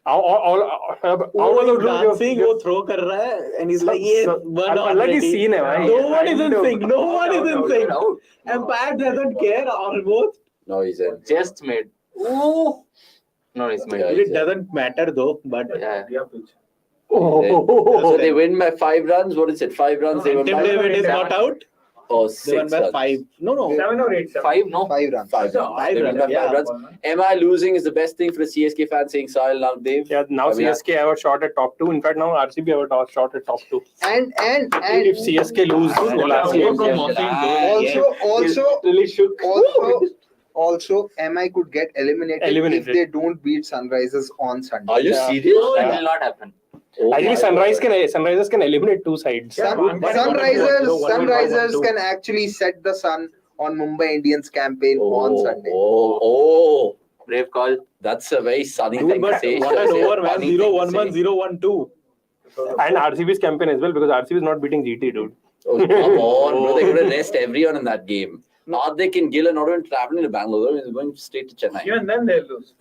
वो dancing, वो throw कर रहा है, and he's like, ये one अलग ही scene है भाई. No one is in sync. No one is in sync. Empire doesn't care almost. No, he's in. Just made. Ooh. No, he's made. Yeah. It doesn't matter though, but Yeah. So they win by 5 runs. What is it? 5 runs. They won Tim by David is not out. Oh, They won 6 by runs. 5. No. 7 or 8. 5, no. 5 runs. 5 runs. Five They win runs, by 5 yeah. runs. Am I losing is the best thing for a CSK fan saying Sahil Navdev. Yeah, now I mean, CSK have a shot at top 2. In fact, now RCB have a shot at top 2. And If CSK lose the last game, also MI could get eliminated if they don't beat Sunrisers on Sunday. Are you Yeah. serious? That will not happen. Oh my actually Sunrisers can eliminate 2 sides. Sunrisers can actually set the sun on Mumbai Indians campaign on Sunday. Oh, Brave call. that's a very sunny Dude, thing to but say. what an over, man. Funny thing to 0-1-1, say. 0-1-2. And RCB's campaign as well, because RCB is not beating GT, dude. Oh, come on, bro. They're going to rest everyone in that game. Hardik and Gill are not even traveling to Bangalore. They're going straight to Chennai. Even then they'll lose.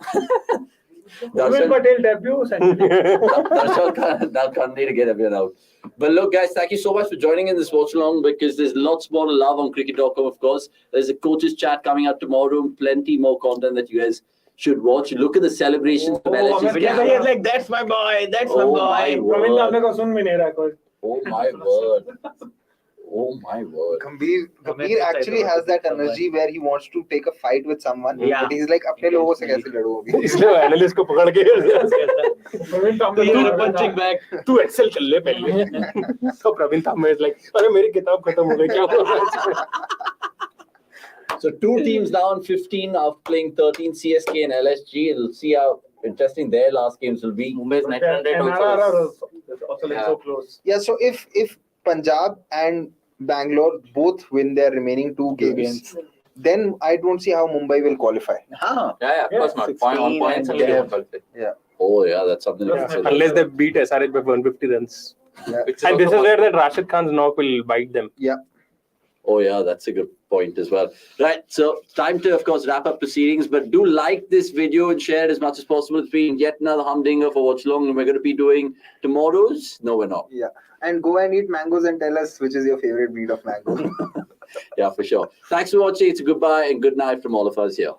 Darshan- Urvin Patel debut century. They'll continue to get everyone out. But look, guys, thank you so much for joining in this watch along, because there's lots more to love on cricket.com, of course. There's a coaches chat coming out tomorrow, and plenty more content that you guys should watch. Look at the celebrations of LSG's Amit camp. Yadav. He's like, that's my boy. That's my Oh boy. my Praveen word. Kamble ko sun bhi nahi raha koi. Oh my word. Oh my word. Kabir actually has that energy where he wants to take a fight with someone, Yeah. but he's like, अपने लोगों से कैसे लड़ोगे? इसलिए analyst को पकड़ के Praveen Kamble He ko was लगा punching था. back. तू एक्सेल कर ले पहले. तो प्रवीण तांबे is like, अरे मेरी किताब खत्म हो गई, क्या होगा? So 2 teams now on 15 after playing 13, CSK and LSG. We'll see how interesting their last games will be. Mumbai's net run rate NRR also. also like Yeah. so close. Yeah, so if Punjab and Bangalore both win their remaining 2 games, then I don't see how Mumbai will qualify. Huh. Yeah, of course not. Point on 16 points and only they they won't qualify. Oh yeah, that's something to consider. Unless they beat SRH by 150 runs. Which And this is also where that Rashid Khan's knock will bite them. Oh yeah, that's a good point as well. Right, so time to, of course, wrap up proceedings, but do like this video and share it as much as possible. It's been yet another humdinger for Watchalong, and we're going to be doing tomorrow's. No, we're not. Yeah, and go and eat mangoes and tell us which is your favorite breed of mango. Yeah, for sure. Thanks for watching. It's a goodbye and good night from all of us here.